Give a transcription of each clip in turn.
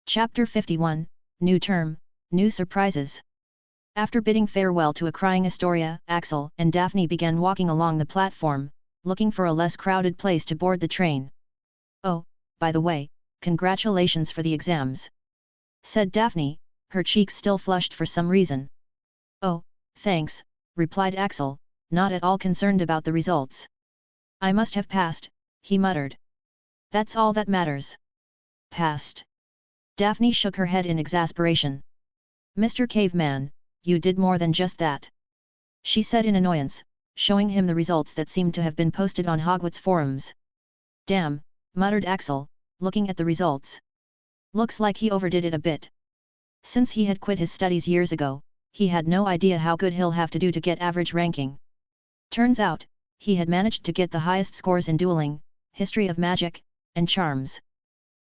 Chapter 51, New Term, New Surprises. After bidding farewell to a crying Astoria, Axel and Daphne began walking along the platform, looking for a less crowded place to board the train. "Oh, by the way, congratulations for the exams," said Daphne, her cheeks still flushed for some reason. "Oh, thanks," replied Axel, not at all concerned about the results. "I must have passed," he muttered. "That's all that matters." "Passed?" Daphne shook her head in exasperation. "Mr. Caveman, you did more than just that," she said in annoyance, showing him the results that seemed to have been posted on Hogwarts forums. "Damn," muttered Axel, looking at the results. "Looks like he overdid it a bit." Since he had quit his studies years ago, he had no idea how good he'll have to do to get average ranking. Turns out, he had managed to get the highest scores in dueling, history of magic, and charms.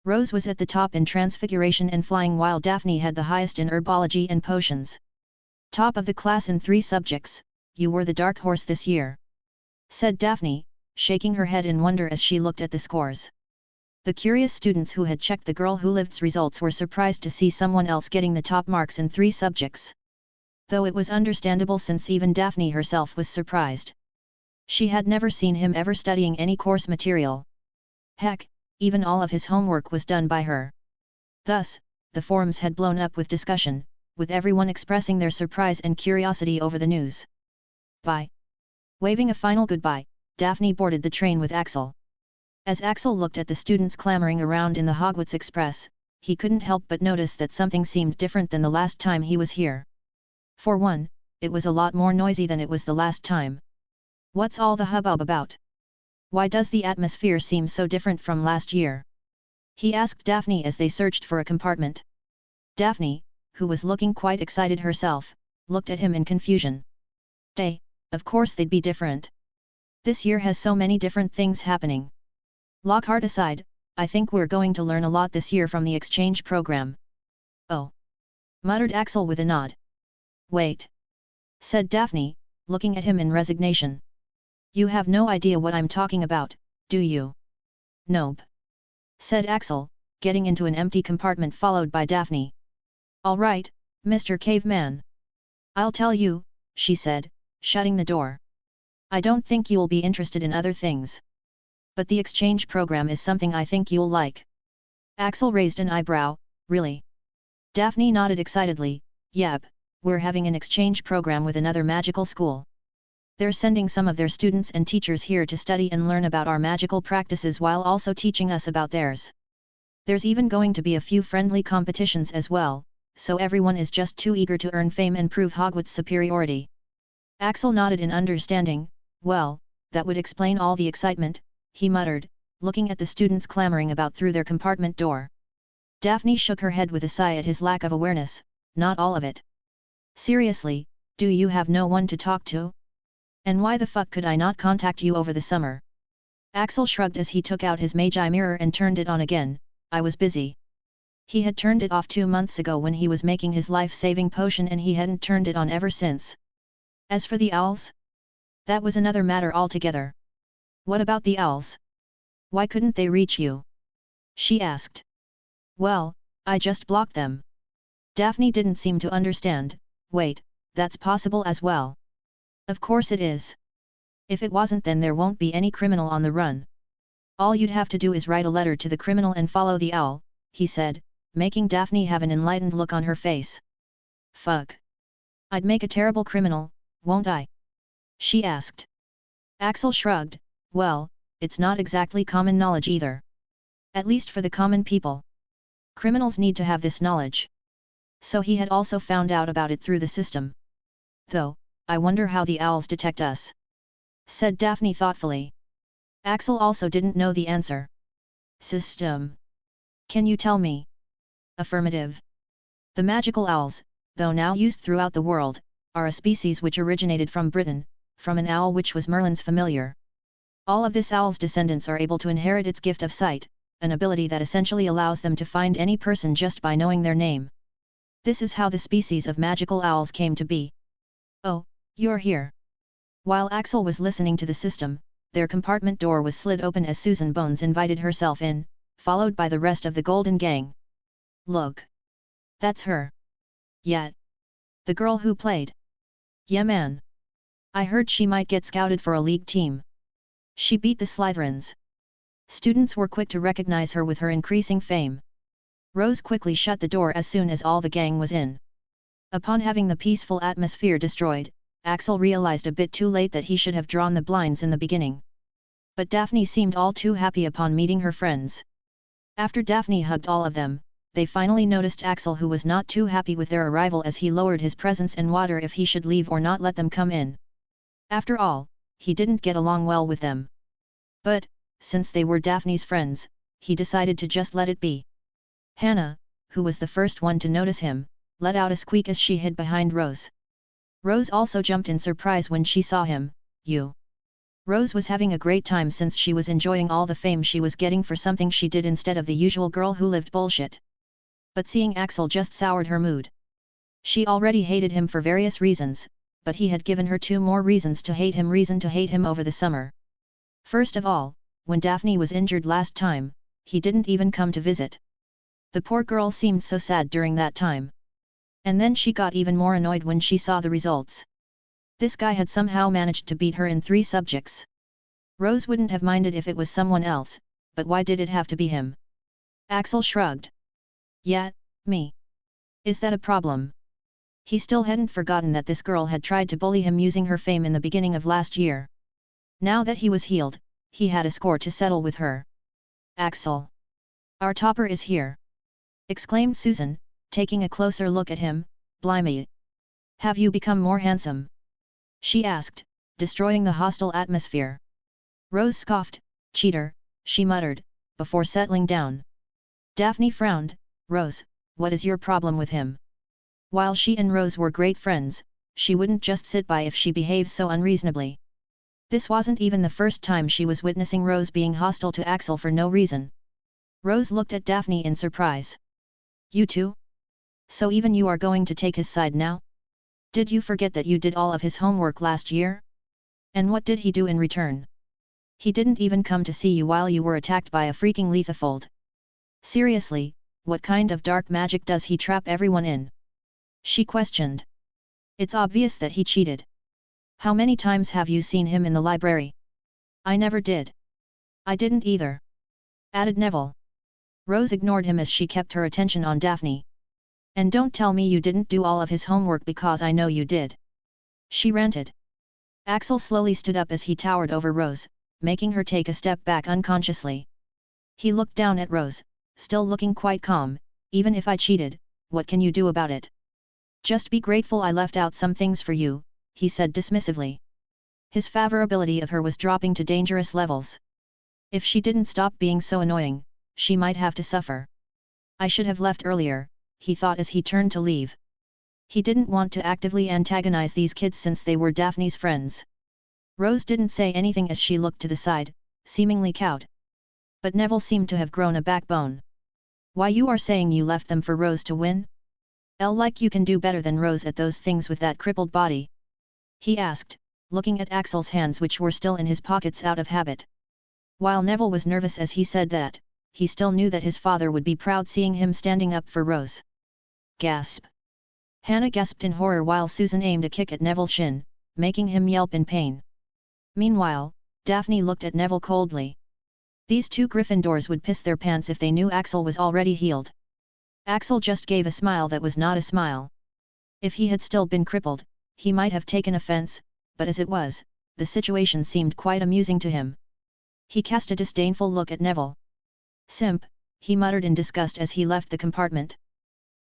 Rose was at the top in transfiguration and flying, while Daphne had the highest in herbology and potions. "Top of the class in 3 subjects, you were the dark horse this year," said Daphne, shaking her head in wonder as she looked at the scores. The curious students who had checked the Girl Who Lived's results were surprised to see someone else getting the top marks in 3 subjects. Though it was understandable, since even Daphne herself was surprised. She had never seen him ever studying any course material. Heck, even all of his homework was done by her. Thus, the forums had blown up with discussion, with everyone expressing their surprise and curiosity over the news. Bye. Waving a final goodbye, Daphne boarded the train with Axel. As Axel looked at the students clamoring around in the Hogwarts Express, he couldn't help but notice that something seemed different than the last time he was here. For one, it was a lot more noisy than it was the last time. "What's all the hubbub about? Why does the atmosphere seem so different from last year?" he asked Daphne as they searched for a compartment. Daphne, who was looking quite excited herself, looked at him in confusion. Of course they'd be different. This year has so many different things happening. Lockhart aside, I think we're going to learn a lot this year from the exchange program." "Oh," muttered Axel with a nod. "Wait," said Daphne, looking at him in resignation. "You have no idea what I'm talking about, do you?" "Nope," said Axel, getting into an empty compartment followed by Daphne. "All right, Mr. Caveman. I'll tell you," she said, shutting the door. "I don't think you'll be interested in other things. But the exchange program is something I think you'll like." Axel raised an eyebrow. "Really?" Daphne nodded excitedly. "Yep, we're having an exchange program with another magical school. They're sending some of their students and teachers here to study and learn about our magical practices while also teaching us about theirs. There's even going to be a few friendly competitions as well, so everyone is just too eager to earn fame and prove Hogwarts' superiority." Axel nodded in understanding. "Well, that would explain all the excitement," he muttered, looking at the students clamoring about through their compartment door. Daphne shook her head with a sigh at his lack of awareness. "Not all of it. Seriously, do you have no one to talk to? And why the fuck could I not contact you over the summer?" Axel shrugged as he took out his magi mirror and turned it on again. "I was busy." He had turned it off 2 months ago when he was making his life-saving potion, and he hadn't turned it on ever since. As for the owls? That was another matter altogether. "What about the owls? Why couldn't they reach you?" she asked. "Well, I just blocked them." Daphne didn't seem to understand. "Wait, that's possible as well?" "Of course it is. If it wasn't, then there won't be any criminal on the run. All you'd have to do is write a letter to the criminal and follow the owl," he said, making Daphne have an enlightened look on her face. "Fuck. I'd make a terrible criminal, won't I?" she asked. Axel shrugged. "Well, it's not exactly common knowledge either. At least for the common people. Criminals need to have this knowledge. So he had also found out about it through the system. Though, I wonder how the owls detect us," said Daphne thoughtfully. Axel also didn't know the answer. "System? Can you tell me?" "Affirmative. The magical owls, though now used throughout the world, are a species which originated from Britain, from an owl which was Merlin's familiar. All of this owl's descendants are able to inherit its gift of sight, an ability that essentially allows them to find any person just by knowing their name. This is how the species of magical owls came to be." "Oh, you're here." While Axel was listening to the system, their compartment door was slid open as Susan Bones invited herself in, followed by the rest of the Golden Gang. Look. That's her. Yet. The girl who played. Yeah man. I heard she might get scouted for a league team. She beat the Slytherins. Students were quick to recognize her with her increasing fame. Rose quickly shut the door as soon as all the gang was in. Upon having the peaceful atmosphere destroyed, Axel realized a bit too late that he should have drawn the blinds in the beginning. But Daphne seemed all too happy upon meeting her friends. After Daphne hugged all of them, they finally noticed Axel, who was not too happy with their arrival, as he lowered his presence and wondered if he should leave or not let them come in. After all, he didn't get along well with them. But, since they were Daphne's friends, he decided to just let it be. Hannah, who was the first one to notice him, let out a squeak as she hid behind Rose. Rose also jumped in surprise when she saw him. You. Rose was having a great time since she was enjoying all the fame she was getting for something she did instead of the usual girl who lived bullshit. But seeing Axel just soured her mood. She already hated him for various reasons, but he had given her 2 more reason to hate him over the summer. First of all, when Daphne was injured last time, he didn't even come to visit. The poor girl seemed so sad during that time. And then she got even more annoyed when she saw the results. This guy had somehow managed to beat her in 3 subjects. Rose wouldn't have minded if it was someone else, but why did it have to be him? Axel shrugged. Yeah, me. Is that a problem? He still hadn't forgotten that this girl had tried to bully him using her fame in the beginning of last year. Now that he was healed, he had a score to settle with her. Axel. Our topper is here! Exclaimed Susan, taking a closer look at him. Blimey! Have you become more handsome? She asked, destroying the hostile atmosphere. Rose scoffed. Cheater, she muttered, before settling down. Daphne frowned. Rose, what is your problem with him? While she and Rose were great friends, she wouldn't just sit by if she behaves so unreasonably. This wasn't even the first time she was witnessing Rose being hostile to Axel for no reason. Rose looked at Daphne in surprise. You too? So even you are going to take his side now? Did you forget that you did all of his homework last year? And what did he do in return? He didn't even come to see you while you were attacked by a freaking lethofold. Seriously, what kind of dark magic does he trap everyone in? She questioned. It's obvious that he cheated. How many times have you seen him in the library? I never did. I didn't either. Added Neville. Rose ignored him as she kept her attention on Daphne. And don't tell me you didn't do all of his homework, because I know you did. She ranted. Axel slowly stood up as he towered over Rose, making her take a step back unconsciously. He looked down at Rose, still looking quite calm. Even if I cheated, what can you do about it? Just be grateful I left out some things for you, he said dismissively. His favorability of her was dropping to dangerous levels. If she didn't stop being so annoying, she might have to suffer. I should have left earlier, he thought as he turned to leave. He didn't want to actively antagonize these kids since they were Daphne's friends. Rose didn't say anything as she looked to the side, seemingly cowed. But Neville seemed to have grown a backbone. Why, you are saying you left them for Rose to win? Like you can do better than Rose at those things with that crippled body? He asked, looking at Axel's hands, which were still in his pockets out of habit. While Neville was nervous as he said that, he still knew that his father would be proud seeing him standing up for Rose. Gasp! Hannah gasped in horror while Susan aimed a kick at Neville's shin, making him yelp in pain. Meanwhile, Daphne looked at Neville coldly. These 2 Gryffindors would piss their pants if they knew Axel was already healed. Axel just gave a smile that was not a smile. If he had still been crippled, he might have taken offense, but as it was, the situation seemed quite amusing to him. He cast a disdainful look at Neville. Simp, he muttered in disgust as he left the compartment.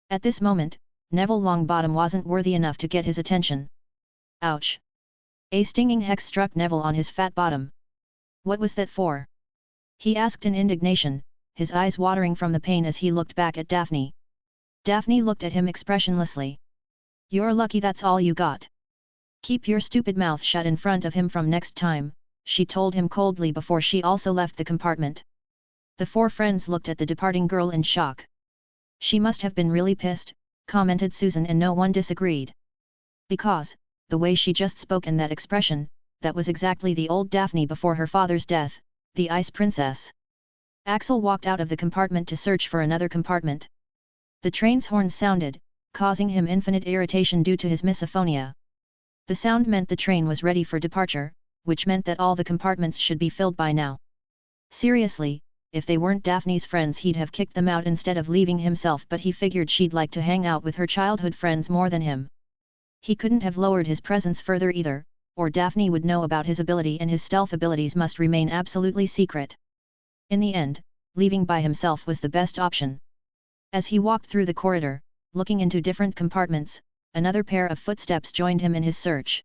At this moment, Neville Longbottom wasn't worthy enough to get his attention. Ouch! A stinging hex struck Neville on his fat bottom. What was that for? He asked in indignation, his eyes watering from the pain as he looked back at Daphne. Daphne looked at him expressionlessly. You're lucky that's all you got. Keep your stupid mouth shut in front of him from next time, she told him coldly before she also left the compartment. The 4 friends looked at the departing girl in shock. She must have been really pissed, commented Susan, and no one disagreed. Because, the way she just spoke and that expression, that was exactly the old Daphne before her father's death, the Ice Princess. Axel walked out of the compartment to search for another compartment. The train's horn sounded, causing him infinite irritation due to his misophonia. The sound meant the train was ready for departure, which meant that all the compartments should be filled by now. Seriously, if they weren't Daphne's friends he'd have kicked them out instead of leaving himself, but he figured she'd like to hang out with her childhood friends more than him. He couldn't have lowered his presence further either, or Daphne would know about his ability, and his stealth abilities must remain absolutely secret. In the end, leaving by himself was the best option. As he walked through the corridor, looking into different compartments, another pair of footsteps joined him in his search.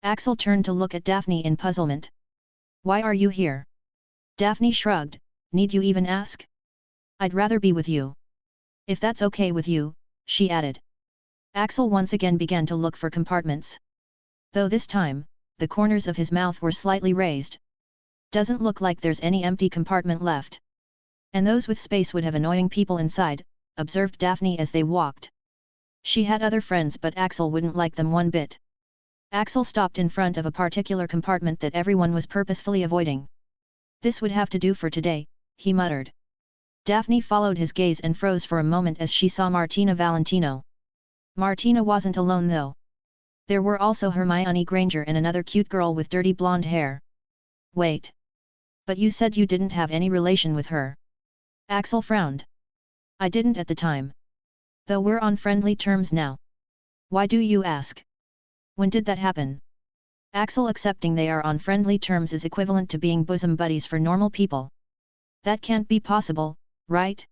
Axel turned to look at Daphne in puzzlement. "Why are you here?" Daphne shrugged. "Need you even ask? I'd rather be with you." "If that's okay with you," she added. Axel once again began to look for compartments. Though this time, the corners of his mouth were slightly raised. "Doesn't look like there's any empty compartment left. And those with space would have annoying people inside," observed Daphne as they walked. She had other friends, but Axel wouldn't like them one bit. Axel stopped in front of a particular compartment that everyone was purposefully avoiding. "This would have to do for today," he muttered. Daphne followed his gaze and froze for a moment as she saw Martina Valentino. Martina wasn't alone though. There were also Hermione Granger and another cute girl with dirty blonde hair. "Wait. But you said you didn't have any relation with her." Axel frowned. "I didn't at the time. Though we're on friendly terms now." "Why do you ask? When did that happen?" Axel accepting they are on friendly terms is equivalent to being bosom buddies for normal people. "That can't be possible, right?"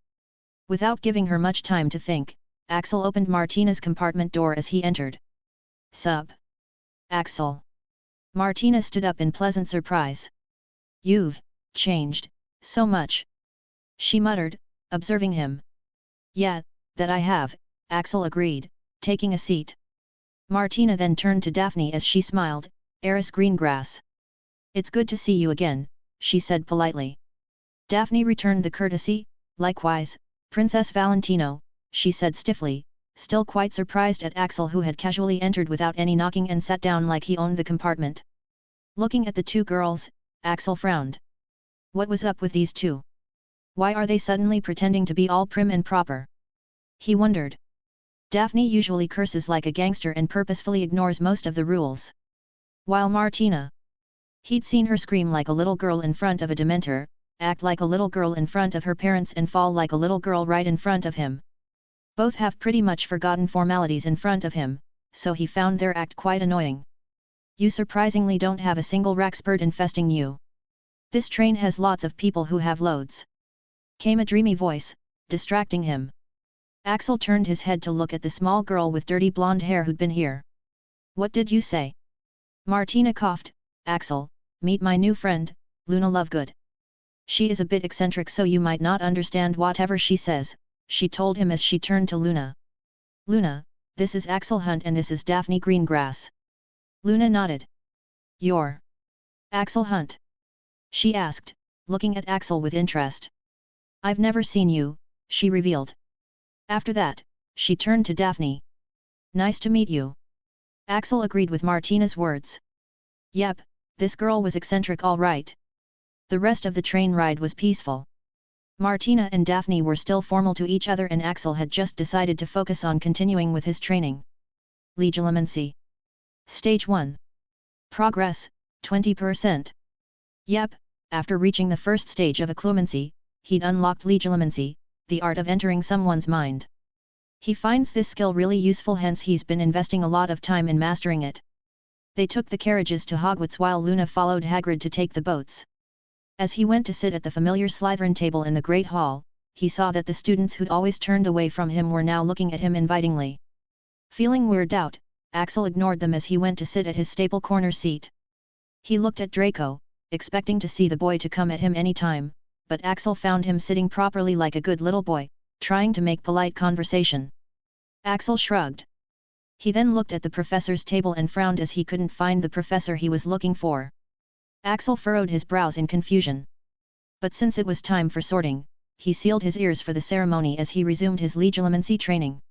Without giving her much time to think, Axel opened Martina's compartment door as he entered. "Sup? Axel." Martina stood up in pleasant surprise. "You've changed so much," she muttered, observing him. "Yeah, that I have," Axel agreed, taking a seat. Martina then turned to Daphne as she smiled. "Heiress Greengrass. It's good to see you again," she said politely. Daphne returned the courtesy. "Likewise, Princess Valentino," she said stiffly, still quite surprised at Axel, who had casually entered without any knocking and sat down like he owned the compartment. Looking at the two girls, Axel frowned. What was up with these two? Why are they suddenly pretending to be all prim and proper? He wondered. Daphne usually curses like a gangster and purposefully ignores most of the rules. While Martina, he'd seen her scream like a little girl in front of a Dementor, act like a little girl in front of her parents, and fall like a little girl right in front of him. Both have pretty much forgotten formalities in front of him, so he found their act quite annoying. "You surprisingly don't have a single Raxpert infesting you. This train has lots of people who have loads," came a dreamy voice, distracting him. Axel turned his head to look at the small girl with dirty blonde hair who'd been here. "What did you say?" Martina coughed. "Axel, meet my new friend, Luna Lovegood. She is a bit eccentric, so you might not understand whatever she says," she told him as she turned to Luna. "Luna, this is Axel Hunt and this is Daphne Greengrass." Luna nodded. "You're Axel Hunt?" she asked, looking at Axel with interest. "I've never seen you," she revealed. After that, she turned to Daphne. "Nice to meet you." Axel agreed with Martina's words. Yep, this girl was eccentric all right. The rest of the train ride was peaceful. Martina and Daphne were still formal to each other, and Axel had just decided to focus on continuing with his training. Legilimency. Stage 1. Progress, 20%. Yep, after reaching the first stage of occlumency, he'd unlocked legilimency, the art of entering someone's mind. He finds this skill really useful, hence he's been investing a lot of time in mastering it. They took the carriages to Hogwarts while Luna followed Hagrid to take the boats. As he went to sit at the familiar slithering table in the Great Hall, he saw that the students who'd always turned away from him were now looking at him invitingly. Feeling weirded out, Axel ignored them as he went to sit at his staple corner seat. He looked at Draco, expecting to see the boy to come at him any time, but Axel found him sitting properly like a good little boy, trying to make polite conversation. Axel shrugged. He then looked at the professor's table and frowned as he couldn't find the professor he was looking for. Axel furrowed his brows in confusion. But since it was time for sorting, he sealed his ears for the ceremony as he resumed his legilimency training.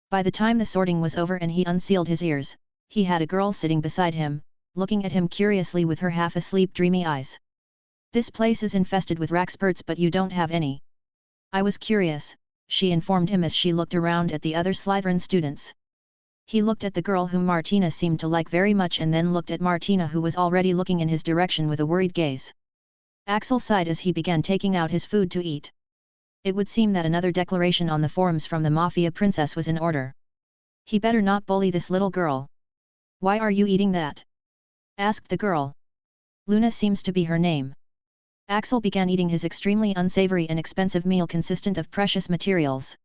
By the time the sorting was over and he unsealed his ears, he had a girl sitting beside him, looking at him curiously with her half-asleep dreamy eyes. "This place is infested with Raxperts, but you don't have any. I was curious," she informed him as she looked around at the other Slytherin students. He looked at the girl whom Martina seemed to like very much and then looked at Martina, who was already looking in his direction with a worried gaze. Axel sighed as he began taking out his food to eat. It would seem that another declaration on the forums from the Mafia Princess was in order. He better not bully this little girl. "Why are you eating that?" asked the girl. Luna seems to be her name. Axel began eating his extremely unsavory and expensive meal consistent of precious materials.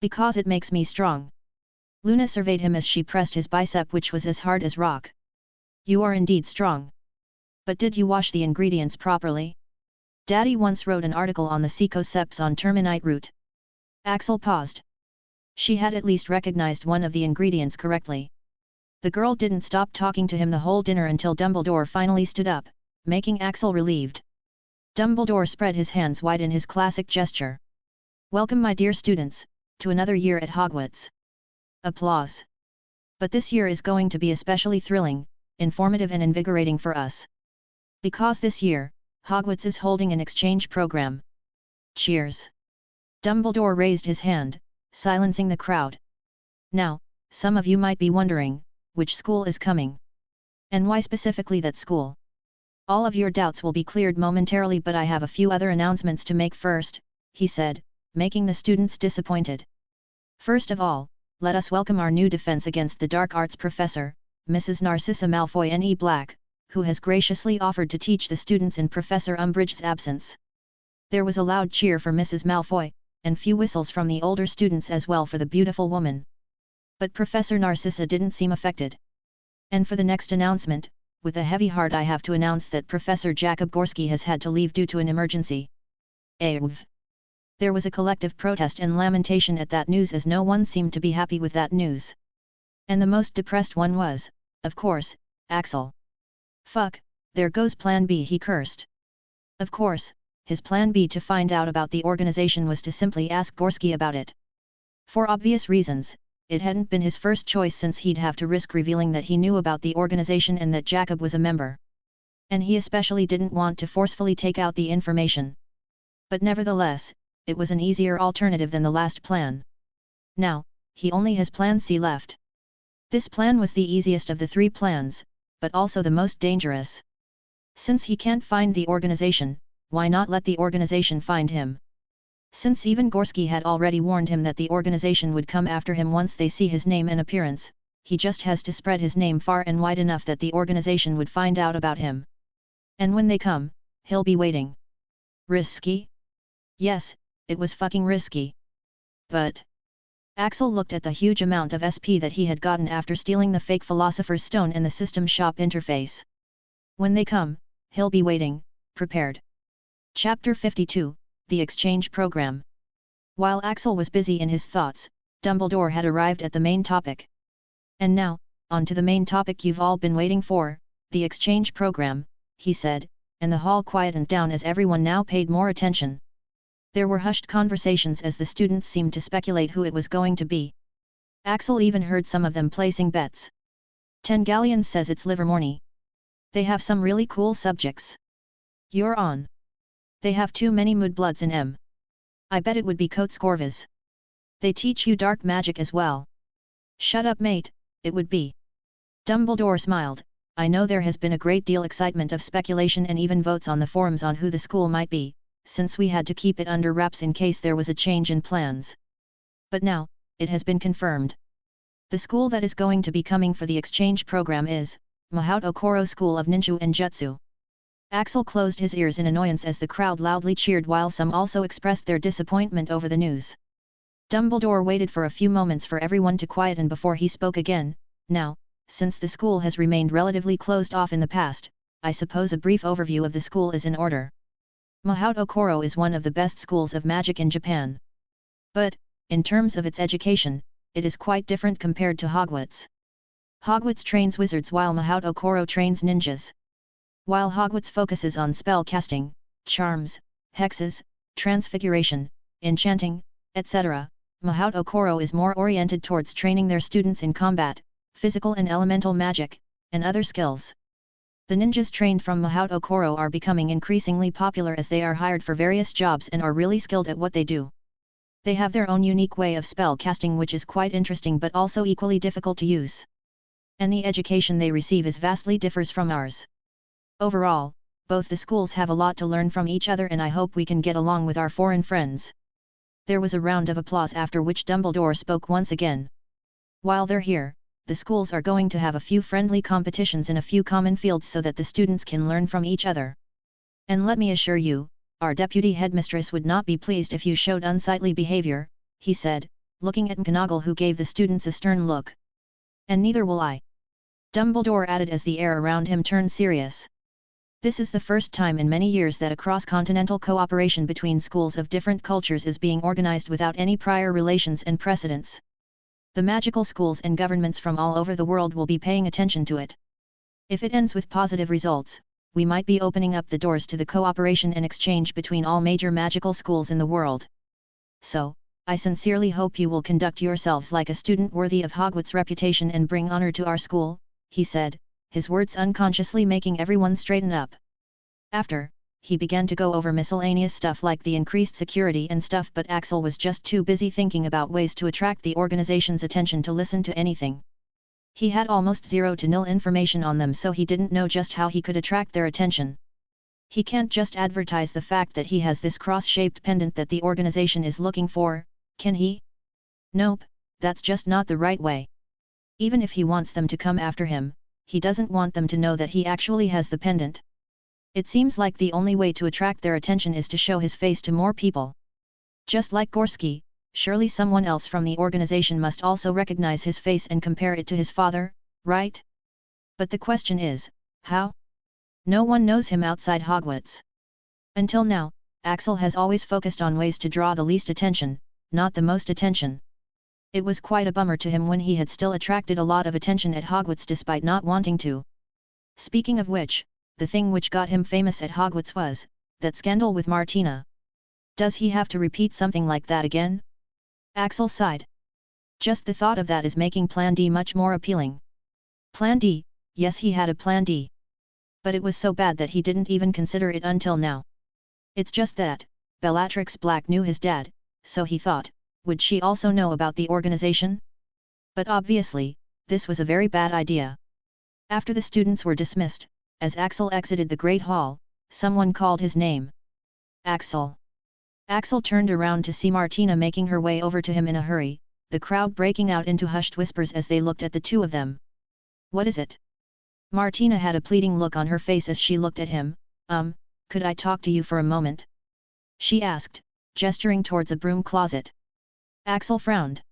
"Because it makes me strong." Luna surveyed him as she pressed his bicep, which was as hard as rock. "You are indeed strong. But did you wash the ingredients properly? Daddy once wrote an article on the secoseps on terminite root." Axel paused. She had at least recognized one of the ingredients correctly. The girl didn't stop talking to him the whole dinner until Dumbledore finally stood up, making Axel relieved. Dumbledore spread his hands wide in his classic gesture. "Welcome, my dear students, to another year at Hogwarts." Applause. "But this year is going to be especially thrilling, informative and invigorating for us. Because this year, Hogwarts is holding an exchange program." Cheers. Dumbledore raised his hand, silencing the crowd. "Now, some of you might be wondering, which school is coming? And why specifically that school? All of your doubts will be cleared momentarily, but I have a few other announcements to make first," he said, making the students disappointed. "First of all, let us welcome our new defense against the dark arts professor, Mrs. Narcissa Malfoy N.E. Black, who has graciously offered to teach the students in Professor Umbridge's absence." There was a loud cheer for Mrs. Malfoy, and few whistles from the older students as well for the beautiful woman. But Professor Narcissa didn't seem affected. "And for the next announcement, with a heavy heart I have to announce that Professor Jakub Gorski has had to leave due to an emergency." There was a collective protest and lamentation at that news, as no one seemed to be happy with that news. And the most depressed one was, of course, Axel. "Fuck, there goes Plan B," he cursed. Of course, his Plan B to find out about the organization was to simply ask Gorski about it. For obvious reasons, it hadn't been his first choice, since he'd have to risk revealing that he knew about the organization and that Jakub was a member. And he especially didn't want to forcefully take out the information. But nevertheless, it was an easier alternative than the last plan. Now, he only has Plan C left. This plan was the easiest of the three plans, but also the most dangerous. Since he can't find the organization, why not let the organization find him? Since even Gorski had already warned him that the organization would come after him once they see his name and appearance, he just has to spread his name far and wide enough that the organization would find out about him. And when they come, he'll be waiting. Risky? Yes, it was fucking risky. But Axel looked at the huge amount of SP that he had gotten after stealing the fake Philosopher's Stone and the System Shop interface. When they come, he'll be waiting, prepared. Chapter 52, The Exchange Program. While Axel was busy in his thoughts, Dumbledore had arrived at the main topic. "And now, on to the main topic you've all been waiting for, the exchange program," he said, and the hall quietened down as everyone now paid more attention. There were hushed conversations as the students seemed to speculate who it was going to be. Axel even heard some of them placing bets. 10 Galleons says it's Livermorny. They have some really cool subjects. You're on. They have too many Mudbloods in M. I bet it would be Coates Corvus. They teach you dark magic as well. Shut up, mate, it would be. Dumbledore smiled. I know there has been a great deal excitement of speculation and even votes on the forums on who the school might be, since we had to keep it under wraps in case there was a change in plans. But now, it has been confirmed. The school that is going to be coming for the exchange program is Mahaut Okoro School of Ninja and Jutsu. Axel closed his ears in annoyance as the crowd loudly cheered, while some also expressed their disappointment over the news. Dumbledore waited for a few moments for everyone to quieten before he spoke again. Now, since the school has remained relatively closed off in the past, I suppose a brief overview of the school is in order. Mahaut Okoro is one of the best schools of magic in Japan. But, in terms of its education, it is quite different compared to Hogwarts. Hogwarts trains wizards while Mahaut Okoro trains ninjas. While Hogwarts focuses on spell casting, charms, hexes, transfiguration, enchanting, etc., Mahaut Okoro is more oriented towards training their students in combat, physical and elemental magic, and other skills. The ninjas trained from Mahaut Okoro are becoming increasingly popular as they are hired for various jobs and are really skilled at what they do. They have their own unique way of spell casting which is quite interesting but also equally difficult to use. And the education they receive is vastly differs from ours. Overall, both the schools have a lot to learn from each other and I hope we can get along with our foreign friends. There was a round of applause after which Dumbledore spoke once again. While they're here, the schools are going to have a few friendly competitions in a few common fields so that the students can learn from each other. And let me assure you, our deputy headmistress would not be pleased if you showed unsightly behavior, he said, looking at McGonagall who gave the students a stern look. And neither will I. Dumbledore added as the air around him turned serious. This is the first time in many years that a cross-continental cooperation between schools of different cultures is being organized without any prior relations and precedents. The magical schools and governments from all over the world will be paying attention to it. If it ends with positive results, we might be opening up the doors to the cooperation and exchange between all major magical schools in the world. So, I sincerely hope you will conduct yourselves like a student worthy of Hogwarts' reputation and bring honor to our school, he said, his words unconsciously making everyone straighten up. After, he began to go over miscellaneous stuff like the increased security and stuff, but Axel was just too busy thinking about ways to attract the organization's attention to listen to anything. He had almost 0 to nil information on them, so he didn't know just how he could attract their attention. He can't just advertise the fact that he has this cross-shaped pendant that the organization is looking for, can he? Nope, that's just not the right way. Even if he wants them to come after him, he doesn't want them to know that he actually has the pendant. It seems like the only way to attract their attention is to show his face to more people. Just like Gorski, surely someone else from the organization must also recognize his face and compare it to his father, right? But the question is, how? No one knows him outside Hogwarts. Until now, Axel has always focused on ways to draw the least attention, not the most attention. It was quite a bummer to him when he had still attracted a lot of attention at Hogwarts despite not wanting to. Speaking of which, the thing which got him famous at Hogwarts was that scandal with Martina. Does he have to repeat something like that again? Axel sighed. Just the thought of that is making Plan D much more appealing. Plan D, yes, he had a Plan D. But it was so bad that he didn't even consider it until now. It's just that, Bellatrix Black knew his dad, so he thought, would she also know about the organization? But obviously, this was a very bad idea. After the students were dismissed, as Axel exited the Great Hall, someone called his name. Axel. Axel turned around to see Martina making her way over to him in a hurry, the crowd breaking out into hushed whispers as they looked at the two of them. What is it? Martina had a pleading look on her face as she looked at him. Could I talk to you for a moment? She asked, gesturing towards a broom closet. Axel frowned.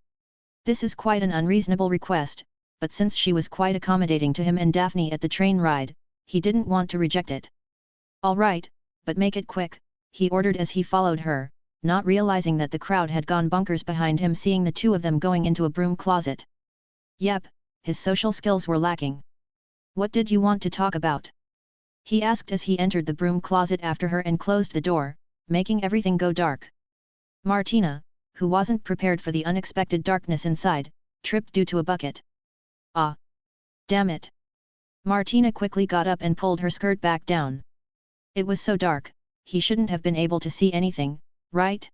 This is quite an unreasonable request, but since she was quite accommodating to him and Daphne at the train ride, he didn't want to reject it. All right, but make it quick, he ordered as he followed her, not realizing that the crowd had gone bonkers behind him seeing the two of them going into a broom closet. Yep, his social skills were lacking. What did you want to talk about? He asked as he entered the broom closet after her and closed the door, making everything go dark. Martina, who wasn't prepared for the unexpected darkness inside, tripped due to a bucket. Ah! Damn it! Martina quickly got up and pulled her skirt back down. It was so dark, he shouldn't have been able to see anything, right?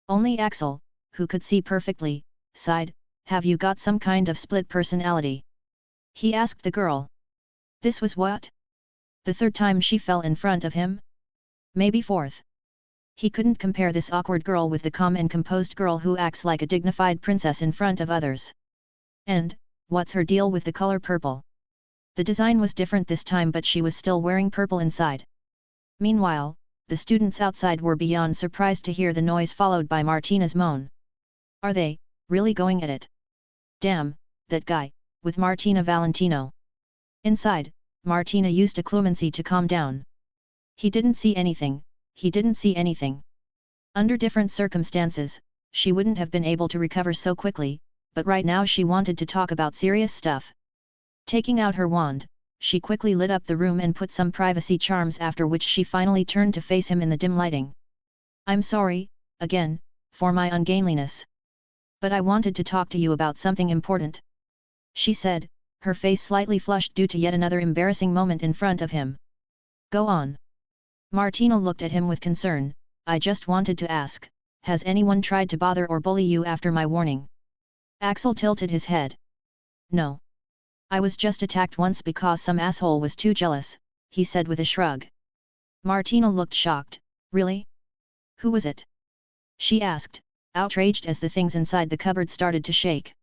Only Axel, who could see perfectly, sighed, have you got some kind of split personality? He asked the girl. This was what? The third time she fell in front of him? Maybe fourth. He couldn't compare this awkward girl with the calm and composed girl who acts like a dignified princess in front of others. And, what's her deal with the color purple? The design was different this time, but she was still wearing purple inside. Meanwhile, the students outside were beyond surprised to hear the noise followed by Martina's moan. Are they really going at it? Damn, that guy, with Martina Valentino. Inside, Martina used diplomacy to calm down. He didn't see anything, he didn't see anything. Under different circumstances, she wouldn't have been able to recover so quickly, but right now she wanted to talk about serious stuff. Taking out her wand, she quickly lit up the room and put some privacy charms, after which she finally turned to face him in the dim lighting. I'm sorry, again, for my ungainliness. But I wanted to talk to you about something important. She said, her face slightly flushed due to yet another embarrassing moment in front of him. Go on. Martina looked at him with concern. I just wanted to ask, Has anyone tried to bother or bully you after my warning? Axel tilted his head. No. I was just attacked once because some asshole was too jealous, he said with a shrug. Martina looked shocked. Really? Who was it? She asked, outraged as the things inside the cupboard started to shake.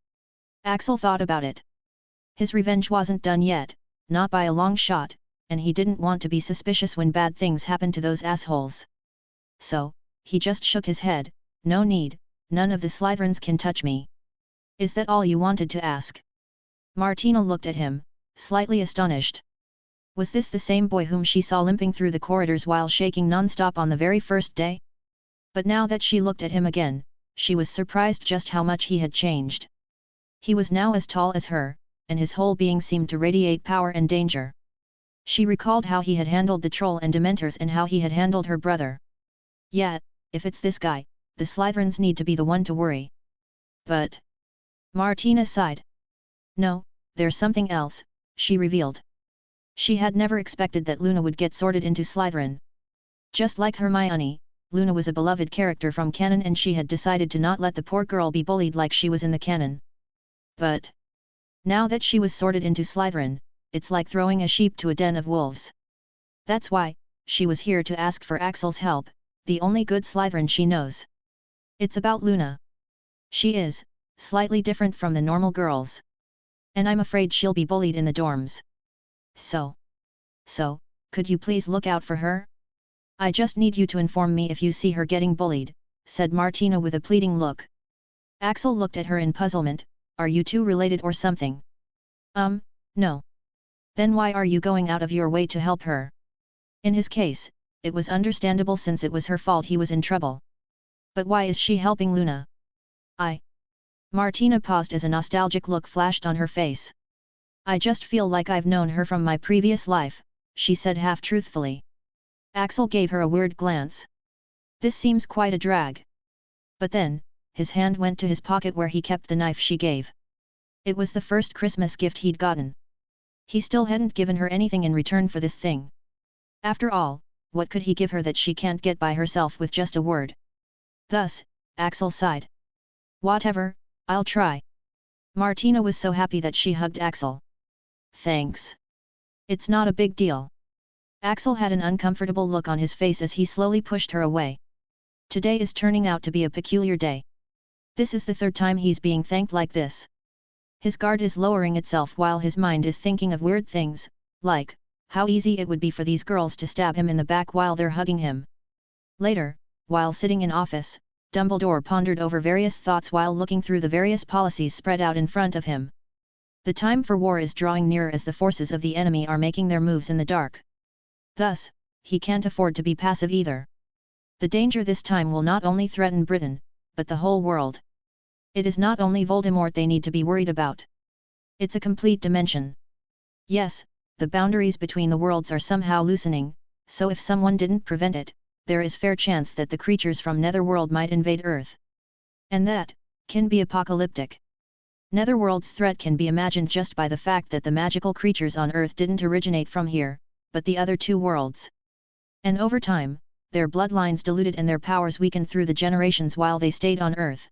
Axel thought about it. His revenge wasn't done yet, not by a long shot, and he didn't want to be suspicious when bad things happened to those assholes. So, he just shook his head. No need, none of the Slytherins can touch me. Is that all you wanted to ask? Martina looked at him, slightly astonished. Was this the same boy whom she saw limping through the corridors while shaking non-stop on the very first day? But now that she looked at him again, she was surprised just how much he had changed. He was now as tall as her, and his whole being seemed to radiate power and danger. She recalled how he had handled the troll and dementors and how he had handled her brother. Yeah, if it's this guy, the Slytherins need to be the one to worry. But... Martina sighed. No, there's something else, she revealed. She had never expected that Luna would get sorted into Slytherin. Just like Hermione, Luna was a beloved character from canon and she had decided to not let the poor girl be bullied like she was in the canon. But... now that she was sorted into Slytherin, it's like throwing a sheep to a den of wolves. That's why, she was here to ask for Axel's help, the only good Slytherin she knows. It's about Luna. She is, slightly different from the normal girls. And I'm afraid she'll be bullied in the dorms. So, could you please look out for her? I just need you to inform me if you see her getting bullied, said Martina with a pleading look. Axel looked at her in puzzlement. Are you two related or something? No. Then why are you going out of your way to help her? In his case, it was understandable since it was her fault he was in trouble. But why is she helping Luna? Martina paused as a nostalgic look flashed on her face. I just feel like I've known her from my previous life, she said half-truthfully. Axel gave her a weird glance. This seems quite a drag. But then, his hand went to his pocket where he kept the knife she gave. It was the first Christmas gift he'd gotten. He still hadn't given her anything in return for this thing. After all, what could he give her that she can't get by herself with just a word? Thus, Axel sighed. Whatever, I'll try. Martina was so happy that she hugged Axel. Thanks. It's not a big deal. Axel had an uncomfortable look on his face as he slowly pushed her away. Today is turning out to be a peculiar day. This is the third time he's being thanked like this. His guard is lowering itself while his mind is thinking of weird things, like, how easy it would be for these girls to stab him in the back while they're hugging him. Later, while sitting in office, Dumbledore pondered over various thoughts while looking through the various policies spread out in front of him. The time for war is drawing nearer as the forces of the enemy are making their moves in the dark. Thus, he can't afford to be passive either. The danger this time will not only threaten Britain, but the whole world. It is not only Voldemort they need to be worried about. It's a complete dimension. Yes, the boundaries between the worlds are somehow loosening, so if someone didn't prevent it, there is fair chance that the creatures from Netherworld might invade Earth. And that can be apocalyptic. Netherworld's threat can be imagined just by the fact that the magical creatures on Earth didn't originate from here, but the other two worlds. And over time, their bloodlines diluted and their powers weakened through the generations while they stayed on Earth.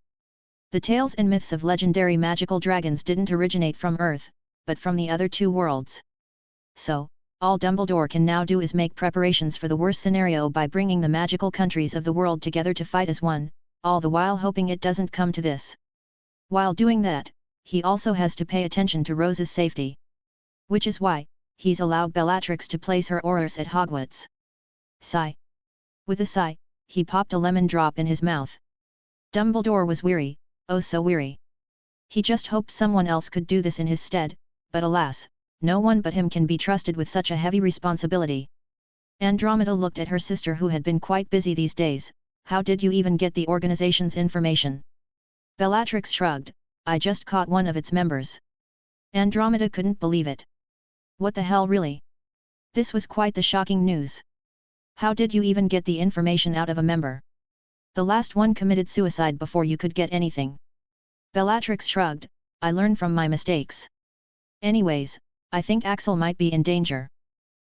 The tales and myths of legendary magical dragons didn't originate from Earth, but from the other two worlds. So, all Dumbledore can now do is make preparations for the worst scenario by bringing the magical countries of the world together to fight as one, all the while hoping it doesn't come to this. While doing that, he also has to pay attention to Rose's safety. Which is why, he's allowed Bellatrix to place her Aurors at Hogwarts. Sigh. With a sigh, he popped a lemon drop in his mouth. Dumbledore was weary, oh so weary. He just hoped someone else could do this in his stead, but alas, no one but him can be trusted with such a heavy responsibility. Andromeda looked at her sister who had been quite busy these days. How did you even get the organization's information? Bellatrix shrugged, I just caught one of its members. Andromeda couldn't believe it. What the hell really? This was quite the shocking news. How did you even get the information out of a member? The last one committed suicide before you could get anything. Bellatrix shrugged, I learn from my mistakes. Anyways, I think Axel might be in danger.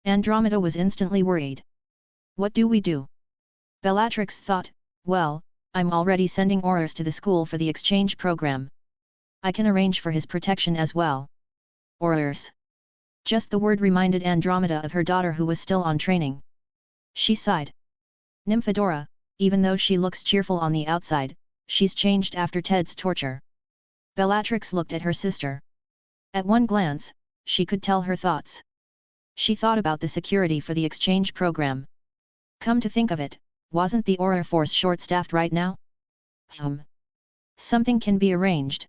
Andromeda was instantly worried. What do we do? Bellatrix thought, well, I'm already sending orders to the school for the exchange program. I can arrange for his protection as well. Orders. Just the word reminded Andromeda of her daughter who was still on training. She sighed. Nymphadora, even though she looks cheerful on the outside, she's changed after Ted's torture. Bellatrix looked at her sister. At one glance, she could tell her thoughts. She thought about the security for the exchange program. Come to think of it, wasn't the Aura Force short-staffed right now? Something can be arranged.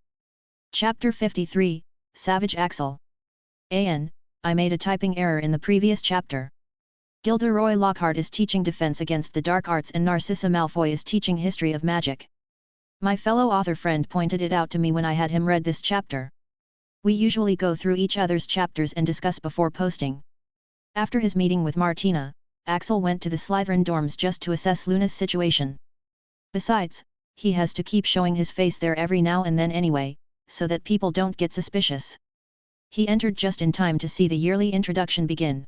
Chapter 53, Savage Axel. I made a typing error in the previous chapter. Gilderoy Lockhart is teaching defense against the dark arts and Narcissa Malfoy is teaching history of magic. My fellow author friend pointed it out to me when I had him read this chapter. We usually go through each other's chapters and discuss before posting. After his meeting with Martina, Axel went to the Slytherin dorms just to assess Luna's situation. Besides, he has to keep showing his face there every now and then anyway, so that people don't get suspicious. He entered just in time to see the yearly introduction begin.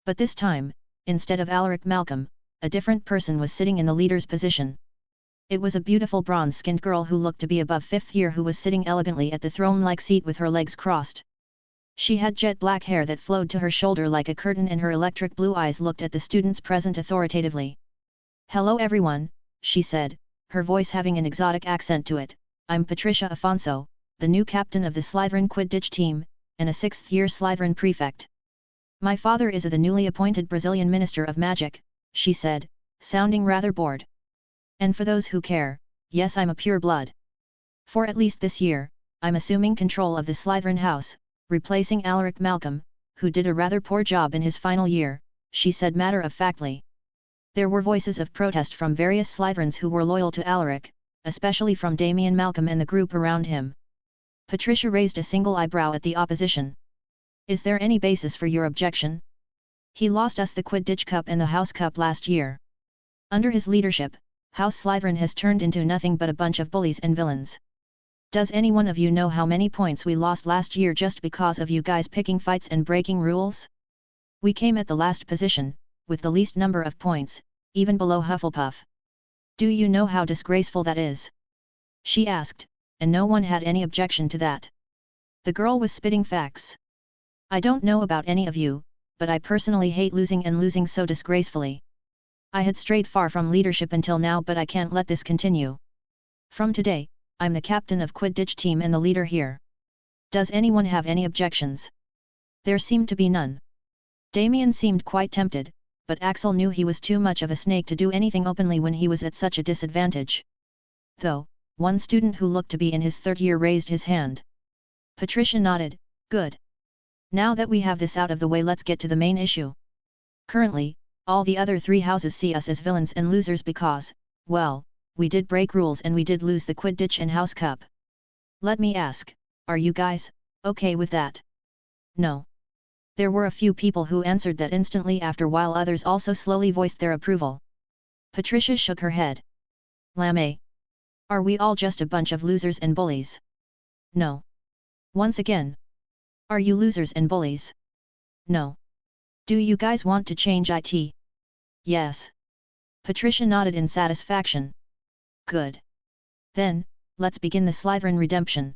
But this time, instead of Alaric Malcolm, a different person was sitting in the leader's position. It was a beautiful bronze-skinned girl who looked to be above 5th year who was sitting elegantly at the throne-like seat with her legs crossed. She had jet black hair that flowed to her shoulder like a curtain and her electric blue eyes looked at the students present authoritatively. "Hello everyone," she said, her voice having an exotic accent to it. "I'm Patricia Afonso, the new captain of the Slytherin Quidditch team, and a 6th-year Slytherin prefect. My father is the newly appointed Brazilian Minister of Magic," she said, sounding rather bored. "And for those who care, yes, I'm a pure blood. For at least this year, I'm assuming control of the Slytherin house, replacing Alaric Malcolm, who did a rather poor job in his final year," she said matter-of-factly. There were voices of protest from various Slytherins who were loyal to Alaric, especially from Damian Malcolm and the group around him. Patricia raised a single eyebrow at the opposition. "Is there any basis for your objection? He lost us the Quidditch Cup and the House Cup last year. Under his leadership, House Slytherin has turned into nothing but a bunch of bullies and villains. Does any one of you know how many points we lost last year just because of you guys picking fights and breaking rules? We came at the last position, with the least number of points, even below Hufflepuff. Do you know how disgraceful that is?" she asked, and no one had any objection to that. The girl was spitting facts. "I don't know about any of you, but I personally hate losing and losing so disgracefully. I had strayed far from leadership until now, but I can't let this continue. From today, I'm the captain of Quidditch team and the leader here. Does anyone have any objections?" There seemed to be none. Damien seemed quite tempted, but Axel knew he was too much of a snake to do anything openly when he was at such a disadvantage. Though, one student who looked to be in his 3rd year raised his hand. Patricia nodded. "Good. Now that we have this out of the way, let's get to the main issue. Currently, all the other 3 houses see us as villains and losers because, well, we did break rules and we did lose the Quidditch and House Cup. Let me ask, are you guys okay with that?" No. There were a few people who answered that instantly after, while others also slowly voiced their approval. Patricia shook her head. "Lame. Are we all just a bunch of losers and bullies?" No. Once again. "Are you losers and bullies?" No. "Do you guys want to change it?" Yes. Patricia nodded in satisfaction. "Good. Then, let's begin the Slytherin redemption,"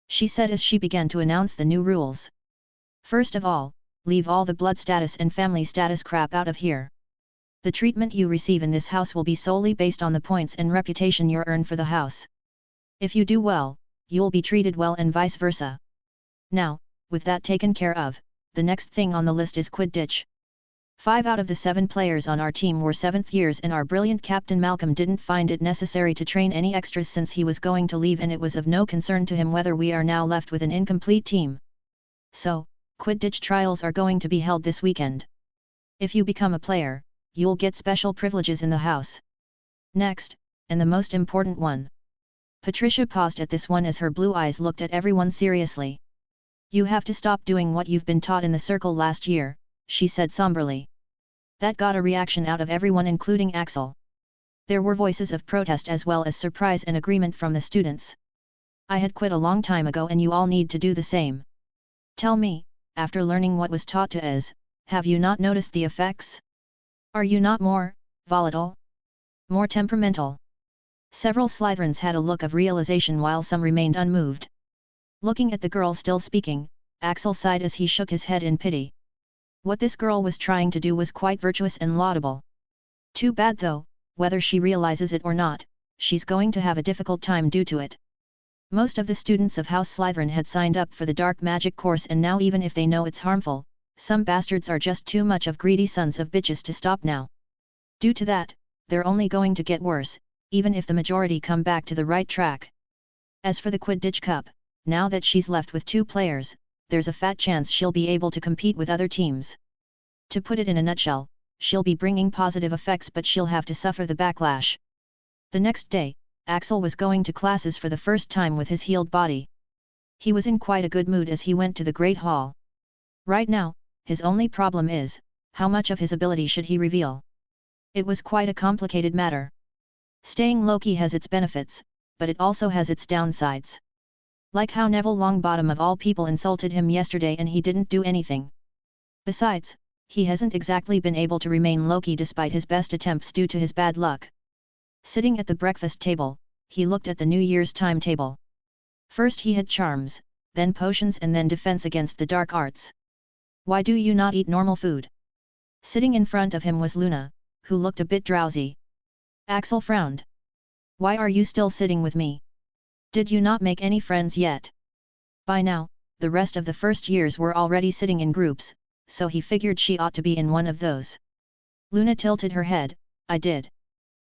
she said as she began to announce the new rules. "First of all, leave all the blood status and family status crap out of here. The treatment you receive in this house will be solely based on the points and reputation you earn for the house. If you do well, you'll be treated well and vice versa. Now, with that taken care of, the next thing on the list is Quidditch. 5 out of the 7 players on our team were 7th years and our brilliant Captain Malcolm didn't find it necessary to train any extras since he was going to leave, and it was of no concern to him whether we are now left with an incomplete team. So, Quidditch trials are going to be held this weekend. If you become a player, you'll get special privileges in the house. Next, and the most important one." Patricia paused at this one as her blue eyes looked at everyone seriously. "You have to stop doing what you've been taught in the circle last year," she said somberly. That got a reaction out of everyone including Axel. There were voices of protest as well as surprise and agreement from the students. "I had quit a long time ago and you all need to do the same. Tell me, after learning what was taught to us, have you not noticed the effects? Are you not more volatile? More temperamental? Several Slytherins had a look of realization while some remained unmoved. Looking at the girl still speaking, Axel sighed as he shook his head in pity. What this girl was trying to do was quite virtuous and laudable. Too bad though, whether she realizes it or not, she's going to have a difficult time due to it. Most of the students of House Slytherin had signed up for the dark magic course, and now even if they know it's harmful, some bastards are just too much of greedy sons of bitches to stop now. Due to that, they're only going to get worse, even if the majority come back to the right track. As for the Quidditch Cup, now that she's left with 2 players, there's a fat chance she'll be able to compete with other teams. To put it in a nutshell, she'll be bringing positive effects, but she'll have to suffer the backlash. The next day, Axel was going to classes for the first time with his healed body. He was in quite a good mood as he went to the Great Hall. Right now, his only problem is, how much of his ability should he reveal? It was quite a complicated matter. Staying low-key has its benefits, but it also has its downsides. Like how Neville Longbottom of all people insulted him yesterday and he didn't do anything. Besides, he hasn't exactly been able to remain low-key despite his best attempts due to his bad luck. Sitting at the breakfast table, he looked at the New Year's timetable. First he had charms, then potions, and then defense against the dark arts. Why do you not eat normal food? Sitting in front of him was Luna, who looked a bit drowsy. Axel frowned. Why are you still sitting with me? Did you not make any friends yet? By now, the rest of the first years were already sitting in groups, so he figured she ought to be in one of those. Luna tilted her head. I did.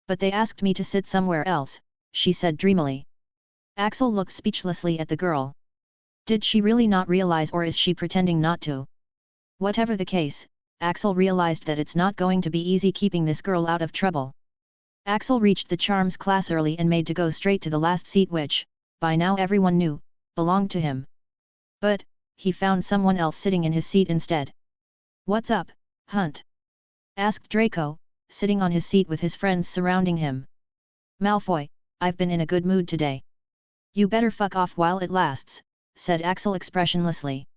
But they asked me to sit somewhere else, she said dreamily. Axel looked speechlessly at the girl. Did she really not realize, or is she pretending not to? Whatever the case, Axel realized that it's not going to be easy keeping this girl out of trouble. Axel reached the charms class early and made to go straight to the last seat, which, by now everyone knew, belonged to him. But, he found someone else sitting in his seat instead. What's up, Hunt? Asked Draco, sitting on his seat with his friends surrounding him. Malfoy, I've been in a good mood today. You better fuck off while it lasts, said Axel expressionlessly.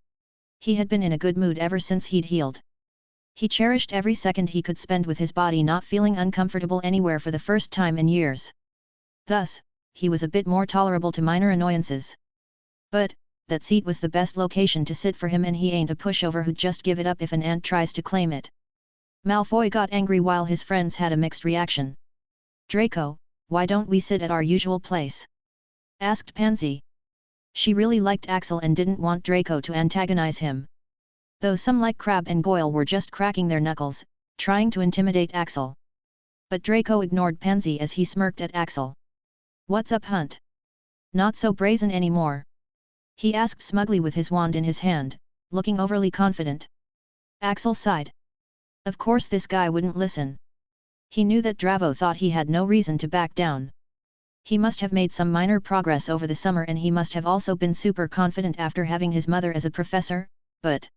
He had been in a good mood ever since he'd healed. He cherished every second he could spend with his body not feeling uncomfortable anywhere for the first time in years. Thus, he was a bit more tolerable to minor annoyances. But, that seat was the best location to sit for him, and he ain't a pushover who'd just give it up if an ant tries to claim it. Malfoy got angry while his friends had a mixed reaction. Draco, why don't we sit at our usual place? Asked Pansy. She really liked Axel and didn't want Draco to antagonize him. Though some like Crabbe and Goyle were just cracking their knuckles, trying to intimidate Axel. But Draco ignored Pansy as he smirked at Axel. What's up, Hunt? Not so brazen anymore? He asked smugly with his wand in his hand, looking overly confident. Axel sighed. Of course this guy wouldn't listen. He knew that Dravo thought he had no reason to back down. He must have made some minor progress over the summer, and he must have also been super confident after having his mother as a professor, but...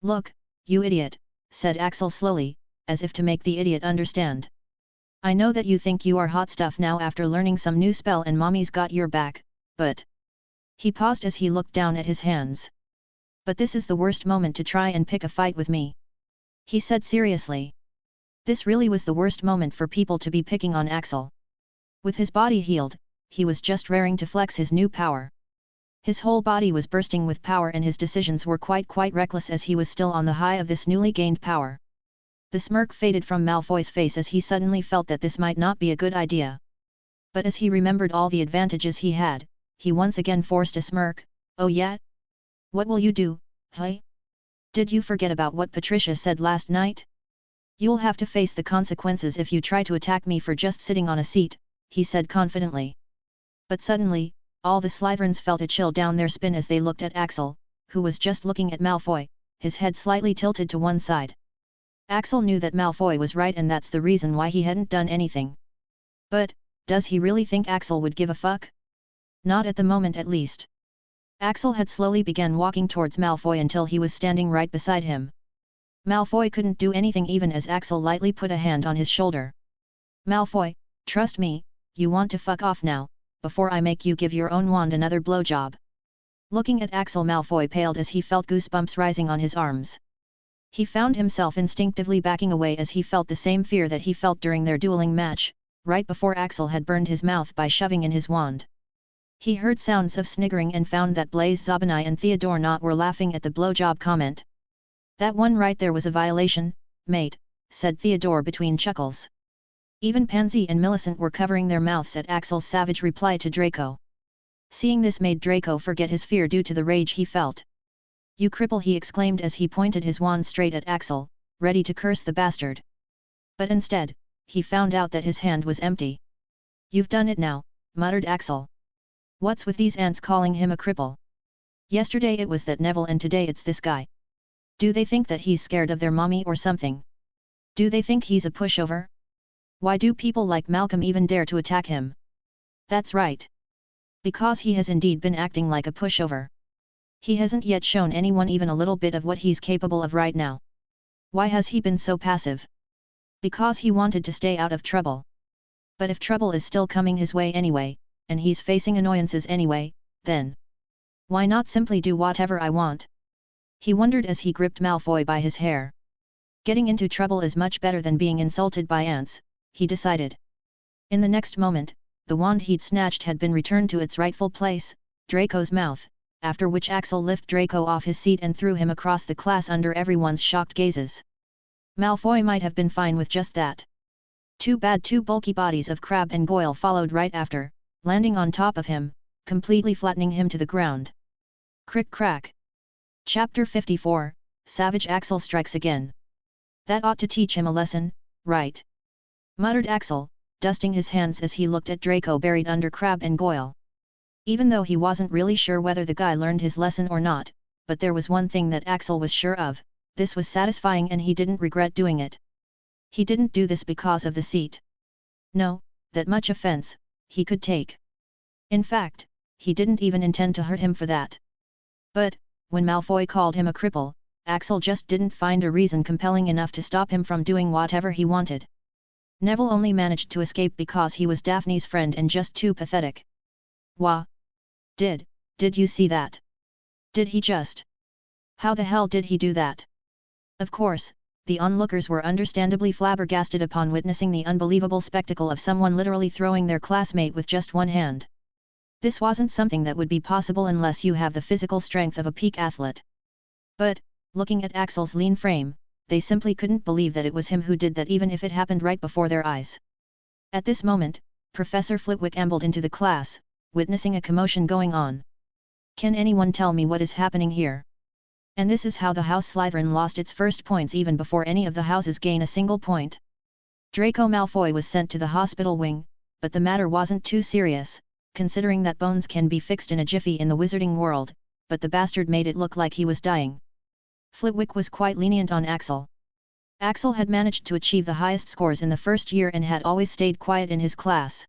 Look, you idiot, said Axel slowly, as if to make the idiot understand. I know that you think you are hot stuff now after learning some new spell and mommy's got your back, but... He paused as he looked down at his hands. But this is the worst moment to try and pick a fight with me. He said seriously. This really was the worst moment for people to be picking on Axel. With his body healed, he was just raring to flex his new power. His whole body was bursting with power, and his decisions were quite reckless as he was still on the high of this newly gained power. The smirk faded from Malfoy's face as he suddenly felt that this might not be a good idea. But as he remembered all the advantages he had, he once again forced a smirk. Oh yeah? What will you do, hey? Did you forget about what Patricia said last night? You'll have to face the consequences if you try to attack me for just sitting on a seat, he said confidently. But suddenly, all the Slytherins felt a chill down their spine as they looked at Axel, who was just looking at Malfoy, his head slightly tilted to one side. Axel knew that Malfoy was right, and that's the reason why he hadn't done anything. But, does he really think Axel would give a fuck? Not at the moment at least. Axel had slowly begun walking towards Malfoy until he was standing right beside him. Malfoy couldn't do anything even as Axel lightly put a hand on his shoulder. Malfoy, trust me, you want to fuck off now, before I make you give your own wand another blowjob. Looking at Axel, Malfoy paled as he felt goosebumps rising on his arms. He found himself instinctively backing away as he felt the same fear that he felt during their dueling match. right before Axel had burned his mouth by shoving in his wand. He heard sounds of sniggering and found that Blaze Zabanai and Theodore Knott were laughing at the blowjob comment. "That one right there was a violation, mate," said Theodore between chuckles. Even Pansy and Millicent were covering their mouths at Axel's savage reply to Draco. Seeing this made Draco forget his fear due to the rage he felt. "You cripple," he exclaimed as he pointed his wand straight at Axel, ready to curse the bastard. But instead, he found out that his hand was empty. "You've done it now," muttered Axel. "What's with these ants calling him a cripple? Yesterday it was that Neville and today it's this guy. Do they think that he's scared of their mommy or something? Do they think he's a pushover? Why do people like Malcolm even dare to attack him? That's right. Because he has indeed been acting like a pushover. He hasn't yet shown anyone even a little bit of what he's capable of right now. Why has he been so passive? Because he wanted to stay out of trouble. But if trouble is still coming his way anyway, and he's facing annoyances anyway, then why not simply do whatever I want?" He wondered as he gripped Malfoy by his hair. Getting into trouble is much better than being insulted by ants, he decided. In the next moment, the wand he'd snatched had been returned to its rightful place, Draco's mouth, after which Axel lifted Draco off his seat and threw him across the class under everyone's shocked gazes. Malfoy might have been fine with just that. Too bad two bulky bodies of Crabbe and Goyle followed right after, landing on top of him, completely flattening him to the ground. Crick crack. Chapter 54, Savage Axel Strikes Again. "That ought to teach him a lesson, right?" muttered Axel, dusting his hands as he looked at Draco buried under Crabbe and Goyle. Even though he wasn't really sure whether the guy learned his lesson or not, but there was one thing that Axel was sure of, this was satisfying and he didn't regret doing it. He didn't do this because of the seat. No, that much offense, he could take. In fact, he didn't even intend to hurt him for that. But, when Malfoy called him a cripple, Axel just didn't find a reason compelling enough to stop him from doing whatever he wanted. Neville only managed to escape because he was Daphne's friend and just too pathetic. Wah! Did you see that? Did he just? How the hell did he do that? Of course, the onlookers were understandably flabbergasted upon witnessing the unbelievable spectacle of someone literally throwing their classmate with just one hand. This wasn't something that would be possible unless you have the physical strength of a peak athlete. But, looking at Axel's lean frame, they simply couldn't believe that it was him who did that even if it happened right before their eyes. At this moment, Professor Flitwick ambled into the class, witnessing a commotion going on. "Can anyone tell me what is happening here?" And this is how the House Slytherin lost its first points even before any of the houses gain a single point. Draco Malfoy was sent to the hospital wing, but the matter wasn't too serious, considering that bones can be fixed in a jiffy in the wizarding world, but the bastard made it look like he was dying. Flitwick was quite lenient on Axel. Axel had managed to achieve the highest scores in the first year and had always stayed quiet in his class.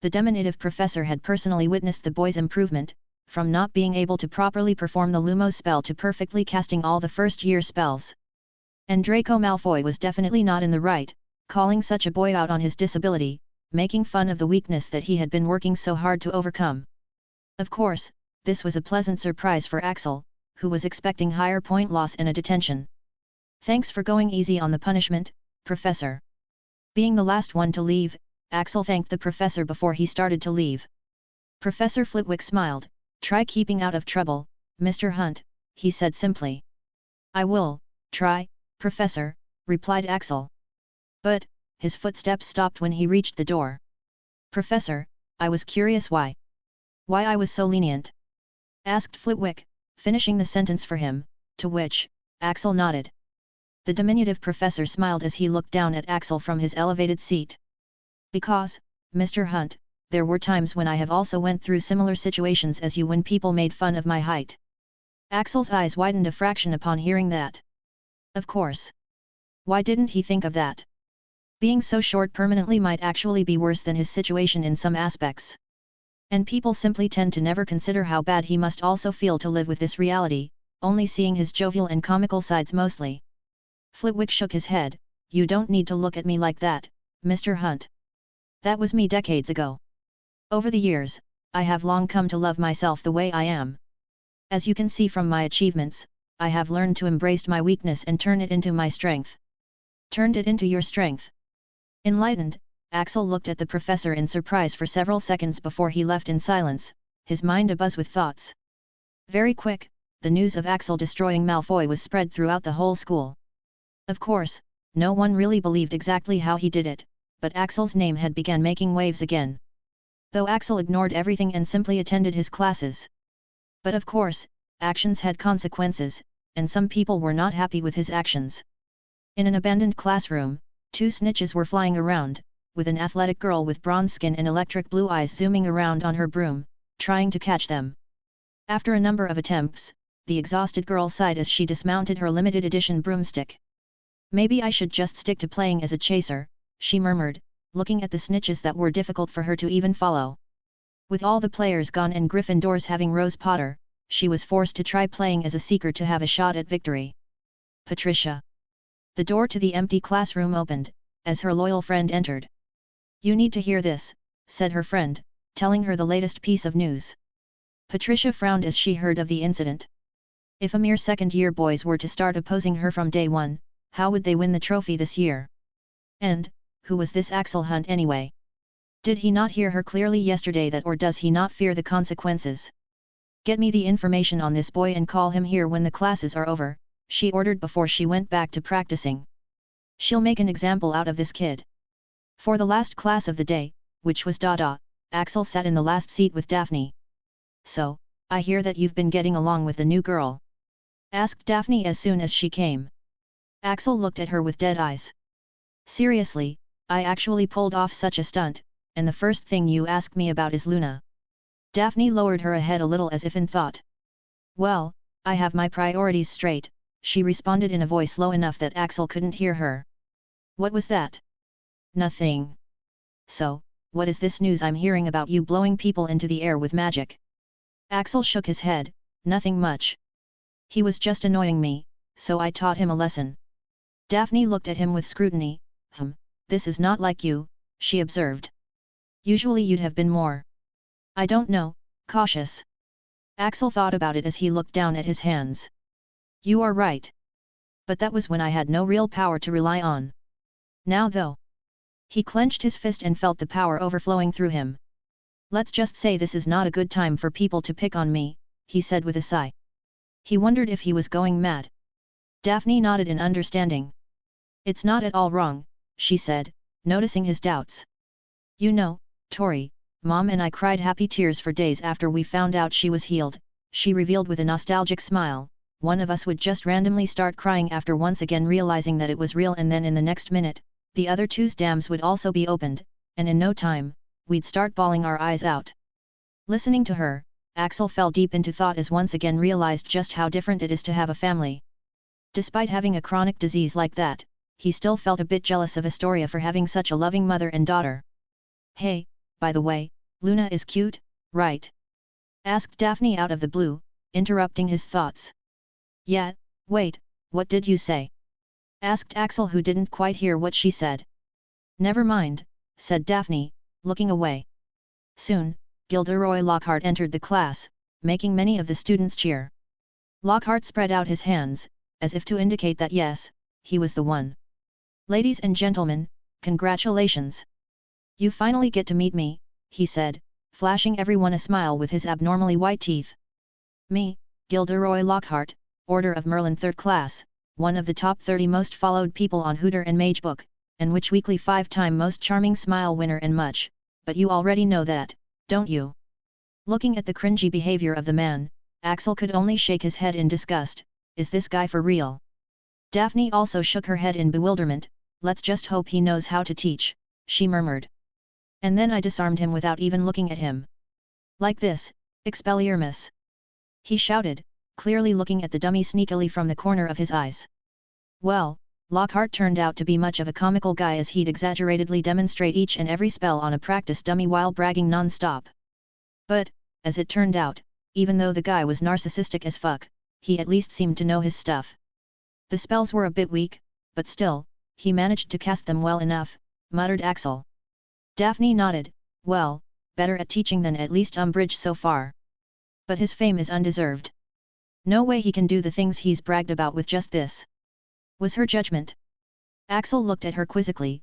The diminutive professor had personally witnessed the boy's improvement, from not being able to properly perform the Lumos spell to perfectly casting all the first-year spells. And Draco Malfoy was definitely not in the right, calling such a boy out on his disability, making fun of the weakness that he had been working so hard to overcome. Of course, this was a pleasant surprise for Axel, who was expecting higher point loss and a detention. "Thanks for going easy on the punishment, Professor." Being the last one to leave, Axel thanked the professor before he started to leave. Professor Flitwick smiled. "Try keeping out of trouble, Mr. Hunt," he said simply. "I will, try, Professor," replied Axel. But, his footsteps stopped when he reached the door. "Professor, I was curious why I was so lenient?" asked Flitwick, finishing the sentence for him, to which Axel nodded. The diminutive professor smiled as he looked down at Axel from his elevated seat. "Because, Mr. Hunt, there were times when I have also went through similar situations as you when people made fun of my height." Axel's eyes widened a fraction upon hearing that. Of course. Why didn't he think of that? Being so short permanently might actually be worse than his situation in some aspects. And people simply tend to never consider how bad he must also feel to live with this reality, only seeing his jovial and comical sides mostly. Flitwick shook his head. "You don't need to look at me like that, Mr. Hunt. That was me decades ago. Over the years, I have long come to love myself the way I am. As you can see from my achievements, I have learned to embrace my weakness and turn it into my strength." "Turned it into your strength?" Enlightened, Axel looked at the professor in surprise for several seconds before he left in silence, his mind abuzz with thoughts. Very quick, the news of Axel destroying Malfoy was spread throughout the whole school. Of course, no one really believed exactly how he did it, but Axel's name had begun making waves again. Though Axel ignored everything and simply attended his classes. But of course, actions had consequences, and some people were not happy with his actions. In an abandoned classroom, 2 snitches were flying around, with an athletic girl with bronze skin and electric blue eyes zooming around on her broom, trying to catch them. After a number of attempts, the exhausted girl sighed as she dismounted her limited edition broomstick. Maybe I should just stick to playing as a chaser, she murmured, looking at the snitches that were difficult for her to even follow. With all the players gone and Gryffindors having Rose Potter, she was forced to try playing as a seeker to have a shot at victory. Patricia. The door to the empty classroom opened, as her loyal friend entered. You need to hear this, said her friend, telling her the latest piece of news. Patricia frowned as she heard of the incident. If a mere second-year boys were to start opposing her from day one, how would they win the trophy this year? And, who was this Axel Hunt anyway? Did he not hear her clearly yesterday that, or does he not fear the consequences? Get me the information on this boy and call him here when the classes are over, she ordered before she went back to practicing. She'll make an example out of this kid. For the last class of the day, which was Dada, Axel sat in the last seat with Daphne. So, I hear that you've been getting along with the new girl? Asked Daphne as soon as she came. Axel looked at her with dead eyes. Seriously, I actually pulled off such a stunt, and the first thing you ask me about is Luna. Daphne lowered her head a little as if in thought. Well, I have my priorities straight, she responded in a voice low enough that Axel couldn't hear her. What was that? Nothing. So, what is this news I'm hearing about you blowing people into the air with magic? Axel shook his head, nothing much. He was just annoying me, so I taught him a lesson. Daphne looked at him with scrutiny. This is not like you, she observed. Usually you'd have been more. I don't know, cautious. Axel thought about it as he looked down at his hands. You are right. But that was when I had no real power to rely on. Now though. He clenched his fist and felt the power overflowing through him. Let's just say this is not a good time for people to pick on me, he said with a sigh. He wondered if he was going mad. Daphne nodded in understanding. It's not at all wrong, she said, noticing his doubts. You know, Tori, Mom and I cried happy tears for days after we found out she was healed, she revealed with a nostalgic smile. One of us would just randomly start crying after once again realizing that it was real, and then in the next minute, the other two's dams would also be opened, and in no time, we'd start bawling our eyes out. Listening to her, Axel fell deep into thought as once again realized just how different it is to have a family. Despite having a chronic disease like that, he still felt a bit jealous of Astoria for having such a loving mother and daughter. Hey, by the way, Luna is cute, right? Asked Daphne out of the blue, interrupting his thoughts. Yeah, wait, what did you say? Asked Axel, who didn't quite hear what she said. Never mind, said Daphne, looking away. Soon, Gilderoy Lockhart entered the class, making many of the students cheer. Lockhart spread out his hands, as if to indicate that yes, he was the one. Ladies and gentlemen, congratulations! You finally get to meet me, he said, flashing everyone a smile with his abnormally white teeth. Me, Gilderoy Lockhart, Order of Merlin 3rd Class, one of the top 30 most followed people on Hooter and Magebook, and which weekly 5-time most charming smile winner and much, but you already know that, don't you? Looking at the cringy behavior of the man, Axel could only shake his head in disgust. Is this guy for real? Daphne also shook her head in bewilderment. Let's just hope he knows how to teach, she murmured. And then I disarmed him without even looking at him. Like this, Expelliarmus! He shouted, clearly looking at the dummy sneakily from the corner of his eyes. Well, Lockhart turned out to be much of a comical guy, as he'd exaggeratedly demonstrate each and every spell on a practice dummy while bragging non-stop. But, as it turned out, even though the guy was narcissistic as fuck, he at least seemed to know his stuff. The spells were a bit weak, but still, he managed to cast them well enough, muttered Axel. Daphne nodded. Well, better at teaching than at least Umbridge so far. But his fame is undeserved. No way he can do the things he's bragged about with just this. Was her judgment. Axel looked at her quizzically.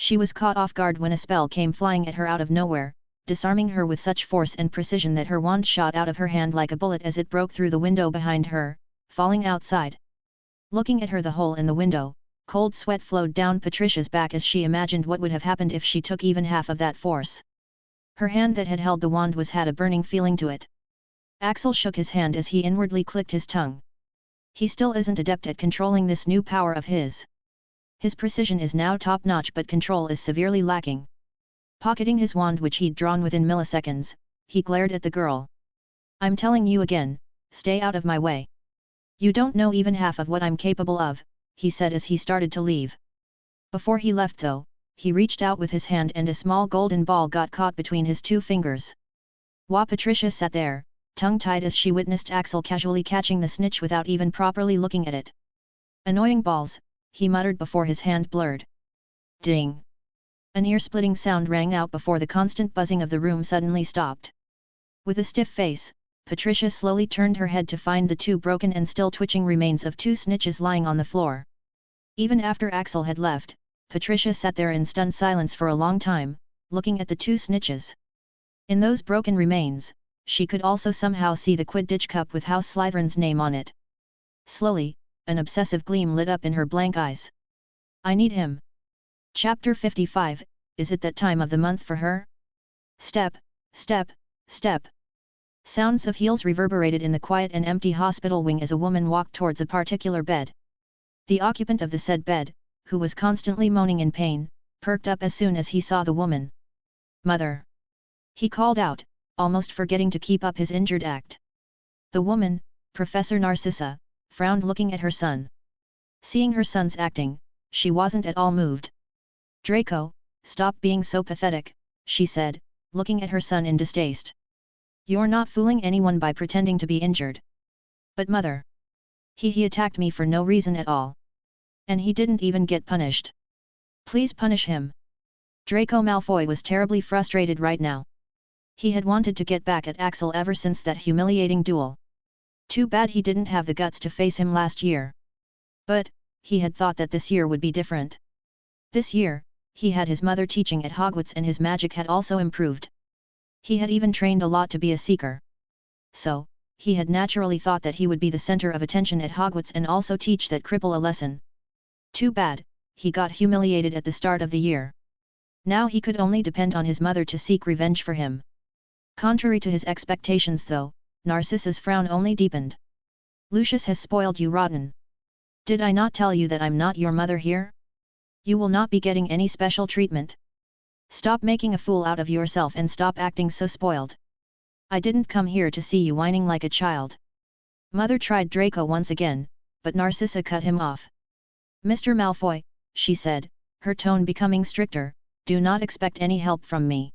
She was caught off guard when a spell came flying at her out of nowhere, disarming her with such force and precision that her wand shot out of her hand like a bullet as it broke through the window behind her, falling outside. Looking at her, the hole in the window, cold sweat flowed down Patricia's back as she imagined what would have happened if she took even half of that force. Her hand that had held the wand had a burning feeling to it. Axel shook his hand as he inwardly clicked his tongue. He still isn't adept at controlling this new power of his. His precision is now top-notch, but control is severely lacking. Pocketing his wand, which he'd drawn within milliseconds, he glared at the girl. "I'm telling you again, stay out of my way. You don't know even half of what I'm capable of," he said as he started to leave. Before he left though, he reached out with his hand and a small golden ball got caught between his two fingers. While Patricia sat there, tongue-tied as she witnessed Axel casually catching the snitch without even properly looking at it. "Annoying balls," he muttered before his hand blurred. Ding! An ear-splitting sound rang out before the constant buzzing of the room suddenly stopped. With a stiff face, Patricia slowly turned her head to find the two broken and still twitching remains of two snitches lying on the floor. Even after Axel had left, Patricia sat there in stunned silence for a long time, looking at the two snitches. In those broken remains, she could also somehow see the Quidditch cup with House Slytherin's name on it. Slowly, an obsessive gleam lit up in her blank eyes. "I need him." Chapter 55, is it that time of the month for her? Step, step, step. Sounds of heels reverberated in the quiet and empty hospital wing as a woman walked towards a particular bed. The occupant of the said bed, who was constantly moaning in pain, perked up as soon as he saw the woman. "Mother!" he called out, almost forgetting to keep up his injured act. The woman, Professor Narcissa, frowned looking at her son. Seeing her son's acting, she wasn't at all moved. "Draco, stop being so pathetic," she said, looking at her son in distaste. "You're not fooling anyone by pretending to be injured." "But mother, he attacked me for no reason at all. And he didn't even get punished. Please punish him." Draco Malfoy was terribly frustrated right now. He had wanted to get back at Axel ever since that humiliating duel. Too bad he didn't have the guts to face him last year. But, he had thought that this year would be different. This year, he had his mother teaching at Hogwarts and his magic had also improved. He had even trained a lot to be a seeker. So, he had naturally thought that he would be the center of attention at Hogwarts and also teach that cripple a lesson. Too bad, he got humiliated at the start of the year. Now he could only depend on his mother to seek revenge for him. Contrary to his expectations though, Narcissa's frown only deepened. "Lucius has spoiled you rotten. Did I not tell you that I'm not your mother here? You will not be getting any special treatment. Stop making a fool out of yourself and stop acting so spoiled. I didn't come here to see you whining like a child." Mother tried Draco once again, but Narcissa cut him off. "Mr. Malfoy," she said, her tone becoming stricter, "do not expect any help from me.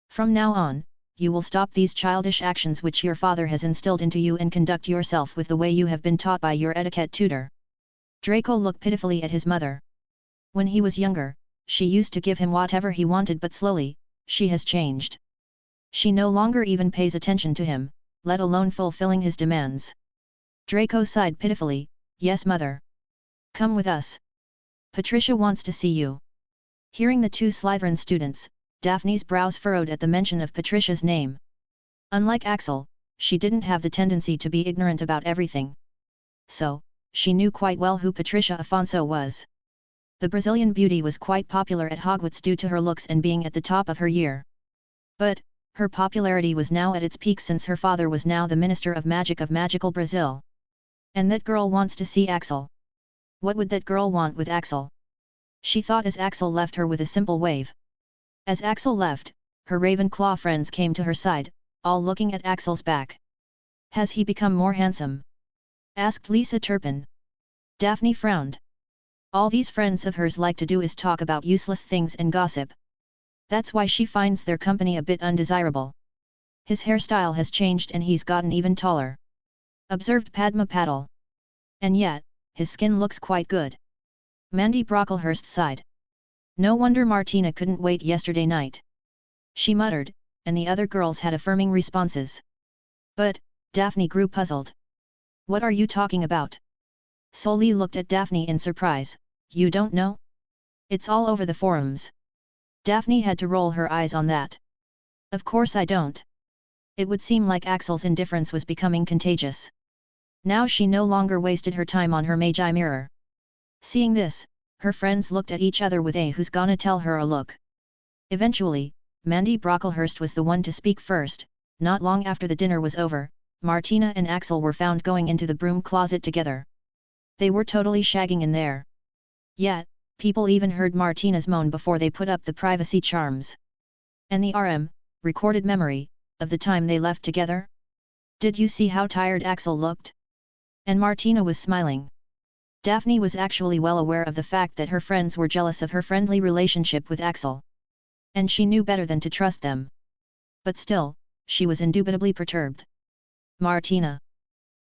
From now on, you will stop these childish actions which your father has instilled into you and conduct yourself with the way you have been taught by your etiquette tutor." Draco looked pitifully at his mother. When he was younger, she used to give him whatever he wanted, but slowly, she has changed. She no longer even pays attention to him, let alone fulfilling his demands. Draco sighed pitifully, "Yes, mother. Come with us. Patricia wants to see you." Hearing the two Slytherin students, Daphne's brows furrowed at the mention of Patricia's name. Unlike Axel, she didn't have the tendency to be ignorant about everything. So, she knew quite well who Patricia Afonso was. The Brazilian beauty was quite popular at Hogwarts due to her looks and being at the top of her year. But, her popularity was now at its peak since her father was now the Minister of Magic of Magical Brazil. And that girl wants to see Axel. What would that girl want with Axel? She thought as Axel left her with a simple wave. As Axel left, her Ravenclaw friends came to her side, all looking at Axel's back. "Has he become more handsome?" asked Lisa Turpin. Daphne frowned. All these friends of hers like to do is talk about useless things and gossip. That's why she finds their company a bit undesirable. "His hairstyle has changed and he's gotten even taller," observed Padma Patil. "And yet, his skin looks quite good." Mandy Brocklehurst sighed. "No wonder Martina couldn't wait yesterday night," she muttered, and the other girls had affirming responses. But, Daphne grew puzzled. "What are you talking about?" Soli looked at Daphne in surprise. "You don't know?" It's all over the forums. Daphne had to roll her eyes on that. Of course I don't. It would seem like Axel's indifference was becoming contagious. Now she no longer wasted her time on her magi mirror. Seeing this, her friends looked at each other with a "who's gonna tell her" a look. Eventually, Mandy Brocklehurst was the one to speak first. Not long after the dinner was over, Martina and Axel were found going into the broom closet together. They were totally shagging in there. Yet, people even heard Martina's moan before they put up the privacy charms. And the recorded memory, of the time they left together? Did you see how tired Axel looked? And Martina was smiling. Daphne was actually well aware of the fact that her friends were jealous of her friendly relationship with Axel. And she knew better than to trust them. But still, she was indubitably perturbed. Martina.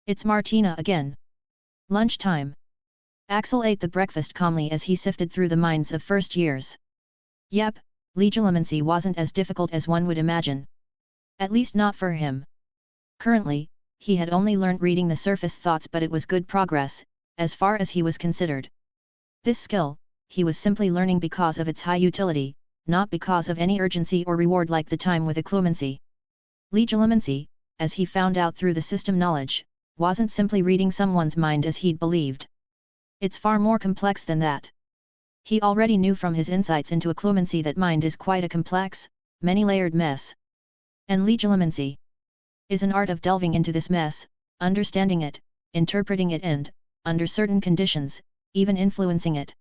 It's Martina again. Lunchtime. Axel ate the breakfast calmly as he sifted through the minds of first years. Yep, legilimency wasn't as difficult as one would imagine. At least not for him. Currently, he had only learnt reading the surface thoughts, but it was good progress, as far as he was considered. This skill, he was simply learning because of its high utility, not because of any urgency or reward like the time with occlumency. Legilimency, as he found out through the system knowledge, wasn't simply reading someone's mind as he'd believed. It's far more complex than that. He already knew from his insights into occlumency that mind is quite a complex, many-layered mess. And legilimency is an art of delving into this mess, understanding it, interpreting it and, under certain conditions, even influencing it.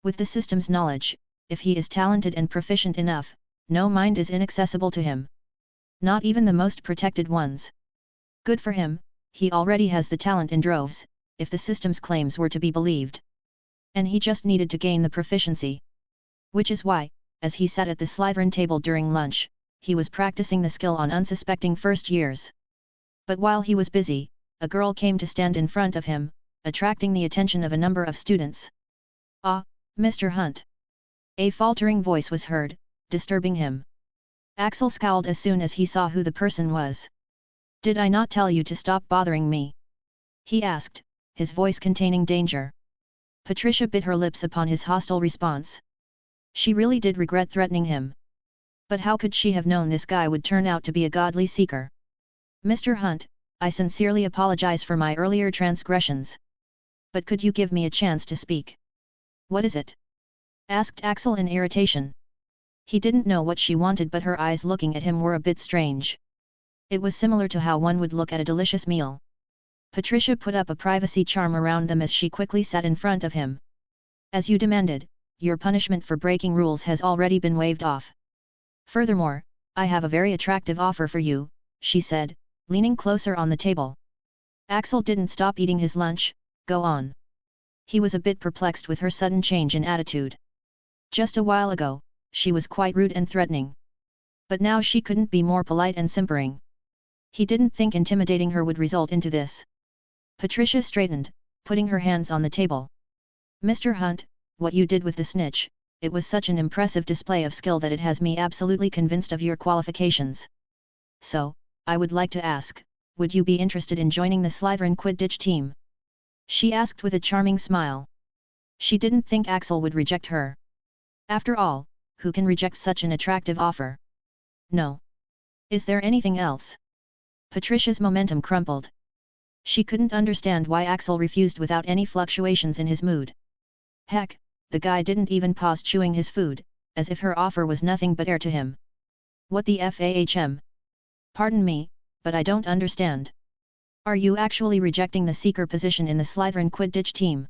With the system's knowledge, if he is talented and proficient enough, no mind is inaccessible to him. Not even the most protected ones. Good for him, he already has the talent in droves, if the system's claims were to be believed. And he just needed to gain the proficiency. Which is why, as he sat at the slithering table during lunch, he was practicing the skill on unsuspecting first years. But while he was busy, a girl came to stand in front of him, attracting the attention of a number of students. "Ah, Mr. Hunt." A faltering voice was heard, disturbing him. Axel scowled as soon as he saw who the person was. "Did I not tell you to stop bothering me?" he asked, his voice containing danger. Patricia bit her lips upon his hostile response. She really did regret threatening him. But how could she have known this guy would turn out to be a godly seeker? "Mr. Hunt, I sincerely apologize for my earlier transgressions. But could you give me a chance to speak?" "What is it?" asked Axel in irritation. He didn't know what she wanted, but her eyes looking at him were a bit strange. It was similar to how one would look at a delicious meal. Patricia put up a privacy charm around them as she quickly sat in front of him. "As you demanded, your punishment for breaking rules has already been waived off. Furthermore, I have a very attractive offer for you," she said, leaning closer on the table. Axel didn't stop eating his lunch. "Go on." He was a bit perplexed with her sudden change in attitude. Just a while ago, she was quite rude and threatening. But now she couldn't be more polite and simpering. He didn't think intimidating her would result into this. Patricia straightened, putting her hands on the table. "Mr. Hunt, what you did with the snitch, it was such an impressive display of skill that it has me absolutely convinced of your qualifications. So, I would like to ask, would you be interested in joining the slithering quidditch team?" she asked with a charming smile. She didn't think Axel would reject her. After all, who can reject such an attractive offer? "No. Is there anything else?" Patricia's momentum crumpled. She couldn't understand why Axel refused without any fluctuations in his mood. Heck, the guy didn't even pause chewing his food, as if her offer was nothing but air to him. "What the fahm? Pardon me, but I don't understand. Are you actually rejecting the seeker position in the slithering quidditch team?"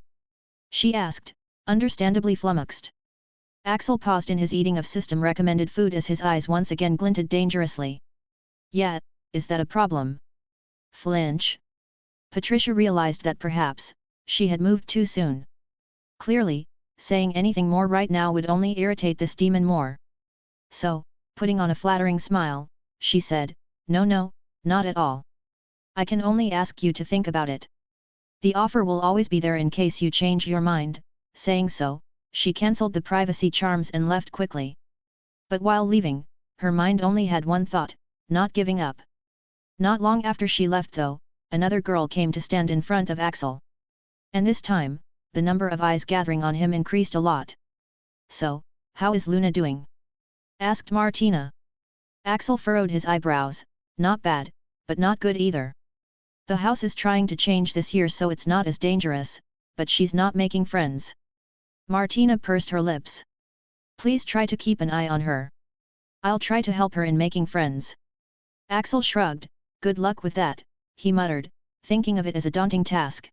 she asked, understandably flummoxed. Axel paused in his eating of system-recommended food as his eyes once again glinted dangerously. "Yeah, is that a problem?" Flinch. Patricia realized that perhaps, she had moved too soon. Clearly, saying anything more right now would only irritate this demon more. So, putting on a flattering smile, she said, No, not at all. I can only ask you to think about it. The offer will always be there in case you change your mind." Saying so, she cancelled the privacy charms and left quickly. But while leaving, her mind only had one thought, not giving up. Not long after she left though, another girl came to stand in front of Axel. And this time, the number of eyes gathering on him increased a lot. "So, how is Luna doing?" asked Martina. Axel furrowed his eyebrows. "Not bad, but not good either. The house is trying to change this year so it's not as dangerous, but she's not making friends." Martina pursed her lips. "Please try to keep an eye on her. I'll try to help her in making friends." Axel shrugged. "Good luck with that," he muttered, thinking of it as a daunting task.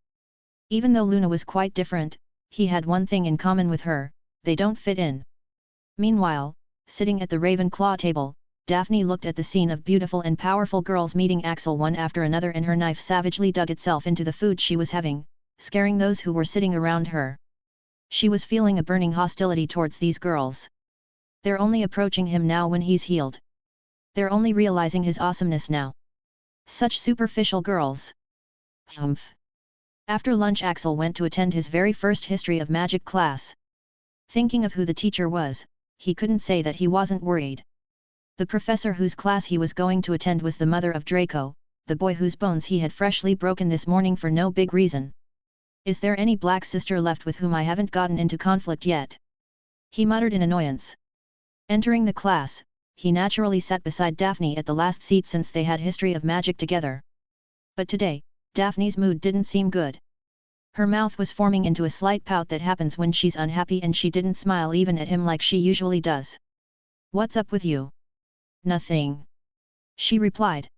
Even though Luna was quite different, he had one thing in common with her: they don't fit in. Meanwhile, sitting at the Ravenclaw table, Daphne looked at the scene of beautiful and powerful girls meeting Axel one after another, and her knife savagely dug itself into the food she was having, scaring those who were sitting around her. She was feeling a burning hostility towards these girls. They're only approaching him now when he's healed. They're only realizing his awesomeness now. Such superficial girls. Humph. After lunch, Axel went to attend his very first history of magic class. Thinking of who the teacher was, he couldn't say that he wasn't worried. The professor whose class he was going to attend was the mother of Draco, the boy whose bones he had freshly broken this morning for no big reason. "Is there any black sister left with whom I haven't gotten into conflict yet?" he muttered in annoyance. Entering the class, he naturally sat beside Daphne at the last seat since they had history of magic together. But today, Daphne's mood didn't seem good. Her mouth was forming into a slight pout that happens when she's unhappy, and she didn't smile even at him like she usually does. "What's up with you?" "Nothing," she replied.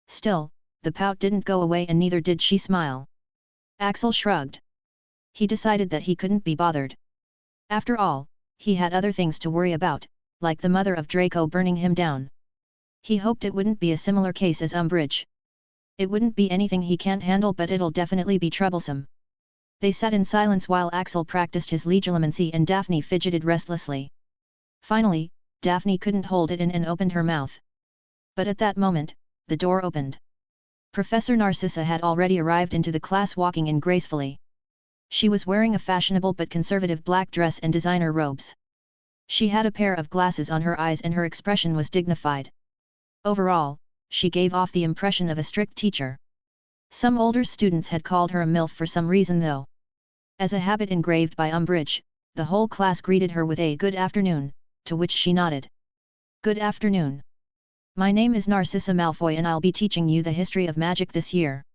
Still, the pout didn't go away, and neither did she smile. Axel shrugged. He decided that he couldn't be bothered. After all, he had other things to worry about, like the mother of Draco burning him down. He hoped it wouldn't be a similar case as Umbridge. It wouldn't be anything he can't handle, but it'll definitely be troublesome. They sat in silence while Axel practiced his legilimency and Daphne fidgeted restlessly. Finally, Daphne couldn't hold it in and opened her mouth. But at that moment, the door opened. Professor Narcissa had already arrived into the class, walking in gracefully. She was wearing a fashionable but conservative black dress and designer robes. She had a pair of glasses on her eyes and her expression was dignified. Overall, she gave off the impression of a strict teacher. Some older students had called her a MILF for some reason though. As a habit engraved by Umbridge, the whole class greeted her with a "good afternoon," to which she nodded. "Good afternoon. My name is Narcissa Malfoy and I'll be teaching you the history of magic this year."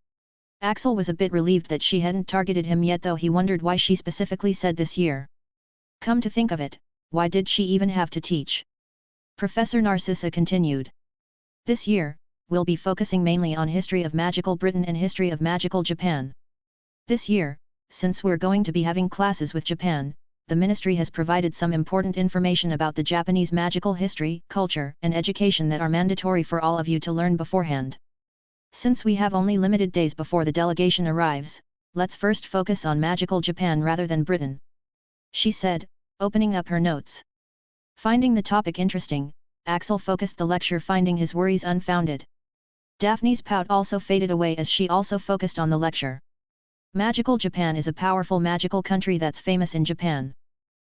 Axel was a bit relieved that she hadn't targeted him yet, though he wondered why she specifically said this year. Come to think of it, why did she even have to teach? Professor Narcissa continued. This year, we'll be focusing mainly on history of magical Britain and history of magical Japan. This year, since we're going to be having classes with Japan, the Ministry has provided some important information about the Japanese magical history, culture, and education that are mandatory for all of you to learn beforehand. Since we have only limited days before the delegation arrives, let's first focus on magical Japan rather than Britain, she said, opening up her notes. Finding the topic interesting, Axel focused the lecture, finding his worries unfounded. Daphne's pout also faded away as she also focused on the lecture. Magical Japan is a powerful magical country that's famous in Japan.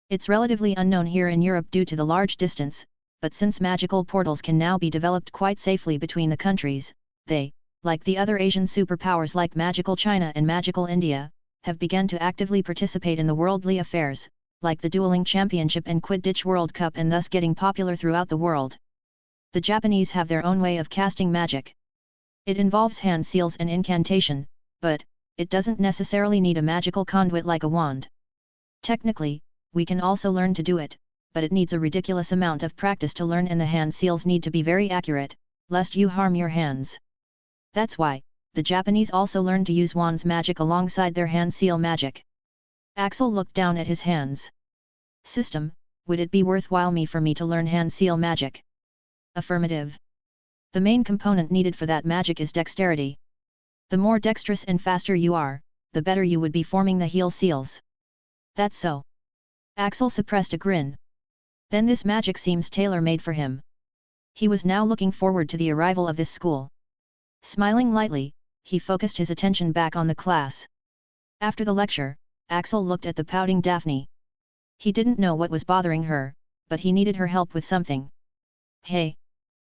It's relatively unknown here in Europe due to the large distance, but since magical portals can now be developed quite safely between the countries, they, like the other Asian superpowers like magical China and magical India, have begun to actively participate in the worldly affairs, like the dueling championship and quidditch World Cup, and thus getting popular throughout the world. The Japanese have their own way of casting magic. It involves hand seals and incantation, but it doesn't necessarily need a magical conduit like a wand. Technically, we can also learn to do it, but it needs a ridiculous amount of practice to learn, and the hand seals need to be very accurate, lest you harm your hands. That's why, the Japanese also learn to use wands magic alongside their hand seal magic. Axel looked down at his hands. System, would it be worthwhile for me to learn hand seal magic? Affirmative. The main component needed for that magic is dexterity. The more dexterous and faster you are, the better you would be forming the heel seals. That's so. Axel suppressed a grin. Then this magic seems tailor-made for him. He was now looking forward to the arrival of this school. Smiling lightly, he focused his attention back on the class. After the lecture, Axel looked at the pouting Daphne. He didn't know what was bothering her, but he needed her help with something. Hey!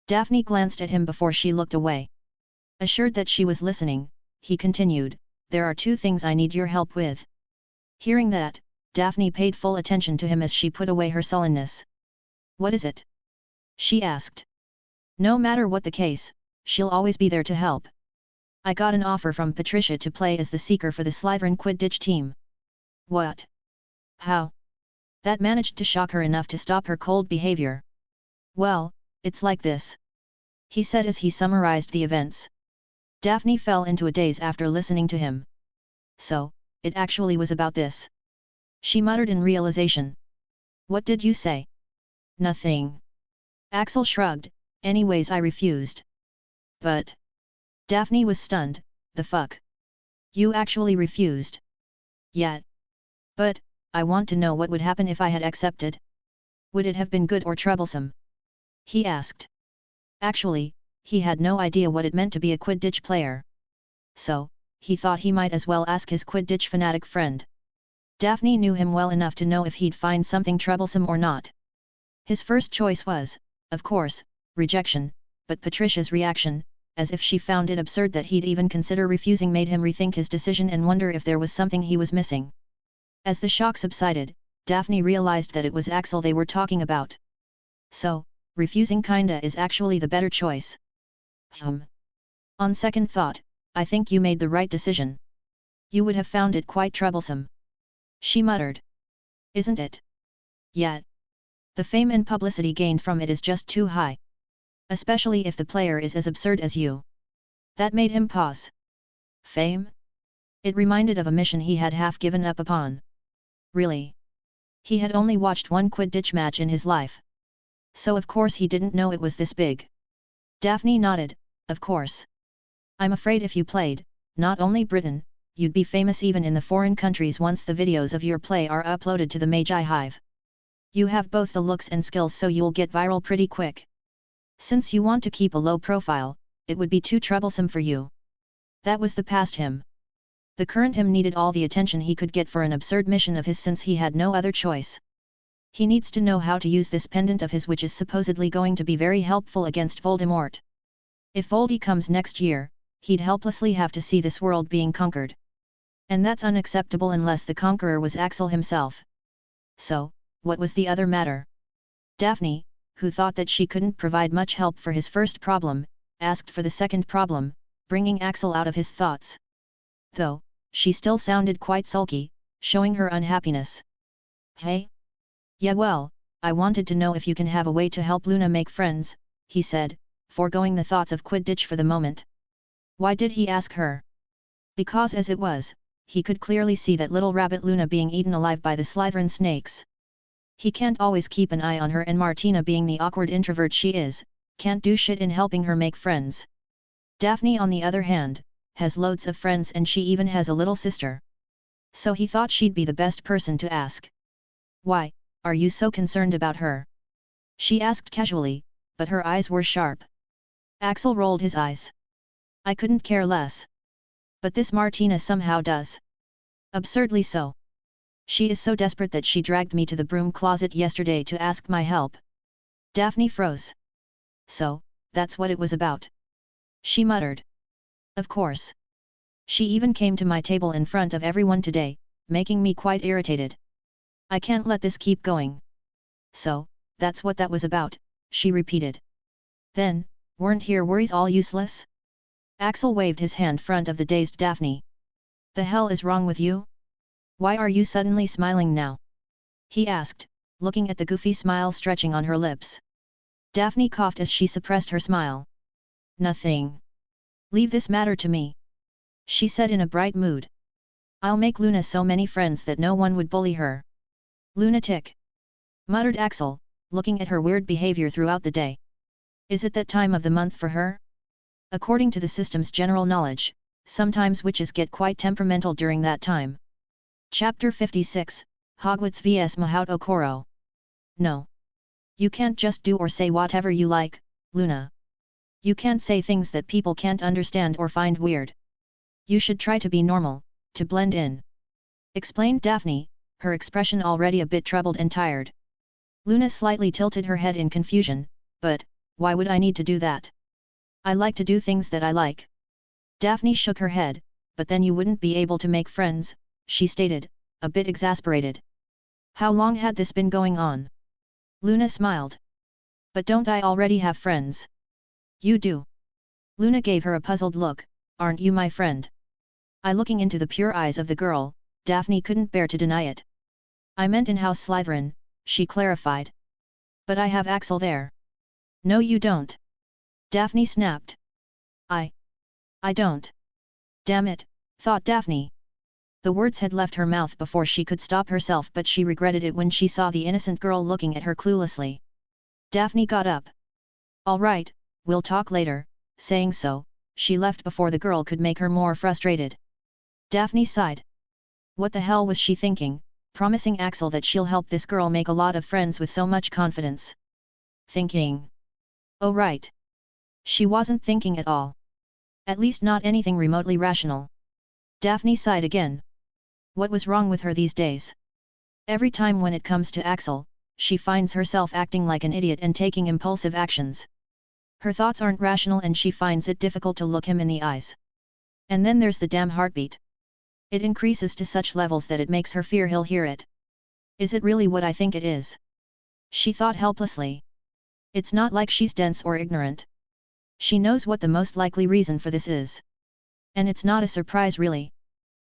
Daphne glanced at him before she looked away. Assured that she was listening, he continued, there are 2 things I need your help with. Hearing that, Daphne paid full attention to him as she put away her sullenness. "What is it?" she asked. "No matter what the case, she'll always be there to help. I got an offer from Patricia to play as the seeker for the Slithering quidditch team." "What? How?" That managed to shock her enough to stop her cold behavior. "Well, it's like this," he said as he summarized the events. Daphne fell into a daze after listening to him. "So, it actually was about this," she muttered in realization. "What did you say?" "Nothing." Axel shrugged. "Anyways, I refused." "But..." Daphne was stunned. "The fuck? You actually refused?" "Yeah. But, I want to know what would happen if I had accepted. Would it have been good or troublesome?" he asked. Actually, he had no idea what it meant to be a quidditch player. So, he thought he might as well ask his quidditch fanatic friend. Daphne knew him well enough to know if he'd find something troublesome or not. His first choice was, of course, rejection, but Patricia's reaction, as if she found it absurd that he'd even consider refusing, made him rethink his decision and wonder if there was something he was missing. As the shock subsided, Daphne realized that it was Axel they were talking about. So, refusing kinda is actually the better choice. On second thought, I think you made the right decision. You would have found it quite troublesome," she muttered. "Isn't it?" "Yeah. The fame and publicity gained from it is just too high. Especially if the player is as absurd as you." That made him pause. Fame? It reminded of a mission he had half given up upon. Really? He had only watched one quidditch match in his life. So of course he didn't know it was this big. Daphne nodded. "Of course. I'm afraid if you played, not only Britain, you'd be famous even in the foreign countries once the videos of your play are uploaded to the Magi Hive. You have both the looks and skills, so you'll get viral pretty quick. Since you want to keep a low profile, it would be too troublesome for you." That was the past him. The current him needed all the attention he could get for an absurd mission of his, since he had no other choice. He needs to know how to use this pendant of his, which is supposedly going to be very helpful against Voldemort. If Voldy comes next year, he'd helplessly have to see this world being conquered. And that's unacceptable unless the conqueror was Axel himself. So, what was the other matter? Daphne, who thought that she couldn't provide much help for his first problem, asked for the second problem, bringing Axel out of his thoughts. Though, she still sounded quite sulky, showing her unhappiness. "Hey? Yeah, well, I wanted to know if you can have a way to help Luna make friends," he said, foregoing the thoughts of Quidditch for the moment. Why did he ask her? Because as it was, he could clearly see that little rabbit Luna being eaten alive by the Slytherin snakes. He can't always keep an eye on her, and Martina, being the awkward introvert she is, can't do shit in helping her make friends. Daphne, on the other hand, has loads of friends, and she even has a little sister. So he thought she'd be the best person to ask. "Why, are you so concerned about her?" she asked casually, but her eyes were sharp. Axel rolled his eyes. "I couldn't care less. But this Martina somehow does. Absurdly so. She is so desperate that she dragged me to the broom closet yesterday to ask my help." Daphne froze. "So, that's what it was about," she muttered. "Of course. She even came to my table in front of everyone today, making me quite irritated. I can't let this keep going." "So, that's what that was about," she repeated. "Then, weren't your worries all useless?" Axel waved his hand in front of the dazed Daphne. "The hell is wrong with you? Why are you suddenly smiling now?" he asked, looking at the goofy smile stretching on her lips. Daphne coughed as she suppressed her smile. "Nothing. Leave this matter to me," she said in a bright mood. "I'll make Luna so many friends that no one would bully her." "Lunatic," muttered Axel, looking at her weird behavior throughout the day. "Is it that time of the month for her?" According to the system's general knowledge, sometimes witches get quite temperamental during that time. Chapter 56, Hogwarts vs Mahaut Okoro. "No. You can't just do or say whatever you like, Luna. You can't say things that people can't understand or find weird. You should try to be normal, to blend in," explained Daphne, her expression already a bit troubled and tired. Luna slightly tilted her head in confusion. "But, why would I need to do that? I like to do things that I like." Daphne shook her head. "But then you wouldn't be able to make friends," she stated, a bit exasperated. How long had this been going on? Luna smiled. But don't I already have friends? You do. Luna gave her a puzzled look, aren't you my friend? Looking into the pure eyes of the girl, Daphne couldn't bear to deny it. I meant in House Slytherin, she clarified. But I have Axel there. No you don't. Daphne snapped. I don't. Damn it, thought Daphne. The words had left her mouth before she could stop herself, but she regretted it when she saw the innocent girl looking at her cluelessly. Daphne got up. All right, we'll talk later, saying so, she left before the girl could make her more frustrated. Daphne sighed. What the hell was she thinking, promising Axel that she'll help this girl make a lot of friends with so much confidence? Thinking. Oh right. She wasn't thinking at all. At least not anything remotely rational. Daphne sighed again. What was wrong with her these days? Every time when it comes to Axel, she finds herself acting like an idiot and taking impulsive actions. Her thoughts aren't rational and she finds it difficult to look him in the eyes. And then there's the damn heartbeat. It increases to such levels that it makes her fear he'll hear it. Is it really what I think it is? She thought helplessly. It's not like she's dense or ignorant. She knows what the most likely reason for this is. And it's not a surprise really.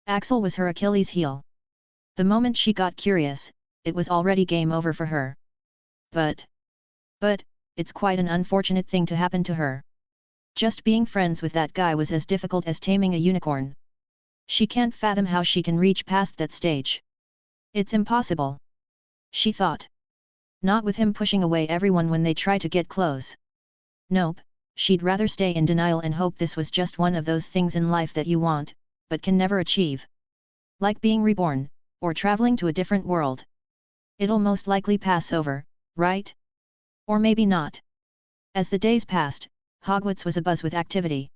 Axel was her Achilles heel. The moment she got curious, it was already game over for her. But, it's quite an unfortunate thing to happen to her. Just being friends with that guy was as difficult as taming a unicorn. She can't fathom how she can reach past that stage. It's impossible. She thought. Not with him pushing away everyone when they try to get close. Nope, she'd rather stay in denial and hope this was just one of those things in life that you want, but can never achieve. Like being reborn, or traveling to a different world. It'll most likely pass over, right? Or maybe not. As the days passed, Hogwarts was abuzz with activity.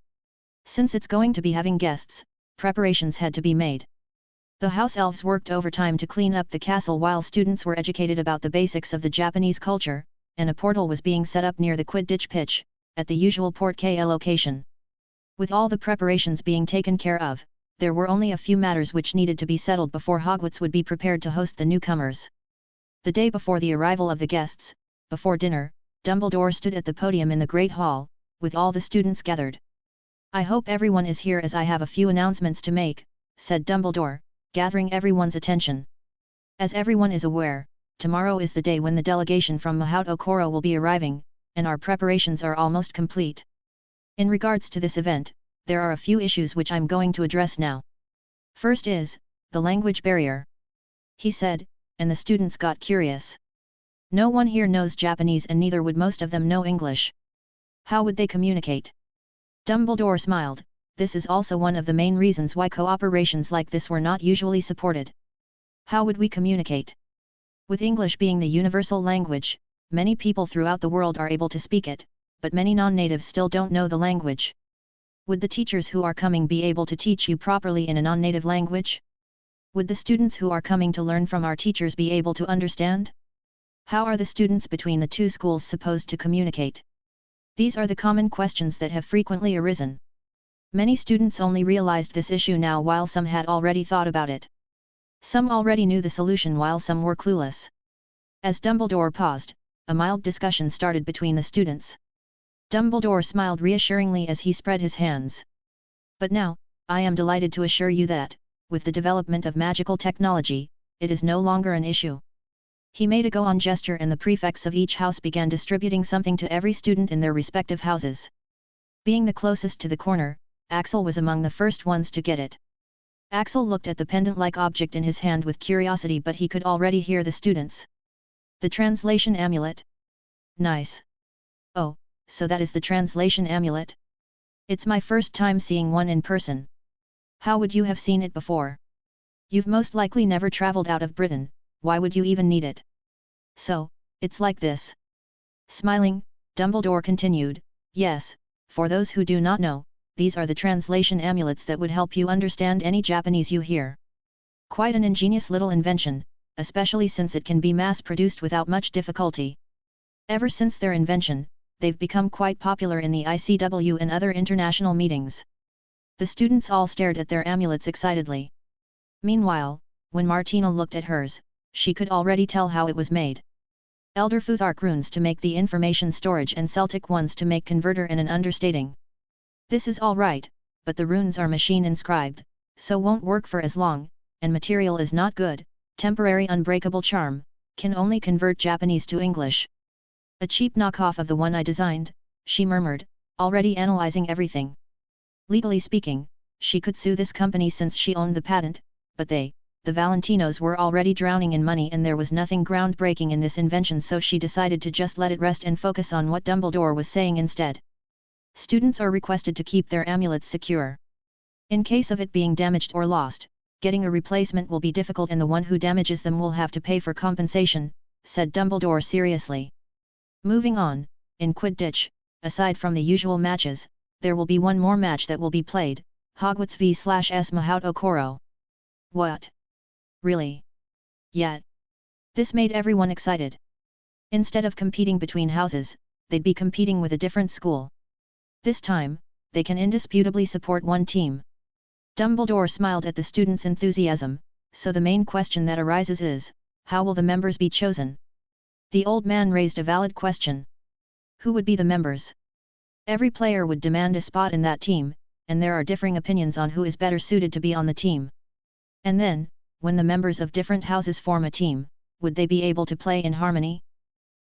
Since it's going to be having guests, preparations had to be made. The house elves worked overtime to clean up the castle while students were educated about the basics of the Japanese culture, and a portal was being set up near the quidditch pitch, at the usual Port KL location. With all the preparations being taken care of, there were only a few matters which needed to be settled before Hogwarts would be prepared to host the newcomers. The day before the arrival of the guests, before dinner, Dumbledore stood at the podium in the Great Hall, with all the students gathered. I hope everyone is here as I have a few announcements to make, said Dumbledore, gathering everyone's attention. As everyone is aware, tomorrow is the day when the delegation from Mahaut Okoro will be arriving, and our preparations are almost complete. In regards to this event, there are a few issues which I'm going to address now. First is, the language barrier. He said, and the students got curious. No one here knows Japanese and neither would most of them know English. How would they communicate? Dumbledore smiled, this is also one of the main reasons why cooperations like this were not usually supported. How would we communicate? With English being the universal language, many people throughout the world are able to speak it, but many non-natives still don't know the language. Would the teachers who are coming be able to teach you properly in a non-native language? Would the students who are coming to learn from our teachers be able to understand? How are the students between the two schools supposed to communicate? These are the common questions that have frequently arisen. Many students only realized this issue now while some had already thought about it. Some already knew the solution while some were clueless. As Dumbledore paused, a mild discussion started between the students. Dumbledore smiled reassuringly as he spread his hands. But now, I am delighted to assure you that, with the development of magical technology, it is no longer an issue. He made a go-on gesture and the prefects of each house began distributing something to every student in their respective houses. Being the closest to the corner, Axel was among the first ones to get it. Axel looked at the pendant-like object in his hand with curiosity, but he could already hear the students. The translation amulet? Nice. Oh, so that is the translation amulet? It's my first time seeing one in person. How would you have seen it before? You've most likely never traveled out of Britain, why would you even need it? So, it's like this. Smiling, Dumbledore continued, yes, for those who do not know, these are the translation amulets that would help you understand any Japanese you hear. Quite an ingenious little invention, especially since it can be mass-produced without much difficulty. Ever since their invention, they've become quite popular in the ICW and other international meetings. The students all stared at their amulets excitedly. Meanwhile, when Martina looked at hers, she could already tell how it was made. Elder Futhark runes to make the information storage and Celtic ones to make converter and an understating. This is all right, but the runes are machine inscribed, so won't work for as long, and material is not good, temporary unbreakable charm, can only convert Japanese to English. A cheap knockoff of the one I designed, she murmured, already analyzing everything. Legally speaking, she could sue this company since she owned the patent, but the Valentinos were already drowning in money and there was nothing groundbreaking in this invention, so she decided to just let it rest and focus on what Dumbledore was saying instead. Students are requested to keep their amulets secure. In case of it being damaged or lost, getting a replacement will be difficult and the one who damages them will have to pay for compensation, said Dumbledore seriously. Moving on, in Quidditch, aside from the usual matches, there will be one more match that will be played, Hogwarts v/S Mahaut Okoro. What? Really? Yet. This made everyone excited. Instead of competing between houses, they'd be competing with a different school. This time, they can indisputably support one team. Dumbledore smiled at the students' enthusiasm, so the main question that arises is, how will the members be chosen? The old man raised a valid question. Who would be the members? Every player would demand a spot in that team, and there are differing opinions on who is better suited to be on the team. And then, when the members of different houses form a team, would they be able to play in harmony?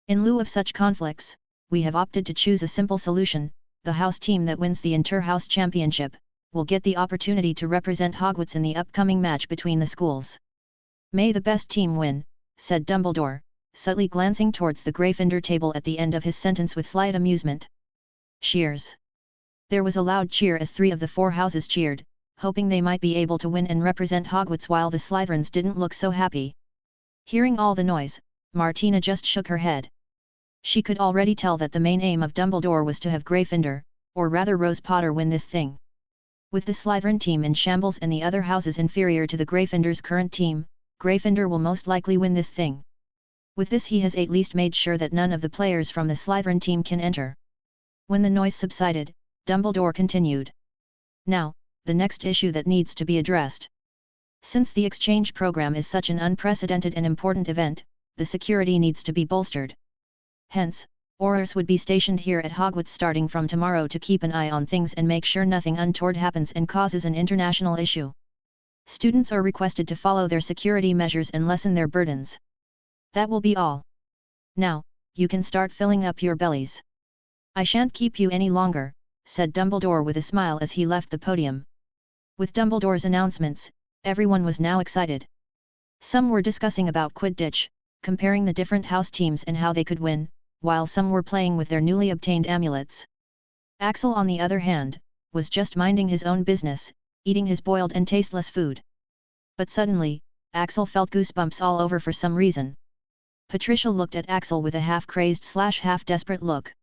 In lieu of such conflicts, we have opted to choose a simple solution: the house team that wins the inter-house championship will get the opportunity to represent Hogwarts in the upcoming match between the schools. May the best team win, said Dumbledore, subtly glancing towards the Gryffindor table at the end of his sentence with slight amusement. Cheers! There was a loud cheer as 3 of the 4 houses cheered, hoping they might be able to win and represent Hogwarts, while the Slytherins didn't look so happy. Hearing all the noise, Martina just shook her head. She could already tell that the main aim of Dumbledore was to have Gryffindor, or rather Rose Potter, win this thing. With the Slytherin team in shambles and the other houses inferior to the Gryffindor's current team, Gryffindor will most likely win this thing. With this he has at least made sure that none of the players from the Slytherin team can enter. When the noise subsided, Dumbledore continued. Now, the next issue that needs to be addressed. Since the exchange program is such an unprecedented and important event, the security needs to be bolstered. Hence, Aurors would be stationed here at Hogwarts starting from tomorrow to keep an eye on things and make sure nothing untoward happens and causes an international issue. Students are requested to follow their security measures and lessen their burdens. That will be all. Now, you can start filling up your bellies. I shan't keep you any longer, said Dumbledore with a smile as he left the podium. With Dumbledore's announcements, everyone was now excited. Some were discussing about Quidditch, comparing the different house teams and how they could win, while some were playing with their newly obtained amulets. Axel, on the other hand, was just minding his own business, eating his boiled and tasteless food. But suddenly, Axel felt goosebumps all over for some reason. Patricia looked at Axel with a half-crazed/half-desperate look.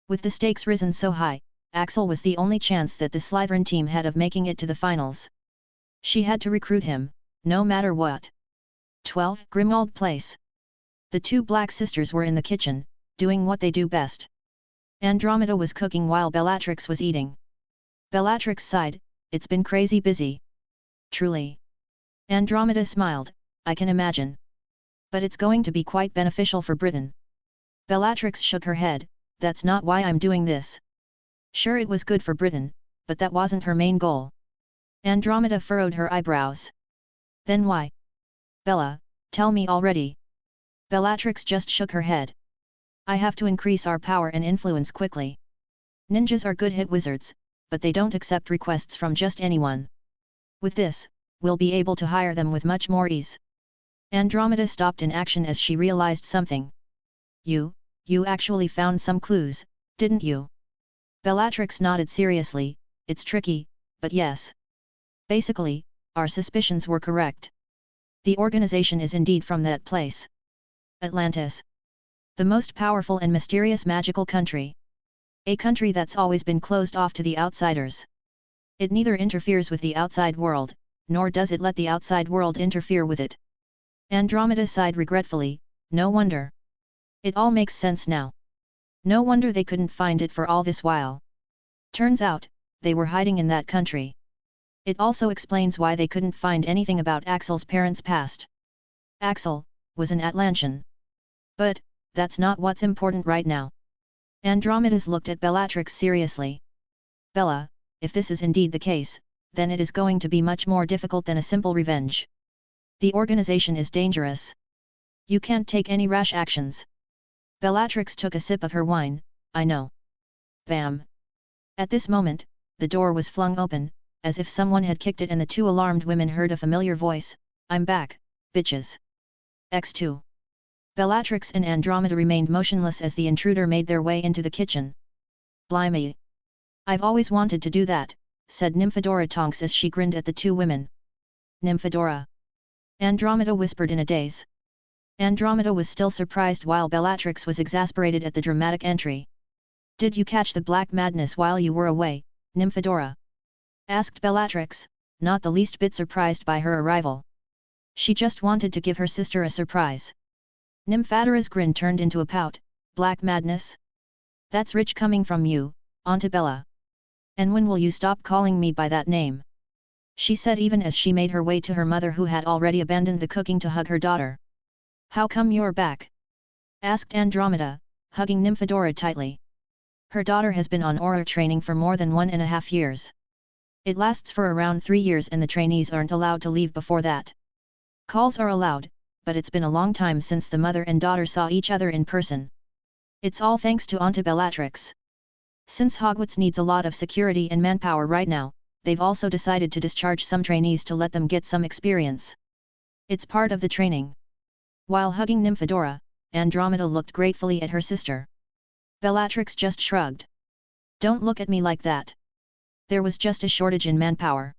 With the stakes risen so high, Axel was the only chance that the Slytherin team had of making it to the finals. She had to recruit him, no matter what. 12 Grimmauld Place. The 2 Black sisters were in the kitchen, doing what they do best. Andromeda was cooking while Bellatrix was eating. Bellatrix sighed, "It's been crazy busy." "Truly." Andromeda smiled, "I can imagine. But it's going to be quite beneficial for Britain." Bellatrix shook her head, "That's not why I'm doing this." Sure, it was good for Britain, but that wasn't her main goal. Andromeda furrowed her eyebrows. "Then why?" "Bella, tell me already." Bellatrix just shook her head. "I have to increase our power and influence quickly. Ninjas are good hit wizards, but they don't accept requests from just anyone. With this, we'll be able to hire them with much more ease." Andromeda stopped in action as she realized something. You actually found some clues, didn't you?" Bellatrix nodded seriously, "It's tricky, but yes. Basically, our suspicions were correct. The organization is indeed from that place. Atlantis. The most powerful and mysterious magical country. A country that's always been closed off to the outsiders. It neither interferes with the outside world, nor does it let the outside world interfere with it." Andromeda sighed regretfully, "No wonder. It all makes sense now. No wonder they couldn't find it for all this while. Turns out, they were hiding in that country. It also explains why they couldn't find anything about Axel's parents' past. Axel, was an Atlantean. But, that's not what's important right now. Andromedas looked at Bellatrix seriously. Bella, if this is indeed the case, then it is going to be much more difficult than a simple revenge. The organization is dangerous. You can't take any rash actions. Bellatrix took a sip of her wine. I know. Bam! At this moment, the door was flung open, as if someone had kicked it, and the two alarmed women heard a familiar voice. I'm back, bitches. X2. Bellatrix and Andromeda remained motionless as the intruder made their way into the kitchen. Blimey! I've always wanted to do that, said Nymphadora Tonks as she grinned at the two women. Nymphadora! Andromeda whispered in a daze. Andromeda was still surprised while Bellatrix was exasperated at the dramatic entry. Did you catch the black madness while you were away, Nymphadora? Asked Bellatrix, not the least bit surprised by her arrival. She just wanted to give her sister a surprise. Nymphadora's grin turned into a pout. Black madness? That's rich coming from you, Antibella. And when will you stop calling me by that name? She said even as she made her way to her mother, who had already abandoned the cooking to hug her daughter. How come you're back? Asked Andromeda, hugging Nymphadora tightly. Her daughter has been on aura training for more than 1.5 years. It lasts for around 3 years and the trainees aren't allowed to leave before that. Calls are allowed, but it's been a long time since the mother and daughter saw each other in person. It's all thanks to Auntie Bellatrix. Since Hogwarts needs a lot of security and manpower right now, they've also decided to discharge some trainees to let them get some experience. It's part of the training. While hugging Nymphadora, Andromeda looked gratefully at her sister. Bellatrix just shrugged. Don't look at me like that. There was just a shortage in manpower.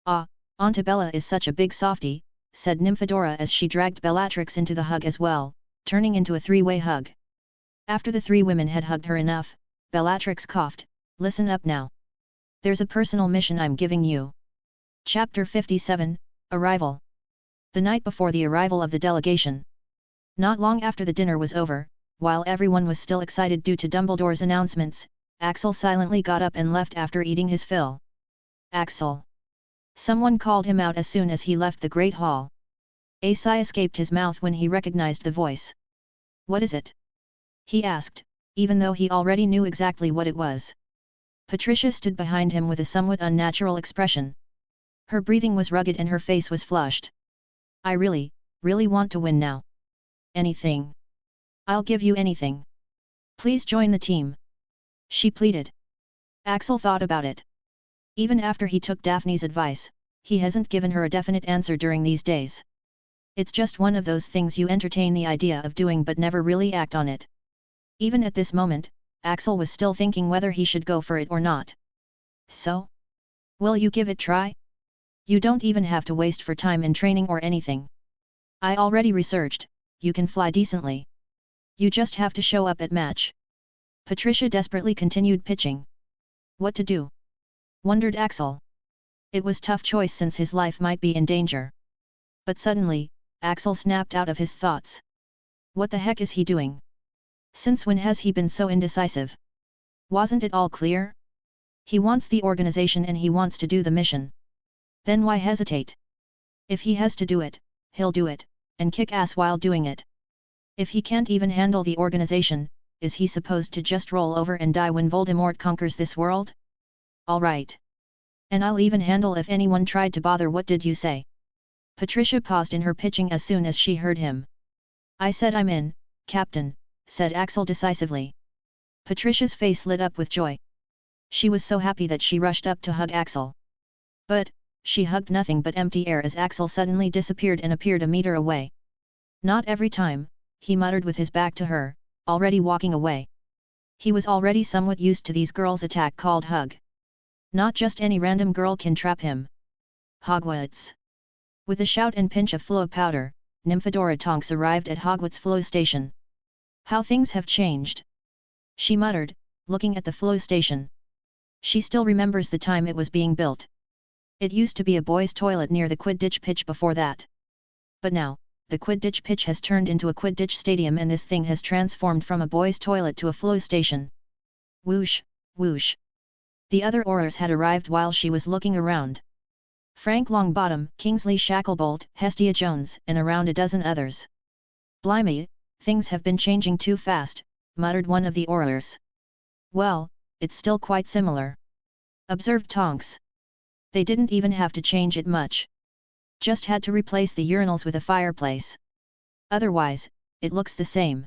Ah, Auntie Bella is such a big softie, said Nymphadora as she dragged Bellatrix into the hug as well, turning into a three-way hug. After the three women had hugged her enough, Bellatrix coughed. Listen up now. There's a personal mission I'm giving you. Chapter 57, Arrival. The night before the arrival of the delegation. Not long after the dinner was over, while everyone was still excited due to Dumbledore's announcements, Axel silently got up and left after eating his fill. Axel! Someone called him out as soon as he left the Great Hall. A sigh escaped his mouth when he recognized the voice. What is it? He asked, even though he already knew exactly what it was. Patricia stood behind him with a somewhat unnatural expression. Her breathing was rugged and her face was flushed. I really want to win now. Anything. I'll give you anything. Please join the team. She pleaded. Axel thought about it. Even after he took Daphne's advice, he hasn't given her a definite answer during these days. It's just one of those things you entertain the idea of doing but never really act on it. Even at this moment, Axel was still thinking whether he should go for it or not. So? Will you give it a try? You don't even have to waste for time in training or anything. I already researched, you can fly decently. You just have to show up at match. Patricia desperately continued pitching. What to do? Wondered Axel. It was a tough choice since his life might be in danger. But suddenly, Axel snapped out of his thoughts. What the heck is he doing? Since when has he been so indecisive? Wasn't it all clear? He wants the organization and he wants to do the mission. Then why hesitate? If he has to do it, he'll do it, and kick ass while doing it. If he can't even handle the organization, is he supposed to just roll over and die when Voldemort conquers this world? Alright. And I'll even handle if anyone tried to bother. What did you say? Patricia paused in her pitching as soon as she heard him. I said I'm in, Captain, said Axel decisively. Patricia's face lit up with joy. She was so happy that she rushed up to hug Axel. But, she hugged nothing but empty air as Axel suddenly disappeared and appeared a meter away. Not every time, he muttered with his back to her, already walking away. He was already somewhat used to these girls' attack called hug. Not just any random girl can trap him. Hogwarts. With a shout and pinch of flow powder, Nymphadora Tonks arrived at Hogwarts flow station. How things have changed. She muttered, looking at the flow station. She still remembers the time it was being built. It used to be a boys' toilet near the Quidditch pitch before that. But now, the Quidditch pitch has turned into a Quidditch stadium and this thing has transformed from a boys' toilet to a flow station. Whoosh, whoosh. The other Aurors had arrived while she was looking around. Frank Longbottom, Kingsley Shacklebolt, Hestia Jones, and around a dozen others. Blimey, things have been changing too fast, muttered one of the aurors. Well, it's still quite similar, observed Tonks. They didn't even have to change it much. Just had to replace the urinals with a fireplace. Otherwise, it looks the same.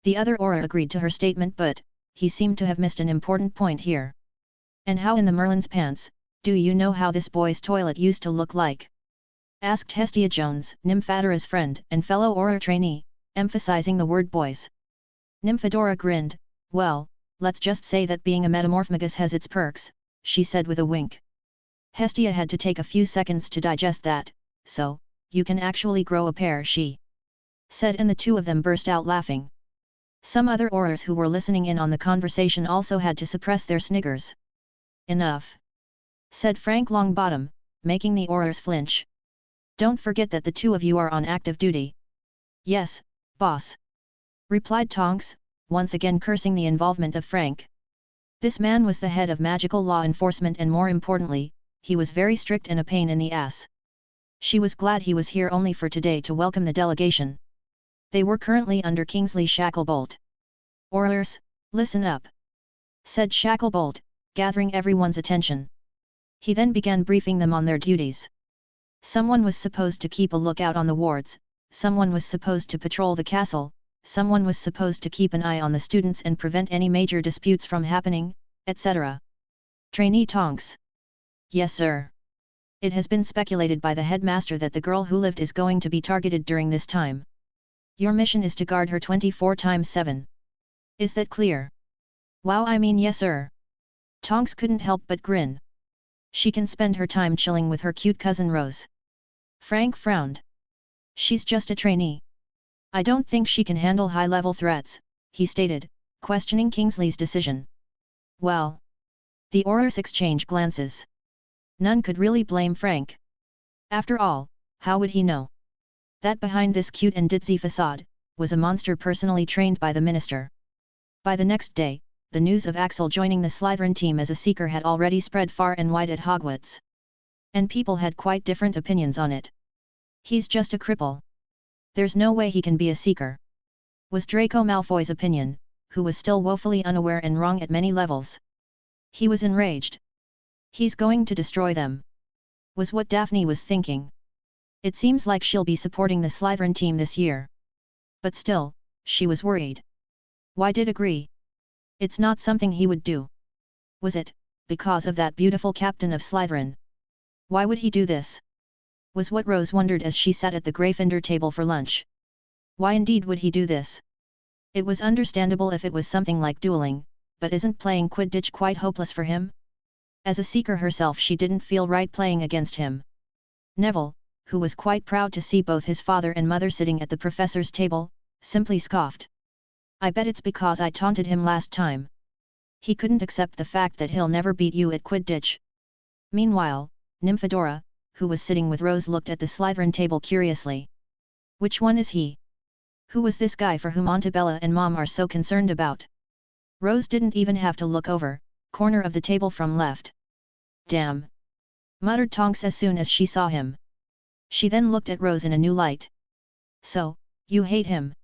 The other aura agreed to her statement, but he seemed to have missed an important point here. And how in the Merlin's pants, do you know how this boy's toilet used to look like? Asked Hestia Jones, Nymphadора's friend and fellow aura trainee, emphasizing the word boys. Nymphadora grinned. Well, let's just say that being a metamorphmagus has its perks, she said with a wink. Hestia had to take a few seconds to digest that. So, you can actually grow a pair, she said, and the two of them burst out laughing. Some other aurors who were listening in on the conversation also had to suppress their sniggers. Enough, said Frank Longbottom, making the aurors flinch. Don't forget that the two of you are on active duty. Yes, boss, replied Tonks, once again cursing the involvement of Frank. This man was the head of magical law enforcement, and more importantly, he was very strict and a pain in the ass. She was glad he was here only for today to welcome the delegation. They were currently under Kingsley Shacklebolt. Aurors, listen up, said Shacklebolt, gathering everyone's attention. He then began briefing them on their duties. Someone was supposed to keep a lookout on the wards, someone was supposed to patrol the castle, someone was supposed to keep an eye on the students and prevent any major disputes from happening, etc. Trainee Tonks. Yes sir. It has been speculated by the headmaster that the girl who lived is going to be targeted during this time. Your mission is to guard her 24/7. Is that clear? Wow, I mean yes sir. Tonks couldn't help but grin. She can spend her time chilling with her cute cousin Rose. Frank frowned. She's just a trainee. I don't think she can handle high-level threats, he stated, questioning Kingsley's decision. Well. The aurors exchanged glances. None could really blame Frank. After all, how would he know that behind this cute and ditzy facade was a monster personally trained by the minister? By the next day, the news of Axel joining the Slytherin team as a seeker had already spread far and wide at Hogwarts. And people had quite different opinions on it. He's just a cripple. There's no way he can be a seeker, was Draco Malfoy's opinion, who was still woefully unaware and wrong at many levels. He was enraged. He's going to destroy them, was what Daphne was thinking. It seems like she'll be supporting the Slytherin team this year. But still, she was worried. Why did agree? It's not something he would do. Was it, because of that beautiful captain of Slytherin? Why would he do this? Was what Rose wondered as she sat at the Gryffindor table for lunch. Why indeed would he do this? It was understandable if it was something like dueling, but isn't playing quidditch quite hopeless for him? As a seeker herself, she didn't feel right playing against him. Neville, who was quite proud to see both his father and mother sitting at the professor's table, simply scoffed. I bet it's because I taunted him last time. He couldn't accept the fact that he'll never beat you at quidditch. Meanwhile, Nymphadora, who was sitting with Rose, looked at the Slytherin table curiously. Which one is he? Who was this guy for whom Auntie Bella and Mom are so concerned about? Rose didn't even have to look over, corner of the table from left. Damn! Muttered Tonks as soon as she saw him. She then looked at Rose in a new light. So, you hate him?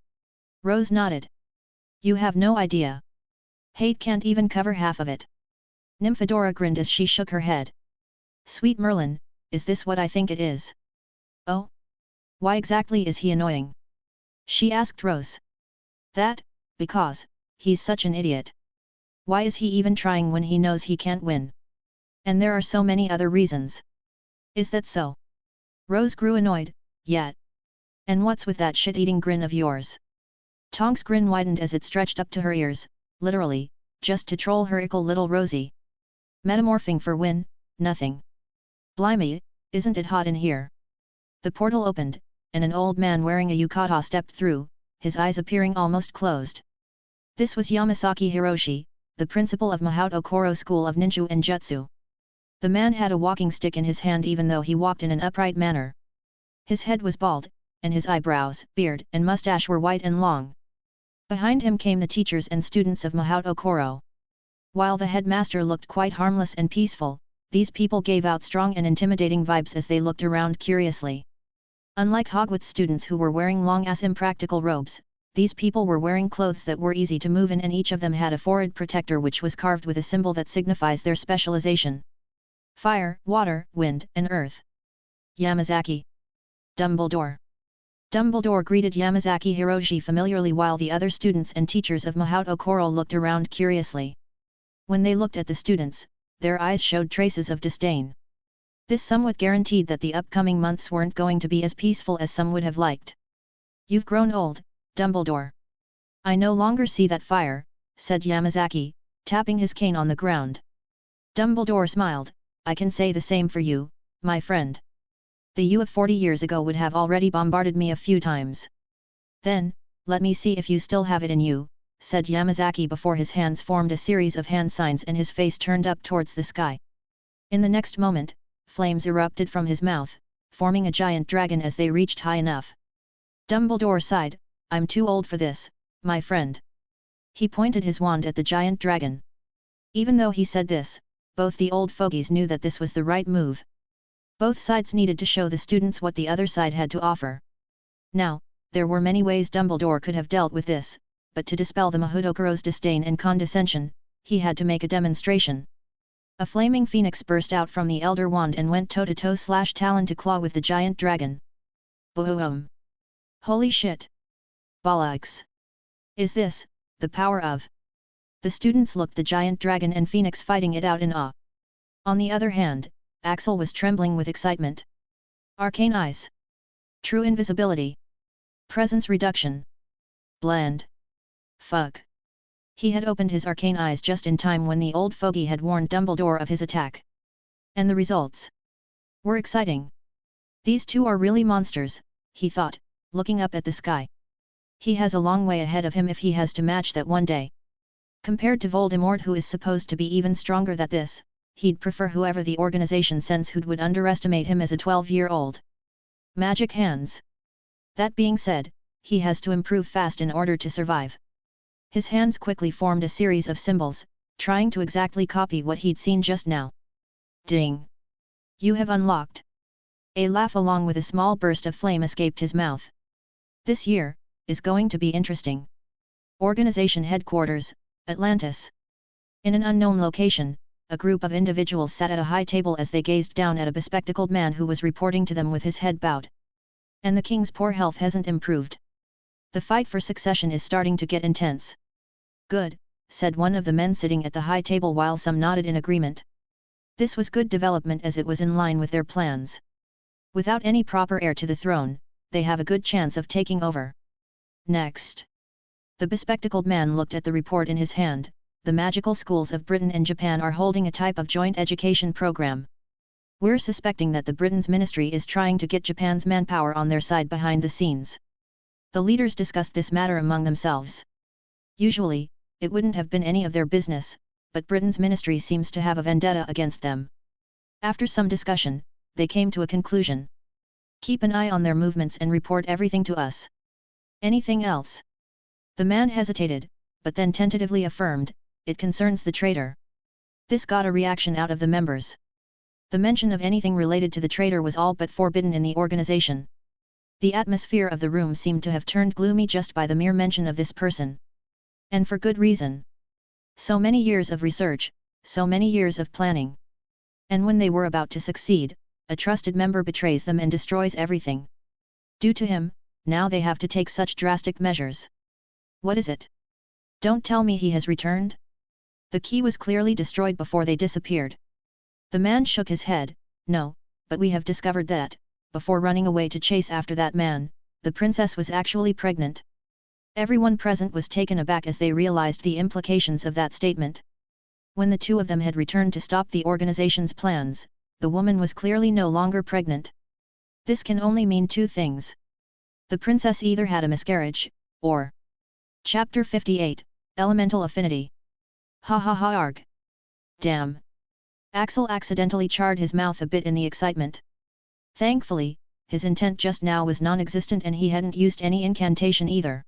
Rose nodded. You have no idea. Hate can't even cover half of it. Nymphadora grinned as she shook her head. Sweet Merlin, is this what I think it is? Oh? Why exactly is he annoying? She asked Rose. That, because, he's such an idiot. Why is he even trying when he knows he can't win? And there are so many other reasons. Is that so? Rose grew annoyed. Yet. And what's with that shit-eating grin of yours? Tonks' grin widened as it stretched up to her ears, literally, just to troll her ickle little Rosie. Metamorphing for win, nothing. Blimey, isn't it hot in here? The portal opened, and an old man wearing a yukata stepped through, his eyes appearing almost closed. This was Yamasaki Hiroshi, the principal of Mahaut Okoro School of Ninjutsu and Jutsu. The man had a walking stick in his hand even though he walked in an upright manner. His head was bald, and his eyebrows, beard, and mustache were white and long. Behind him came the teachers and students of Mahaut Okoro. While the headmaster looked quite harmless and peaceful, these people gave out strong and intimidating vibes as they looked around curiously. Unlike Hogwarts students who were wearing long-ass impractical robes, these people were wearing clothes that were easy to move in, and each of them had a forehead protector which was carved with a symbol that signifies their specialization. Fire, water, wind, and earth. Yamazaki. Dumbledore. Dumbledore greeted Yamazaki Hiroshi familiarly while the other students and teachers of Mahaut Okoro looked around curiously. When they looked at the students, their eyes showed traces of disdain. This somewhat guaranteed that the upcoming months weren't going to be as peaceful as some would have liked. You've grown old, Dumbledore. I no longer see that fire, said Yamazaki, tapping his cane on the ground. Dumbledore smiled. I can say the same for you, my friend. The you of 40 years ago would have already bombarded me a few times. Then, let me see if you still have it in you, said Yamazaki before his hands formed a series of hand signs and his face turned up towards the sky. In the next moment, flames erupted from his mouth, forming a giant dragon as they reached high enough. Dumbledore sighed, I'm too old for this, my friend. He pointed his wand at the giant dragon. Even though he said this, both the old fogies knew that this was the right move. Both sides needed to show the students what the other side had to offer. Now, there were many ways Dumbledore could have dealt with this, but to dispel the Mahaut Okoro's disdain and condescension, he had to make a demonstration. A flaming phoenix burst out from the Elder Wand and went toe-to-toe / talon to claw with the giant dragon. Boom! Holy shit! Bollocks! Is this the power of... The students looked the giant dragon and phoenix fighting it out in awe. On the other hand, Axel was trembling with excitement. Arcane eyes. True invisibility. Presence reduction. Bland. Fuck. He had opened his arcane eyes just in time when the old fogey had warned Dumbledore of his attack. And the results were exciting. These two are really monsters, he thought, looking up at the sky. He has a long way ahead of him if he has to match that one day. Compared to Voldemort, who is supposed to be even stronger than this, he'd prefer whoever the organization sends who would underestimate him as a 12-year-old. Magic hands. That being said, he has to improve fast in order to survive. His hands quickly formed a series of symbols, trying to exactly copy what he'd seen just now. Ding! You have unlocked. A laugh along with a small burst of flame escaped his mouth. This year is going to be interesting. Organization headquarters, Atlantis. In an unknown location, a group of individuals sat at a high table as they gazed down at a bespectacled man who was reporting to them with his head bowed. And the king's poor health hasn't improved. The fight for succession is starting to get intense. Good, said one of the men sitting at the high table while some nodded in agreement. This was good development as it was in line with their plans. Without any proper heir to the throne, they have a good chance of taking over. Next. The bespectacled man looked at the report in his hand. The magical schools of Britain and Japan are holding a type of joint education program. We're suspecting that the Britain's ministry is trying to get Japan's manpower on their side behind the scenes. The leaders discussed this matter among themselves. Usually, it wouldn't have been any of their business, but Britain's ministry seems to have a vendetta against them. After some discussion, they came to a conclusion. Keep an eye on their movements and report everything to us. Anything else? The man hesitated, but then tentatively affirmed, it concerns the traitor. This got a reaction out of the members. The mention of anything related to the traitor was all but forbidden in the organization. The atmosphere of the room seemed to have turned gloomy just by the mere mention of this person. And for good reason. So many years of research, so many years of planning. And when they were about to succeed, a trusted member betrays them and destroys everything. Due to him, now they have to take such drastic measures. What is it? Don't tell me he has returned? The key was clearly destroyed before they disappeared. The man shook his head. No, but we have discovered that, before running away to chase after that man, the princess was actually pregnant. Everyone present was taken aback as they realized the implications of that statement. When the two of them had returned to stop the organization's plans, the woman was clearly no longer pregnant. This can only mean two things. The princess either had a miscarriage, or... Chapter 58, Elemental Affinity. Ha ha ha arg. Damn. Axel accidentally charred his mouth a bit in the excitement. Thankfully, his intent just now was non-existent and he hadn't used any incantation either.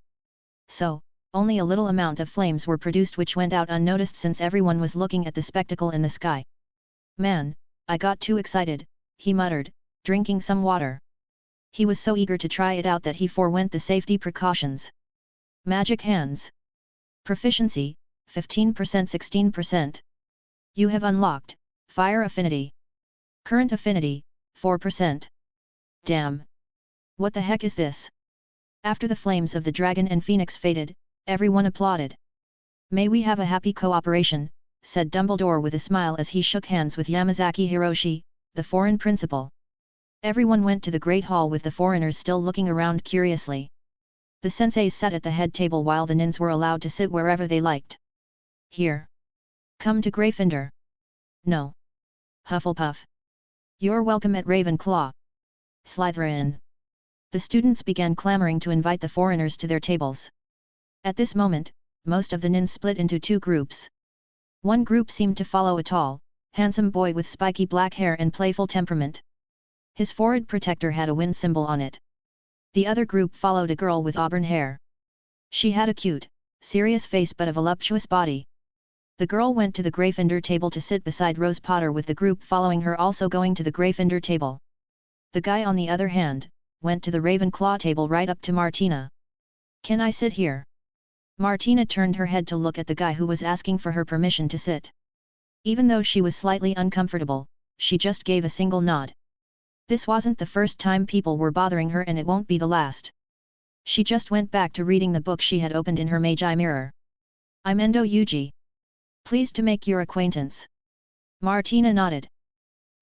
So, only a little amount of flames were produced which went out unnoticed since everyone was looking at the spectacle in the sky. Man, I got too excited, he muttered, drinking some water. He was so eager to try it out that he forewent the safety precautions. Magic hands. Proficiency, 15% 16%. You have unlocked, Fire Affinity. Current Affinity, 4%. Damn! What the heck is this? After the flames of the dragon and phoenix faded, everyone applauded. May we have a happy cooperation, said Dumbledore with a smile as he shook hands with Yamazaki Hiroshi, the foreign principal. Everyone went to the Great Hall with the foreigners still looking around curiously. The senseis sat at the head table while the nins were allowed to sit wherever they liked. Here. Come to Gryffindor. No. Hufflepuff. You're welcome at Ravenclaw. Slytherin. The students began clamoring to invite the foreigners to their tables. At this moment, most of the nins split into two groups. One group seemed to follow a tall, handsome boy with spiky black hair and playful temperament. His forehead protector had a wind symbol on it. The other group followed a girl with auburn hair. She had a cute, serious face but a voluptuous body. The girl went to the Gryffindor table to sit beside Rose Potter with the group following her also going to the Gryffindor table. The guy on the other hand, went to the Ravenclaw table right up to Martina. Can I sit here? Martina turned her head to look at the guy who was asking for her permission to sit. Even though she was slightly uncomfortable, she just gave a single nod. This wasn't the first time people were bothering her and it won't be the last. She just went back to reading the book she had opened in her Magi mirror. I'm Endo Yuji. Pleased to make your acquaintance. Martina nodded.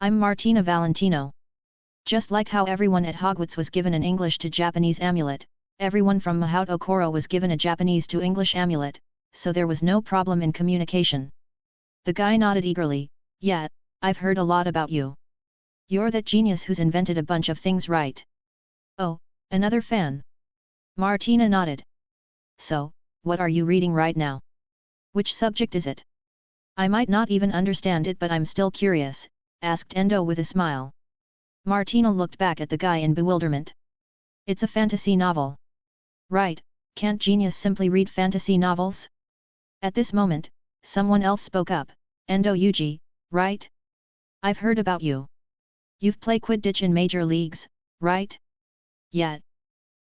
I'm Martina Valentino. Just like how everyone at Hogwarts was given an English to Japanese amulet, everyone from Mahaut Okoro was given a Japanese to English amulet, so there was no problem in communication. The guy nodded eagerly. Yeah, I've heard a lot about you. You're that genius who's invented a bunch of things, right? Oh, another fan. Martina nodded. So, what are you reading right now? Which subject is it? I might not even understand it but I'm still curious, asked Endo with a smile. Martina looked back at the guy in bewilderment. It's a fantasy novel. Right, can't genius simply read fantasy novels? At this moment, someone else spoke up. Endo Yuji, right? I've heard about you. You've played quidditch in major leagues, right? Yeah.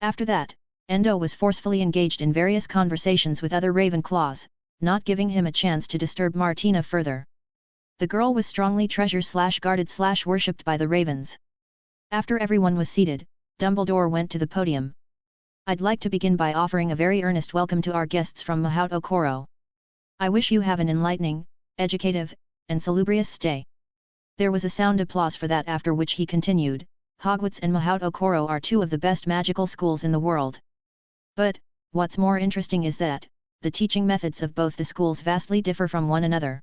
After that, Endo was forcefully engaged in various conversations with other Ravenclaws, not giving him a chance to disturb Martina further. The girl was strongly treasured/guarded/worshipped by the Ravens. After everyone was seated, Dumbledore went to the podium. I'd like to begin by offering a very earnest welcome to our guests from Mahaut Okoro. I wish you have an enlightening, educative, and salubrious stay. There was a sound applause for that, after which he continued, Hogwarts and Mahaut Okoro are two of the best magical schools in the world. But, what's more interesting is that, the teaching methods of both the schools vastly differ from one another.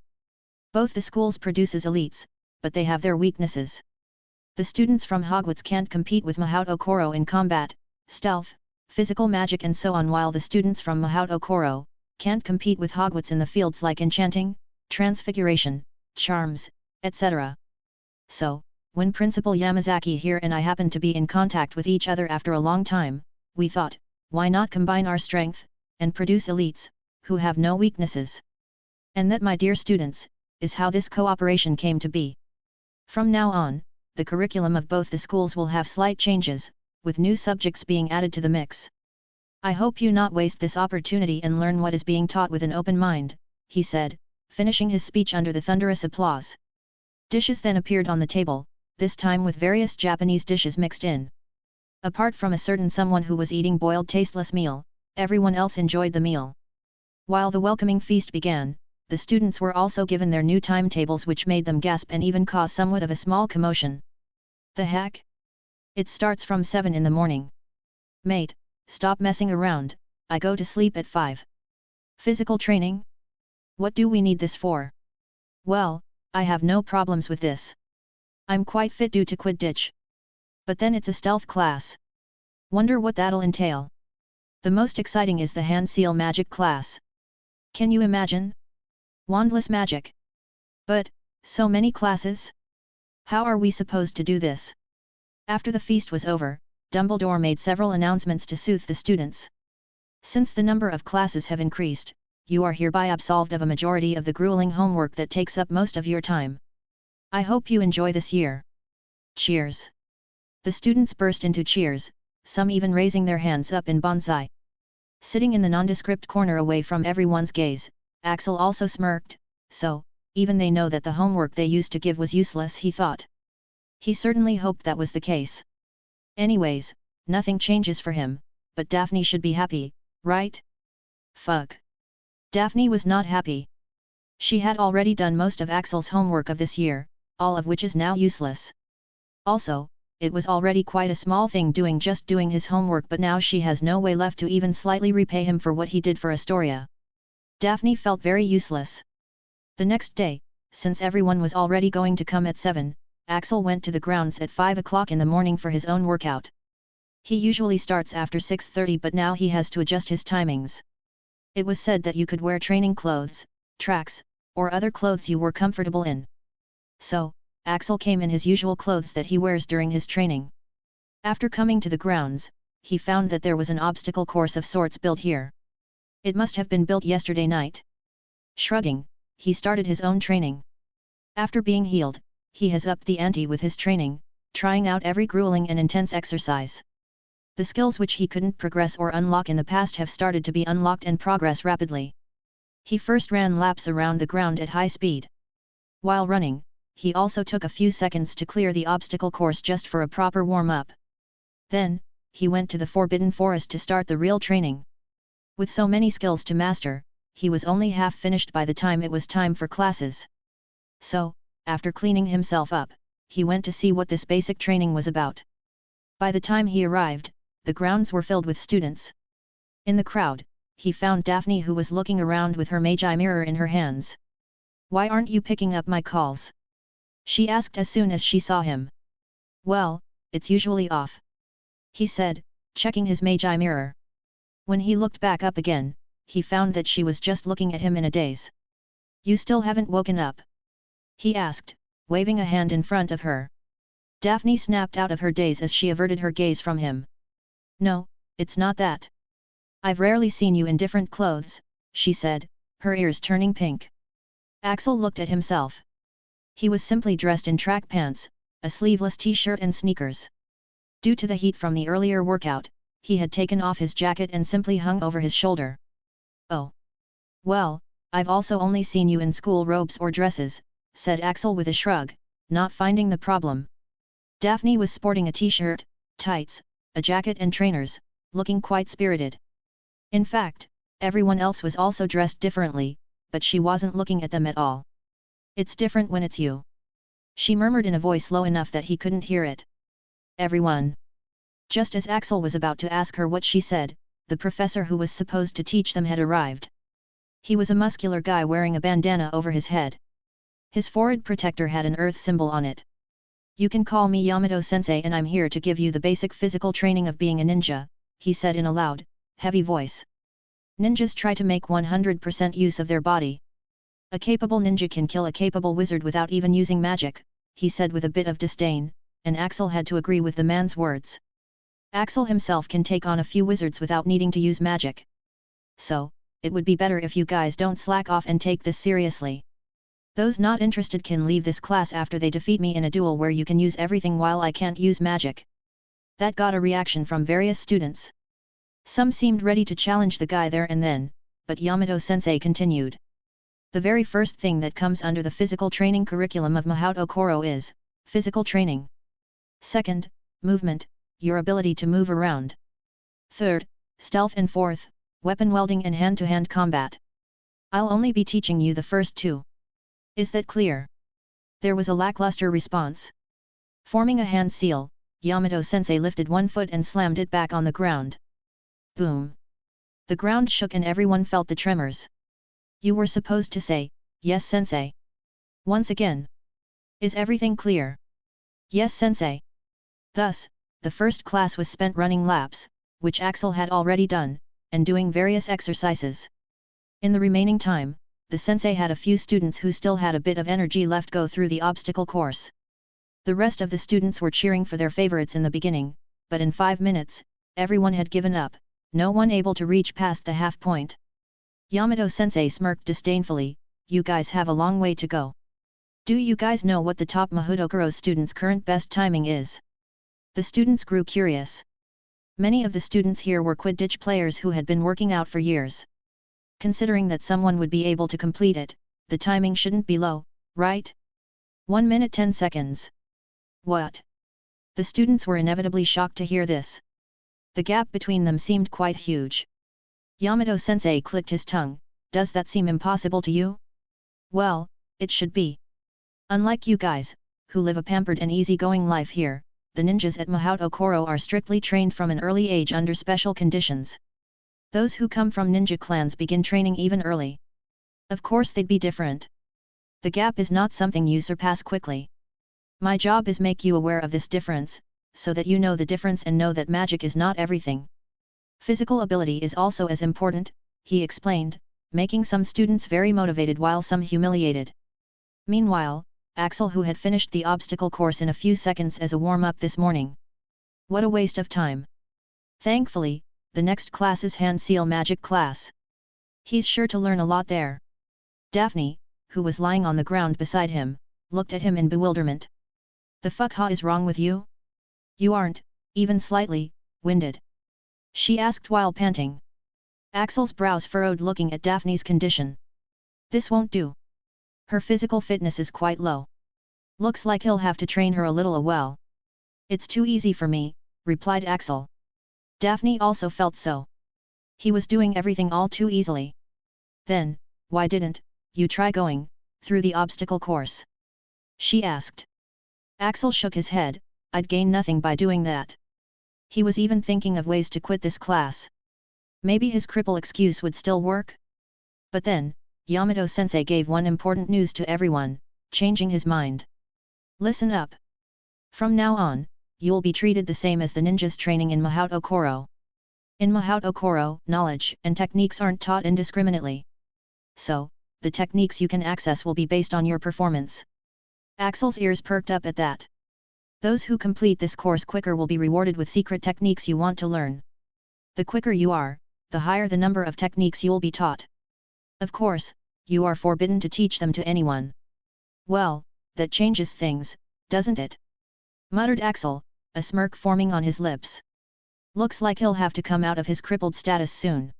Both the schools produces elites, but they have their weaknesses. The students from Hogwarts can't compete with Mahaut Okoro in combat, stealth, physical magic and so on, while the students from Mahaut Okoro can't compete with Hogwarts in the fields like enchanting, transfiguration, charms, etc. So, when Principal Yamazaki here and I happened to be in contact with each other after a long time, we thought, why not combine our strength, and produce elites, who have no weaknesses? And that, my dear students, is how this cooperation came to be. From now on, the curriculum of both the schools will have slight changes, with new subjects being added to the mix. I hope you not waste this opportunity and learn what is being taught with an open mind, he said, finishing his speech under the thunderous applause. Dishes then appeared on the table, this time with various Japanese dishes mixed in. Apart from a certain someone who was eating boiled tasteless meal, everyone else enjoyed the meal. While the welcoming feast began, the students were also given their new timetables, which made them gasp and even cause somewhat of a small commotion. The heck? It starts from 7 in the morning. Mate, stop messing around, I go to sleep at 5. Physical training? What do we need this for? Well, I have no problems with this. I'm quite fit due to quidditch. But then it's a stealth class. Wonder what that'll entail. The most exciting is the hand seal magic class. Can you imagine? Wandless magic. But, so many classes? How are we supposed to do this? After the feast was over, Dumbledore made several announcements to soothe the students. Since the number of classes have increased, you are hereby absolved of a majority of the grueling homework that takes up most of your time. I hope you enjoy this year. Cheers. The students burst into cheers, some even raising their hands up in bonsai. Sitting in the nondescript corner away from everyone's gaze, Axel also smirked, so, even they know that the homework they used to give was useless, he thought. He certainly hoped that was the case. Anyways, nothing changes for him, but Daphne should be happy, right? Fuck. Daphne was not happy. She had already done most of Axel's homework of this year, all of which is now useless. Also, it was already quite a small thing just doing his homework, but now she has no way left to even slightly repay him for what he did for Astoria. Daphne felt very useless. The next day, since everyone was already going to come at 7, Axel went to the grounds at 5 o'clock in the morning for his own workout. He usually starts after 6:30, but now he has to adjust his timings. It was said that you could wear training clothes, tracks, or other clothes you were comfortable in. So, Axel came in his usual clothes that he wears during his training. After coming to the grounds, he found that there was an obstacle course of sorts built here. It must have been built yesterday night. Shrugging, he started his own training. After being healed, he has upped the ante with his training, trying out every grueling and intense exercise. The skills which he couldn't progress or unlock in the past have started to be unlocked and progress rapidly. He first ran laps around the ground at high speed. While running, he also took a few seconds to clear the obstacle course just for a proper warm-up. Then, he went to the Forbidden Forest to start the real training. With so many skills to master, he was only half finished by the time it was time for classes. So, after cleaning himself up, he went to see what this basic training was about. By the time he arrived, the grounds were filled with students. In the crowd, he found Daphne, who was looking around with her magi mirror in her hands. "Why aren't you picking up my calls?" she asked as soon as she saw him. "Well, it's usually off," he said, checking his magi mirror. When he looked back up again, he found that she was just looking at him in a daze. "You still haven't woken up?" he asked, waving a hand in front of her. Daphne snapped out of her daze as she averted her gaze from him. "No, it's not that. I've rarely seen you in different clothes," she said, her ears turning pink. Axel looked at himself. He was simply dressed in track pants, a sleeveless t-shirt and sneakers. Due to the heat from the earlier workout, he had taken off his jacket and simply hung over his shoulder. "Oh. Well, I've also only seen you in school robes or dresses," said Axel with a shrug, not finding the problem. Daphne was sporting a t-shirt, tights, a jacket and trainers, looking quite spirited. In fact, everyone else was also dressed differently, but she wasn't looking at them at all. "It's different when it's you," she murmured in a voice low enough that he couldn't hear it. "Everyone." Just as Axel was about to ask her what she said, the professor who was supposed to teach them had arrived. He was a muscular guy wearing a bandana over his head. His forehead protector had an earth symbol on it. "You can call me Yamato-sensei, and I'm here to give you the basic physical training of being a ninja," he said in a loud, heavy voice. "Ninjas try to make 100% use of their body. A capable ninja can kill a capable wizard without even using magic," he said with a bit of disdain, and Axel had to agree with the man's words. Axel himself can take on a few wizards without needing to use magic. "So, it would be better if you guys don't slack off and take this seriously. Those not interested can leave this class after they defeat me in a duel where you can use everything while I can't use magic." That got a reaction from various students. Some seemed ready to challenge the guy there and then, but Yamato-sensei continued. "The very first thing that comes under the physical training curriculum of mahaut okoro is physical training. Second, movement, your ability to move around. Third, stealth, and fourth, weapon wielding and hand-to-hand combat. I'll only be teaching you the first two. Is that clear?" There was a lackluster response. Forming a hand seal, Yamato-sensei lifted one foot and slammed it back on the ground. Boom! The ground shook and everyone felt the tremors. "You were supposed to say, 'Yes, sensei.'" Once again. "Is everything clear?" "Yes, sensei." Thus, the first class was spent running laps, which Axel had already done, and doing various exercises. In the remaining time, the sensei had a few students who still had a bit of energy left go through the obstacle course. The rest of the students were cheering for their favorites in the beginning, but in 5 minutes, everyone had given up, no one able to reach past the half point. Yamato-sensei smirked disdainfully, "You guys have a long way to go. Do you guys know what the top mahaut okoro students' current best timing is?" The students grew curious. Many of the students here were quidditch players who had been working out for years. Considering that someone would be able to complete it, the timing shouldn't be low, right? 1 minute 10 seconds. What? The students were inevitably shocked to hear this. The gap between them seemed quite huge. Yamato-sensei clicked his tongue. Does that seem impossible to you? Well, it should be. Unlike you guys, who live a pampered and easygoing life here, the ninjas at Mahaut Okoro are strictly trained from an early age under special conditions. Those who come from ninja clans begin training even early. Of course they'd be different. The gap is not something you surpass quickly. My job is make you aware of this difference, so that you know the difference and know that magic is not everything. Physical ability is also as important, he explained, making some students very motivated while some humiliated. Meanwhile, Axel, who had finished the obstacle course in a few seconds as a warm-up this morning. What a waste of time. Thankfully, the next class is hand seal magic class. He's sure to learn a lot there. Daphne, who was lying on the ground beside him, looked at him in bewilderment. The fuck is wrong with you? You aren't, even slightly, winded? She asked while panting. Axel's brows furrowed looking at Daphne's condition. This won't do. Her physical fitness is quite low. Looks like he'll have to train her a little well. It's too easy for me, replied Axel. Daphne also felt so. He was doing everything all too easily. Then, why didn't you try going through the obstacle course? She asked. Axel shook his head. I'd gain nothing by doing that. He was even thinking of ways to quit this class. Maybe his cripple excuse would still work? But then, Yamato-sensei gave one important news to everyone, changing his mind. Listen up. From now on, you'll be treated the same as the ninjas training in Mahaut Okoro. In Mahaut Okoro, knowledge and techniques aren't taught indiscriminately. So, the techniques you can access will be based on your performance. Axel's ears perked up at that. Those who complete this course quicker will be rewarded with secret techniques you want to learn. The quicker you are, the higher the number of techniques you'll be taught. Of course, you are forbidden to teach them to anyone. Well, that changes things, doesn't it? Muttered Axel, a smirk forming on his lips. Looks like he'll have to come out of his crippled status soon.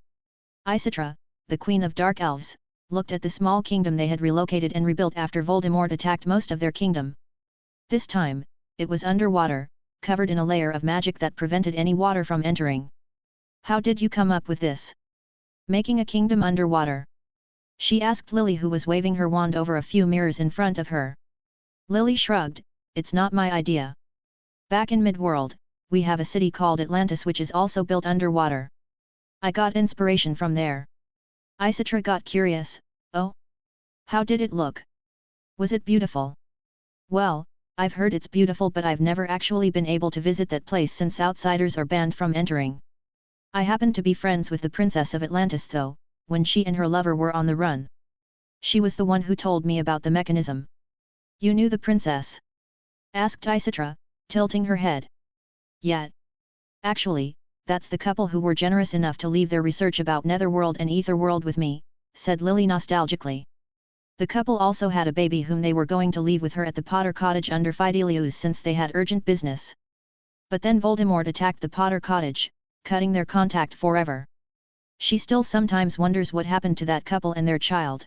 Isitra, the queen of dark elves, looked at the small kingdom they had relocated and rebuilt after Voldemort attacked most of their kingdom. This time, it was underwater, covered in a layer of magic that prevented any water from entering. How did you come up with this? Making a kingdom underwater? She asked Lily, who was waving her wand over a few mirrors in front of her. Lily shrugged, it's not my idea. Back in Midworld, we have a city called Atlantis which is also built underwater. I got inspiration from there. Isitra got curious. Oh? How did it look? Was it beautiful? Well, I've heard it's beautiful, but I've never actually been able to visit that place since outsiders are banned from entering. I happen to be friends with the Princess of Atlantis though, when she and her lover were on the run. She was the one who told me about the mechanism. You knew the princess? Asked Isitra, tilting her head. Yeah. Actually, that's the couple who were generous enough to leave their research about Netherworld and Etherworld with me, said Lily nostalgically. The couple also had a baby whom they were going to leave with her at the Potter Cottage under Fidelius since they had urgent business. But then Voldemort attacked the Potter Cottage, cutting their contact forever. She still sometimes wonders what happened to that couple and their child.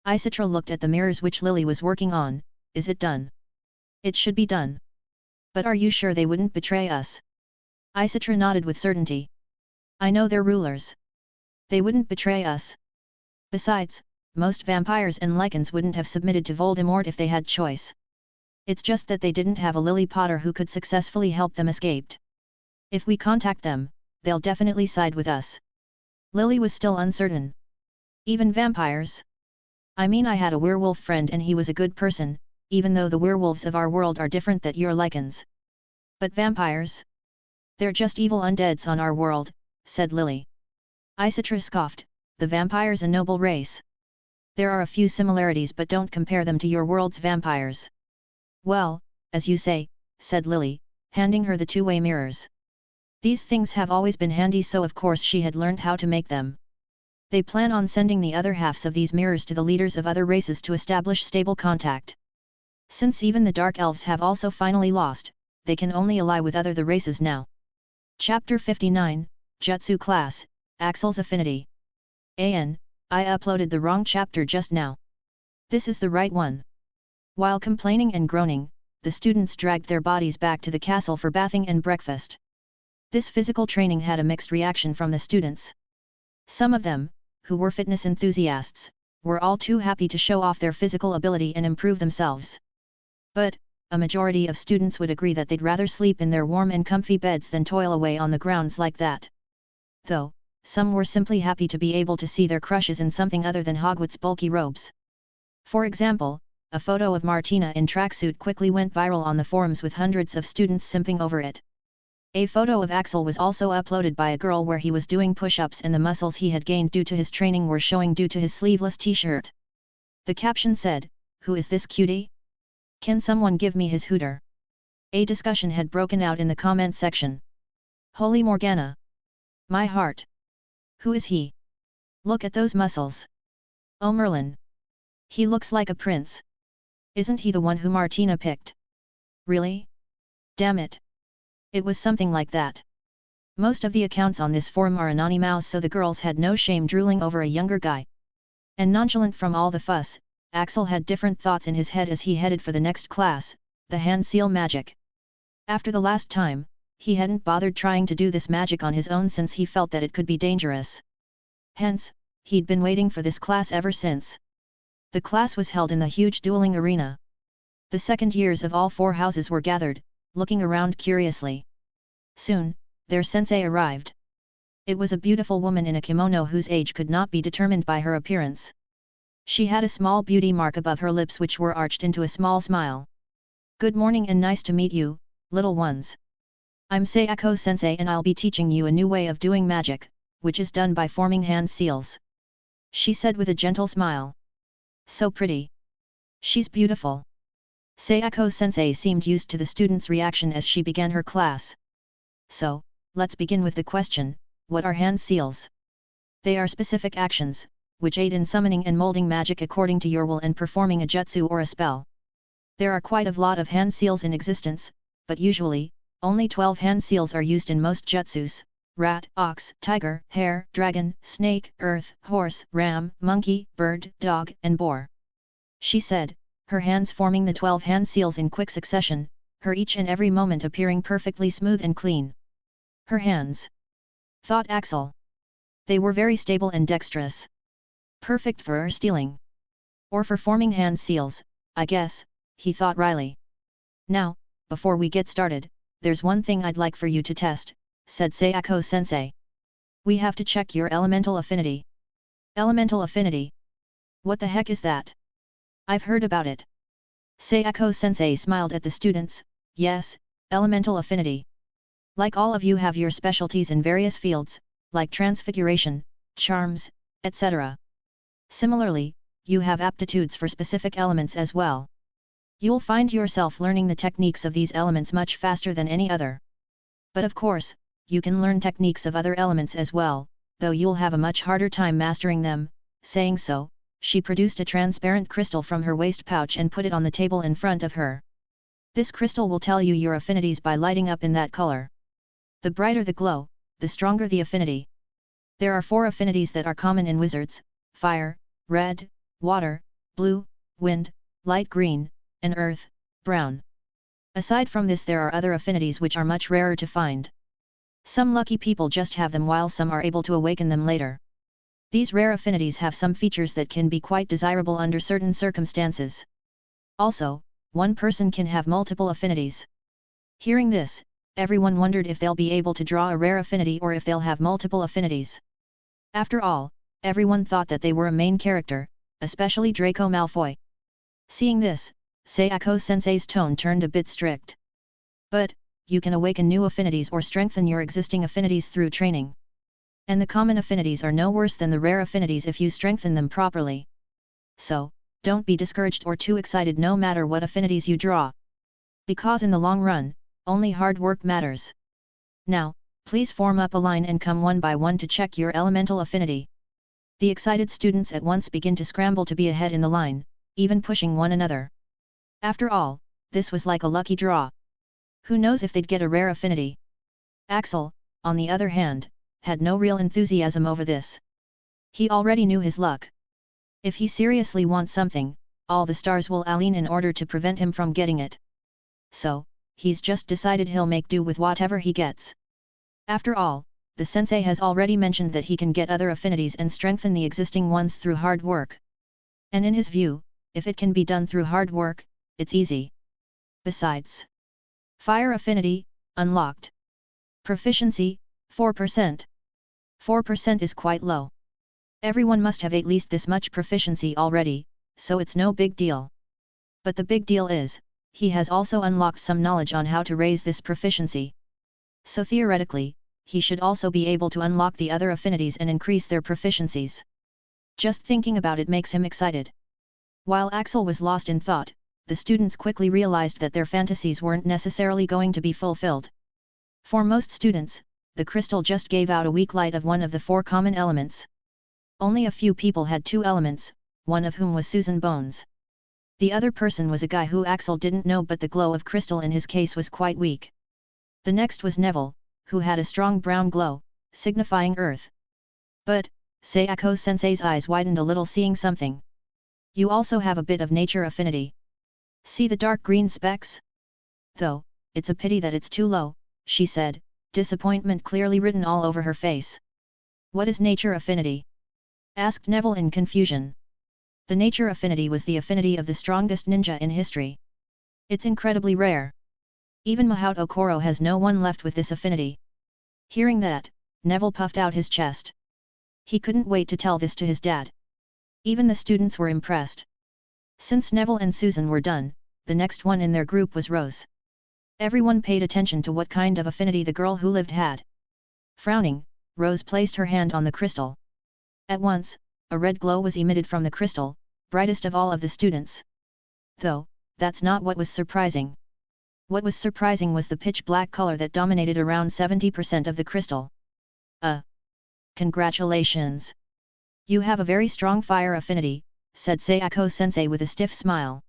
Isitra looked at the mirrors which Lily was working on. Is it done? It should be done. But are you sure they wouldn't betray us? Isitra nodded with certainty. I know they're rulers. They wouldn't betray us. Besides, most vampires and lichens wouldn't have submitted to Voldemort if they had choice. It's just that they didn't have a Lily Potter who could successfully help them escape. If we contact them, they'll definitely side with us. Lily was still uncertain. Even vampires? I mean, I had a werewolf friend and he was a good person, even though the werewolves of our world are different than your lichens. But vampires? They're just evil undeads on our world, said Lily. Isitra scoffed, the vampires a noble race. There are a few similarities, but don't compare them to your world's vampires. Well, as you say, said Lily, handing her the two-way mirrors. These things have always been handy, so of course she had learned how to make them. They plan on sending the other halves of these mirrors to the leaders of other races to establish stable contact. Since even the Dark Elves have also finally lost, they can only ally with other the races now. Chapter 59, Jutsu Class, Axel's Affinity. I uploaded the wrong chapter just now. This is the right one. While complaining and groaning, the students dragged their bodies back to the castle for bathing and breakfast. This physical training had a mixed reaction from the students. Some of them, who were fitness enthusiasts, were all too happy to show off their physical ability and improve themselves. But, a majority of students would agree that they'd rather sleep in their warm and comfy beds than toil away on the grounds like that. Though, some were simply happy to be able to see their crushes in something other than Hogwarts' bulky robes. For example, a photo of Martina in tracksuit quickly went viral on the forums with hundreds of students simping over it. A photo of Axel was also uploaded by a girl where he was doing push-ups and the muscles he had gained due to his training were showing due to his sleeveless t-shirt. The caption said, "Who is this cutie? Can someone give me his hooter?" A discussion had broken out in the comment section. Holy Morgana! My heart! Who is he? Look at those muscles! Oh Merlin! He looks like a prince! Isn't he the one who Martina picked? Really? Damn it! It was something like that. Most of the accounts on this forum are anonymous, so the girls had no shame drooling over a younger guy. And nonchalant from all the fuss, Axel had different thoughts in his head as he headed for the next class, the hand seal magic. After the last time, he hadn't bothered trying to do this magic on his own since he felt that it could be dangerous. Hence, he'd been waiting for this class ever since. The class was held in the huge dueling arena. The second years of all 4 houses were gathered, looking around curiously. Soon, their sensei arrived. It was a beautiful woman in a kimono whose age could not be determined by her appearance. She had a small beauty mark above her lips which were arched into a small smile. "Good morning and nice to meet you, little ones. I'm Sayako Sensei and I'll be teaching you a new way of doing magic, which is done by forming hand seals," she said with a gentle smile. "So pretty. She's beautiful." Sayako Sensei seemed used to the students' reaction as she began her class. "So, let's begin with the question, what are hand seals? They are specific actions, which aid in summoning and molding magic according to your will and performing a jutsu or a spell. There are quite a lot of hand seals in existence, but usually, only 12 hand seals are used in most jutsus: rat, ox, tiger, hare, dragon, snake, earth, horse, ram, monkey, bird, dog, and boar," she said, her hands forming the 12 hand seals in quick succession, her each and every moment appearing perfectly smooth and clean. Her hands, thought Axel. They were very stable and dexterous. Perfect for stealing. Or for forming hand seals, I guess, he thought wryly. "Now, before we get started, there's one thing I'd like for you to test," said Sayako Sensei. "We have to check your elemental affinity." Elemental affinity? What the heck is that? I've heard about it. Sayako Sensei smiled at the students. "Yes, elemental affinity. Like all of you have your specialties in various fields, like transfiguration, charms, etc. Similarly, you have aptitudes for specific elements as well. You'll find yourself learning the techniques of these elements much faster than any other. But of course, you can learn techniques of other elements as well, though you'll have a much harder time mastering them." Saying so, she produced a transparent crystal from her waist pouch and put it on the table in front of her. "This crystal will tell you your affinities by lighting up in that color. The brighter the glow, the stronger the affinity. There are 4 affinities that are common in wizards: fire, red, water, blue, wind, light green, and earth, brown. Aside from this there are other affinities which are much rarer to find. Some lucky people just have them while some are able to awaken them later. These rare affinities have some features that can be quite desirable under certain circumstances. Also, one person can have multiple affinities." Hearing this, everyone wondered if they'll be able to draw a rare affinity or if they'll have multiple affinities. After all, everyone thought that they were a main character, especially Draco Malfoy. Seeing this, Sayako Sensei's tone turned a bit strict. "But, you can awaken new affinities or strengthen your existing affinities through training. And the common affinities are no worse than the rare affinities if you strengthen them properly. So, don't be discouraged or too excited no matter what affinities you draw. Because in the long run, only hard work matters. Now, please form up a line and come one by one to check your elemental affinity." The excited students at once begin to scramble to be ahead in the line, even pushing one another. After all, this was like a lucky draw. Who knows if they'd get a rare affinity? Axel, on the other hand, had no real enthusiasm over this. He already knew his luck. If he seriously wants something, all the stars will align in order to prevent him from getting it. So, he's just decided he'll make do with whatever he gets. After all, the sensei has already mentioned that he can get other affinities and strengthen the existing ones through hard work. And in his view, if it can be done through hard work, it's easy. Besides, fire affinity, unlocked. Proficiency, 4%. 4% is quite low. Everyone must have at least this much proficiency already, so it's no big deal. But the big deal is, he has also unlocked some knowledge on how to raise this proficiency. So theoretically, he should also be able to unlock the other affinities and increase their proficiencies. Just thinking about it makes him excited. While Axel was lost in thought, the students quickly realized that their fantasies weren't necessarily going to be fulfilled. For most students, the crystal just gave out a weak light of one of the 4 common elements. Only a few people had 2 elements, one of whom was Susan Bones. The other person was a guy who Axel didn't know, but the glow of crystal in his case was quite weak. The next was Neville, who had a strong brown glow, signifying earth. But, Sayako-sensei's eyes widened a little seeing something. You also have a bit of nature affinity. See the dark green specks? Though, it's a pity that it's too low, she said, disappointment clearly written all over her face. What is nature affinity? Asked Neville in confusion. The nature affinity was the affinity of the strongest ninja in history. It's incredibly rare. Even Mahaut Okoro has no one left with this affinity. Hearing that, Neville puffed out his chest. He couldn't wait to tell this to his dad. Even the students were impressed. Since Neville and Susan were done, the next one in their group was Rose. Everyone paid attention to what kind of affinity the girl who lived had. Frowning, Rose placed her hand on the crystal. At once, a red glow was emitted from the crystal, brightest of all of the students. Though, that's not what was surprising. What was surprising was the pitch black color that dominated around 70% of the crystal. Congratulations! You have a very strong fire affinity, said Sayako-sensei with a stiff smile.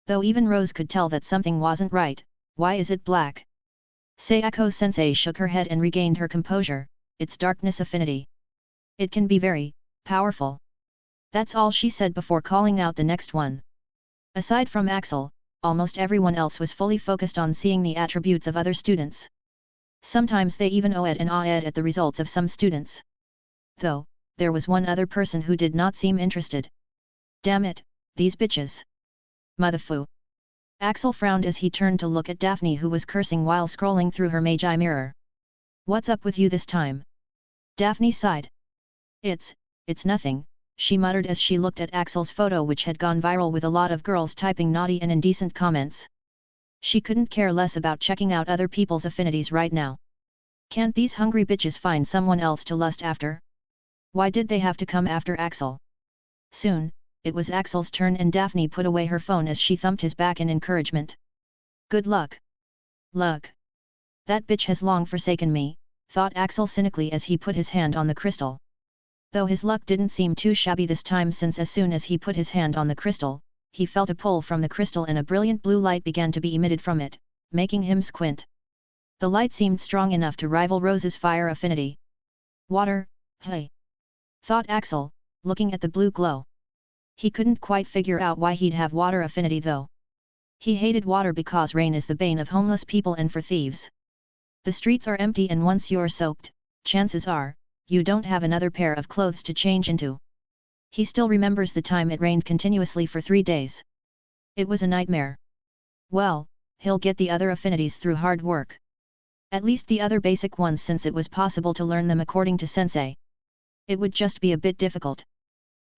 Though even Rose could tell that something wasn't right. Why is it black? Sayako-sensei shook her head and regained her composure. It's darkness affinity. It can be very powerful. That's all she said before calling out the next one. Aside from Axel, almost everyone else was fully focused on seeing the attributes of other students. Sometimes they even oohed and awed at the results of some students. Though, there was one other person who did not seem interested. Damn it, these bitches. Motherfu. Axel frowned as he turned to look at Daphne, who was cursing while scrolling through her magi mirror. What's up with you this time? Daphne sighed. It's nothing, she muttered as she looked at Axel's photo, which had gone viral with a lot of girls typing naughty and indecent comments. She couldn't care less about checking out other people's affinities right now. Can't these hungry bitches find someone else to lust after? Why did they have to come after Axel? Soon, it was Axel's turn and Daphne put away her phone as she thumped his back in encouragement. Good luck. Luck. That bitch has long forsaken me, thought Axel cynically as he put his hand on the crystal. Though his luck didn't seem too shabby this time, since as soon as he put his hand on the crystal, he felt a pull from the crystal and a brilliant blue light began to be emitted from it, making him squint. The light seemed strong enough to rival Rose's fire affinity. Water, hey! Thought Axel, looking at the blue glow. He couldn't quite figure out why he'd have water affinity though. He hated water because rain is the bane of homeless people and for thieves. The streets are empty and once you're soaked, chances are, you don't have another pair of clothes to change into. He still remembers the time it rained continuously for 3 days. It was a nightmare. Well, he'll get the other affinities through hard work. At least the other basic ones, since it was possible to learn them according to sensei. It would just be a bit difficult.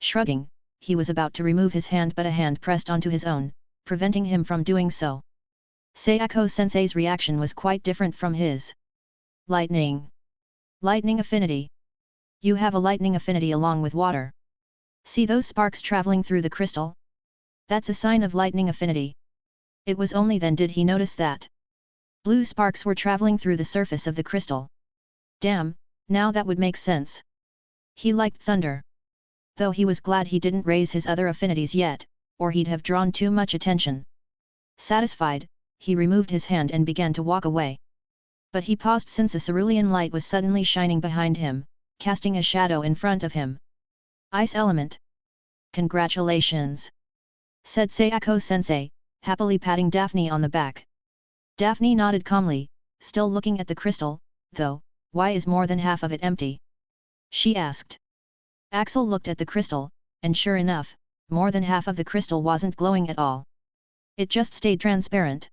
Shrugging, he was about to remove his hand, but a hand pressed onto his own, preventing him from doing so. Sayako-sensei's reaction was quite different from his. Lightning. Lightning affinity. You have a lightning affinity along with water. See those sparks traveling through the crystal? That's a sign of lightning affinity. It was only then did he notice that blue sparks were traveling through the surface of the crystal. Damn, now that would make sense. He liked thunder. Though he was glad he didn't raise his other affinities yet, or he'd have drawn too much attention. Satisfied, he removed his hand and began to walk away. But he paused since a cerulean light was suddenly shining behind him, casting a shadow in front of him. Ice element. Congratulations! Said Sayako-sensei, happily patting Daphne on the back. Daphne nodded calmly, still looking at the crystal, though, why is more than half of it empty? She asked. Axel looked at the crystal, and sure enough, more than half of the crystal wasn't glowing at all. It just stayed transparent.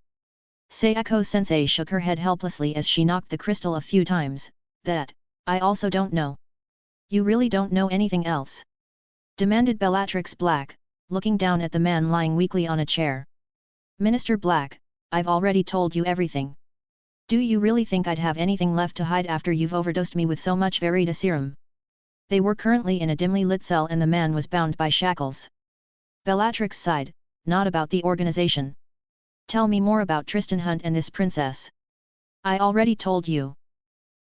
Sayako-sensei shook her head helplessly as she knocked the crystal a few times. That, I also don't know. You really don't know anything else? Demanded Bellatrix Black, looking down at the man lying weakly on a chair. Minister Black, I've already told you everything. Do you really think I'd have anything left to hide after you've overdosed me with so much Verita serum? They were currently in a dimly lit cell and the man was bound by shackles. Bellatrix sighed, not about the organization. Tell me more about Tristan Hunt and this princess. I already told you.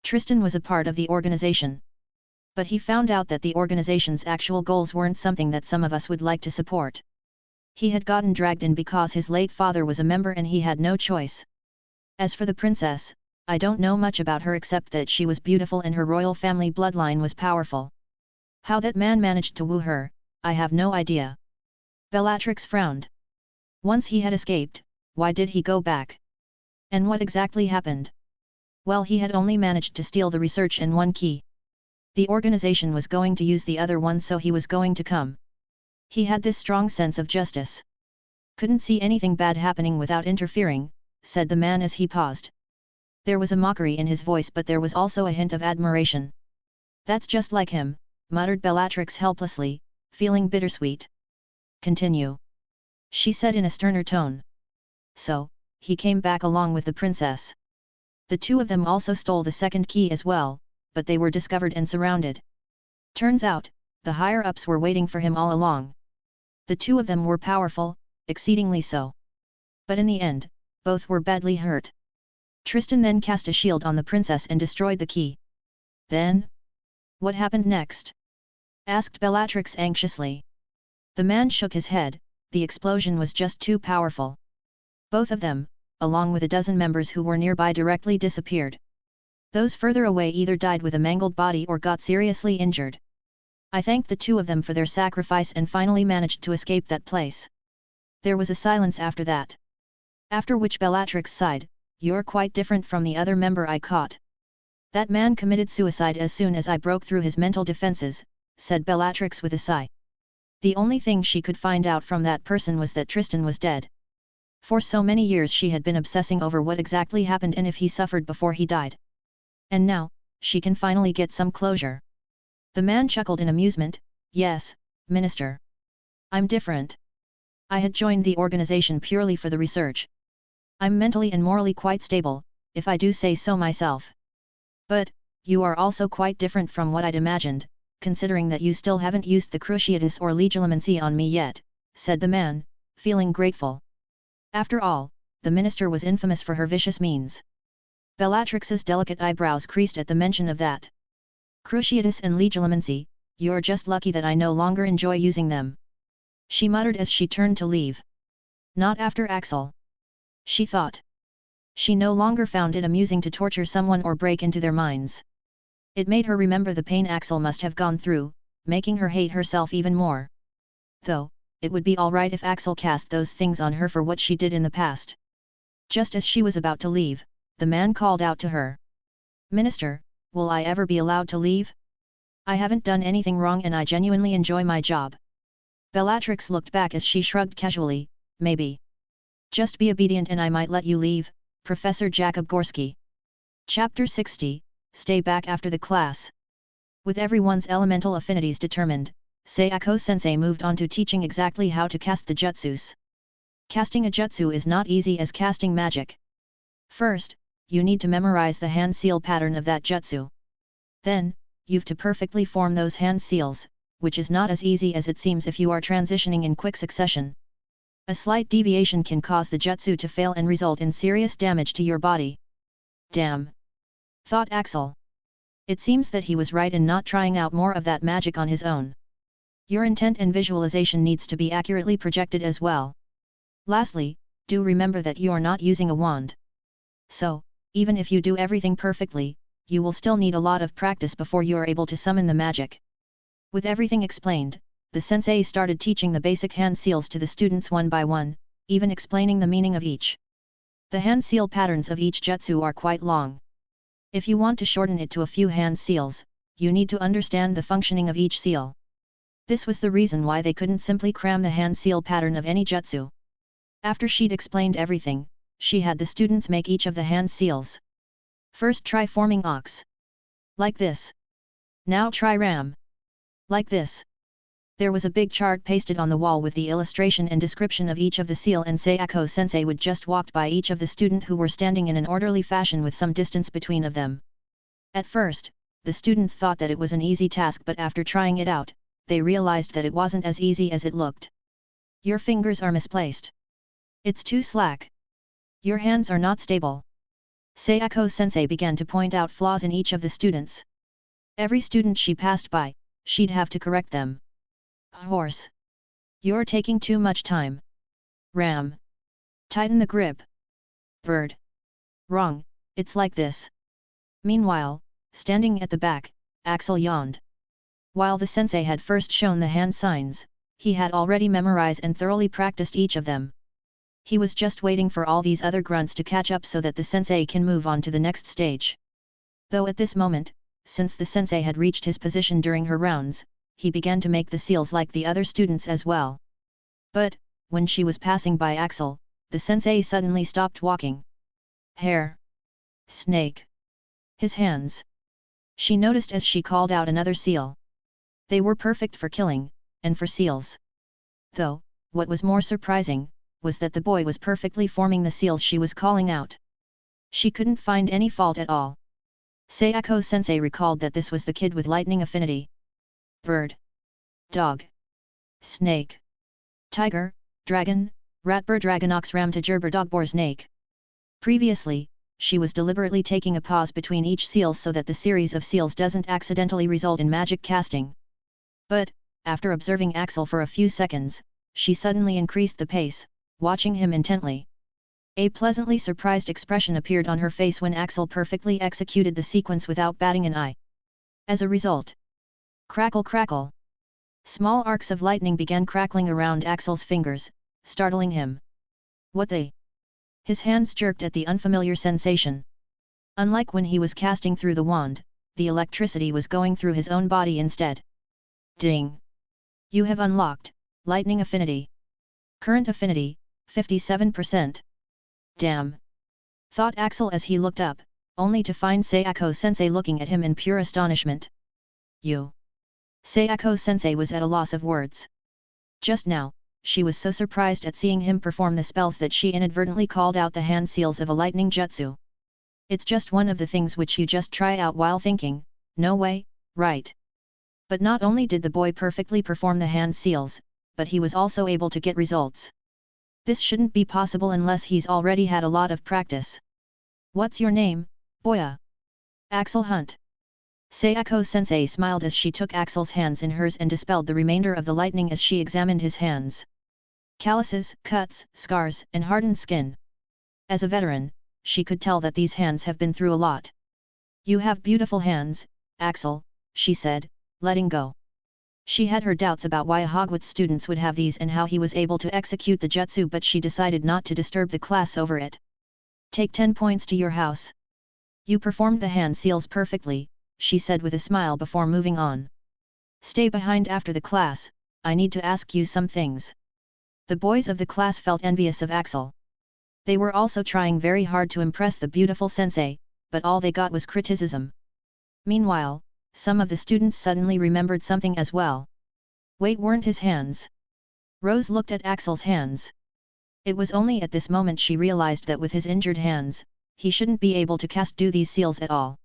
Tristan was a part of the organization. But he found out that the organization's actual goals weren't something that some of us would like to support. He had gotten dragged in because his late father was a member and he had no choice. As for the princess, I don't know much about her except that she was beautiful and her royal family bloodline was powerful. How that man managed to woo her, I have no idea. Bellatrix frowned. Once he had escaped, why did he go back? And what exactly happened? Well, he had only managed to steal the research and one key. The organization was going to use the other one, so he was going to come. He had this strong sense of justice. Couldn't see anything bad happening without interfering, said the man as he paused. There was a mockery in his voice, but there was also a hint of admiration. That's just like him, muttered Bellatrix helplessly, feeling bittersweet. Continue. She said in a sterner tone. So, he came back along with the princess. The two of them also stole the second key as well, but they were discovered and surrounded. Turns out, the higher-ups were waiting for him all along. The two of them were powerful, exceedingly so. But in the end, both were badly hurt. Tristan then cast a shield on the princess and destroyed the key. Then? What happened next? Asked Bellatrix anxiously. The man shook his head, the explosion was just too powerful. Both of them, along with a dozen members who were nearby, directly disappeared. Those further away either died with a mangled body or got seriously injured. I thanked the two of them for their sacrifice and finally managed to escape that place. There was a silence after that. After which Bellatrix sighed, "You're quite different from the other member I caught. That man committed suicide as soon as I broke through his mental defenses," said Bellatrix with a sigh. The only thing she could find out from that person was that Tristan was dead. For so many years she had been obsessing over what exactly happened and if he suffered before he died. And now, she can finally get some closure. The man chuckled in amusement. Yes, Minister. I'm different. I had joined the organization purely for the research. I'm mentally and morally quite stable, if I do say so myself. But, you are also quite different from what I'd imagined, considering that you still haven't used the cruciatus or legilimency on me yet, said the man, feeling grateful. After all, the minister was infamous for her vicious means. Bellatrix's delicate eyebrows creased at the mention of that. Cruciatus and legilimency, you're just lucky that I no longer enjoy using them. She muttered as she turned to leave. Not after Axel. She thought. She no longer found it amusing to torture someone or break into their minds. It made her remember the pain Axel must have gone through, making her hate herself even more. Though, it would be alright if Axel cast those things on her for what she did in the past. Just as she was about to leave, the man called out to her. Minister, will I ever be allowed to leave? I haven't done anything wrong and I genuinely enjoy my job. Bellatrix looked back as she shrugged casually, maybe. Just be obedient and I might let you leave, Professor Jakub Gorski. Chapter 60, Stay back after the class. With everyone's elemental affinities determined, Sayako-sensei moved on to teaching exactly how to cast the jutsus. Casting a jutsu is not easy as casting magic. First, you need to memorize the hand seal pattern of that jutsu. Then, you've to perfectly form those hand seals, which is not as easy as it seems if you are transitioning in quick succession. A slight deviation can cause the jutsu to fail and result in serious damage to your body. Damn! Thought Axel. It seems that he was right in not trying out more of that magic on his own. Your intent and visualization needs to be accurately projected as well. Lastly, do remember that you are not using a wand. So, even if you do everything perfectly, you will still need a lot of practice before you are able to summon the magic. With everything explained, the sensei started teaching the basic hand seals to the students one by one, even explaining the meaning of each. The hand seal patterns of each jutsu are quite long. If you want to shorten it to a few hand seals, you need to understand the functioning of each seal. This was the reason why they couldn't simply cram the hand seal pattern of any jutsu. After she'd explained everything, she had the students make each of the hand seals. First try forming ox. Like this. Now try ram. Like this. There was a big chart pasted on the wall with the illustration and description of each of the seal, and Sayako sensei would just walked by each of the student who were standing in an orderly fashion with some distance between of them. At first, the students thought that it was an easy task, but after trying it out, they realized that it wasn't as easy as it looked. Your fingers are misplaced. It's too slack. Your hands are not stable. Sayako sensei began to point out flaws in each of the students. Every student she passed by, she'd have to correct them. Horse. You're taking too much time. Ram. Tighten the grip. Bird. Wrong, it's like this. Meanwhile, standing at the back, Axel yawned. While the sensei had first shown the hand signs, he had already memorized and thoroughly practiced each of them. He was just waiting for all these other grunts to catch up so that the sensei can move on to the next stage. Though at this moment, since the sensei had reached his position during her rounds, he began to make the seals like the other students as well. But, when she was passing by Axel, the sensei suddenly stopped walking. Hare. Snake. His hands. She noticed as she called out another seal. They were perfect for killing, and for seals. Though, what was more surprising, was that the boy was perfectly forming the seals she was calling out. She couldn't find any fault at all. Sayako sensei recalled that this was the kid with lightning affinity. Bird. Dog. Snake. Tiger, dragon, ratbur dragonox ram tigerbur dogboar snake. Previously, she was deliberately taking a pause between each seal so that the series of seals doesn't accidentally result in magic casting. But, after observing Axel for a few seconds, she suddenly increased the pace, watching him intently. A pleasantly surprised expression appeared on her face when Axel perfectly executed the sequence without batting an eye. As a result, crackle crackle. Small arcs of lightning began crackling around Axel's fingers, startling him. What the? His hands jerked at the unfamiliar sensation. Unlike when he was casting through the wand, the electricity was going through his own body instead. Ding! You have unlocked lightning affinity. Current affinity, 57%. Damn! Thought Axel as he looked up, only to find Sayako sensei looking at him in pure astonishment. You! Sayako sensei was at a loss of words. Just now, she was so surprised at seeing him perform the spells that she inadvertently called out the hand seals of a lightning jutsu. It's just one of the things which you just try out while thinking, no way, right? But not only did the boy perfectly perform the hand seals, but he was also able to get results. This shouldn't be possible unless he's already had a lot of practice. What's your name, boya? Axel Hunt. Sayako sensei smiled as she took Axel's hands in hers and dispelled the remainder of the lightning as she examined his hands. Calluses, cuts, scars, and hardened skin. As a veteran, she could tell that these hands have been through a lot. You have beautiful hands, Axel, she said, letting go. She had her doubts about why Hogwarts students would have these and how he was able to execute the jutsu, but she decided not to disturb the class over it. Take 10 points to your house. You performed the hand seals perfectly, she said with a smile before moving on. Stay behind after the class, I need to ask you some things. The boys of the class felt envious of Axel. They were also trying very hard to impress the beautiful sensei, but all they got was criticism. Meanwhile, some of the students suddenly remembered something as well. Wait, weren't his hands? Rose looked at Axel's hands. It was only at this moment she realized that with his injured hands, he shouldn't be able to do these seals at all.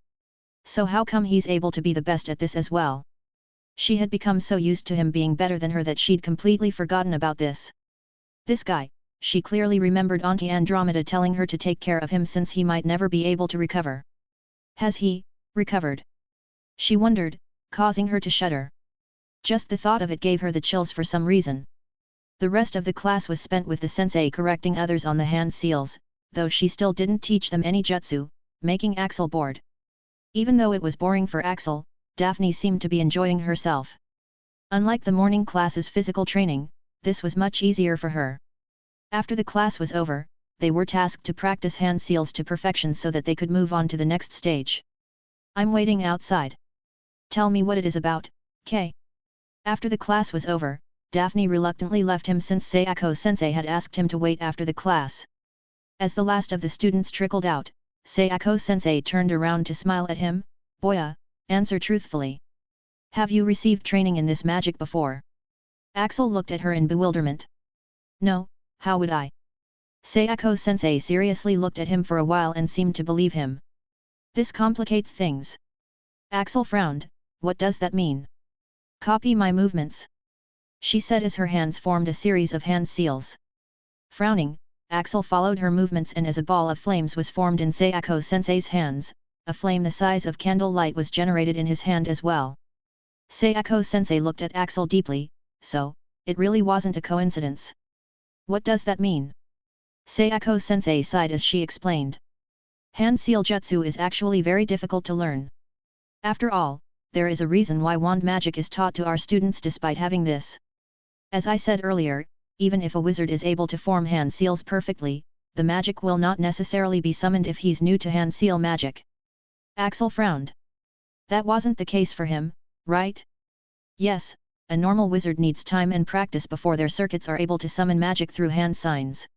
So how come he's able to be the best at this as well? She had become so used to him being better than her that she'd completely forgotten about this. This guy, she clearly remembered Auntie Andromeda telling her to take care of him since he might never be able to recover. Has he recovered? She wondered, causing her to shudder. Just the thought of it gave her the chills for some reason. The rest of the class was spent with the sensei correcting others on the hand seals, though she still didn't teach them any jutsu, making Axel bored. Even though it was boring for Axel, Daphne seemed to be enjoying herself. Unlike the morning class's physical training, this was much easier for her. After the class was over, they were tasked to practice hand seals to perfection so that they could move on to the next stage. I'm waiting outside. Tell me what it is about, Kay. After the class was over, Daphne reluctantly left him since Sayako-sensei had asked him to wait after the class. As the last of the students trickled out, Sayako-sensei turned around to smile at him. Boya, answer truthfully. Have you received training in this magic before? Axel looked at her in bewilderment. No, how would I? Sayako-sensei seriously looked at him for a while and seemed to believe him. This complicates things. Axel frowned. What does that mean? Copy my movements, she said as her hands formed a series of hand seals. Frowning, Axel followed her movements and as a ball of flames was formed in Sayako-sensei's hands, a flame the size of candlelight was generated in his hand as well. Sayako-sensei looked at Axel deeply. So, it really wasn't a coincidence. What does that mean? Sayako-sensei sighed as she explained. Hand seal jutsu is actually very difficult to learn. After all, there is a reason why wand magic is taught to our students despite having this. As I said earlier, even if a wizard is able to form hand seals perfectly, the magic will not necessarily be summoned if he's new to hand seal magic. Axel frowned. That wasn't the case for him, right? Yes, a normal wizard needs time and practice before their circuits are able to summon magic through hand signs.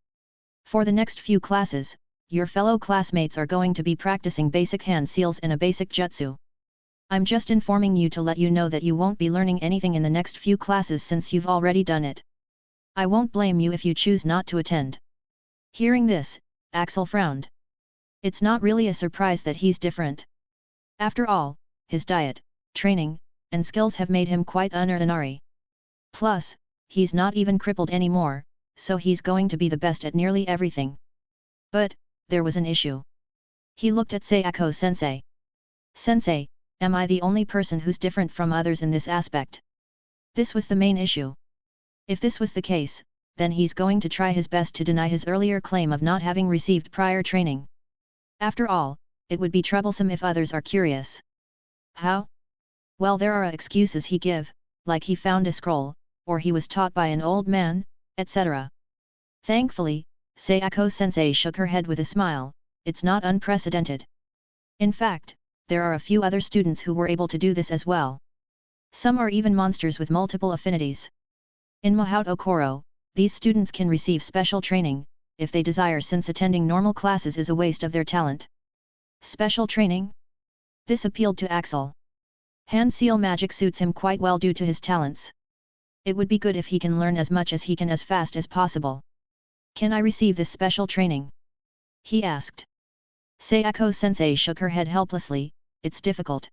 For the next few classes, your fellow classmates are going to be practicing basic hand seals in a basic jutsu. I'm just informing you to let you know that you won't be learning anything in the next few classes since you've already done it. I won't blame you if you choose not to attend. Hearing this, Axel frowned. It's not really a surprise that he's different. After all, his diet, training, and skills have made him quite unordinary. Plus, he's not even crippled anymore, so he's going to be the best at nearly everything. But, there was an issue. He looked at Sayako-sensei. Sensei, am I the only person who's different from others in this aspect? This was the main issue. If this was the case, then he's going to try his best to deny his earlier claim of not having received prior training. After all, it would be troublesome if others are curious. How? Well, there are excuses he give, like he found a scroll, or he was taught by an old man, etc. Thankfully, Sayako-sensei shook her head with a smile. It's not unprecedented. In fact, there are a few other students who were able to do this as well. Some are even monsters with multiple affinities. In mahaut okoro, these students can receive special training, if they desire, since attending normal classes is a waste of their talent. Special training? This appealed to Axel. Hand seal magic suits him quite well due to his talents. It would be good if he can learn as much as he can as fast as possible. Can I receive this special training? He asked. Sayako-sensei shook her head helplessly. It's difficult.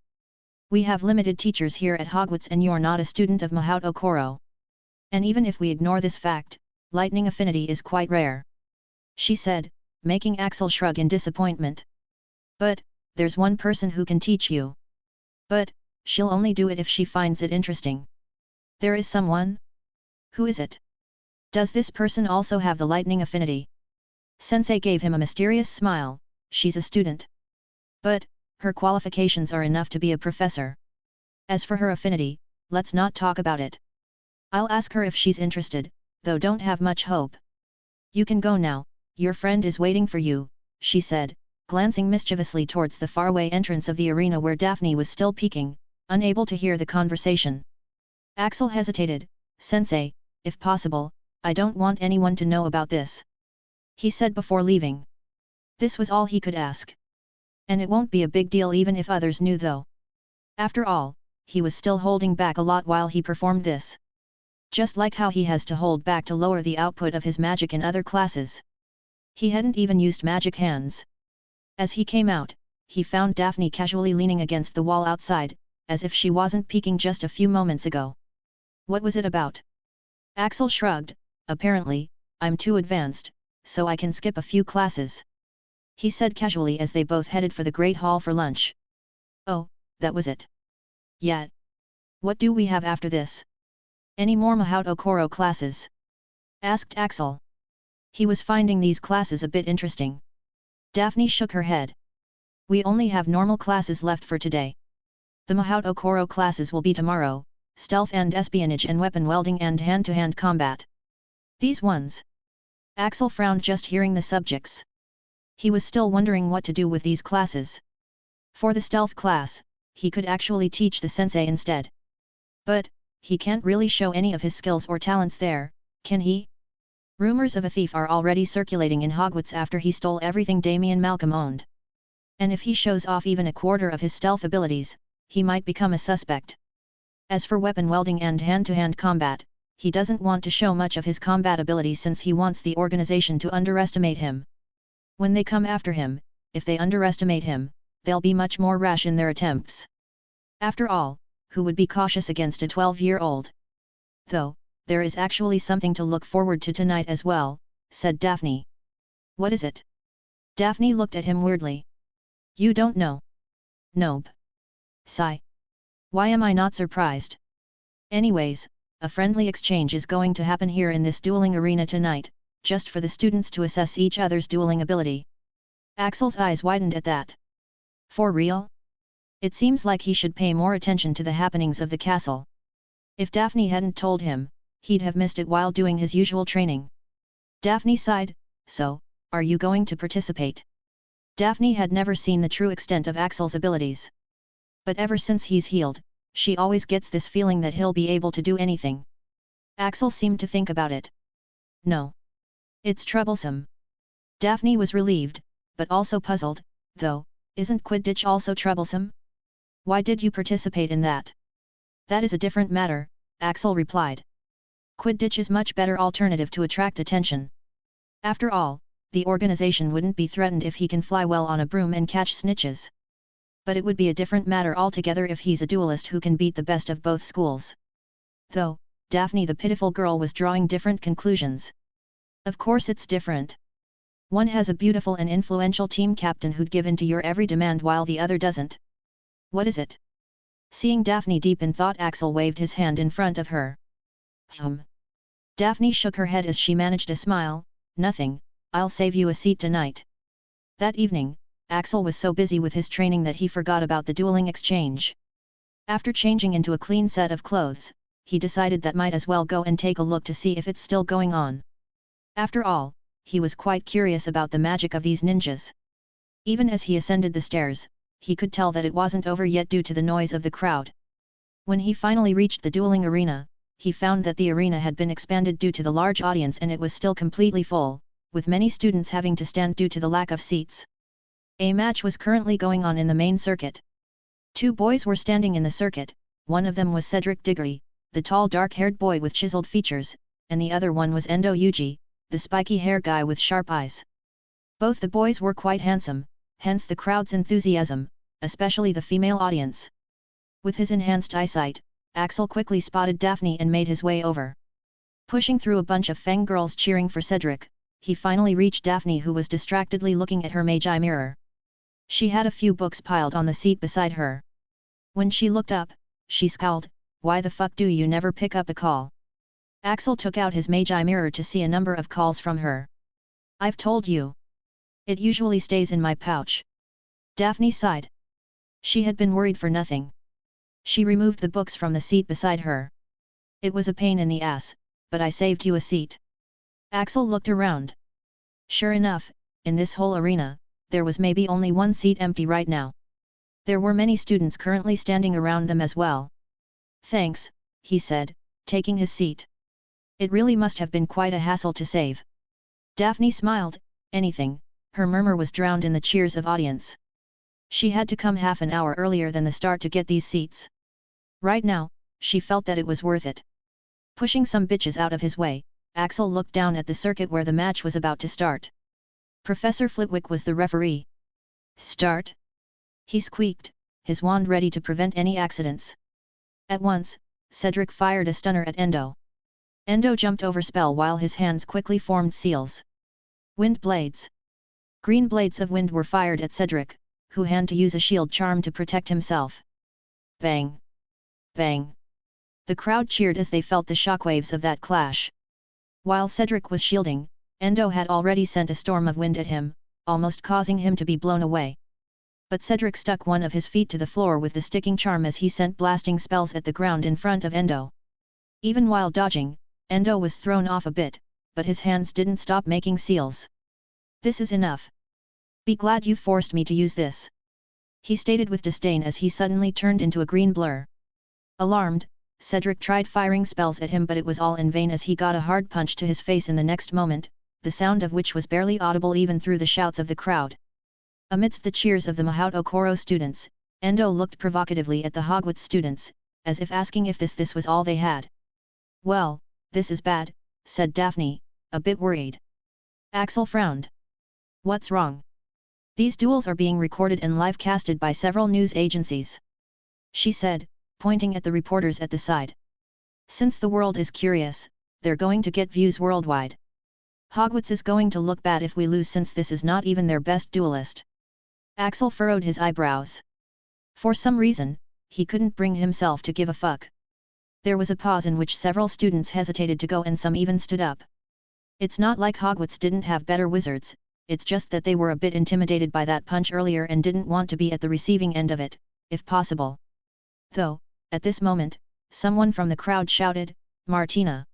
We have limited teachers here at Hogwarts and you're not a student of mahaut okoro. And even if we ignore this fact, lightning affinity is quite rare, she said, making Axel shrug in disappointment. But, there's one person who can teach you. But, she'll only do it if she finds it interesting. There is someone? Who is it? Does this person also have the lightning affinity? Sensei gave him a mysterious smile. She's a student. But, her qualifications are enough to be a professor. As for her affinity, let's not talk about it. I'll ask her if she's interested, though don't have much hope. You can go now, your friend is waiting for you, she said, glancing mischievously towards the faraway entrance of the arena where Daphne was still peeking, unable to hear the conversation. Axel hesitated. Sensei, if possible, I don't want anyone to know about this, he said before leaving. This was all he could ask. And it won't be a big deal even if others knew though. After all, he was still holding back a lot while he performed this. Just like how he has to hold back to lower the output of his magic in other classes. He hadn't even used magic hands. As he came out, he found Daphne casually leaning against the wall outside, as if she wasn't peeking just a few moments ago. What was it about? Axel shrugged. Apparently, I'm too advanced, so I can skip a few classes, he said casually as they both headed for the Great Hall for lunch. Oh, that was it. Yeah. What do we have after this? Any more mahaut okoro classes? asked Axel. He was finding these classes a bit interesting. Daphne shook her head. We only have normal classes left for today. The mahaut okoro classes will be tomorrow, stealth and espionage and weapon welding and hand-to-hand combat. These ones. Axel frowned just hearing the subjects. He was still wondering what to do with these classes. For the stealth class, he could actually teach the sensei instead. But, he can't really show any of his skills or talents there, can he? Rumors of a thief are already circulating in Hogwarts after he stole everything Damien Malcolm owned. And if he shows off even a quarter of his stealth abilities, he might become a suspect. As for weapon welding and hand-to-hand combat, he doesn't want to show much of his combat abilities since he wants the organization to underestimate him. When they come after him, if they underestimate him, they'll be much more rash in their attempts. After all, who would be cautious against a 12-year-old? Though, there is actually something to look forward to tonight as well, said Daphne. What is it? Daphne looked at him weirdly. You don't know? Nope. Sigh. Why am I not surprised? Anyways, a friendly exchange is going to happen here in this dueling arena tonight, just for the students to assess each other's dueling ability. Axel's eyes widened at that. For real? It seems like he should pay more attention to the happenings of the castle. If Daphne hadn't told him, he'd have missed it while doing his usual training. Daphne sighed, so, are you going to participate? Daphne had never seen the true extent of Axel's abilities. But ever since he's healed, she always gets this feeling that he'll be able to do anything. Axel seemed to think about it. No. It's troublesome. Daphne was relieved, but also puzzled, though, isn't quidditch also troublesome? Why did you participate in that? That is a different matter, Axel replied. Quidditch is much better alternative to attract attention. After all, the organization wouldn't be threatened if he can fly well on a broom and catch snitches. But it would be a different matter altogether if he's a duelist who can beat the best of both schools. Though, Daphne the pitiful girl was drawing different conclusions. Of course it's different. One has a beautiful and influential team captain who'd give in to your every demand while the other doesn't. What is it? Seeing Daphne deep in thought, Axel waved his hand in front of her. Daphne shook her head as she managed a smile. Nothing, I'll save you a seat tonight. That evening, Axel was so busy with his training that he forgot about the dueling exchange. After changing into a clean set of clothes, he decided that might as well go and take a look to see if it's still going on. After all, he was quite curious about the magic of these ninjas. Even as he ascended the stairs, he could tell that it wasn't over yet due to the noise of the crowd. When he finally reached the dueling arena, he found that the arena had been expanded due to the large audience and it was still completely full, with many students having to stand due to the lack of seats. A match was currently going on in the main circuit. Two boys were standing in the circuit, one of them was Cedric Diggory, the tall dark-haired boy with chiseled features, and the other one was Endo Yuji, the spiky hair guy with sharp eyes. Both the boys were quite handsome, hence the crowd's enthusiasm, especially the female audience. With his enhanced eyesight, Axel quickly spotted Daphne and made his way over. Pushing through a bunch of fangirls cheering for Cedric, he finally reached Daphne, who was distractedly looking at her magi mirror. She had a few books piled on the seat beside her. When she looked up, she scowled, "Why the fuck do you never pick up a call?" Axel took out his magi mirror to see a number of calls from her. "I've told you. It usually stays in my pouch." Daphne sighed. She had been worried for nothing. She removed the books from the seat beside her. "It was a pain in the ass, but I saved you a seat." Axel looked around. Sure enough, in this whole arena, there was maybe only one seat empty right now. There were many students currently standing around them as well. "Thanks," he said, taking his seat. "It really must have been quite a hassle to save." Daphne smiled. Anything, her murmur was drowned in the cheers of audience. She had to come half an hour earlier than the start to get these seats. Right now, she felt that it was worth it. Pushing some bitches out of his way, Axel looked down at the circuit where the match was about to start. Professor Flitwick was the referee. "Start?" he squeaked, his wand ready to prevent any accidents. At once, Cedric fired a stunner at Endo. Endo jumped over spell while his hands quickly formed seals. Wind blades. Green blades of wind were fired at Cedric, who had to use a shield charm to protect himself. Bang! Bang! The crowd cheered as they felt the shockwaves of that clash. While Cedric was shielding, Endo had already sent a storm of wind at him, almost causing him to be blown away. But Cedric stuck one of his feet to the floor with the sticking charm as he sent blasting spells at the ground in front of Endo. Even while dodging, Endo was thrown off a bit, but his hands didn't stop making seals. "This is enough. Be glad you forced me to use this," he stated with disdain as he suddenly turned into a green blur. Alarmed, Cedric tried firing spells at him, but it was all in vain as he got a hard punch to his face in the next moment, the sound of which was barely audible even through the shouts of the crowd. Amidst the cheers of the mahaut okoro students, Endo looked provocatively at the Hogwarts students, as if asking if this was all they had. "Well, this is bad," said Daphne, a bit worried. Axel frowned. "What's wrong?" "These duels are being recorded and live-casted by several news agencies," she said, pointing at the reporters at the side. "Since the world is curious, they're going to get views worldwide. Hogwarts is going to look bad if we lose since this is not even their best duelist." Axel furrowed his eyebrows. For some reason, he couldn't bring himself to give a fuck. There was a pause in which several students hesitated to go and some even stood up. It's not like Hogwarts didn't have better wizards, it's just that they were a bit intimidated by that punch earlier and didn't want to be at the receiving end of it, if possible. Though, at this moment, someone from the crowd shouted, "Martina!"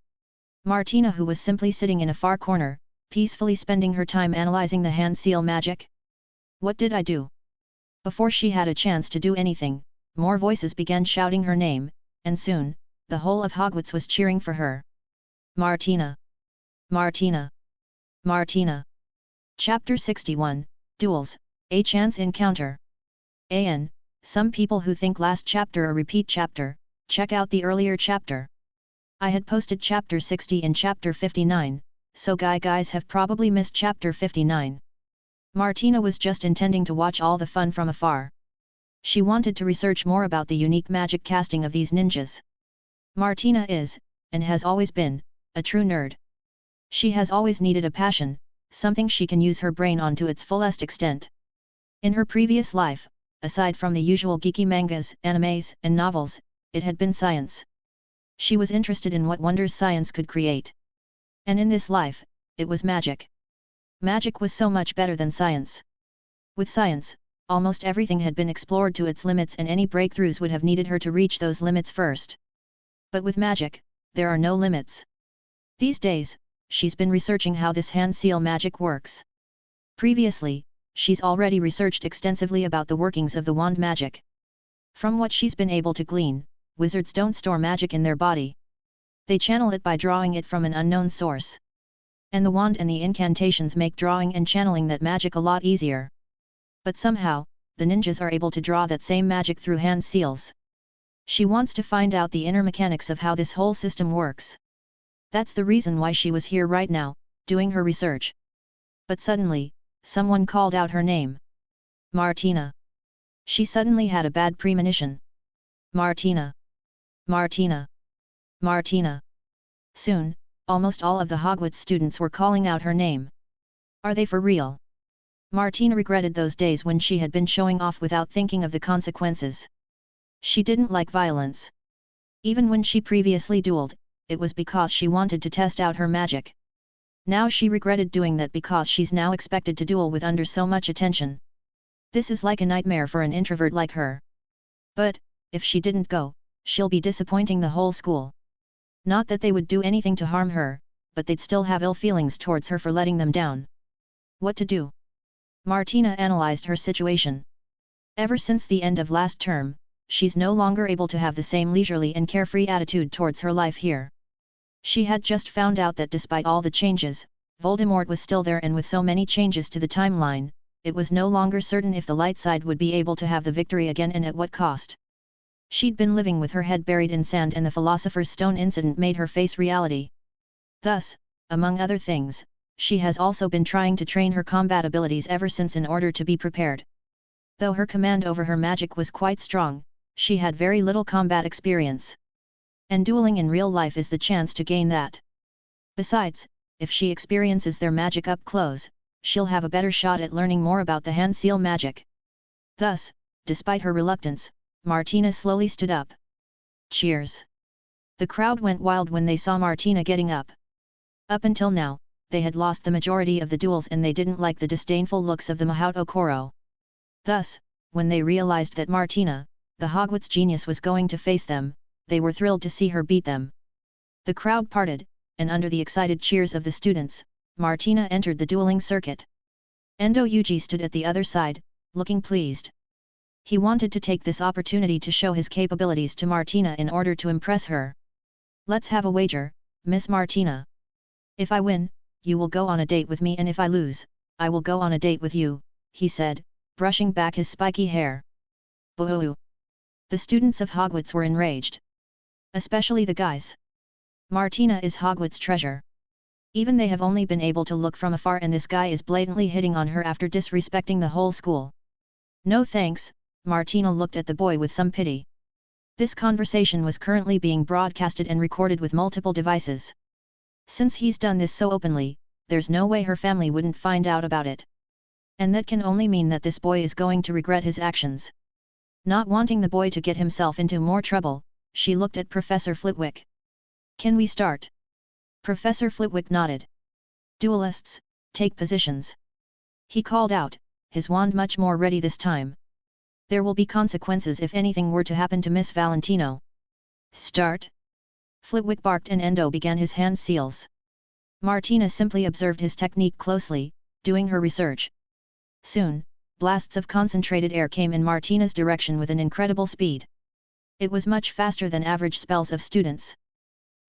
Martina, who was simply sitting in a far corner, peacefully spending her time analyzing the hand seal magic. "What did I do?" Before she had a chance to do anything, more voices began shouting her name, and soon, the whole of Hogwarts was cheering for her. "Martina! Martina! Martina!" Chapter 61, Duels, A Chance Encounter. Some people who think last chapter a repeat chapter, check out the earlier chapter. I had posted chapter 60 in chapter 59, so guys have probably missed chapter 59. Martina was just intending to watch all the fun from afar. She wanted to research more about the unique magic casting of these ninjas. Martina is, and has always been, a true nerd. She has always needed a passion, something she can use her brain on to its fullest extent. In her previous life, aside from the usual geeky mangas, animes, and novels, it had been science. She was interested in what wonders science could create. And in this life, it was magic. Magic was so much better than science. With science, almost everything had been explored to its limits and any breakthroughs would have needed her to reach those limits first. But with magic, there are no limits. These days, she's been researching how this hand seal magic works. Previously, she's already researched extensively about the workings of the wand magic. From what she's been able to glean, wizards don't store magic in their body. They channel it by drawing it from an unknown source. And the wand and the incantations make drawing and channeling that magic a lot easier. But somehow, the ninjas are able to draw that same magic through hand seals. She wants to find out the inner mechanics of how this whole system works. That's the reason why she was here right now, doing her research. But suddenly, someone called out her name. "Martina!" She suddenly had a bad premonition. "Martina! Martina! Martina!" Soon, almost all of the Hogwarts students were calling out her name. Are they for real? Martina regretted those days when she had been showing off without thinking of the consequences. She didn't like violence. Even when she previously dueled, it was because she wanted to test out her magic. Now she regretted doing that because she's now expected to duel with under so much attention. This is like a nightmare for an introvert like her. But, if she didn't go, she'll be disappointing the whole school. Not that they would do anything to harm her, but they'd still have ill feelings towards her for letting them down. What to do? Martina analyzed her situation. Ever since the end of last term, she's no longer able to have the same leisurely and carefree attitude towards her life here. She had just found out that despite all the changes, Voldemort was still there, and with so many changes to the timeline, it was no longer certain if the light side would be able to have the victory again and at what cost. She'd been living with her head buried in sand, and the Philosopher's Stone incident made her face reality. Thus, among other things, she has also been trying to train her combat abilities ever since in order to be prepared. Though her command over her magic was quite strong, she had very little combat experience. And dueling in real life is the chance to gain that. Besides, if she experiences their magic up close, she'll have a better shot at learning more about the hand seal magic. Thus, despite her reluctance, Martina slowly stood up. Cheers! The crowd went wild when they saw Martina getting up. Up until now, they had lost the majority of the duels and they didn't like the disdainful looks of the mahaut okoro. Thus, when they realized that Martina, the Hogwarts genius, was going to face them, they were thrilled to see her beat them. The crowd parted, and under the excited cheers of the students, Martina entered the dueling circuit. Endo Yuji stood at the other side, looking pleased. He wanted to take this opportunity to show his capabilities to Martina in order to impress her. "Let's have a wager, Miss Martina. If I win, you will go on a date with me, and if I lose, I will go on a date with you," he said, brushing back his spiky hair. Boo! The students of Hogwarts were enraged. Especially the guys. Martina is Hogwarts' treasure. Even they have only been able to look from afar, and this guy is blatantly hitting on her after disrespecting the whole school. "No thanks," Martina looked at the boy with some pity. This conversation was currently being broadcasted and recorded with multiple devices. Since he's done this so openly, there's no way her family wouldn't find out about it. And that can only mean that this boy is going to regret his actions. Not wanting the boy to get himself into more trouble, she looked at Professor Flitwick. "Can we start?" Professor Flitwick nodded. "Duelists, take positions," he called out, his wand much more ready this time. "There will be consequences if anything were to happen to Miss Valentino." "Start?" Flitwick barked, and Endo began his hand seals. Martina simply observed his technique closely, doing her research. Soon, blasts of concentrated air came in Martina's direction with an incredible speed. It was much faster than average spells of students.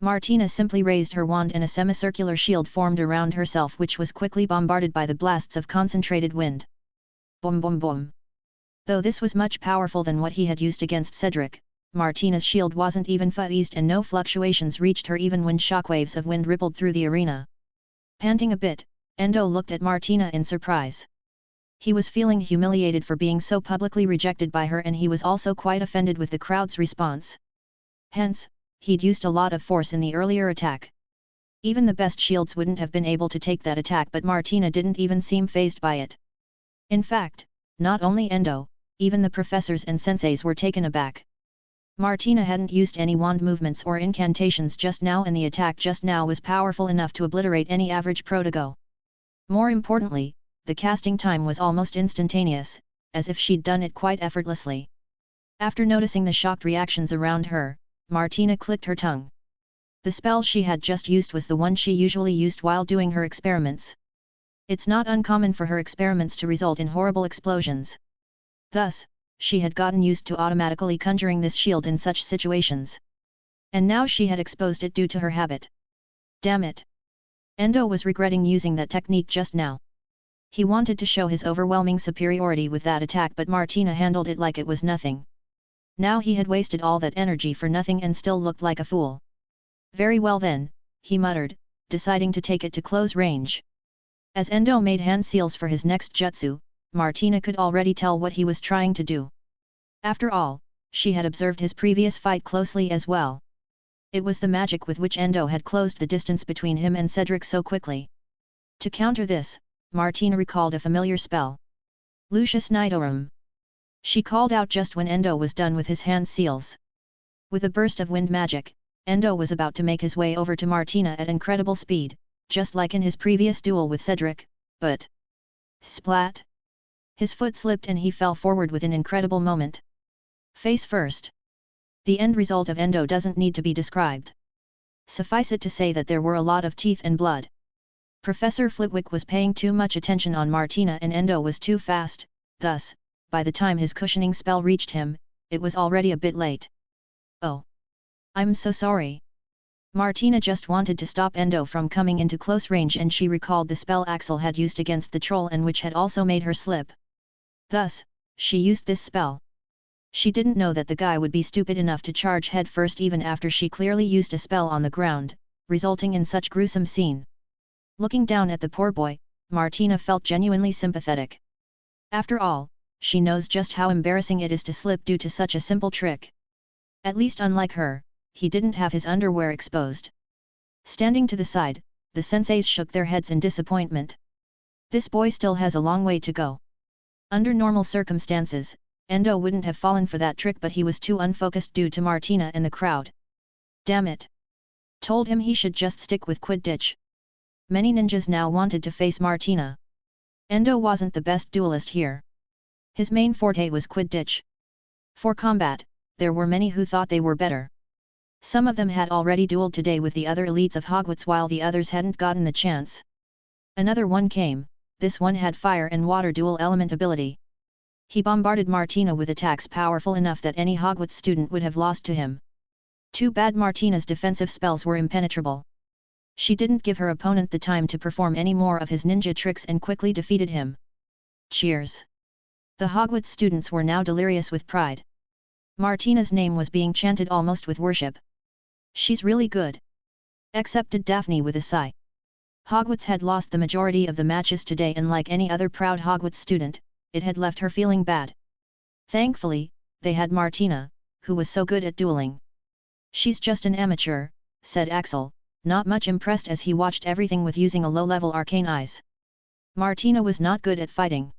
Martina simply raised her wand and a semicircular shield formed around herself, which was quickly bombarded by the blasts of concentrated wind. Boom boom boom. Though this was much powerful than what he had used against Cedric, Martina's shield wasn't even phased and no fluctuations reached her even when shockwaves of wind rippled through the arena. Panting a bit, Endo looked at Martina in surprise. He was feeling humiliated for being so publicly rejected by her, and he was also quite offended with the crowd's response. Hence, he'd used a lot of force in the earlier attack. Even the best shields wouldn't have been able to take that attack, but Martina didn't even seem fazed by it. In fact, not only Endo, even the professors and senseis were taken aback. Martina hadn't used any wand movements or incantations just now, and the attack just now was powerful enough to obliterate any average prodigo. More importantly, the casting time was almost instantaneous, as if she'd done it quite effortlessly. After noticing the shocked reactions around her, Martina clicked her tongue. The spell she had just used was the one she usually used while doing her experiments. It's not uncommon for her experiments to result in horrible explosions. Thus, she had gotten used to automatically conjuring this shield in such situations. And now she had exposed it due to her habit. Damn it! Endo was regretting using that technique just now. He wanted to show his overwhelming superiority with that attack, but Martina handled it like it was nothing. Now he had wasted all that energy for nothing and still looked like a fool. "Very well then," he muttered, deciding to take it to close range. As Endo made hand seals for his next jutsu, Martina could already tell what he was trying to do. After all, she had observed his previous fight closely as well. It was the magic with which Endo had closed the distance between him and Cedric so quickly. To counter this, Martina recalled a familiar spell. "Lucius Nidorum." She called out just when Endo was done with his hand seals. With a burst of wind magic, Endo was about to make his way over to Martina at incredible speed, just like in his previous duel with Cedric, but... splat! His foot slipped and he fell forward with an incredible moment. Face first. The end result of Endo doesn't need to be described. Suffice it to say that there were a lot of teeth and blood. Professor Flitwick was paying too much attention on Martina and Endo was too fast, thus, by the time his cushioning spell reached him, it was already a bit late. "Oh. I'm so sorry." Martina just wanted to stop Endo from coming into close range, and she recalled the spell Axel had used against the troll and which had also made her slip. Thus, she used this spell. She didn't know that the guy would be stupid enough to charge head first even after she clearly used a spell on the ground, resulting in such gruesome scene. Looking down at the poor boy, Martina felt genuinely sympathetic. After all, she knows just how embarrassing it is to slip due to such a simple trick. At least unlike her, he didn't have his underwear exposed. Standing to the side, the senseis shook their heads in disappointment. This boy still has a long way to go. Under normal circumstances, Endo wouldn't have fallen for that trick, but he was too unfocused due to Martina and the crowd. Damn it! Told him he should just stick with quidditch. Many ninjas now wanted to face Martina. Endo wasn't the best duelist here. His main forte was quidditch. For combat, there were many who thought they were better. Some of them had already dueled today with the other elites of Hogwarts while the others hadn't gotten the chance. Another one came, this one had fire and water dual element ability. He bombarded Martina with attacks powerful enough that any Hogwarts student would have lost to him. Too bad Martina's defensive spells were impenetrable. She didn't give her opponent the time to perform any more of his ninja tricks and quickly defeated him. Cheers! The Hogwarts students were now delirious with pride. Martina's name was being chanted almost with worship. She's really good. Accepted Daphne with a sigh. Hogwarts had lost the majority of the matches today and like any other proud Hogwarts student, it had left her feeling bad. Thankfully, they had Martina, who was so good at dueling. She's just an amateur, said Axel, not much impressed as he watched everything with using a low-level arcane eyes. Martina was not good at fighting.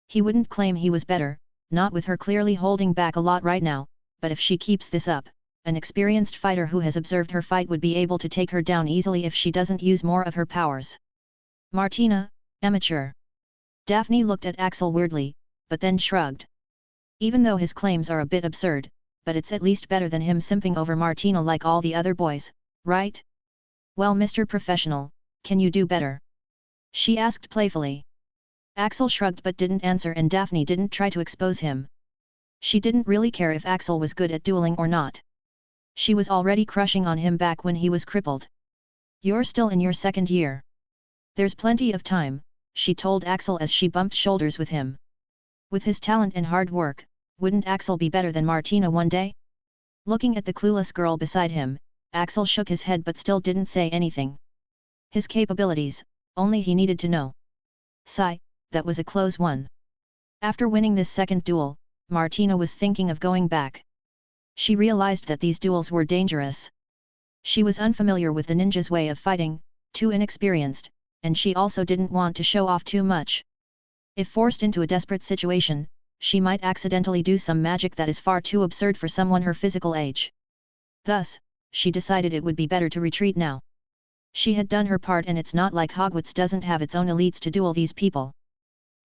He wouldn't claim he was better, not with her clearly holding back a lot right now, but if she keeps this up, an experienced fighter who has observed her fight would be able to take her down easily if she doesn't use more of her powers. Martina, amateur. Daphne looked at Axel weirdly, but then shrugged. Even though his claims are a bit absurd, but it's at least better than him simping over Martina like all the other boys, right? Well, Mr. Professional, can you do better? She asked playfully. Axel shrugged but didn't answer and Daphne didn't try to expose him. She didn't really care if Axel was good at dueling or not. She was already crushing on him back when he was crippled. You're still in your second year. There's plenty of time, she told Axel as she bumped shoulders with him. With his talent and hard work, wouldn't Axel be better than Martina one day? Looking at the clueless girl beside him, Axel shook his head but still didn't say anything. His capabilities, only he needed to know. Sigh, that was a close one. After winning this second duel, Martina was thinking of going back. She realized that these duels were dangerous. She was unfamiliar with the ninja's way of fighting, too inexperienced, and she also didn't want to show off too much. If forced into a desperate situation, she might accidentally do some magic that is far too absurd for someone her physical age. Thus, she decided it would be better to retreat now. She had done her part and it's not like Hogwarts doesn't have its own elites to duel these people.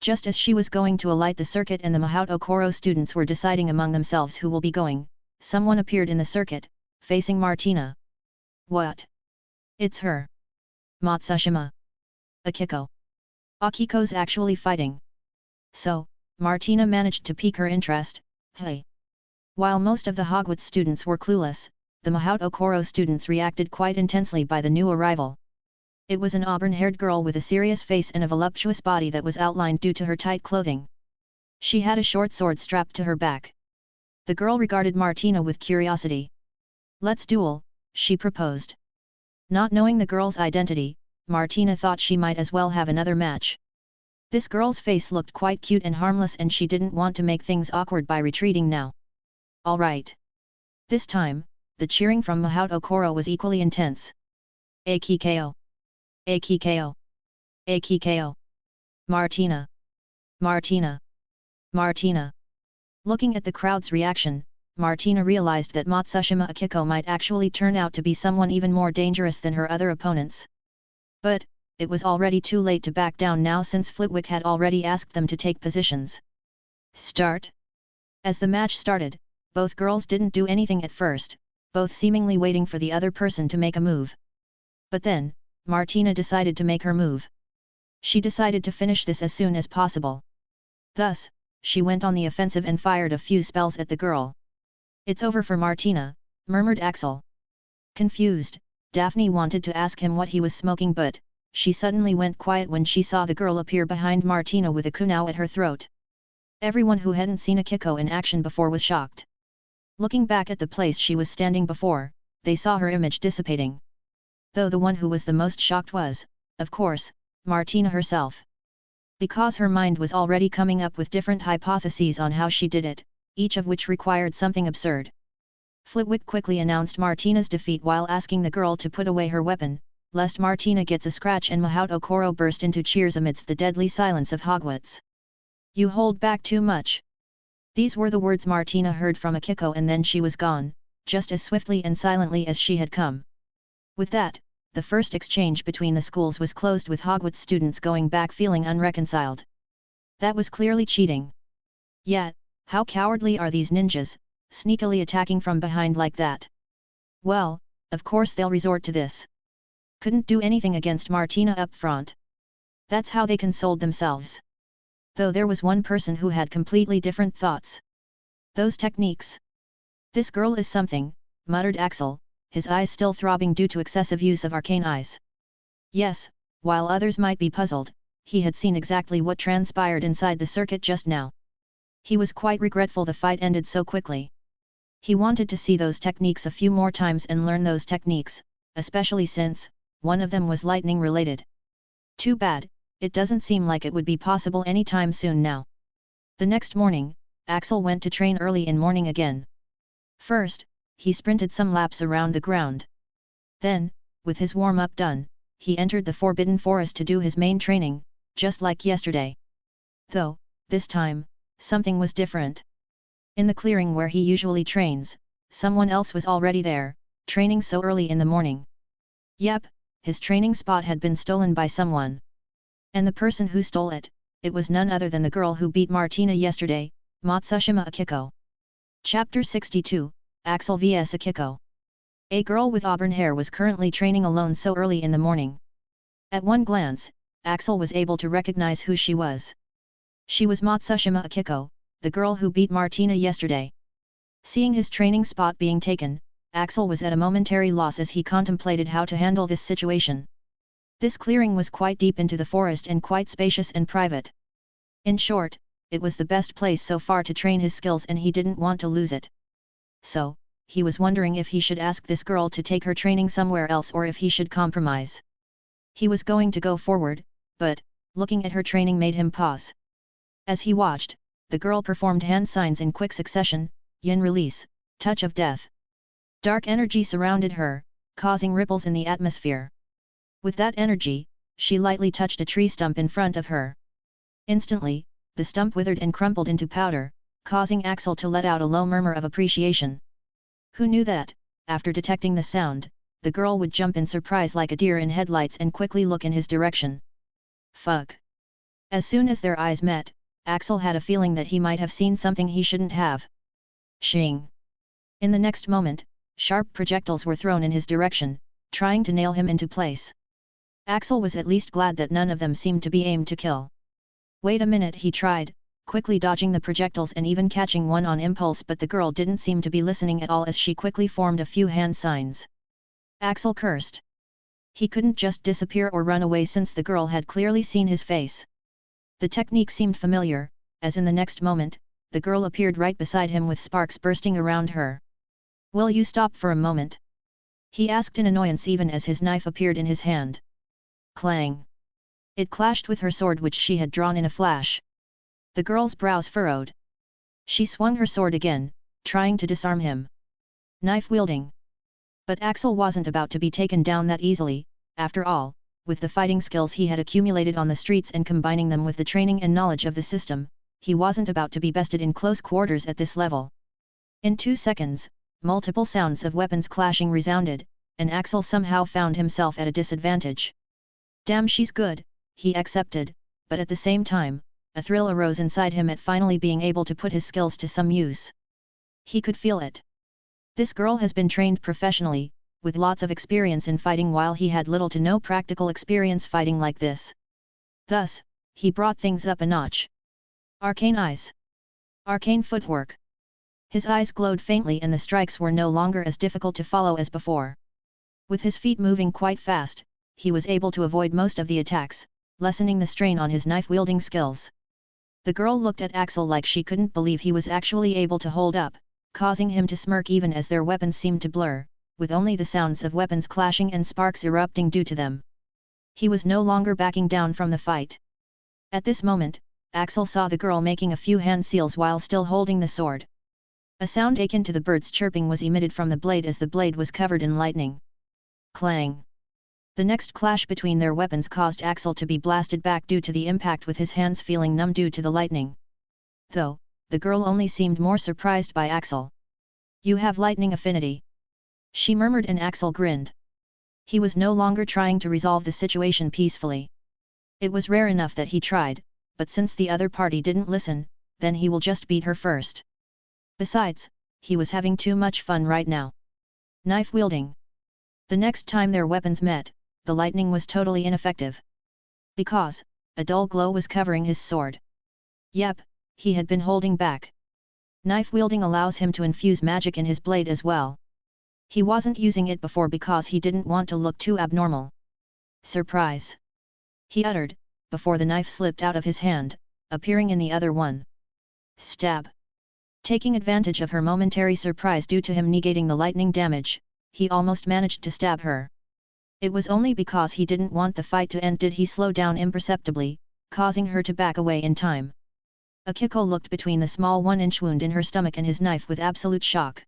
Just as she was going to alight the circuit and the mahaut okoro students were deciding among themselves who will be going, someone appeared in the circuit, facing Martina. What? It's her. Matsushima. Akiko. Akiko's actually fighting. So, Martina managed to pique her interest, hey. While most of the Hogwarts students were clueless, the mahaut okoro students reacted quite intensely by the new arrival. It was an auburn-haired girl with a serious face and a voluptuous body that was outlined due to her tight clothing. She had a short sword strapped to her back. The girl regarded Martina with curiosity. Let's duel, she proposed. Not knowing the girl's identity, Martina thought she might as well have another match. This girl's face looked quite cute and harmless and she didn't want to make things awkward by retreating now. All right. This time, the cheering from mahaut okoro was equally intense. Akiko. Akiko. Akiko. Martina. Martina. Martina. Looking at the crowd's reaction, Martina realized that Matsushima Akiko might actually turn out to be someone even more dangerous than her other opponents. But, it was already too late to back down now since Flitwick had already asked them to take positions. Start. As the match started, both girls didn't do anything at first, both seemingly waiting for the other person to make a move. But then, Martina decided to make her move. She decided to finish this as soon as possible. Thus, she went on the offensive and fired a few spells at the girl. It's over for Martina, murmured Axel. Confused, Daphne wanted to ask him what he was smoking but, she suddenly went quiet when she saw the girl appear behind Martina with a kunai at her throat. Everyone who hadn't seen Akiko in action before was shocked. Looking back at the place she was standing before, they saw her image dissipating. Though the one who was the most shocked was, of course, Martina herself. Because her mind was already coming up with different hypotheses on how she did it, each of which required something absurd. Flitwick quickly announced Martina's defeat while asking the girl to put away her weapon, lest Martina gets a scratch and mahaut okoro burst into cheers amidst the deadly silence of Hogwarts. You hold back too much. These were the words Martina heard from Akiko and then she was gone, just as swiftly and silently as she had come. With that, the first exchange between the schools was closed with Hogwarts students going back feeling unreconciled. That was clearly cheating. Yet, how cowardly are these ninjas, sneakily attacking from behind like that? Well, of course they'll resort to this. Couldn't do anything against Martina up front. That's how they consoled themselves. Though there was one person who had completely different thoughts. Those techniques. This girl is something, muttered Axel, his eyes still throbbing due to excessive use of arcane eyes. Yes, while others might be puzzled, he had seen exactly what transpired inside the circuit just now. He was quite regretful the fight ended so quickly. He wanted to see those techniques a few more times and learn those techniques, especially since, one of them was lightning related. Too bad, it doesn't seem like it would be possible anytime soon now. The next morning, Axel went to train early in morning again. First, he sprinted some laps around the ground. Then, with his warm-up done, he entered the Forbidden Forest to do his main training, just like yesterday. Though, this time, something was different. In the clearing where he usually trains, someone else was already there, training so early in the morning. Yep, his training spot had been stolen by someone. And the person who stole it, it was none other than the girl who beat Martina yesterday, Matsushima Akiko. Chapter 62, Axel vs Akiko. A girl with auburn hair was currently training alone so early in the morning. At one glance, Axel was able to recognize who she was. She was Matsushima Akiko, the girl who beat Martina yesterday. Seeing his training spot being taken, Axel was at a momentary loss as he contemplated how to handle this situation. This clearing was quite deep into the forest and quite spacious and private. In short, it was the best place so far to train his skills and he didn't want to lose it. So, he was wondering if he should ask this girl to take her training somewhere else or if he should compromise. He was going to go forward, but, looking at her training made him pause. As he watched, the girl performed hand signs in quick succession, yin release, touch of death. Dark energy surrounded her, causing ripples in the atmosphere. With that energy, she lightly touched a tree stump in front of her. Instantly, the stump withered and crumpled into powder, causing Axel to let out a low murmur of appreciation. Who knew that, after detecting the sound, the girl would jump in surprise like a deer in headlights and quickly look in his direction. Fuck. As soon as their eyes met, Axel had a feeling that he might have seen something he shouldn't have. Shing. In the next moment, sharp projectiles were thrown in his direction, trying to nail him into place. Axel was at least glad that none of them seemed to be aimed to kill. Wait a minute, he tried, quickly dodging the projectiles and even catching one on impulse, but the girl didn't seem to be listening at all as she quickly formed a few hand signs. Axel cursed. He couldn't just disappear or run away since the girl had clearly seen his face. The technique seemed familiar, as in the next moment, the girl appeared right beside him with sparks bursting around her. Will you stop for a moment? He asked in annoyance even as his knife appeared in his hand. Clang! It clashed with her sword which she had drawn in a flash. The girl's brows furrowed. She swung her sword again, trying to disarm him. Knife wielding. But Axel wasn't about to be taken down that easily, after all, with the fighting skills he had accumulated on the streets and combining them with the training and knowledge of the system, he wasn't about to be bested in close quarters at this level. In 2 seconds, multiple sounds of weapons clashing resounded, and Axel somehow found himself at a disadvantage. Damn, she's good, he accepted, but at the same time, a thrill arose inside him at finally being able to put his skills to some use. He could feel it. This girl has been trained professionally, with lots of experience in fighting while he had little to no practical experience fighting like this. Thus, he brought things up a notch. Arcane eyes. Arcane footwork. His eyes glowed faintly and the strikes were no longer as difficult to follow as before. With his feet moving quite fast, he was able to avoid most of the attacks, lessening the strain on his knife-wielding skills. The girl looked at Axel like she couldn't believe he was actually able to hold up, causing him to smirk even as their weapons seemed to blur, with only the sounds of weapons clashing and sparks erupting due to them. He was no longer backing down from the fight. At this moment, Axel saw the girl making a few hand seals while still holding the sword. A sound akin to the birds chirping was emitted from the blade as the blade was covered in lightning. Clang! The next clash between their weapons caused Axel to be blasted back due to the impact with his hands feeling numb due to the lightning. Though, the girl only seemed more surprised by Axel. You have lightning affinity. She murmured and Axel grinned. He was no longer trying to resolve the situation peacefully. It was rare enough that he tried, but since the other party didn't listen, then he will just beat her first. Besides, he was having too much fun right now. Knife wielding. The next time their weapons met, the lightning was totally ineffective. Because a dull glow was covering his sword. Yep, he had been holding back. Knife wielding allows him to infuse magic in his blade as well. He wasn't using it before because he didn't want to look too abnormal. Surprise! He uttered, before the knife slipped out of his hand, appearing in the other one. Stab! Taking advantage of her momentary surprise due to him negating the lightning damage, he almost managed to stab her. It was only because he didn't want the fight to end did he slow down imperceptibly, causing her to back away in time. Akiko looked between the small 1-inch wound in her stomach and his knife with absolute shock.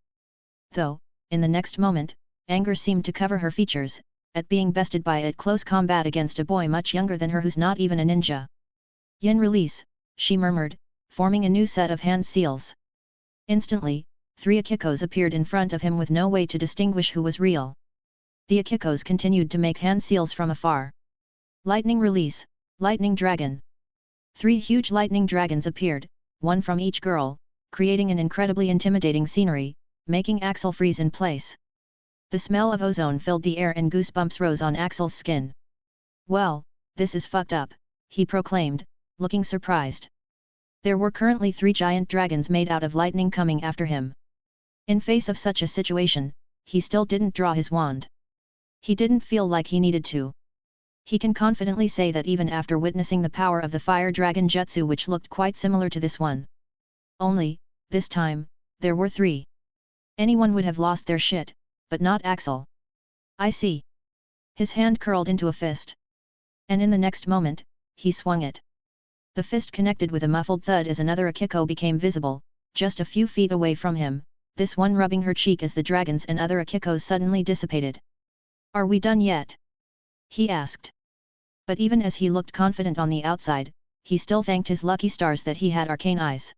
Though, in the next moment, anger seemed to cover her features, at being bested by at close combat against a boy much younger than her who's not even a ninja. Yin release, she murmured, forming a new set of hand seals. Instantly, 3 Akikos appeared in front of him with no way to distinguish who was real. The Akikos continued to make hand seals from afar. Lightning release, lightning dragon. 3 huge lightning dragons appeared, one from each girl, creating an incredibly intimidating scenery, making Axel freeze in place. The smell of ozone filled the air and goosebumps rose on Axel's skin. Well, this is fucked up, he proclaimed, looking surprised. There were currently 3 giant dragons made out of lightning coming after him. In face of such a situation, he still didn't draw his wand. He didn't feel like he needed to. He can confidently say that even after witnessing the power of the fire dragon jutsu which looked quite similar to this one. Only, this time, there were 3. Anyone would have lost their shit, but not Axel. I see. His hand curled into a fist. And in the next moment, he swung it. The fist connected with a muffled thud as another Akiko became visible, just a few feet away from him, this one rubbing her cheek as the dragons and other Akikos suddenly dissipated. Are we done yet? He asked. But even as he looked confident on the outside, he still thanked his lucky stars that he had arcane eyes.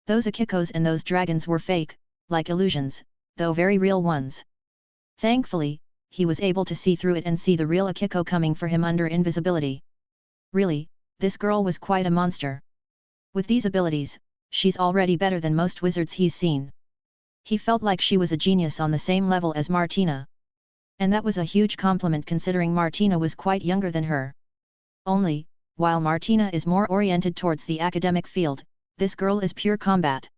Those Akikos and those dragons were fake, like illusions, though very real ones. Thankfully, he was able to see through it and see the real Akiko coming for him under invisibility. Really, this girl was quite a monster. With these abilities, she's already better than most wizards he's seen. He felt like she was a genius on the same level as Martina. And that was a huge compliment considering Martina was quite younger than her. Only, while Martina is more oriented towards the academic field, this girl is pure combat.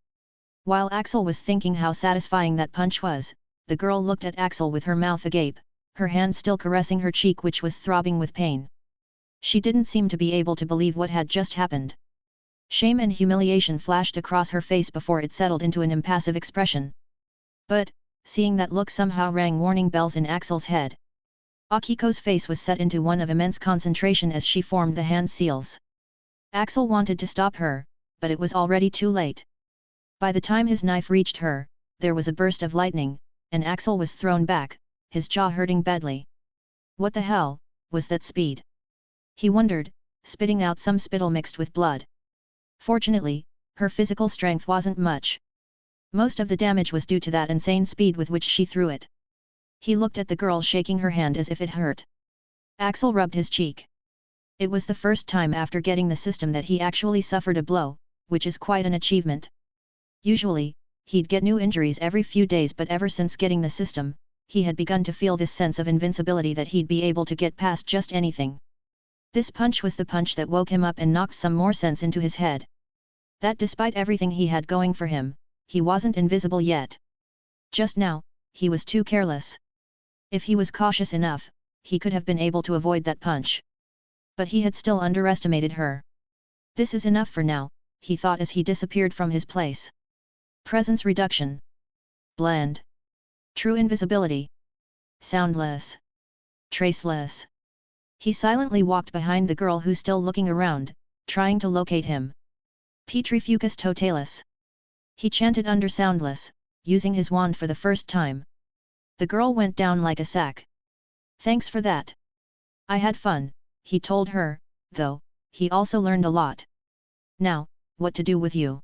While Axel was thinking how satisfying that punch was, the girl looked at Axel with her mouth agape, her hand still caressing her cheek which was throbbing with pain. She didn't seem to be able to believe what had just happened. Shame and humiliation flashed across her face before it settled into an impassive expression. But, seeing that look somehow rang warning bells in Axel's head. Akiko's face was set into one of immense concentration as she formed the hand seals. Axel wanted to stop her, but it was already too late. By the time his knife reached her, there was a burst of lightning, and Axel was thrown back, his jaw hurting badly. What the hell was that speed? He wondered, spitting out some spittle mixed with blood. Fortunately, her physical strength wasn't much. Most of the damage was due to that insane speed with which she threw it. He looked at the girl shaking her hand as if it hurt. Axel rubbed his cheek. It was the first time after getting the system that he actually suffered a blow, which is quite an achievement. Usually, he'd get new injuries every few days but ever since getting the system, he had begun to feel this sense of invincibility that he'd be able to get past just anything. This punch was the punch that woke him up and knocked some more sense into his head. That despite everything he had going for him, he wasn't invisible yet. Just now, he was too careless. If he was cautious enough, he could have been able to avoid that punch. But he had still underestimated her. This is enough for now, he thought as he disappeared from his place. Presence reduction. Bland. True invisibility. Soundless. Traceless. He silently walked behind the girl who's still looking around, trying to locate him. Petrifucus totalis. He chanted under soundless, using his wand for the first time. The girl went down like a sack. Thanks for that. I had fun, he told her, though, he also learned a lot. Now, what to do with you?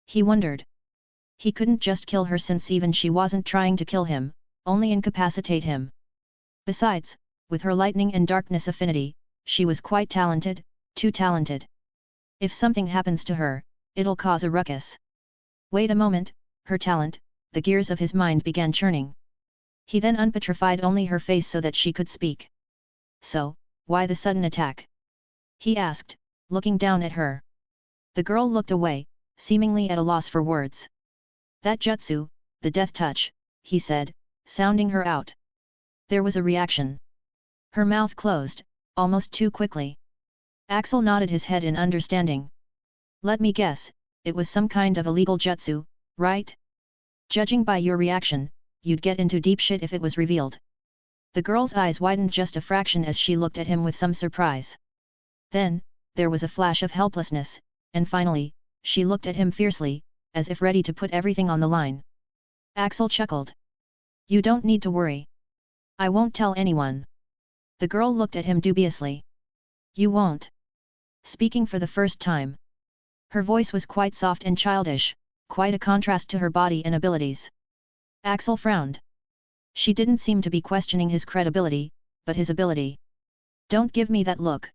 He wondered. He couldn't just kill her since even she wasn't trying to kill him, only incapacitate him. Besides, with her lightning and darkness affinity, she was quite talented, too talented. If something happens to her, it'll cause a ruckus. Wait a moment, her talent, the gears of his mind began churning. He then unpetrified only her face so that she could speak. So, why the sudden attack? He asked, looking down at her. The girl looked away, seemingly at a loss for words. That jutsu, the death touch, he said, sounding her out. There was a reaction. Her mouth closed, almost too quickly. Axel nodded his head in understanding. Let me guess, it was some kind of illegal jutsu, right? Judging by your reaction, you'd get into deep shit if it was revealed. The girl's eyes widened just a fraction as she looked at him with some surprise. Then, there was a flash of helplessness, and finally, she looked at him fiercely, as if ready to put everything on the line. Axel chuckled. You don't need to worry. I won't tell anyone. The girl looked at him dubiously. You won't? Speaking for the first time. Her voice was quite soft and childish, quite a contrast to her body and abilities. Axel frowned. She didn't seem to be questioning his credibility, but his ability. Don't give me that look.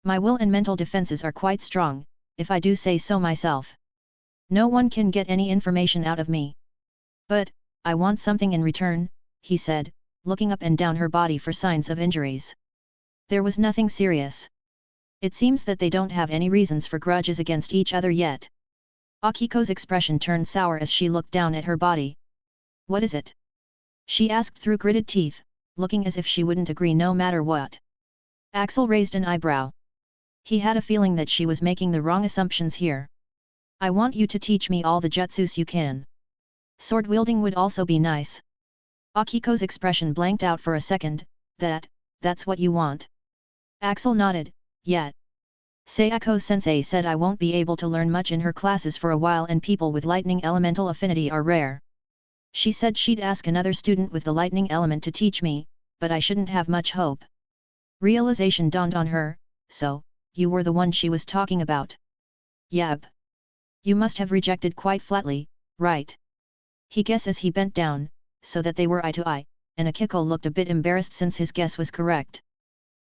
My will and mental defenses are quite strong, if I do say so myself. No one can get any information out of me. But, I want something in return, he said, looking up and down her body for signs of injuries. There was nothing serious. It seems that they don't have any reasons for grudges against each other yet. Akiko's expression turned sour as she looked down at her body. What is it? She asked through gritted teeth, looking as if she wouldn't agree no matter what. Axel raised an eyebrow. He had a feeling that she was making the wrong assumptions here. I want you to teach me all the jutsus you can. Sword wielding would also be nice. Akiko's expression blanked out for a second. That's what you want? Axel nodded, yeah. Sayako-sensei said I won't be able to learn much in her classes for a while and people with lightning elemental affinity are rare. She said she'd ask another student with the lightning element to teach me, but I shouldn't have much hope. Realization dawned on her, so, you were the one she was talking about. Yep. You must have rejected quite flatly, right? He guessed as he bent down, so that they were eye to eye, and Akiko looked a bit embarrassed since his guess was correct.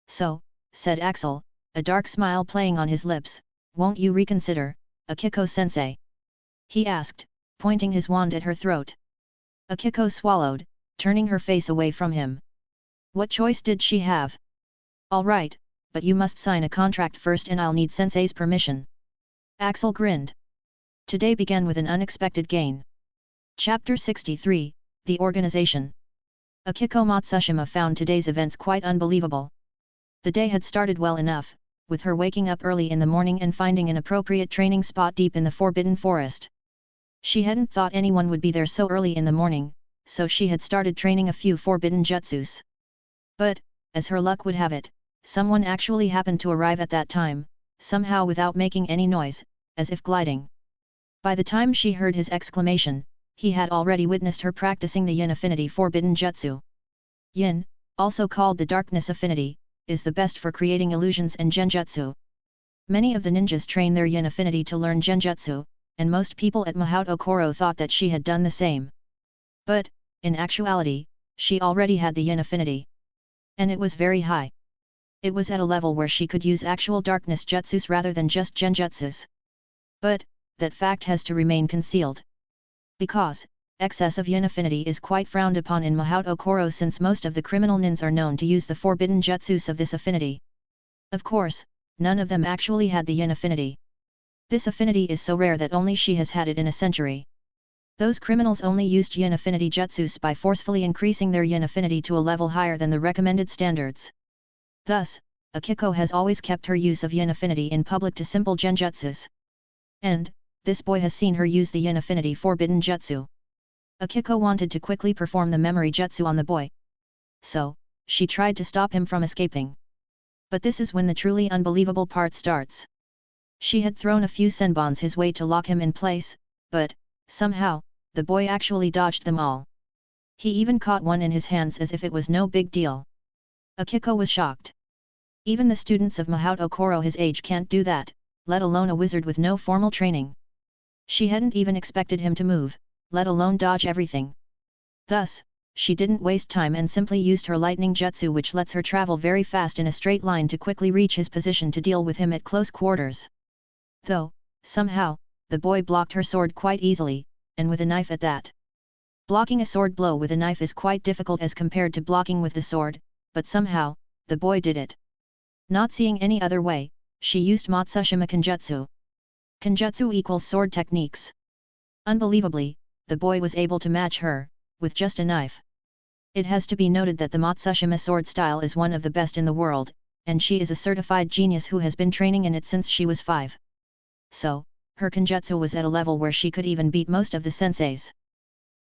So, said Axel, a dark smile playing on his lips, won't you reconsider, Akiko-sensei? He asked, pointing his wand at her throat. Akiko swallowed, turning her face away from him. What choice did she have? All right, but you must sign a contract first and I'll need sensei's permission. Axel grinned. Today began with an unexpected gain. Chapter 63, The Organization. Akiko Matsushima found today's events quite unbelievable. The day had started well enough, with her waking up early in the morning and finding an appropriate training spot deep in the Forbidden Forest. She hadn't thought anyone would be there so early in the morning, so she had started training a few forbidden jutsus. But, as her luck would have it, someone actually happened to arrive at that time, somehow without making any noise, as if gliding. By the time she heard his exclamation, he had already witnessed her practicing the Yin Affinity Forbidden Jutsu. Yin, also called the Darkness Affinity, is the best for creating illusions and genjutsu. Many of the ninjas train their Yin Affinity to learn genjutsu, and most people at Mahaut Okoro thought that she had done the same. But, in actuality, she already had the Yin Affinity. And it was very high. It was at a level where she could use actual darkness jutsus rather than just genjutsus. But, that fact has to remain concealed. Because, excess of Yin Affinity is quite frowned upon in Mahaut Okoro since most of the criminal nins are known to use the forbidden jutsus of this affinity. Of course, none of them actually had the Yin Affinity. This affinity is so rare that only she has had it in a century. Those criminals only used Yin Affinity jutsus by forcefully increasing their Yin Affinity to a level higher than the recommended standards. Thus, Akiko has always kept her use of Yin Affinity in public to simple genjutsus. And, this boy has seen her use the Yin Affinity Forbidden Jutsu. Akiko wanted to quickly perform the memory jutsu on the boy. So, she tried to stop him from escaping. But this is when the truly unbelievable part starts. She had thrown a few senbons his way to lock him in place, but, somehow, the boy actually dodged them all. He even caught one in his hands as if it was no big deal. Akiko was shocked. Even the students of Mahaut Okoro his age can't do that, let alone a wizard with no formal training. She hadn't even expected him to move, let alone dodge everything. Thus, she didn't waste time and simply used her lightning jutsu, which lets her travel very fast in a straight line to quickly reach his position to deal with him at close quarters. Though, somehow, the boy blocked her sword quite easily, and with a knife at that. Blocking a sword blow with a knife is quite difficult as compared to blocking with the sword, but somehow, the boy did it. Not seeing any other way, she used Matsushima Kenjutsu. Kenjutsu equals sword techniques. Unbelievably, the boy was able to match her, with just a knife. It has to be noted that the Matsushima sword style is one of the best in the world, and she is a certified genius who has been training in it since she was 5. So, her Kenjutsu was at a level where she could even beat most of the senseis.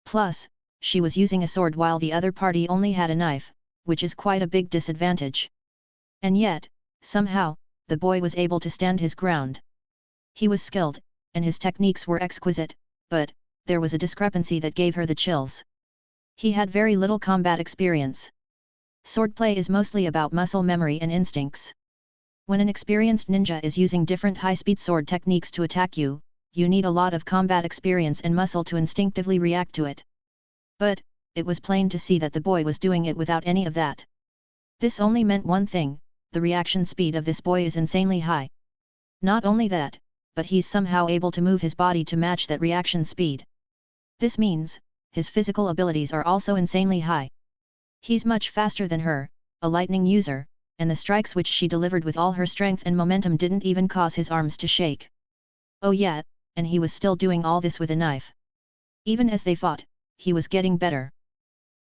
Plus, she was using a sword while the other party only had a knife, which is quite a big disadvantage. And yet, somehow, the boy was able to stand his ground. He was skilled, and his techniques were exquisite, but there was a discrepancy that gave her the chills. He had very little combat experience. Swordplay is mostly about muscle memory and instincts. When an experienced ninja is using different high-speed sword techniques to attack you, you need a lot of combat experience and muscle to instinctively react to it. But, it was plain to see that the boy was doing it without any of that. This only meant one thing: the reaction speed of this boy is insanely high. Not only that, but he's somehow able to move his body to match that reaction speed. This means, his physical abilities are also insanely high. He's much faster than her, a lightning user, and the strikes which she delivered with all her strength and momentum didn't even cause his arms to shake. Oh yeah, and he was still doing all this with a knife. Even as they fought, he was getting better.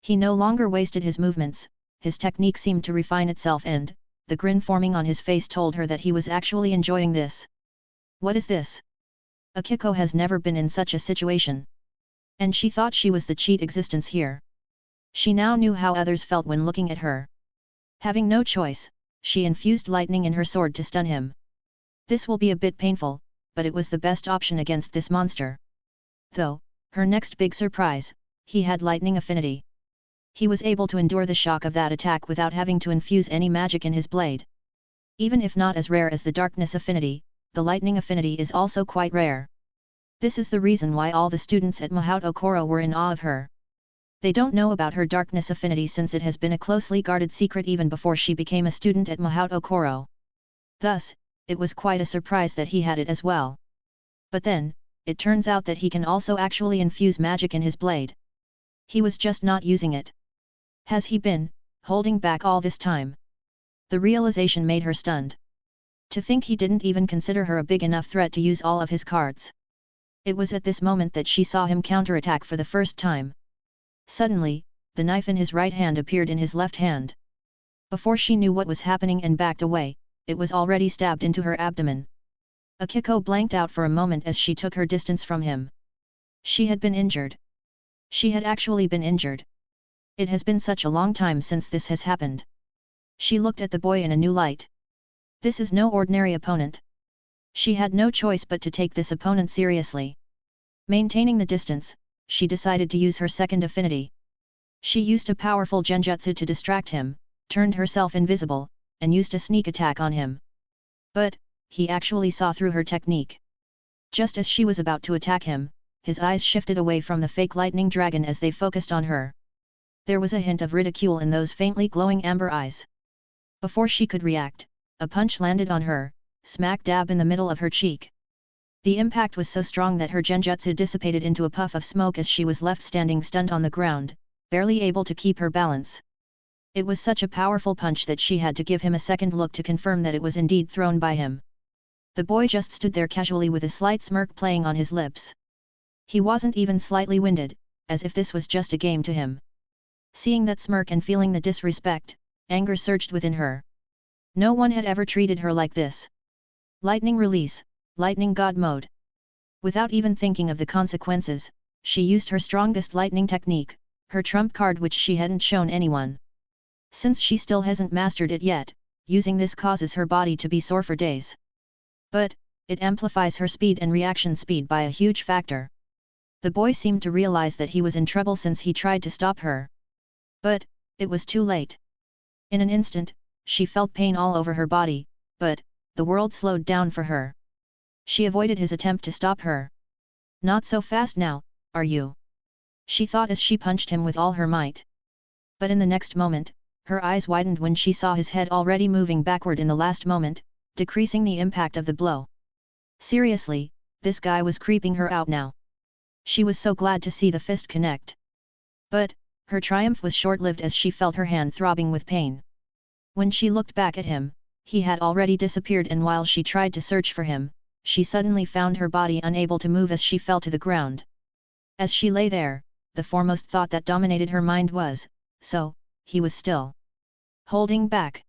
He no longer wasted his movements, his technique seemed to refine itself, and the grin forming on his face told her that he was actually enjoying this. What is this? Akiko has never been in such a situation. And she thought she was the cheat existence here. She now knew how others felt when looking at her. Having no choice, she infused lightning in her sword to stun him. This will be a bit painful, but it was the best option against this monster. Though, her next big surprise, he had lightning affinity. He was able to endure the shock of that attack without having to infuse any magic in his blade. Even if not as rare as the darkness affinity, the lightning affinity is also quite rare. This is the reason why all the students at Mahaut Okoro were in awe of her. They don't know about her darkness affinity since it has been a closely guarded secret even before she became a student at Mahaut Okoro. Thus, it was quite a surprise that he had it as well. But then, it turns out that he can also actually infuse magic in his blade. He was just not using it. Has he been holding back all this time? The realization made her stunned. To think he didn't even consider her a big enough threat to use all of his cards. It was at this moment that she saw him counterattack for the first time. Suddenly, the knife in his right hand appeared in his left hand. Before she knew what was happening and backed away, it was already stabbed into her abdomen. Akiko blanked out for a moment as she took her distance from him. She had been injured. She had actually been injured. It has been such a long time since this has happened. She looked at the boy in a new light. This is no ordinary opponent. She had no choice but to take this opponent seriously. Maintaining the distance, she decided to use her second affinity. She used a powerful genjutsu to distract him, turned herself invisible, and used a sneak attack on him. But, he actually saw through her technique. Just as she was about to attack him, his eyes shifted away from the fake lightning dragon as they focused on her. There was a hint of ridicule in those faintly glowing amber eyes. Before she could react, a punch landed on her, smack dab in the middle of her cheek. The impact was so strong that her genjutsu dissipated into a puff of smoke as she was left standing stunned on the ground, barely able to keep her balance. It was such a powerful punch that she had to give him a second look to confirm that it was indeed thrown by him. The boy just stood there casually with a slight smirk playing on his lips. He wasn't even slightly winded, as if this was just a game to him. Seeing that smirk and feeling the disrespect, anger surged within her. No one had ever treated her like this. Lightning release, lightning god mode. Without even thinking of the consequences, she used her strongest lightning technique, her trump card which she hadn't shown anyone. Since she still hasn't mastered it yet, using this causes her body to be sore for days. But, it amplifies her speed and reaction speed by a huge factor. The boy seemed to realize that he was in trouble since he tried to stop her. But, it was too late. In an instant, she felt pain all over her body, but, the world slowed down for her. She avoided his attempt to stop her. Not so fast now, are you? She thought as she punched him with all her might. But in the next moment, her eyes widened when she saw his head already moving backward in the last moment, decreasing the impact of the blow. Seriously, this guy was creeping her out now. She was so glad to see the fist connect. But, her triumph was short-lived as she felt her hand throbbing with pain. When she looked back at him, he had already disappeared, and while she tried to search for him, she suddenly found her body unable to move as she fell to the ground. As she lay there, the foremost thought that dominated her mind was, so, he was still holding back.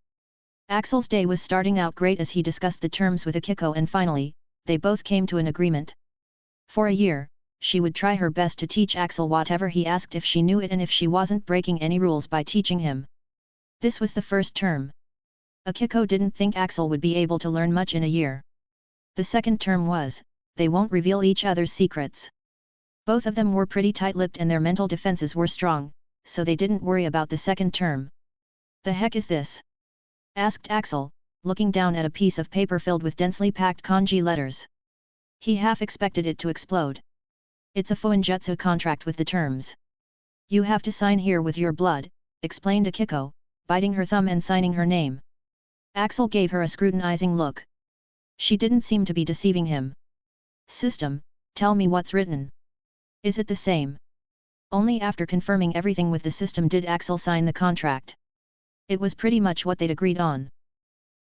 Axel's day was starting out great as he discussed the terms with Akiko, and finally, they both came to an agreement. For a year, she would try her best to teach Axel whatever he asked if she knew it and if she wasn't breaking any rules by teaching him. This was the first term. Akiko didn't think Axel would be able to learn much in a year. The second term was, they won't reveal each other's secrets. Both of them were pretty tight-lipped and their mental defenses were strong, so they didn't worry about the second term. "The heck is this?" asked Axel, looking down at a piece of paper filled with densely packed kanji letters. He half expected it to explode. "It's a Ninjutsu contract with the terms. You have to sign here with your blood," explained Akiko, biting her thumb and signing her name. Axel gave her a scrutinizing look. She didn't seem to be deceiving him. "System, tell me what's written. Is it the same?" Only after confirming everything with the system did Axel sign the contract. It was pretty much what they'd agreed on.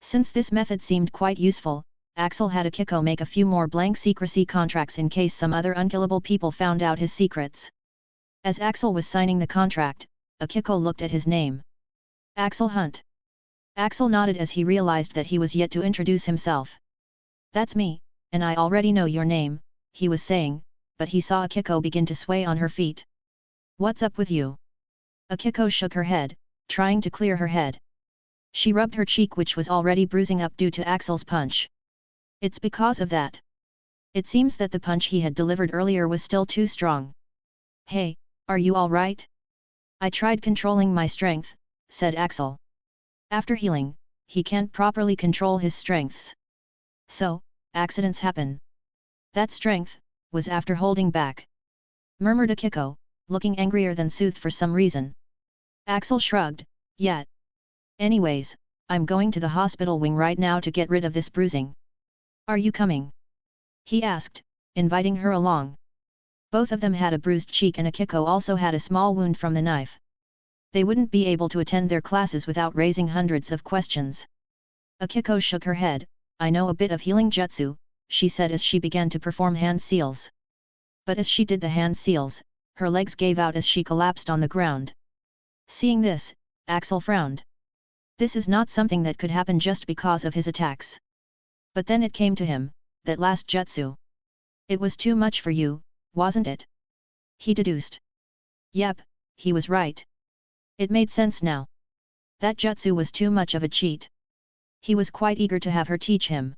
Since this method seemed quite useful, Axel had Akiko make a few more blank secrecy contracts in case some other unkillable people found out his secrets. As Axel was signing the contract, Akiko looked at his name. "Axel Hunt." Axel nodded as he realized that he was yet to introduce himself. "That's me, and I already know your name," he was saying, but he saw Akiko begin to sway on her feet. "What's up with you?" Akiko shook her head, trying to clear her head. She rubbed her cheek, which was already bruising up due to Axel's punch. "It's because of that. It seems that the punch he had delivered earlier was still too strong." "Hey, are you all right?" "I tried controlling my strength," said Axel. After healing, he can't properly control his strengths. So, accidents happen. That strength was after holding back," murmured Akiko, looking angrier than soothed for some reason. Axel shrugged. "Yeah. Anyways, I'm going to the hospital wing right now to get rid of this bruising. Are you coming?" he asked, inviting her along. Both of them had a bruised cheek and Akiko also had a small wound from the knife. They wouldn't be able to attend their classes without raising hundreds of questions. Akiko shook her head. "I know a bit of healing jutsu," she said as she began to perform hand seals. But as she did the hand seals, her legs gave out as she collapsed on the ground. Seeing this, Axel frowned. This is not something that could happen just because of his attacks. But then it came to him, that last jutsu. "It was too much for you, wasn't it?" he deduced. Yep, he was right. It made sense now. That jutsu was too much of a cheat. He was quite eager to have her teach him.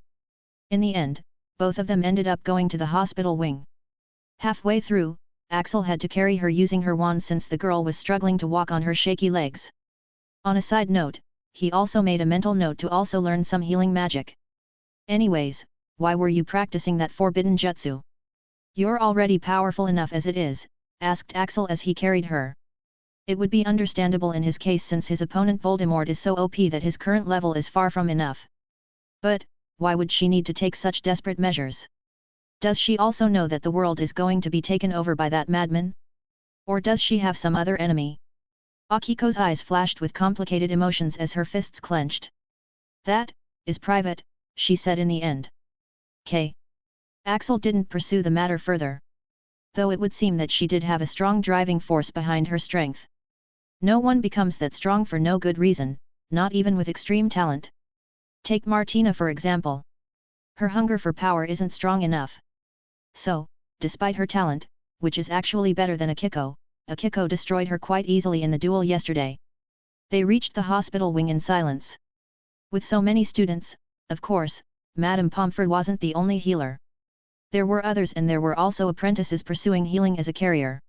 In the end, both of them ended up going to the hospital wing. Halfway through, Axel had to carry her using her wand since the girl was struggling to walk on her shaky legs. On a side note, he also made a mental note to also learn some healing magic. "Anyways, why were you practicing that forbidden jutsu? You're already powerful enough as it is," asked Axel as he carried her. It would be understandable in his case since his opponent Voldemort is so OP that his current level is far from enough. But, why would she need to take such desperate measures? Does she also know that the world is going to be taken over by that madman? Or does she have some other enemy? Akiko's eyes flashed with complicated emotions as her fists clenched. "That is private," she said in the end. "K." Axel didn't pursue the matter further. Though it would seem that she did have a strong driving force behind her strength. No one becomes that strong for no good reason, not even with extreme talent. Take Martina for example. Her hunger for power isn't strong enough. So, despite her talent, which is actually better than Akiko, Akiko destroyed her quite easily in the duel yesterday. They reached the hospital wing in silence. With so many students, of course, Madame Pomfrey wasn't the only healer. There were others and there were also apprentices pursuing healing as a carrier.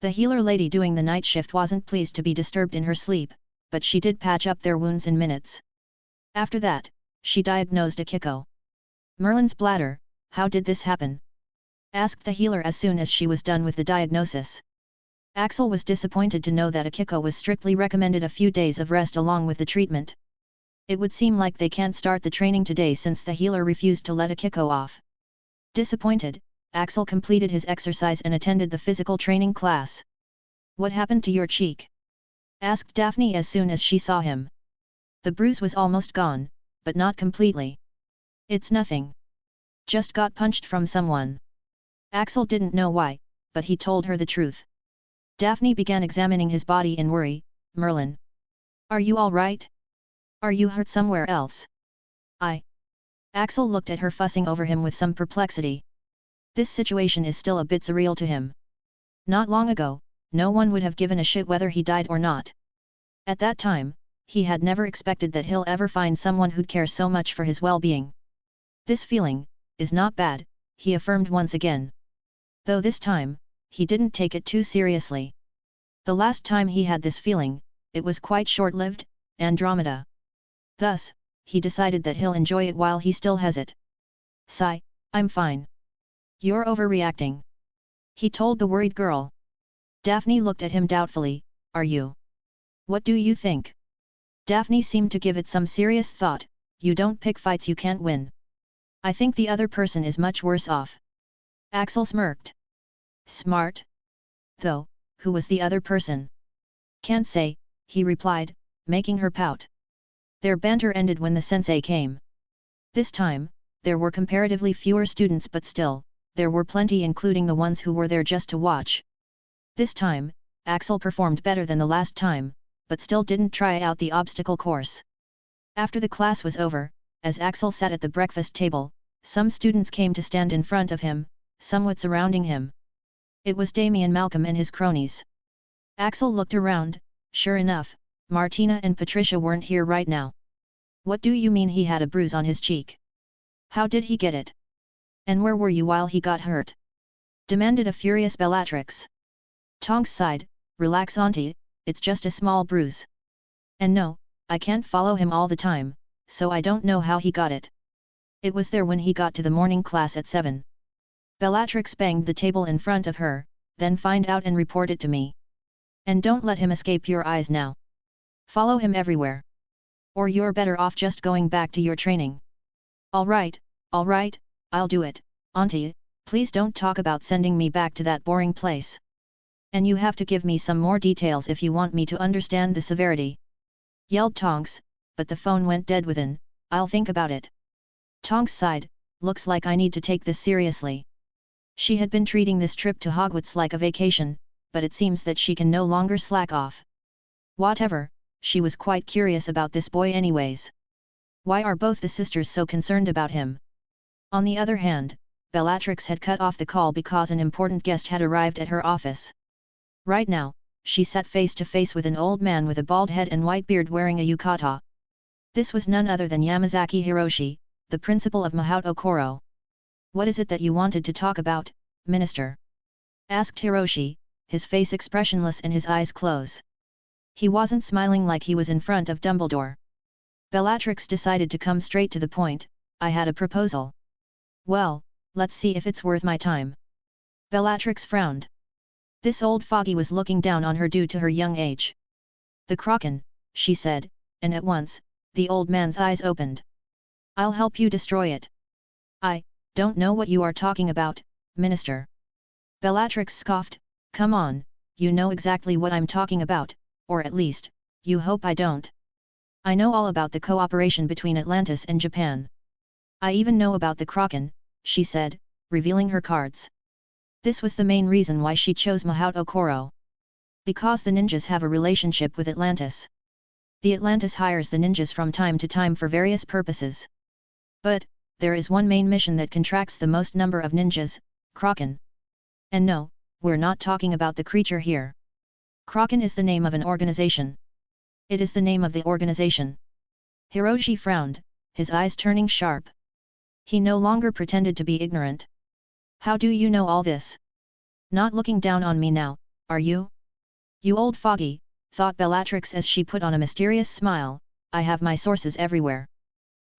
The healer lady doing the night shift wasn't pleased to be disturbed in her sleep, but she did patch up their wounds in minutes. After that, she diagnosed Akiko. "Merlin's bladder, how did this happen?" asked the healer as soon as she was done with the diagnosis. Axel was disappointed to know that Akiko was strictly recommended a few days of rest along with the treatment. It would seem like they can't start the training today since the healer refused to let Akiko off. Disappointed, Axel completed his exercise and attended the physical training class. "What happened to your cheek?" asked Daphne as soon as she saw him. The bruise was almost gone, but not completely. "It's nothing. Just got punched from someone." Axel didn't know why, but he told her the truth. Daphne began examining his body in worry. "Merlin. Are you all right? Are you hurt somewhere else?" Axel looked at her fussing over him with some perplexity. This situation is still a bit surreal to him. Not long ago, no one would have given a shit whether he died or not. At that time, he had never expected that he'll ever find someone who'd care so much for his well-being. "This feeling is not bad," he affirmed once again. Though this time, he didn't take it too seriously. The last time he had this feeling, it was quite short-lived, Andromeda. Thus, he decided that he'll enjoy it while he still has it. "Sigh, I'm fine." "You're overreacting," he told the worried girl. Daphne looked at him doubtfully. "Are you? What do you think?" Daphne seemed to give it some serious thought. "You don't pick fights you can't win. I think the other person is much worse off." Axel smirked. "Smart? Though, who was the other person?" "Can't say," he replied, making her pout. Their banter ended when the sensei came. This time, there were comparatively fewer students, but still, there were plenty, including the ones who were there just to watch. This time, Axel performed better than the last time, but still didn't try out the obstacle course. After the class was over, as Axel sat at the breakfast table, some students came to stand in front of him, somewhat surrounding him. It was Damien Malcolm and his cronies. Axel looked around. Sure enough, Martina and Patricia weren't here right now. "What do you mean he had a bruise on his cheek? How did he get it? And where were you while he got hurt?" demanded a furious Bellatrix. Tonks sighed. "Relax, auntie, it's just a small bruise. And no, I can't follow him all the time, so I don't know how he got it. It was there when he got to the morning class at 7. Bellatrix banged the table in front of her. "Then find out and report it to me. And don't let him escape your eyes now. Follow him everywhere. Or you're better off just going back to your training." All right, I'll do it, auntie, please don't talk about sending me back to that boring place. And you have to give me some more details if you want me to understand the severity," yelled Tonks, but the phone went dead within. "I'll think about it." Tonks sighed. "Looks like I need to take this seriously." She had been treating this trip to Hogwarts like a vacation, but it seems that she can no longer slack off. Whatever, she was quite curious about this boy anyways. Why are both the sisters so concerned about him? On the other hand, Bellatrix had cut off the call because an important guest had arrived at her office. Right now, she sat face to face with an old man with a bald head and white beard wearing a yukata. This was none other than Yamazaki Hiroshi, the principal of Mahaut Okoro. "What is it that you wanted to talk about, Minister?" asked Hiroshi, his face expressionless and his eyes closed. He wasn't smiling like he was in front of Dumbledore. Bellatrix decided to come straight to the point. "I had a proposal." "Well, let's see if it's worth my time." Bellatrix frowned. This old fogey was looking down on her due to her young age. "The Kraken," she said, and at once, the old man's eyes opened. "I'll help you destroy it." "I don't know what you are talking about, Minister." Bellatrix scoffed. "Come on, you know exactly what I'm talking about, or at least, you hope I don't. I know all about the cooperation between Atlantis and Japan. I even know about the Kraken," she said, revealing her cards. This was the main reason why she chose Mahaut Okoro. Because the ninjas have a relationship with Atlantis. The Atlantis hires the ninjas from time to time for various purposes. But, there is one main mission that contracts the most number of ninjas, Kraken. And no, we're not talking about the creature here. Kraken is the name of an organization. It is the name of the organization. Hiroshi frowned, his eyes turning sharp. He no longer pretended to be ignorant. "How do you know all this? Not looking down on me now, are you? You old fogey," thought Bellatrix as she put on a mysterious smile. "I have my sources everywhere.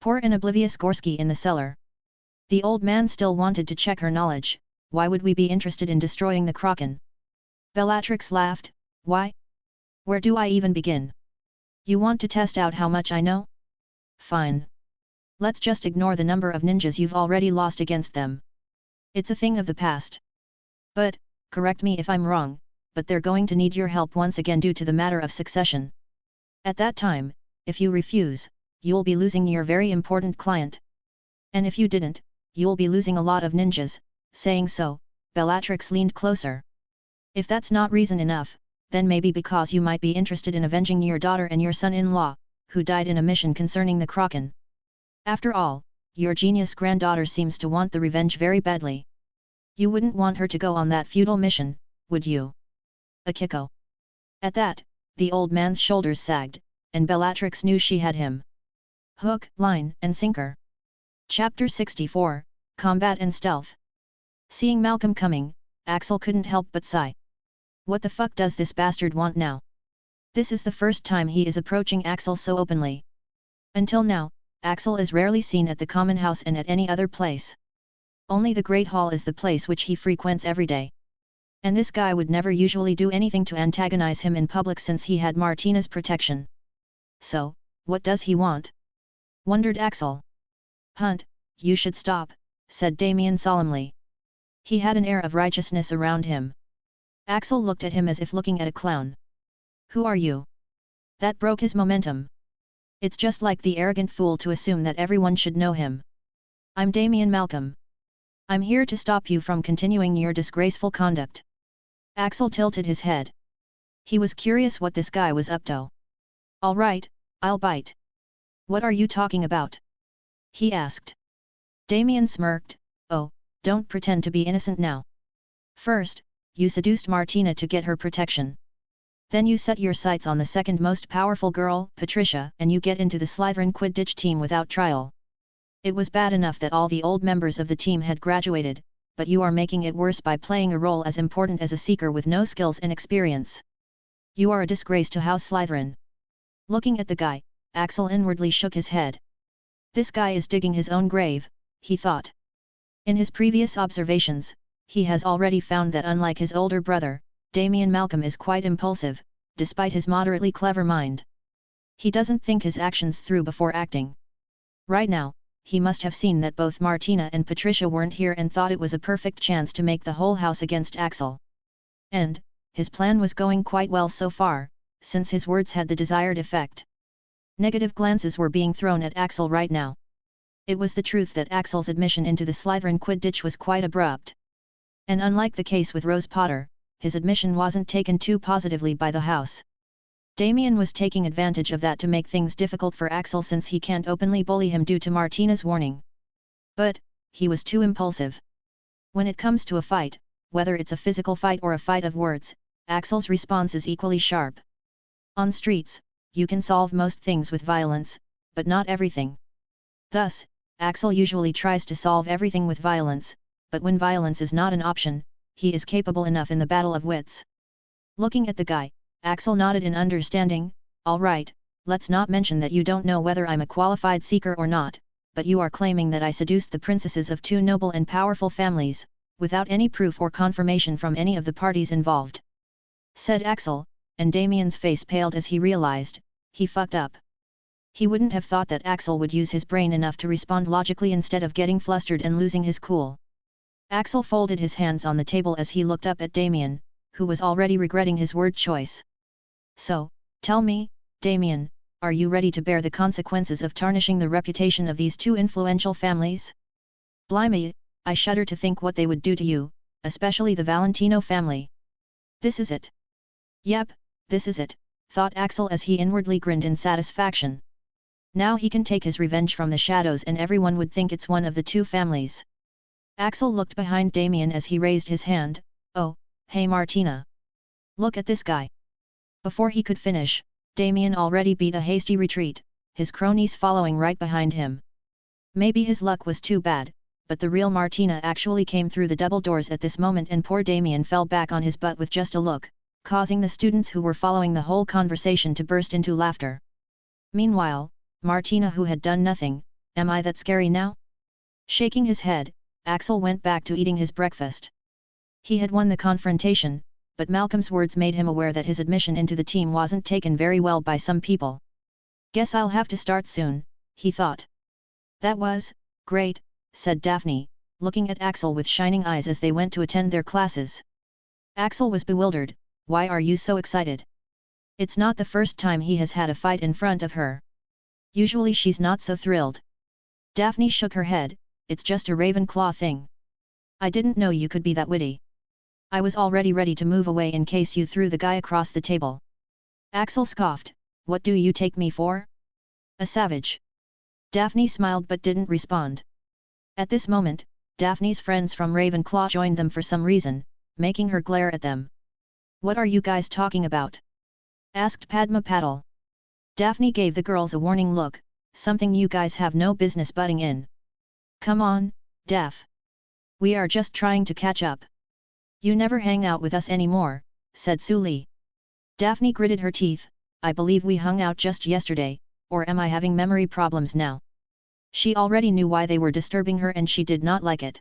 Poor and oblivious Gorski in the cellar." The old man still wanted to check her knowledge. "Why would we be interested in destroying the Kraken?" Bellatrix laughed. Why? Where do I even begin? You want to test out how much I know? Fine. Let's just ignore the number of ninjas you've already lost against them. It's a thing of the past. But, correct me if I'm wrong, but they're going to need your help once again due to the matter of succession. At that time, if you refuse, you'll be losing your very important client. And if you didn't, you'll be losing a lot of ninjas. Saying so, Bellatrix leaned closer. If that's not reason enough, then maybe because you might be interested in avenging your daughter and your son-in-law, who died in a mission concerning the Kraken. After all, your genius granddaughter seems to want the revenge very badly. You wouldn't want her to go on that futile mission, would you? Akiko. At that, the old man's shoulders sagged, and Bellatrix knew she had him. Hook, line, and sinker. Chapter 64, Combat and Stealth. Seeing Malcolm coming, Axel couldn't help but sigh. What the fuck does this bastard want now? This is the first time he is approaching Axel so openly. Until now, Axel is rarely seen at the common house and at any other place. Only the Great Hall is the place which he frequents every day. And this guy would never usually do anything to antagonize him in public since he had Martina's protection. So, what does he want? Wondered Axel. Hunt, you should stop, said Damien solemnly. He had an air of righteousness around him. Axel looked at him as if looking at a clown. Who are you? That broke his momentum. It's just like the arrogant fool to assume that everyone should know him. I'm Damien Malcolm. I'm here to stop you from continuing your disgraceful conduct. Axel tilted his head. He was curious what this guy was up to. All right, I'll bite. What are you talking about? He asked. Damien smirked. Oh, don't pretend to be innocent now. First, you seduced Martina to get her protection. Then you set your sights on the second most powerful girl, Patricia, and you get into the Slytherin quidditch team without trial. It was bad enough that all the old members of the team had graduated, but you are making it worse by playing a role as important as a seeker with no skills and experience. You are a disgrace to House Slytherin. Looking at the guy, Axel inwardly shook his head. This guy is digging his own grave, he thought. In his previous observations, he has already found that unlike his older brother, Damien Malcolm is quite impulsive, despite his moderately clever mind. He doesn't think his actions through before acting. Right now, he must have seen that both Martina and Patricia weren't here and thought it was a perfect chance to make the whole house against Axel. And, his plan was going quite well so far, since his words had the desired effect. Negative glances were being thrown at Axel right now. It was the truth that Axel's admission into the Slytherin quidditch was quite abrupt. And unlike the case with Rose Potter, his admission wasn't taken too positively by the house. Damien was taking advantage of that to make things difficult for Axel since he can't openly bully him due to Martina's warning. But, he was too impulsive. When it comes to a fight, whether it's a physical fight or a fight of words, Axel's response is equally sharp. On streets, you can solve most things with violence, but not everything. Thus, Axel usually tries to solve everything with violence, but when violence is not an option, he is capable enough in the battle of wits. Looking at the guy, Axel nodded in understanding. All right, let's not mention that you don't know whether I'm a qualified seeker or not, but you are claiming that I seduced the princesses of two noble and powerful families, without any proof or confirmation from any of the parties involved. Said Axel, and Damien's face paled as he realized, he fucked up. He wouldn't have thought that Axel would use his brain enough to respond logically instead of getting flustered and losing his cool. Axel folded his hands on the table as he looked up at Damien, who was already regretting his word choice. So, tell me, Damien, are you ready to bear the consequences of tarnishing the reputation of these two influential families? Blimey, I shudder to think what they would do to you, especially the Valentino family. This is it. Yep, this is it, thought Axel as he inwardly grinned in satisfaction. Now he can take his revenge from the shadows and everyone would think it's one of the two families. Axel looked behind Damien as he raised his hand. Oh, hey Martina. Look at this guy. Before he could finish, Damien already beat a hasty retreat, his cronies following right behind him. Maybe his luck was too bad, but the real Martina actually came through the double doors at this moment and poor Damien fell back on his butt with just a look, causing the students who were following the whole conversation to burst into laughter. Meanwhile, Martina, who had done nothing, am I that scary now? Shaking his head, Axel went back to eating his breakfast. He had won the confrontation, but Malcolm's words made him aware that his admission into the team wasn't taken very well by some people. "Guess I'll have to start soon," he thought. "That was great," said Daphne, looking at Axel with shining eyes as they went to attend their classes. Axel was bewildered. "Why are you so excited?" It's not the first time he has had a fight in front of her. Usually she's not so thrilled. Daphne shook her head. "It's just a Ravenclaw thing. I didn't know you could be that witty. I was already ready to move away in case you threw the guy across the table." Axel scoffed. "What do you take me for? A savage?" Daphne smiled but didn't respond. At this moment, Daphne's friends from Ravenclaw joined them for some reason, making her glare at them. "What are you guys talking about?" asked Padma Patil. Daphne gave the girls a warning look. "Something you guys have no business butting in. Come on, Daph. We are just trying to catch up. You never hang out with us anymore," said Su Li. Daphne gritted her teeth. "I believe we hung out just yesterday, or am I having memory problems now?" She already knew why they were disturbing her and she did not like it.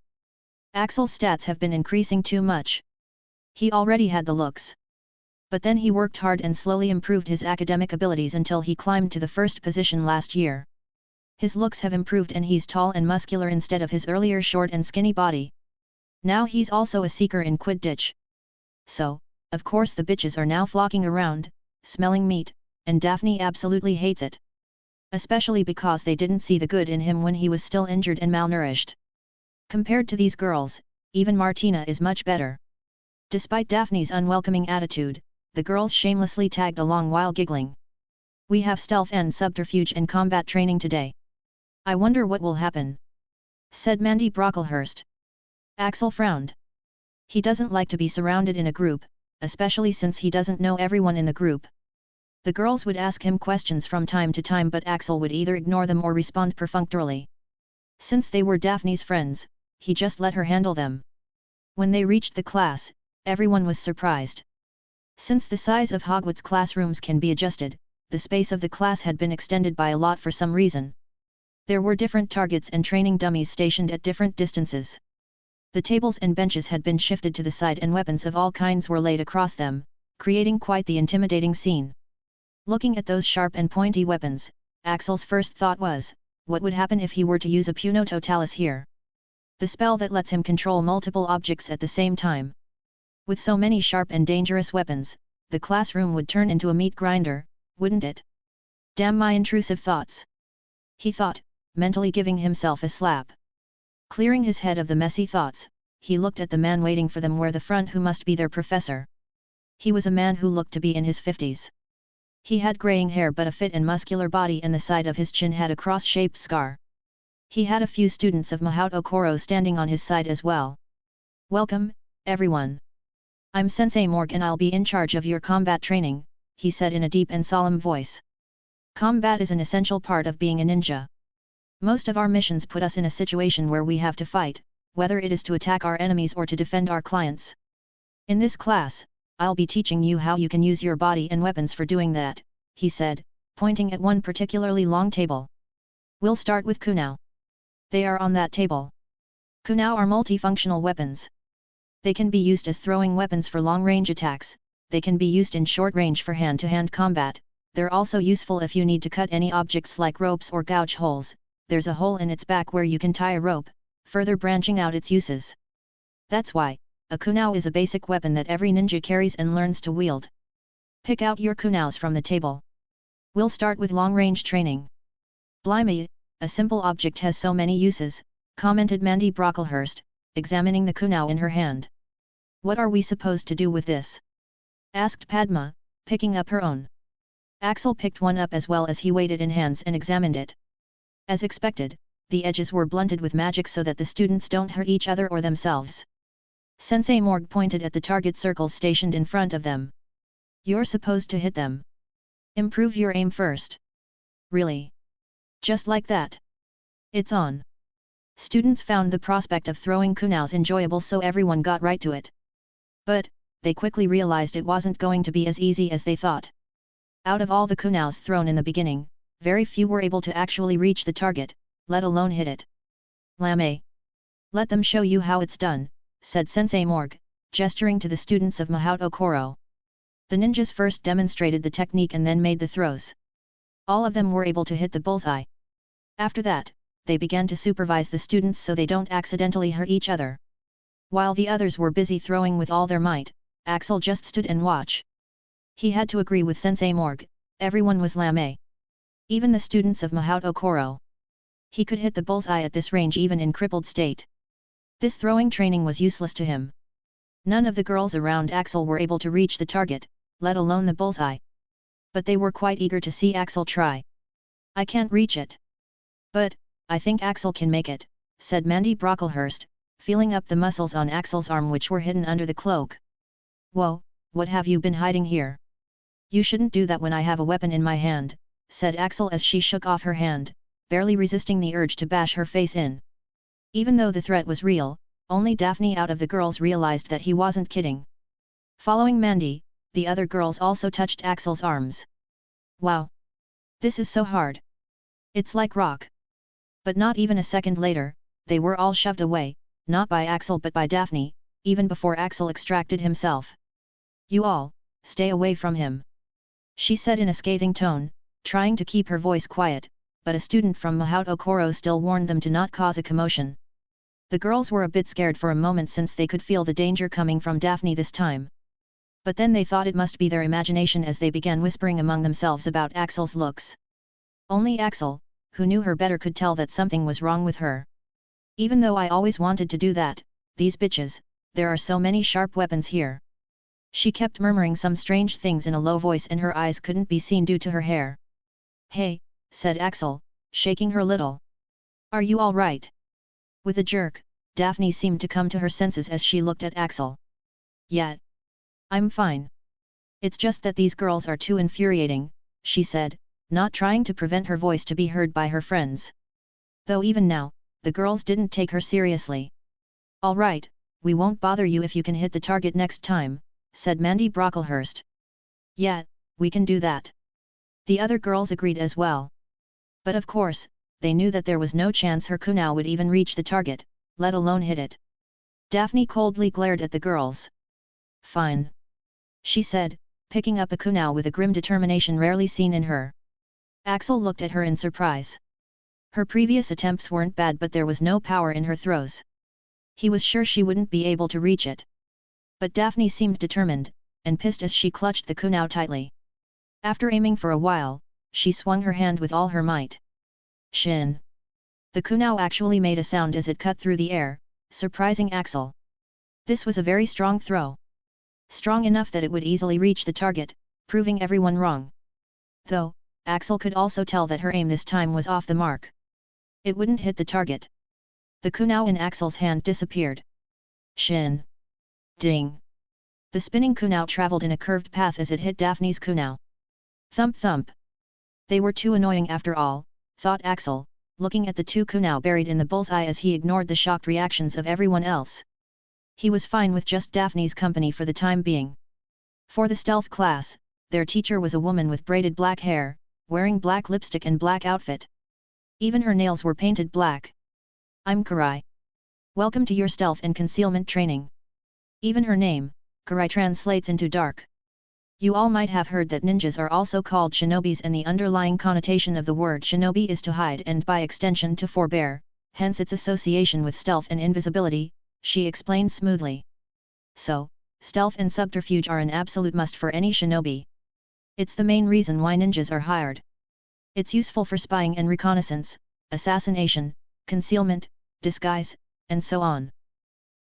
Axel's stats have been increasing too much. He already had the looks. But then he worked hard and slowly improved his academic abilities until he climbed to the first position last year. His looks have improved and he's tall and muscular instead of his earlier short and skinny body. Now he's also a seeker in quidditch. So, of course the bitches are now flocking around, smelling meat, and Daphne absolutely hates it. Especially because they didn't see the good in him when he was still injured and malnourished. Compared to these girls, even Martina is much better. Despite Daphne's unwelcoming attitude, the girls shamelessly tagged along while giggling. "We have stealth and subterfuge and combat training today. I wonder what will happen," said Mandy Brocklehurst. Axel frowned. He doesn't like to be surrounded in a group, especially since he doesn't know everyone in the group. The girls would ask him questions from time to time but Axel would either ignore them or respond perfunctorily. Since they were Daphne's friends, he just let her handle them. When they reached the class, everyone was surprised. Since the size of Hogwarts classrooms can be adjusted, the space of the class had been extended by a lot for some reason. There were different targets and training dummies stationed at different distances. The tables and benches had been shifted to the side and weapons of all kinds were laid across them, creating quite the intimidating scene. Looking at those sharp and pointy weapons, Axel's first thought was, what would happen if he were to use a Puno Totalis here? The spell that lets him control multiple objects at the same time. With so many sharp and dangerous weapons, the classroom would turn into a meat grinder, wouldn't it? Damn my intrusive thoughts! He thought, mentally giving himself a slap. Clearing his head of the messy thoughts, he looked at the man waiting for them near the front who must be their professor. He was a man who looked to be in his 50s. He had graying hair but a fit and muscular body and the side of his chin had a cross-shaped scar. He had a few students of Mahaut Okoro standing on his side as well. "Welcome, everyone. I'm Sensei Morg and I'll be in charge of your combat training," he said in a deep and solemn voice. "Combat is an essential part of being a ninja. Most of our missions put us in a situation where we have to fight, whether it is to attack our enemies or to defend our clients. In this class, I'll be teaching you how you can use your body and weapons for doing that," he said, pointing at one particularly long table. "We'll start with kunao. They are on that table. Kunao are multifunctional weapons. They can be used as throwing weapons for long-range attacks, they can be used in short range for hand-to-hand combat, they're also useful if you need to cut any objects like ropes or gouge holes. There's a hole in its back where you can tie a rope, further branching out its uses. That's why, a kunao is a basic weapon that every ninja carries and learns to wield. Pick out your kunaos from the table. We'll start with long-range training." "Blimey, a simple object has so many uses," commented Mandy Brocklehurst, examining the kunao in her hand. "What are we supposed to do with this?" asked Padma, picking up her own. Axel picked one up as well as he weighed it in hands and examined it. As expected, the edges were blunted with magic so that the students don't hurt each other or themselves. Sensei Morg pointed at the target circles stationed in front of them. "You're supposed to hit them. Improve your aim first." "Really? Just like that? It's on." Students found the prospect of throwing kunaos enjoyable so everyone got right to it. But, they quickly realized it wasn't going to be as easy as they thought. Out of all the kunaos thrown in the beginning, very few were able to actually reach the target, let alone hit it. "Lame. Let them show you how it's done," said Sensei Morg, gesturing to the students of Mahaut Okoro. The ninjas first demonstrated the technique and then made the throws. All of them were able to hit the bullseye. After that, they began to supervise the students so they don't accidentally hurt each other. While the others were busy throwing with all their might, Axel just stood and watched. He had to agree with Sensei Morg, everyone was lame. Even the students of Mahaut Okoro. He could hit the bullseye at this range even in crippled state. This throwing training was useless to him. None of the girls around Axel were able to reach the target, let alone the bullseye. But they were quite eager to see Axel try. I can't reach it. But, I think Axel can make it, said Mandy Brocklehurst, feeling up the muscles on Axel's arm which were hidden under the cloak. Whoa, what have you been hiding here? You shouldn't do that when I have a weapon in my hand, said Axel as she shook off her hand, barely resisting the urge to bash her face in. Even though the threat was real, only Daphne out of the girls realized that he wasn't kidding. Following Mandy, the other girls also touched Axel's arms. Wow! This is so hard. It's like rock. But not even a second later, they were all shoved away, not by Axel but by Daphne, even before Axel extracted himself. You all, stay away from him. She said in a scathing tone, trying to keep her voice quiet, but a student from Mahaut Okoro still warned them to not cause a commotion. The girls were a bit scared for a moment since they could feel the danger coming from Daphne this time. But then they thought it must be their imagination as they began whispering among themselves about Axel's looks. Only Axel, who knew her better, could tell that something was wrong with her. Even though I always wanted to do that, these bitches, there are so many sharp weapons here. She kept murmuring some strange things in a low voice and her eyes couldn't be seen due to her hair. Hey, said Axel, shaking her little. Are you all right? With a jerk, Daphne seemed to come to her senses as she looked at Axel. Yeah. I'm fine. It's just that these girls are too infuriating, she said, not trying to prevent her voice to be heard by her friends. Though even now, the girls didn't take her seriously. All right, we won't bother you if you can hit the target next time, said Mandy Brocklehurst. Yeah, we can do that. The other girls agreed as well. But of course, they knew that there was no chance her kunai would even reach the target, let alone hit it. Daphne coldly glared at the girls. Fine. She said, picking up a kunai with a grim determination rarely seen in her. Axel looked at her in surprise. Her previous attempts weren't bad but there was no power in her throws. He was sure she wouldn't be able to reach it. But Daphne seemed determined, and pissed as she clutched the kunai tightly. After aiming for a while, she swung her hand with all her might. Shin! The kunai actually made a sound as it cut through the air, surprising Axel. This was a very strong throw. Strong enough that it would easily reach the target, proving everyone wrong. Though, Axel could also tell that her aim this time was off the mark. It wouldn't hit the target. The kunai in Axel's hand disappeared. Shin! Ding! The spinning kunai traveled in a curved path as it hit Daphne's kunai. Thump thump! They were too annoying after all, thought Axel, looking at the two kunai buried in the bullseye as he ignored the shocked reactions of everyone else. He was fine with just Daphne's company for the time being. For the stealth class, their teacher was a woman with braided black hair, wearing black lipstick and black outfit. Even her nails were painted black. I'm Karai. Welcome to your stealth and concealment training. Even her name, Karai, translates into dark. You all might have heard that ninjas are also called shinobis, and the underlying connotation of the word shinobi is to hide and by extension to forbear, hence its association with stealth and invisibility, she explained smoothly. So, stealth and subterfuge are an absolute must for any shinobi. It's the main reason why ninjas are hired. It's useful for spying and reconnaissance, assassination, concealment, disguise, and so on.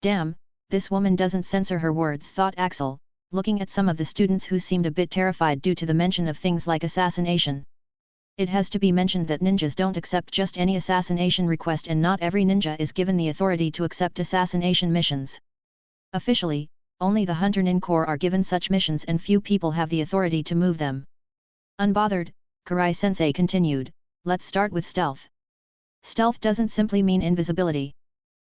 Damn, this woman doesn't censor her words, thought Axel, looking at some of the students who seemed a bit terrified due to the mention of things like assassination. It has to be mentioned that ninjas don't accept just any assassination request, and not every ninja is given the authority to accept assassination missions. Officially, only the Hunter Nin Corps are given such missions and few people have the authority to move them. Unbothered, Karai-sensei continued, let's start with stealth. Stealth doesn't simply mean invisibility.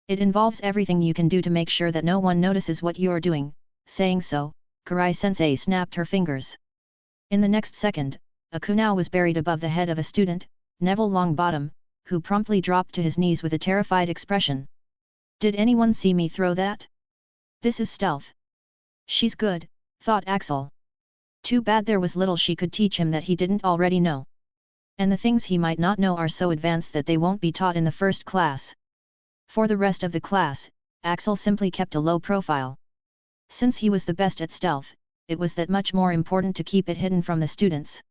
It involves everything you can do to make sure that no one notices what you're doing. Saying so, Karai-sensei snapped her fingers. In the next second, a kunai was buried above the head of a student, Neville Longbottom, who promptly dropped to his knees with a terrified expression. Did anyone see me throw that? This is stealth. She's good, thought Axel. Too bad there was little she could teach him that he didn't already know. And the things he might not know are so advanced that they won't be taught in the first class. For the rest of the class, Axel simply kept a low profile. Since he was the best at stealth, it was that much more important to keep it hidden from the students.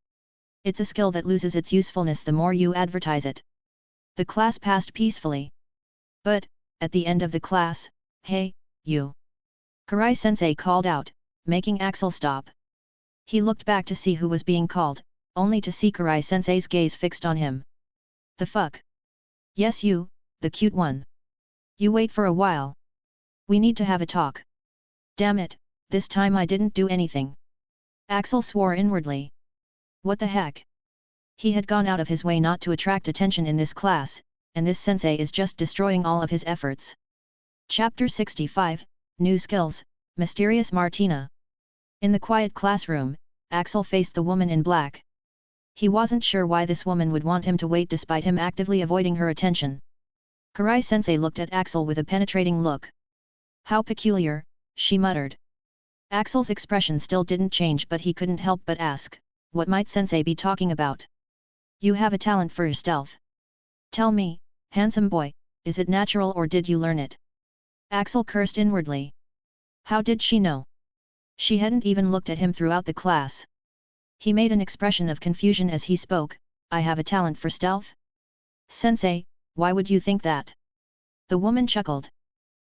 It's a skill that loses its usefulness the more you advertise it. The class passed peacefully. But, at the end of the class, "Hey, you!" Karai-sensei called out, making Axel stop. He looked back to see who was being called, only to see Karai-sensei's gaze fixed on him. "The fuck? Yes you, the cute one. You wait for a while. We need to have a talk." Damn it, this time I didn't do anything. Axel swore inwardly. What the heck? He had gone out of his way not to attract attention in this class, and this sensei is just destroying all of his efforts. Chapter 65, New Skills, Mysterious Martina. In the quiet classroom, Axel faced the woman in black. He wasn't sure why this woman would want him to wait despite him actively avoiding her attention. Karai-sensei looked at Axel with a penetrating look. "How peculiar," she muttered. Axel's expression still didn't change, but he couldn't help but ask, what might sensei be talking about? "You have a talent for stealth. Tell me, handsome boy, is it natural or did you learn it?" Axel cursed inwardly. How did she know? She hadn't even looked at him throughout the class. He made an expression of confusion as he spoke, "I have a talent for stealth? Sensei, why would you think that?" The woman chuckled.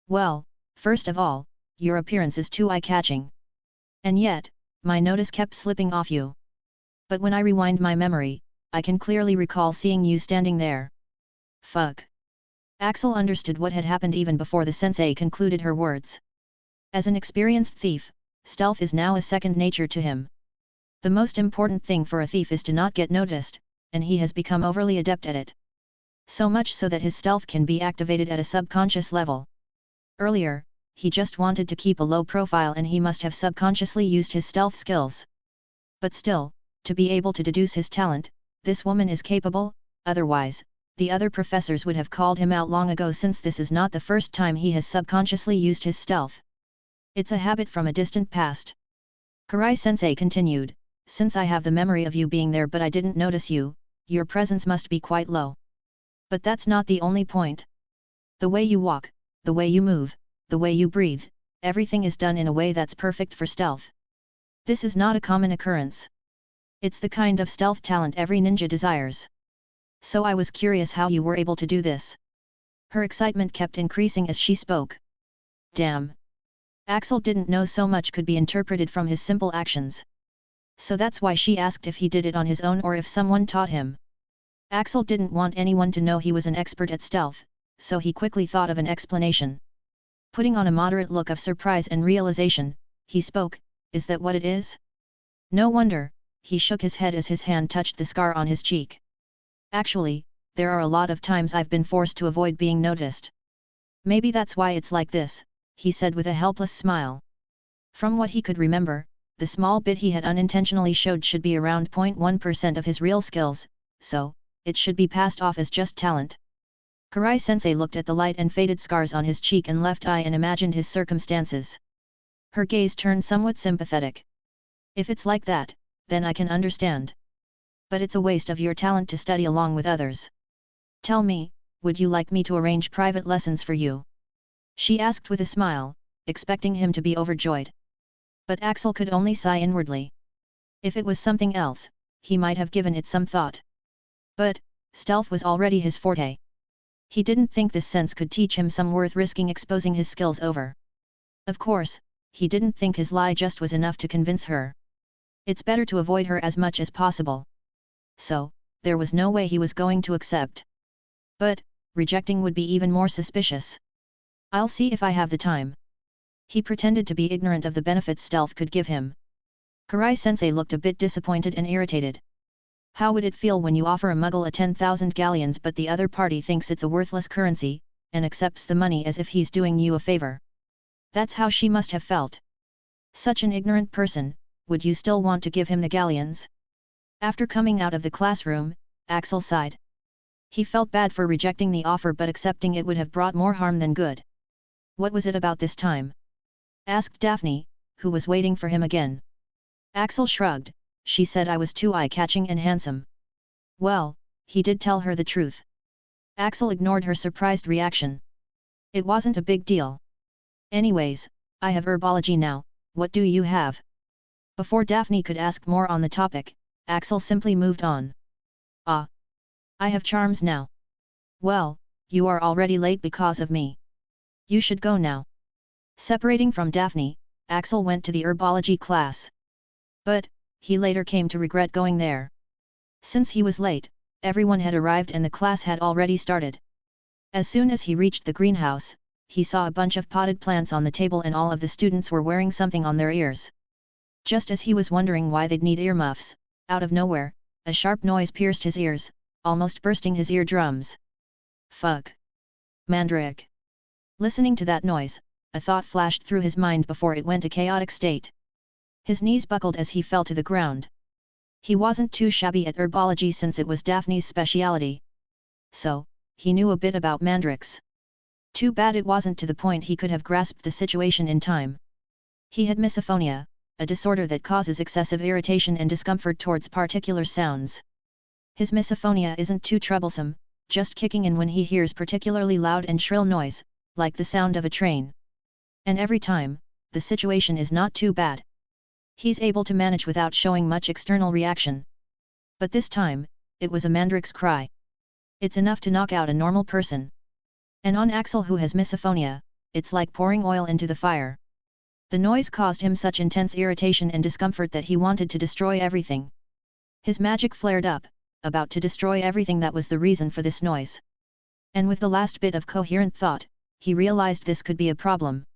"Well, first of all, your appearance is too eye-catching. And yet, my notice kept slipping off you. But when I rewind my memory, I can clearly recall seeing you standing there." Fuck. Axel understood what had happened even before the sensei concluded her words. As an experienced thief, stealth is now a second nature to him. The most important thing for a thief is to not get noticed, and he has become overly adept at it. So much so that his stealth can be activated at a subconscious level. Earlier, he just wanted to keep a low profile and he must have subconsciously used his stealth skills. But still, to be able to deduce his talent, this woman is capable, otherwise, the other professors would have called him out long ago since this is not the first time he has subconsciously used his stealth. It's a habit from a distant past. Karai-sensei continued, "Since I have the memory of you being there but I didn't notice you, your presence must be quite low. But that's not the only point. The way you walk, the way you move, the way you breathe, everything is done in a way that's perfect for stealth. This is not a common occurrence. It's the kind of stealth talent every ninja desires. So I was curious how you were able to do this." Her excitement kept increasing as she spoke. Damn. Axel didn't know so much could be interpreted from his simple actions. So that's why she asked if he did it on his own or if someone taught him. Axel didn't want anyone to know he was an expert at stealth, so he quickly thought of an explanation. Putting on a moderate look of surprise and realization, he spoke, "Is that what it is?" No wonder, he shook his head as his hand touched the scar on his cheek. "Actually, there are a lot of times I've been forced to avoid being noticed. Maybe that's why it's like this," he said with a helpless smile. From what he could remember, the small bit he had unintentionally showed should be around 0.1% of his real skills, so, it should be passed off as just talent. Karai-sensei looked at the light and faded scars on his cheek and left eye and imagined his circumstances. Her gaze turned somewhat sympathetic. "If it's like that, then I can understand. But it's a waste of your talent to study along with others. Tell me, would you like me to arrange private lessons for you?" She asked with a smile, expecting him to be overjoyed. But Axel could only sigh inwardly. If it was something else, he might have given it some thought. But, stealth was already his forte. He didn't think this sense could teach him some worth risking exposing his skills over. Of course, he didn't think his lie just was enough to convince her. It's better to avoid her as much as possible. So, there was no way he was going to accept. But, rejecting would be even more suspicious. "I'll see if I have the time." He pretended to be ignorant of the benefits stealth could give him. Karai-sensei looked a bit disappointed and irritated. How would it feel when you offer a muggle a 10,000 galleons but the other party thinks it's a worthless currency, and accepts the money as if he's doing you a favor? That's how she must have felt. Such an ignorant person, would you still want to give him the galleons? After coming out of the classroom, Axel sighed. He felt bad for rejecting the offer but accepting it would have brought more harm than good. "What was it about this time?" asked Daphne, who was waiting for him again. Axel shrugged. She said I was too eye-catching and handsome. Well, he did tell her the truth. Axel ignored her surprised reaction. It wasn't a big deal. Anyways, I have herbology now, what do you have? Before Daphne could ask more on the topic, Axel simply moved on. Ah. I have charms now. Well, you are already late because of me. You should go now. Separating from Daphne, Axel went to the herbology class. But, he later came to regret going there. Since he was late, everyone had arrived and the class had already started. As soon as he reached the greenhouse, he saw a bunch of potted plants on the table and all of the students were wearing something on their ears. Just as he was wondering why they'd need earmuffs, out of nowhere, a sharp noise pierced his ears, almost bursting his eardrums. Fuck. Mandrake. Listening to that noise, a thought flashed through his mind before it went a chaotic state. His knees buckled as he fell to the ground. He wasn't too shabby at herbology since it was Daphne's speciality. So, he knew a bit about mandrakes. Too bad it wasn't to the point he could have grasped the situation in time. He had misophonia, a disorder that causes excessive irritation and discomfort towards particular sounds. His misophonia isn't too troublesome, just kicking in when he hears particularly loud and shrill noise, like the sound of a train. And every time, the situation is not too bad. He's able to manage without showing much external reaction. But this time, it was a mandrake's cry. It's enough to knock out a normal person. And on Axel who has misophonia, it's like pouring oil into the fire. The noise caused him such intense irritation and discomfort that he wanted to destroy everything. His magic flared up, about to destroy everything that was the reason for this noise. And with the last bit of coherent thought, he realized this could be a problem.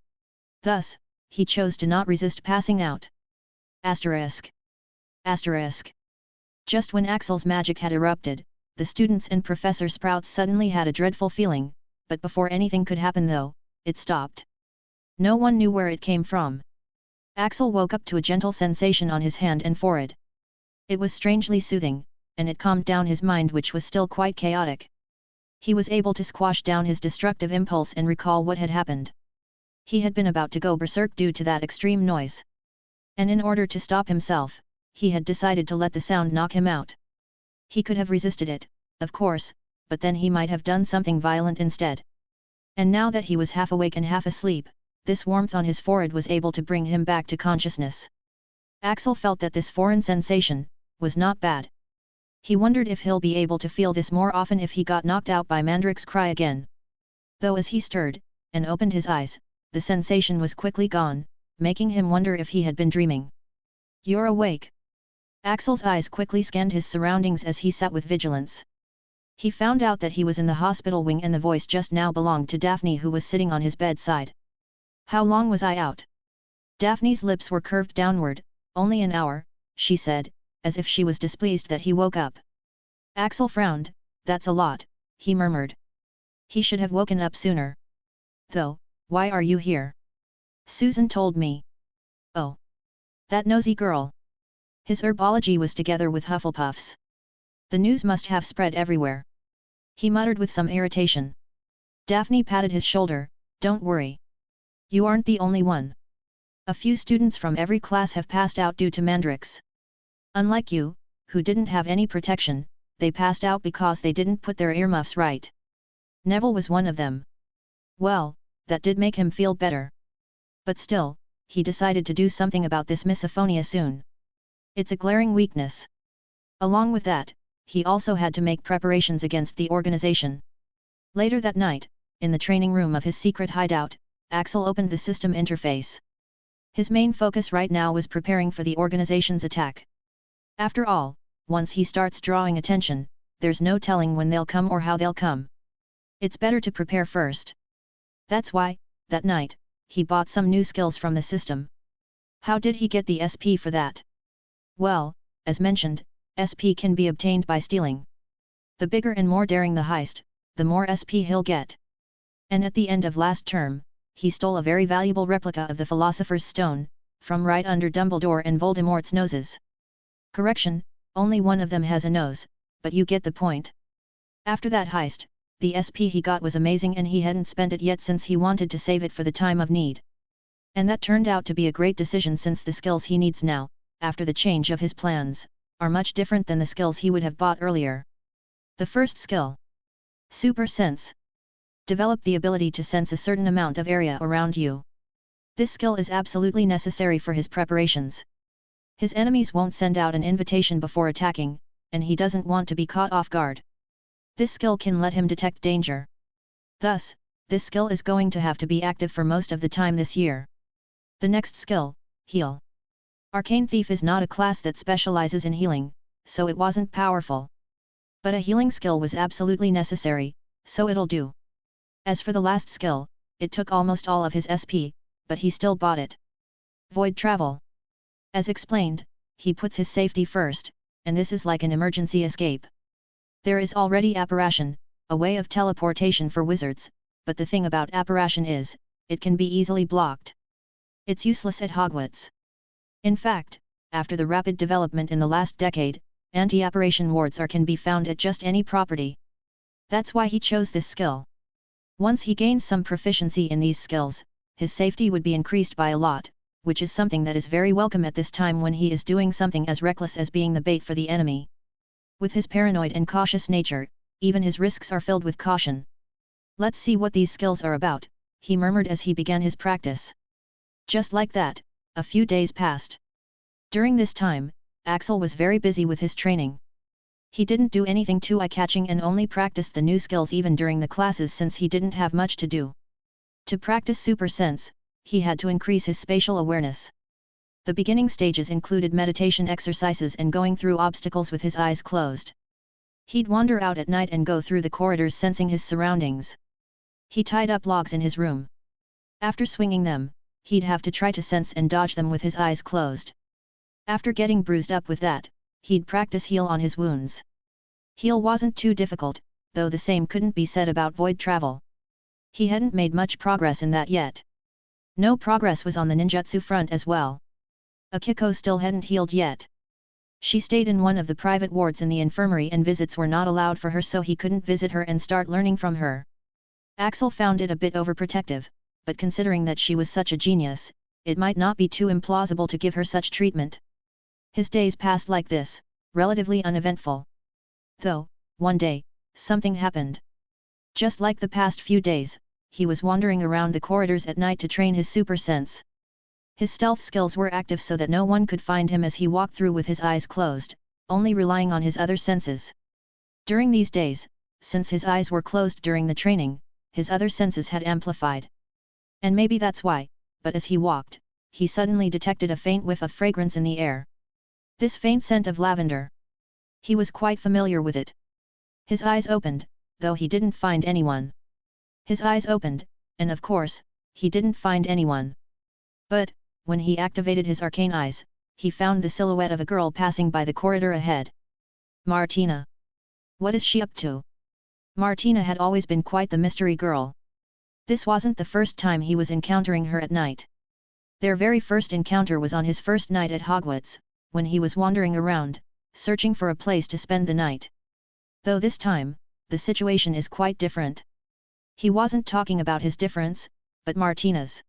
Thus, he chose to not resist passing out. Asterisk. Asterisk. Just when Axel's magic had erupted, the students and Professor Sprouts suddenly had a dreadful feeling, but before anything could happen though, it stopped. No one knew where it came from. Axel woke up to a gentle sensation on his hand and forehead. It was strangely soothing, and it calmed down his mind which was still quite chaotic. He was able to squash down his destructive impulse and recall what had happened. He had been about to go berserk due to that extreme noise. And in order to stop himself, he had decided to let the sound knock him out. He could have resisted it, of course, but then he might have done something violent instead. And now that he was half awake and half asleep, this warmth on his forehead was able to bring him back to consciousness. Axel felt that this foreign sensation was not bad. He wondered if he'll be able to feel this more often if he got knocked out by Mandrake's cry again. Though as he stirred, and opened his eyes, the sensation was quickly gone, making him wonder if he had been dreaming. You're awake. Axel's eyes quickly scanned his surroundings as he sat with vigilance. He found out that he was in the hospital wing and the voice just now belonged to Daphne who was sitting on his bedside. How long was I out? Daphne's lips were curved downward. Only an hour, she said, as if she was displeased that he woke up. Axel frowned. That's a lot, he murmured. He should have woken up sooner. Though, why are you here? Susan told me. Oh. That nosy girl. His herbology was together with Hufflepuff's. The news must have spread everywhere. He muttered with some irritation. Daphne patted his shoulder. Don't worry. You aren't the only one. A few students from every class have passed out due to mandrakes. Unlike you, who didn't have any protection, they passed out because they didn't put their earmuffs right. Neville was one of them. Well, that did make him feel better. But still, he decided to do something about this misophonia soon. It's a glaring weakness. Along with that, he also had to make preparations against the organization. Later that night, in the training room of his secret hideout, Axel opened the system interface. His main focus right now was preparing for the organization's attack. After all, once he starts drawing attention, there's no telling when they'll come or how they'll come. It's better to prepare first. That's why, that night, he bought some new skills from the system. How did he get the SP for that? Well, as mentioned, SP can be obtained by stealing. The bigger and more daring the heist, the more SP he'll get. And at the end of last term, he stole a very valuable replica of the Philosopher's Stone, from right under Dumbledore and Voldemort's noses. Correction, only one of them has a nose, but you get the point. After that heist, the SP he got was amazing and he hadn't spent it yet since he wanted to save it for the time of need. And that turned out to be a great decision since the skills he needs now, after the change of his plans, are much different than the skills he would have bought earlier. The first skill. Super Sense. Develop the ability to sense a certain amount of area around you. This skill is absolutely necessary for his preparations. His enemies won't send out an invitation before attacking, and he doesn't want to be caught off guard. This skill can let him detect danger. Thus, this skill is going to have to be active for most of the time this year. The next skill, Heal. Arcane Thief is not a class that specializes in healing, so it wasn't powerful. But a healing skill was absolutely necessary, so it'll do. As for the last skill, it took almost all of his SP, but he still bought it. Void Travel. As explained, he puts his safety first, and this is like an emergency escape. There is already Apparition, a way of teleportation for wizards, but the thing about Apparition is, it can be easily blocked. It's useless at Hogwarts. In fact, after the rapid development in the last decade, anti-apparition wards can be found at just any property. That's why he chose this skill. Once he gains some proficiency in these skills, his safety would be increased by a lot, which is something that is very welcome at this time when he is doing something as reckless as being the bait for the enemy. With his paranoid and cautious nature, even his risks are filled with caution. Let's see what these skills are about, he murmured as he began his practice. Just like that, a few days passed. During this time, Axel was very busy with his training. He didn't do anything too eye-catching and only practiced the new skills even during the classes since he didn't have much to do. To practice Super Sense, he had to increase his spatial awareness. The beginning stages included meditation exercises and going through obstacles with his eyes closed. He'd wander out at night and go through the corridors sensing his surroundings. He tied up logs in his room. After swinging them, he'd have to try to sense and dodge them with his eyes closed. After getting bruised up with that, he'd practice Heal on his wounds. Heal wasn't too difficult, though the same couldn't be said about Void Travel. He hadn't made much progress in that yet. No progress was on the ninjutsu front as well. Akiko still hadn't healed yet. She stayed in one of the private wards in the infirmary and visits were not allowed for her, so he couldn't visit her and start learning from her. Axel found it a bit overprotective, but considering that she was such a genius, it might not be too implausible to give her such treatment. His days passed like this, relatively uneventful. Though, one day, something happened. Just like the past few days, he was wandering around the corridors at night to train his super sense. His stealth skills were active so that no one could find him as he walked through with his eyes closed, only relying on his other senses. During these days, since his eyes were closed during the training, his other senses had amplified. And maybe that's why, but as he walked, he suddenly detected a faint whiff of fragrance in the air. This faint scent of lavender. He was quite familiar with it. His eyes opened, though he didn't find anyone. His eyes opened, and of course, he didn't find anyone. But, when he activated his arcane eyes, he found the silhouette of a girl passing by the corridor ahead. Martina. What is she up to? Martina had always been quite the mystery girl. This wasn't the first time he was encountering her at night. Their very first encounter was on his first night at Hogwarts, when he was wandering around, searching for a place to spend the night. Though this time, the situation is quite different. He wasn't talking about his difference, but Martina's.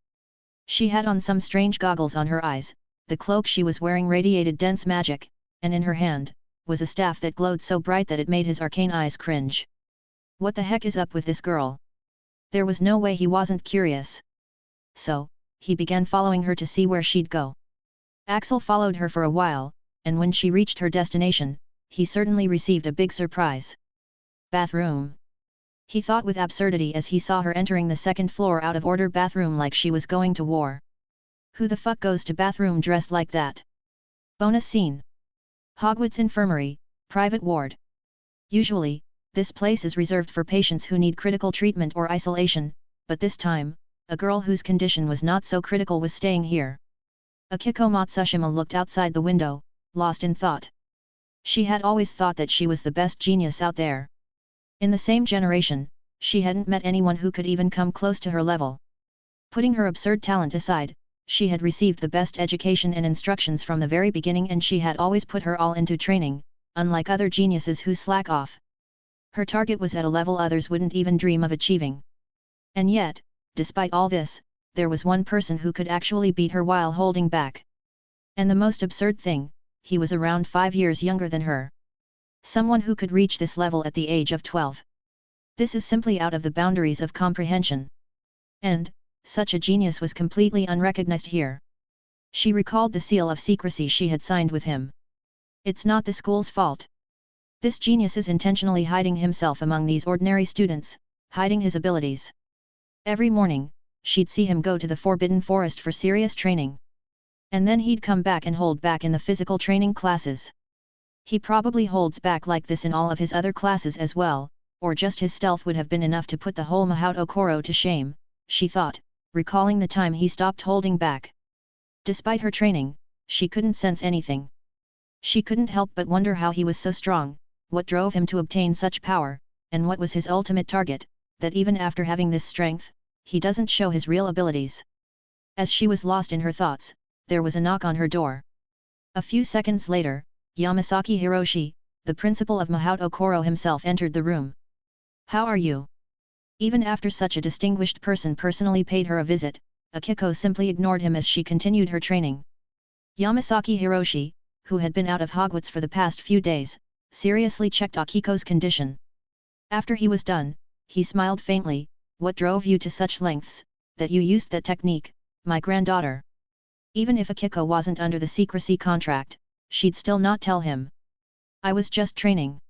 She had on some strange goggles on her eyes, the cloak she was wearing radiated dense magic, and in her hand, was a staff that glowed so bright that it made his arcane eyes cringe. What the heck is up with this girl? There was no way he wasn't curious. So, he began following her to see where she'd go. Axel followed her for a while, and when she reached her destination, he certainly received a big surprise. Bathroom. He thought with absurdity as he saw her entering the second floor out-of-order bathroom like she was going to war. Who the fuck goes to bathroom dressed like that? Bonus scene. Hogwarts Infirmary, private ward. Usually, this place is reserved for patients who need critical treatment or isolation, but this time, a girl whose condition was not so critical was staying here. Akiko Matsushima looked outside the window, lost in thought. She had always thought that she was the best genius out there. In the same generation, she hadn't met anyone who could even come close to her level. Putting her absurd talent aside, she had received the best education and instructions from the very beginning and she had always put her all into training, unlike other geniuses who slack off. Her target was at a level others wouldn't even dream of achieving. And yet, despite all this, there was one person who could actually beat her while holding back. And the most absurd thing, he was around 5 years younger than her. Someone who could reach this level at the age of 12. This is simply out of the boundaries of comprehension. And, such a genius was completely unrecognized here. She recalled the seal of secrecy she had signed with him. It's not the school's fault. This genius is intentionally hiding himself among these ordinary students, hiding his abilities. Every morning, she'd see him go to the Forbidden Forest for serious training. And then he'd come back and hold back in the physical training classes. He probably holds back like this in all of his other classes as well, or just his stealth would have been enough to put the whole mahaut okoro to shame, she thought, recalling the time he stopped holding back. Despite her training, she couldn't sense anything. She couldn't help but wonder how he was so strong, what drove him to obtain such power, and what was his ultimate target, that even after having this strength, he doesn't show his real abilities. As she was lost in her thoughts, there was a knock on her door. A few seconds later, Yamasaki Hiroshi, the principal of Mahaut Okoro himself entered the room. "How are you?" Even after such a distinguished person personally paid her a visit, Akiko simply ignored him as she continued her training. Yamasaki Hiroshi, who had been out of Hogwarts for the past few days, seriously checked Akiko's condition. After he was done, he smiled faintly. "What drove you to such lengths, that you used that technique, my granddaughter?" Even if Akiko wasn't under the secrecy contract, she'd still not tell him. "I was just training."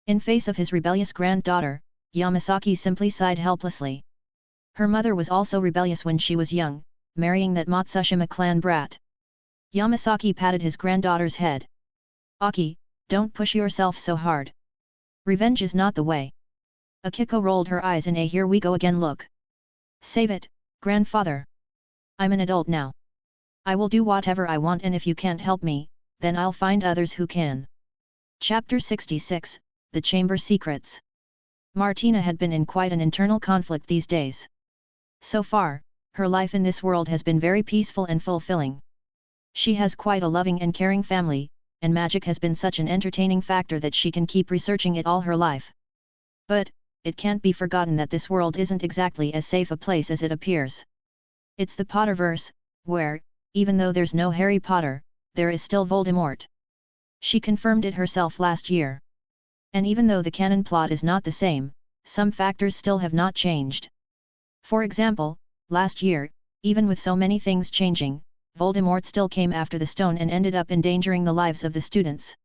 In face of his rebellious granddaughter, Yamasaki simply sighed helplessly. Her mother was also rebellious when she was young, marrying that Matsushima clan brat. Yamasaki patted his granddaughter's head. "Aki, don't push yourself so hard. Revenge is not the way." Akiko rolled her eyes in a "here we go again" look. "Save it, grandfather. I'm an adult now. I will do whatever I want, and if you can't help me, then I'll find others who can." Chapter 66, The Chamber Secrets. Martina had been in quite an internal conflict these days. So far, her life in this world has been very peaceful and fulfilling. She has quite a loving and caring family, and magic has been such an entertaining factor that she can keep researching it all her life. But, it can't be forgotten that this world isn't exactly as safe a place as it appears. It's the Potterverse, where, even though there's no Harry Potter, there is still Voldemort. She confirmed it herself last year. And even though the canon plot is not the same, some factors still have not changed. For example, last year, even with so many things changing, Voldemort still came after the stone and ended up endangering the lives of the students.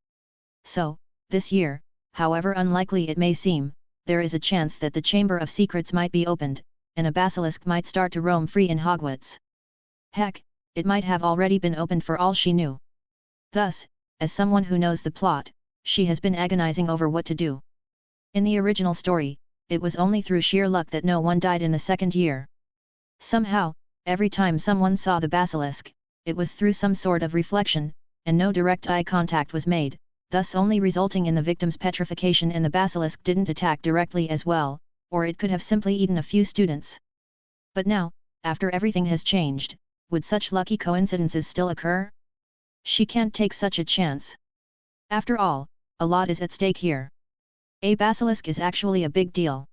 So, this year, however unlikely it may seem, there is a chance that the Chamber of Secrets might be opened, and a basilisk might start to roam free in Hogwarts. Heck, it might have already been opened for all she knew. Thus, as someone who knows the plot, she has been agonizing over what to do. In the original story, it was only through sheer luck that no one died in the second year. Somehow, every time someone saw the basilisk, it was through some sort of reflection, and no direct eye contact was made, thus only resulting in the victim's petrification, and the basilisk didn't attack directly as well, or it could have simply eaten a few students. But now, after everything has changed, would such lucky coincidences still occur? She can't take such a chance. After all, a lot is at stake here. A basilisk is actually a big deal.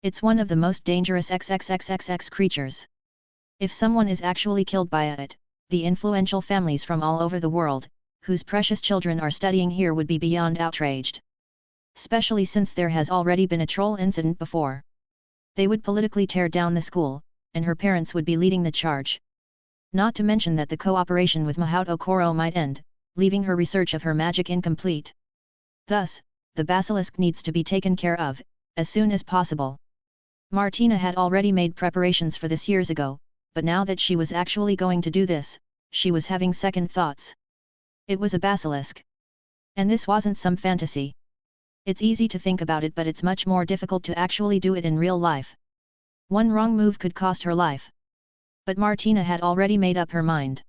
It's one of the most dangerous XXXXX creatures. If someone is actually killed by it, the influential families from all over the world, whose precious children are studying here, would be beyond outraged. Especially since there has already been a troll incident before. They would politically tear down the school, and her parents would be leading the charge. Not to mention that the cooperation with Mahaut Okoro might end, leaving her research of her magic incomplete. Thus, the basilisk needs to be taken care of, as soon as possible. Martina had already made preparations for this years ago, but now that she was actually going to do this, she was having second thoughts. It was a basilisk. And this wasn't some fantasy. It's easy to think about it, but it's much more difficult to actually do it in real life. One wrong move could cost her life. But Martina had already made up her mind.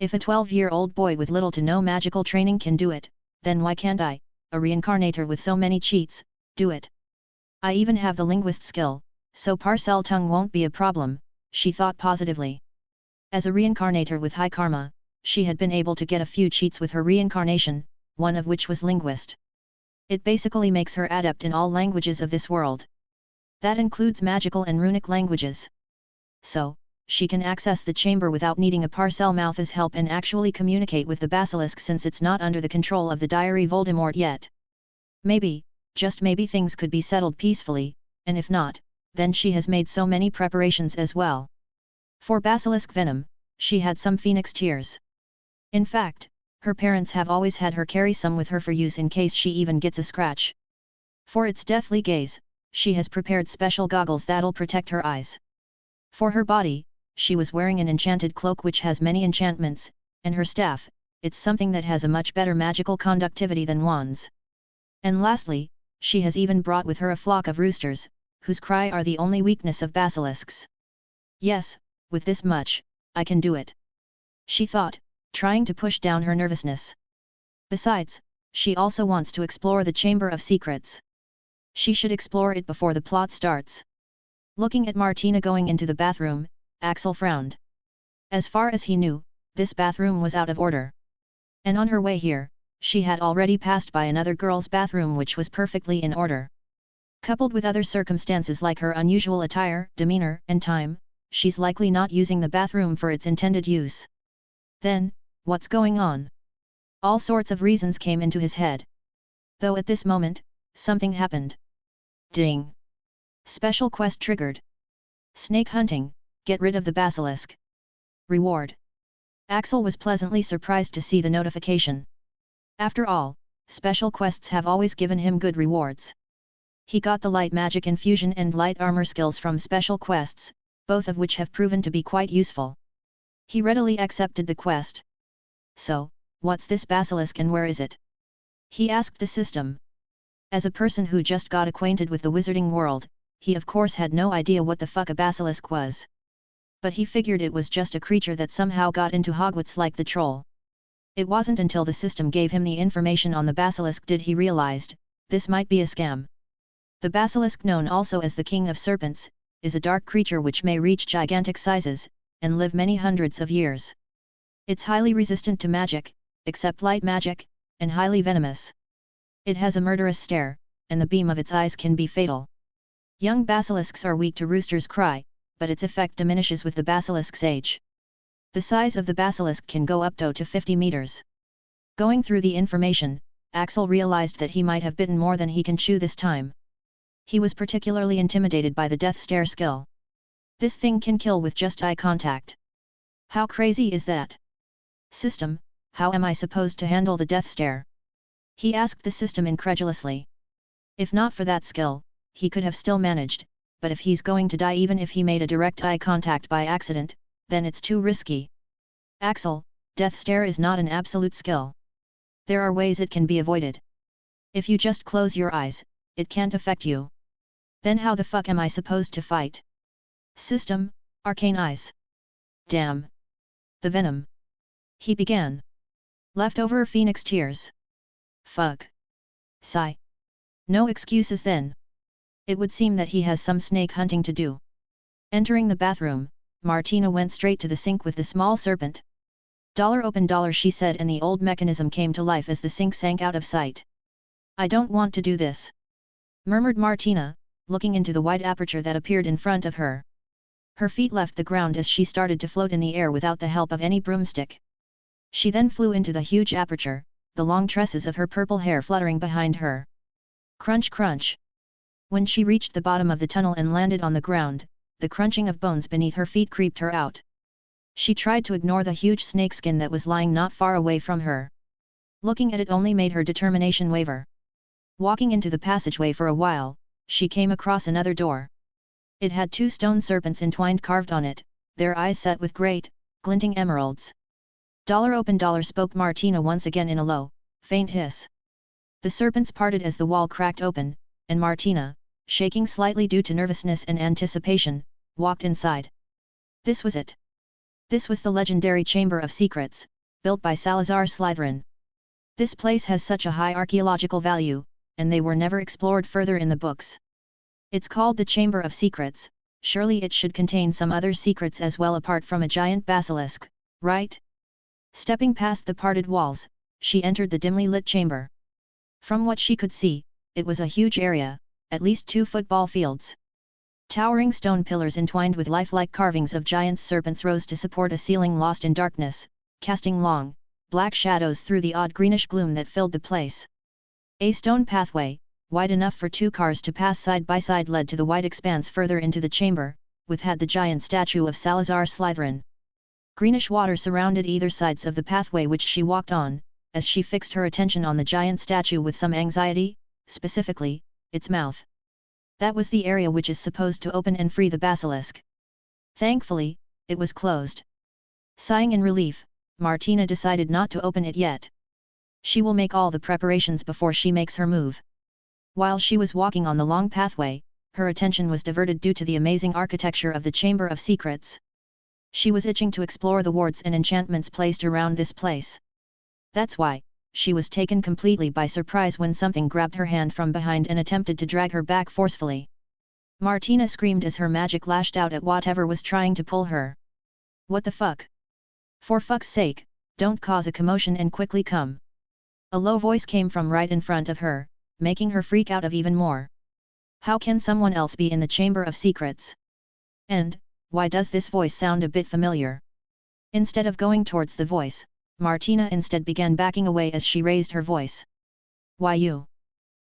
If a 12-year-old boy with little to no magical training can do it, then why can't I, a reincarnator with so many cheats, do it? I even have the linguist skill, so parcel tongue won't be a problem, she thought positively. As a reincarnator with high karma, she had been able to get a few cheats with her reincarnation, one of which was linguist. It basically makes her adept in all languages of this world. That includes magical and runic languages. So, she can access the chamber without needing a Parselmouth's help and actually communicate with the basilisk since it's not under the control of the Diary Voldemort yet. Maybe, just maybe things could be settled peacefully, and if not, then she has made so many preparations as well. For basilisk venom, she had some phoenix tears. In fact, her parents have always had her carry some with her for use in case she even gets a scratch. For its deathly gaze, she has prepared special goggles that'll protect her eyes. For her body, she was wearing an enchanted cloak which has many enchantments, and her staff, it's something that has a much better magical conductivity than wands. And lastly, she has even brought with her a flock of roosters, whose cry are the only weakness of basilisks. Yes, with this much, I can do it, she thought, trying to push down her nervousness. Besides, she also wants to explore the Chamber of Secrets. She should explore it before the plot starts. Looking at Martina going into the bathroom, Axel frowned. As far as he knew, this bathroom was out of order. And on her way here, she had already passed by another girl's bathroom which was perfectly in order. Coupled with other circumstances like her unusual attire, demeanor, and time, she's likely not using the bathroom for its intended use. Then, what's going on? All sorts of reasons came into his head. Though at this moment, something happened. Ding! Special quest triggered. Snake hunting, get rid of the basilisk. Reward. Axel was pleasantly surprised to see the notification. After all, special quests have always given him good rewards. He got the light magic infusion and light armor skills from special quests, both of which have proven to be quite useful. He readily accepted the quest. So, what's this basilisk and where is it? He asked the system. As a person who just got acquainted with the wizarding world, he of course had no idea what the fuck a basilisk was. But he figured it was just a creature that somehow got into Hogwarts like the troll. It wasn't until the system gave him the information on the basilisk did he realized, this might be a scam. The basilisk, known also as the King of Serpents, is a dark creature which may reach gigantic sizes, and live many hundreds of years. It's highly resistant to magic, except light magic, and highly venomous. It has a murderous stare, and the beam of its eyes can be fatal. Young basilisks are weak to roosters' cry, but its effect diminishes with the basilisk's age. The size of the basilisk can go up to 50 meters. Going through the information, Axel realized that he might have bitten more than he can chew this time. He was particularly intimidated by the death stare skill. This thing can kill with just eye contact. How crazy is that? System, how am I supposed to handle the death stare? He asked the system incredulously. If not for that skill, he could have still managed, but if he's going to die even if he made a direct eye contact by accident, then it's too risky. Axel, death stare is not an absolute skill. There are ways it can be avoided. If you just close your eyes, it can't affect you. Then how the fuck am I supposed to fight? System, arcane eyes. Damn. The venom. He began. Leftover phoenix tears. Fuck. Sigh. No excuses then. It would seem that he has some snake hunting to do. Entering the bathroom, Martina went straight to the sink with the small serpent. Open dollar, she said, and the old mechanism came to life as the sink sank out of sight. I don't want to do this, murmured Martina, looking into the wide aperture that appeared in front of her. Her feet left the ground as she started to float in the air without the help of any broomstick. She then flew into the huge aperture, the long tresses of her purple hair fluttering behind her. Crunch crunch. When she reached the bottom of the tunnel and landed on the ground, the crunching of bones beneath her feet creeped her out. She tried to ignore the huge snakeskin that was lying not far away from her. Looking at it only made her determination waver. Walking into the passageway for a while, she came across another door. It had 2 stone serpents entwined carved on it, their eyes set with great, glinting emeralds. Open dollar, spoke Martina once again in a low, faint hiss. The serpents parted as the wall cracked open, and Martina, shaking slightly due to nervousness and anticipation, walked inside. This was it. This was the legendary Chamber of Secrets, built by Salazar Slytherin. This place has such a high archaeological value, and they were never explored further in the books. It's called the Chamber of Secrets, surely it should contain some other secrets as well apart from a giant basilisk, right? Stepping past the parted walls, she entered the dimly lit chamber. From what she could see, it was a huge area, at least 2 football fields. Towering stone pillars entwined with lifelike carvings of giant serpents rose to support a ceiling lost in darkness, casting long, black shadows through the odd greenish gloom that filled the place. A stone pathway, wide enough for 2 cars to pass side by side, led to the wide expanse further into the chamber, with had the giant statue of Salazar Slytherin. Greenish water surrounded either sides of the pathway which she walked on, as she fixed her attention on the giant statue with some anxiety, specifically, its mouth. That was the area which is supposed to open and free the basilisk. Thankfully, it was closed. Sighing in relief, Martina decided not to open it yet. She will make all the preparations before she makes her move. While she was walking on the long pathway, her attention was diverted due to the amazing architecture of the Chamber of Secrets. She was itching to explore the wards and enchantments placed around this place. That's why, she was taken completely by surprise when something grabbed her hand from behind and attempted to drag her back forcefully. Martina screamed as her magic lashed out at whatever was trying to pull her. What the fuck? For fuck's sake, don't cause a commotion and quickly come. A low voice came from right in front of her, making her freak out of even more. How can someone else be in the Chamber of Secrets? And, why does this voice sound a bit familiar? Instead of going towards the voice, Martina instead began backing away as she raised her voice. Why you?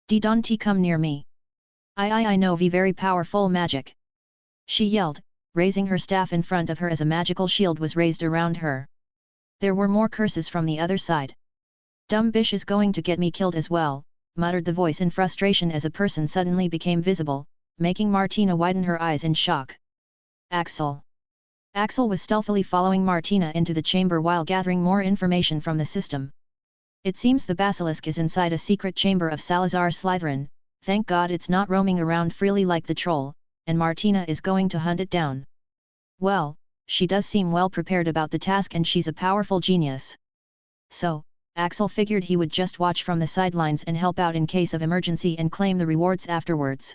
Don't come near me. I know very powerful magic. She yelled, raising her staff in front of her as a magical shield was raised around her. There were more curses from the other side. Dumb bitch is going to get me killed as well, muttered the voice in frustration as a person suddenly became visible, making Martina widen her eyes in shock. Axel. Axel was stealthily following Martina into the chamber while gathering more information from the system. It seems the basilisk is inside a secret chamber of Salazar Slytherin, thank God it's not roaming around freely like the troll, and Martina is going to hunt it down. Well, she does seem well prepared about the task and she's a powerful genius. So, Axel figured he would just watch from the sidelines and help out in case of emergency and claim the rewards afterwards.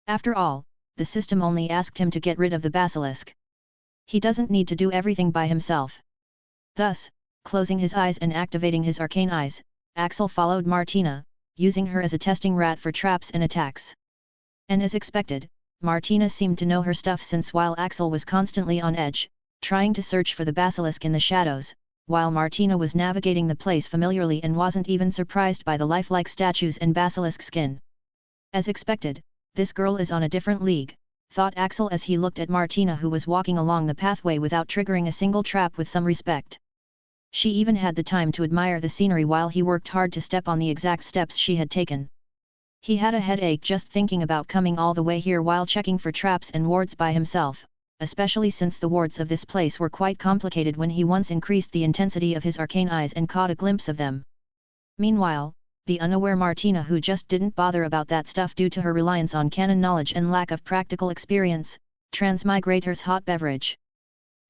After all, the system only asked him to get rid of the basilisk. He doesn't need to do everything by himself. Thus, closing his eyes and activating his arcane eyes, Axel followed Martina, using her as a testing rat for traps and attacks. And as expected, Martina seemed to know her stuff since while Axel was constantly on edge, trying to search for the basilisk in the shadows, while Martina was navigating the place familiarly and wasn't even surprised by the lifelike statues and basilisk skin. As expected, this girl is on a different league, thought Axel as he looked at Martina who was walking along the pathway without triggering a single trap with some respect. She even had the time to admire the scenery while he worked hard to step on the exact steps she had taken. He had a headache just thinking about coming all the way here while checking for traps and wards by himself, especially since the wards of this place were quite complicated when he once increased the intensity of his arcane eyes and caught a glimpse of them. Meanwhile, the unaware Martina who just didn't bother about that stuff due to her reliance on canon knowledge and lack of practical experience, transmigrator's hot beverage.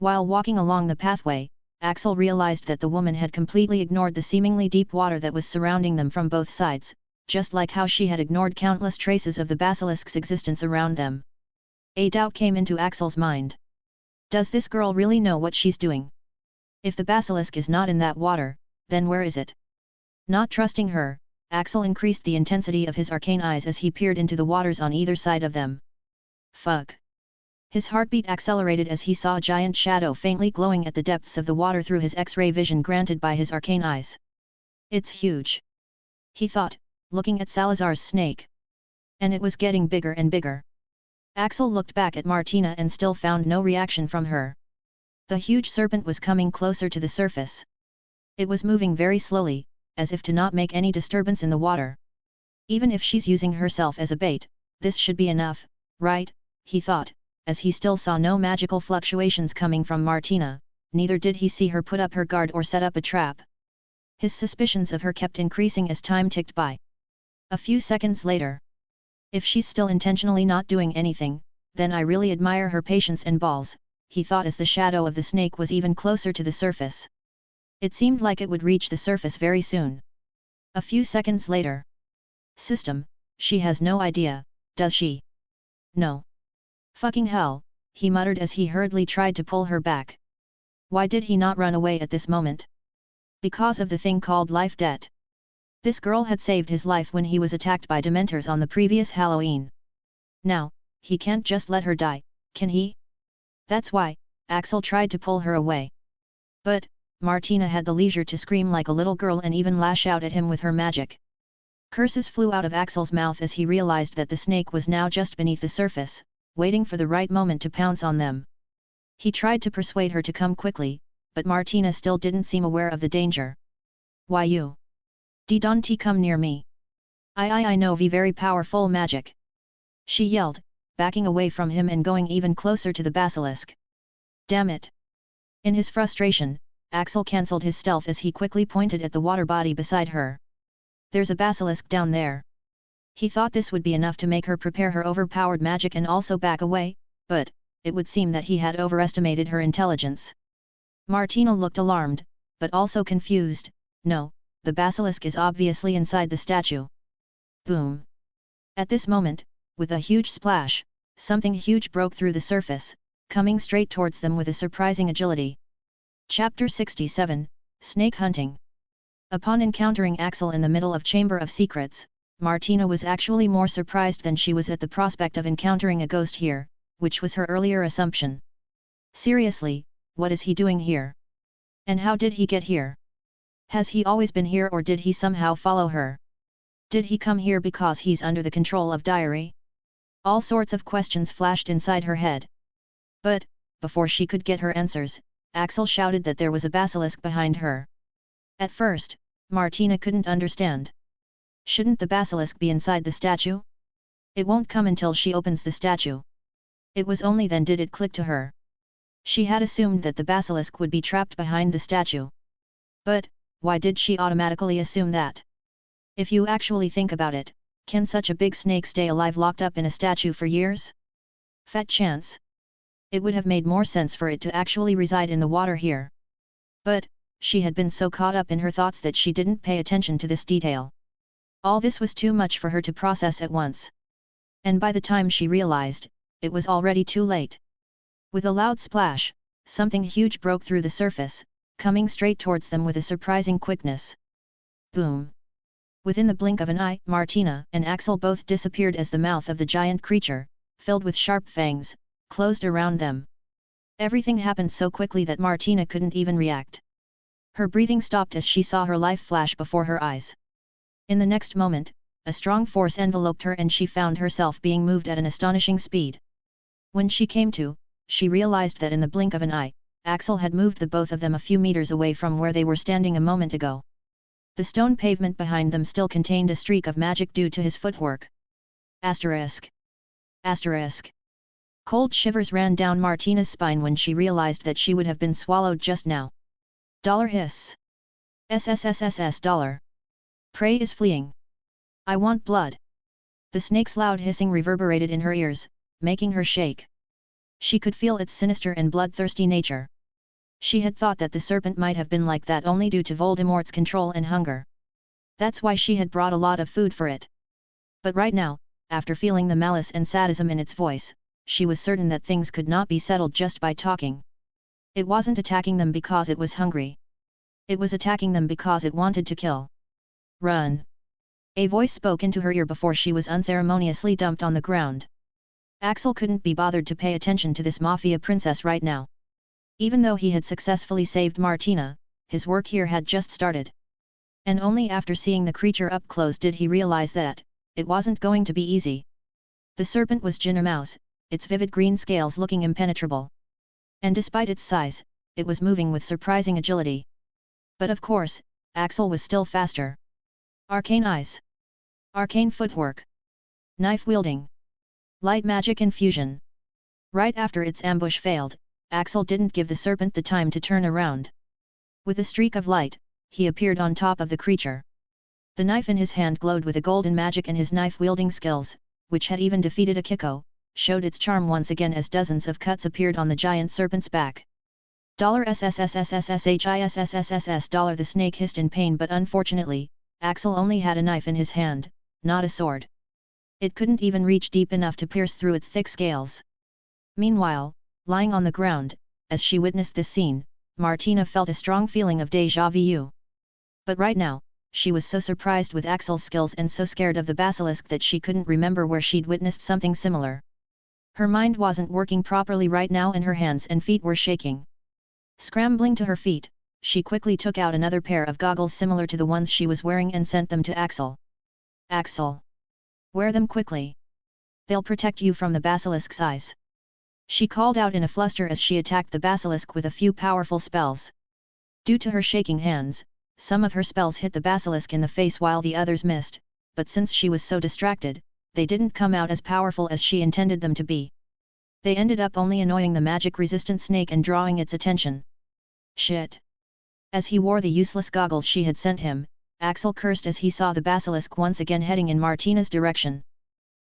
While walking along the pathway, Axel realized that the woman had completely ignored the seemingly deep water that was surrounding them from both sides, just like how she had ignored countless traces of the basilisk's existence around them. A doubt came into Axel's mind. Does this girl really know what she's doing? If the basilisk is not in that water, then where is it? Not trusting her, Axel increased the intensity of his arcane eyes as he peered into the waters on either side of them. Fuck. His heartbeat accelerated as he saw a giant shadow faintly glowing at the depths of the water through his X-ray vision granted by his arcane eyes. It's huge, he thought, looking at Salazar's snake. And it was getting bigger and bigger. Axel looked back at Martina and still found no reaction from her. The huge serpent was coming closer to the surface. It was moving very slowly, as if to not make any disturbance in the water. Even if she's using herself as a bait, this should be enough, right? He thought, as he still saw no magical fluctuations coming from Martina, neither did he see her put up her guard or set up a trap. His suspicions of her kept increasing as time ticked by. A few seconds later. If she's still intentionally not doing anything, then I really admire her patience and balls, he thought as the shadow of the snake was even closer to the surface. It seemed like it would reach the surface very soon. A few seconds later. System, she has no idea, does she? No. Fucking hell, he muttered as he hurriedly tried to pull her back. Why did he not run away at this moment? Because of the thing called life debt. This girl had saved his life when he was attacked by dementors on the previous Halloween. Now, he can't just let her die, can he? That's why, Axel tried to pull her away. But, Martina had the leisure to scream like a little girl and even lash out at him with her magic. Curses flew out of Axel's mouth as he realized that the snake was now just beneath the surface, waiting for the right moment to pounce on them. He tried to persuade her to come quickly, but Martina still didn't seem aware of the danger. Why you? Don't come near me. I know very powerful magic. She yelled, backing away from him and going even closer to the basilisk. Damn it! In his frustration, Axel cancelled his stealth as he quickly pointed at the water body beside her. There's a basilisk down there. He thought this would be enough to make her prepare her overpowered magic and also back away, but, it would seem that he had overestimated her intelligence. Martina looked alarmed, but also confused. No, the basilisk is obviously inside the statue. Boom! At this moment, with a huge splash, something huge broke through the surface, coming straight towards them with a surprising agility. Chapter 67, Snake Hunting. Upon encountering Axel in the middle of Chamber of Secrets, Martina was actually more surprised than she was at the prospect of encountering a ghost here, which was her earlier assumption. Seriously, what is he doing here? And how did he get here? Has he always been here or did he somehow follow her? Did he come here because he's under the control of Diary? All sorts of questions flashed inside her head. But, before she could get her answers, Axel shouted that there was a basilisk behind her. At first, Martina couldn't understand. Shouldn't the basilisk be inside the statue? It won't come until she opens the statue. It was only then did it click to her. She had assumed that the basilisk would be trapped behind the statue. But, why did she automatically assume that? If you actually think about it, can such a big snake stay alive locked up in a statue for years? Fat chance. It would have made more sense for it to actually reside in the water here. But, she had been so caught up in her thoughts that she didn't pay attention to this detail. All this was too much for her to process at once. And by the time she realized, it was already too late. With a loud splash, something huge broke through the surface, coming straight towards them with a surprising quickness. Boom! Within the blink of an eye, Martina and Axel both disappeared as the mouth of the giant creature, filled with sharp fangs, closed around them. Everything happened so quickly that Martina couldn't even react. Her breathing stopped as she saw her life flash before her eyes. In the next moment, a strong force enveloped her and she found herself being moved at an astonishing speed. When she came to, she realized that in the blink of an eye, Axel had moved the both of them a few meters away from where they were standing a moment ago. The stone pavement behind them still contained a streak of magic due to his footwork. Asterisk. Asterisk. Cold shivers ran down Martina's spine when she realized that she would have been swallowed just now. Dollar hiss. SSSSS dollar. Prey is fleeing. I want blood. The snake's loud hissing reverberated in her ears, making her shake. She could feel its sinister and bloodthirsty nature. She had thought that the serpent might have been like that only due to Voldemort's control and hunger. That's why she had brought a lot of food for it. But right now, after feeling the malice and sadism in its voice, she was certain that things could not be settled just by talking. It wasn't attacking them because it was hungry. It was attacking them because it wanted to kill. Run! A voice spoke into her ear before she was unceremoniously dumped on the ground. Axel couldn't be bothered to pay attention to this mafia princess right now. Even though he had successfully saved Martina, his work here had just started. And only after seeing the creature up close did he realize that it wasn't going to be easy. The serpent was Mouse, its vivid green scales looking impenetrable. And despite its size, it was moving with surprising agility. But of course, Axel was still faster. Arcane eyes. Arcane footwork. Knife wielding. Light magic infusion. Right after its ambush failed, Axel didn't give the serpent the time to turn around. With a streak of light, he appeared on top of the creature. The knife in his hand glowed with a golden magic and his knife-wielding skills, which had even defeated Akiko, showed its charm once again as dozens of cuts appeared on the giant serpent's back. $SSSSSSHISSSSS. The snake hissed in pain, but unfortunately, Axel only had a knife in his hand, not a sword. It couldn't even reach deep enough to pierce through its thick scales. Meanwhile, lying on the ground, as she witnessed this scene, Martina felt a strong feeling of déjà vu. But right now, she was so surprised with Axel's skills and so scared of the basilisk that she couldn't remember where she'd witnessed something similar. Her mind wasn't working properly right now and her hands and feet were shaking. Scrambling to her feet, she quickly took out another pair of goggles similar to the ones she was wearing and sent them to Axel. Axel! Wear them quickly. They'll protect you from the basilisk's eyes. She called out in a fluster as she attacked the basilisk with a few powerful spells. Due to her shaking hands, some of her spells hit the basilisk in the face while the others missed, but since she was so distracted, they didn't come out as powerful as she intended them to be. They ended up only annoying the magic-resistant snake and drawing its attention. Shit! As he wore the useless goggles she had sent him, Axel cursed as he saw the basilisk once again heading in Martina's direction.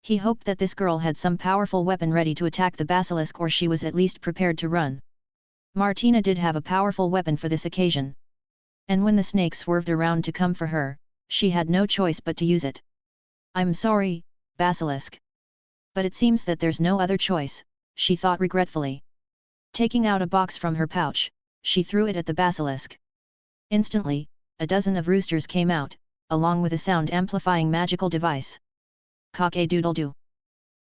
He hoped that this girl had some powerful weapon ready to attack the basilisk or she was at least prepared to run. Martina did have a powerful weapon for this occasion. And when the snake swerved around to come for her, she had no choice but to use it. I'm sorry, basilisk. But it seems that there's no other choice, she thought regretfully. Taking out a box from her pouch, she threw it at the basilisk. Instantly, a dozen of roosters came out, along with a sound-amplifying magical device. Cock-a-doodle-doo.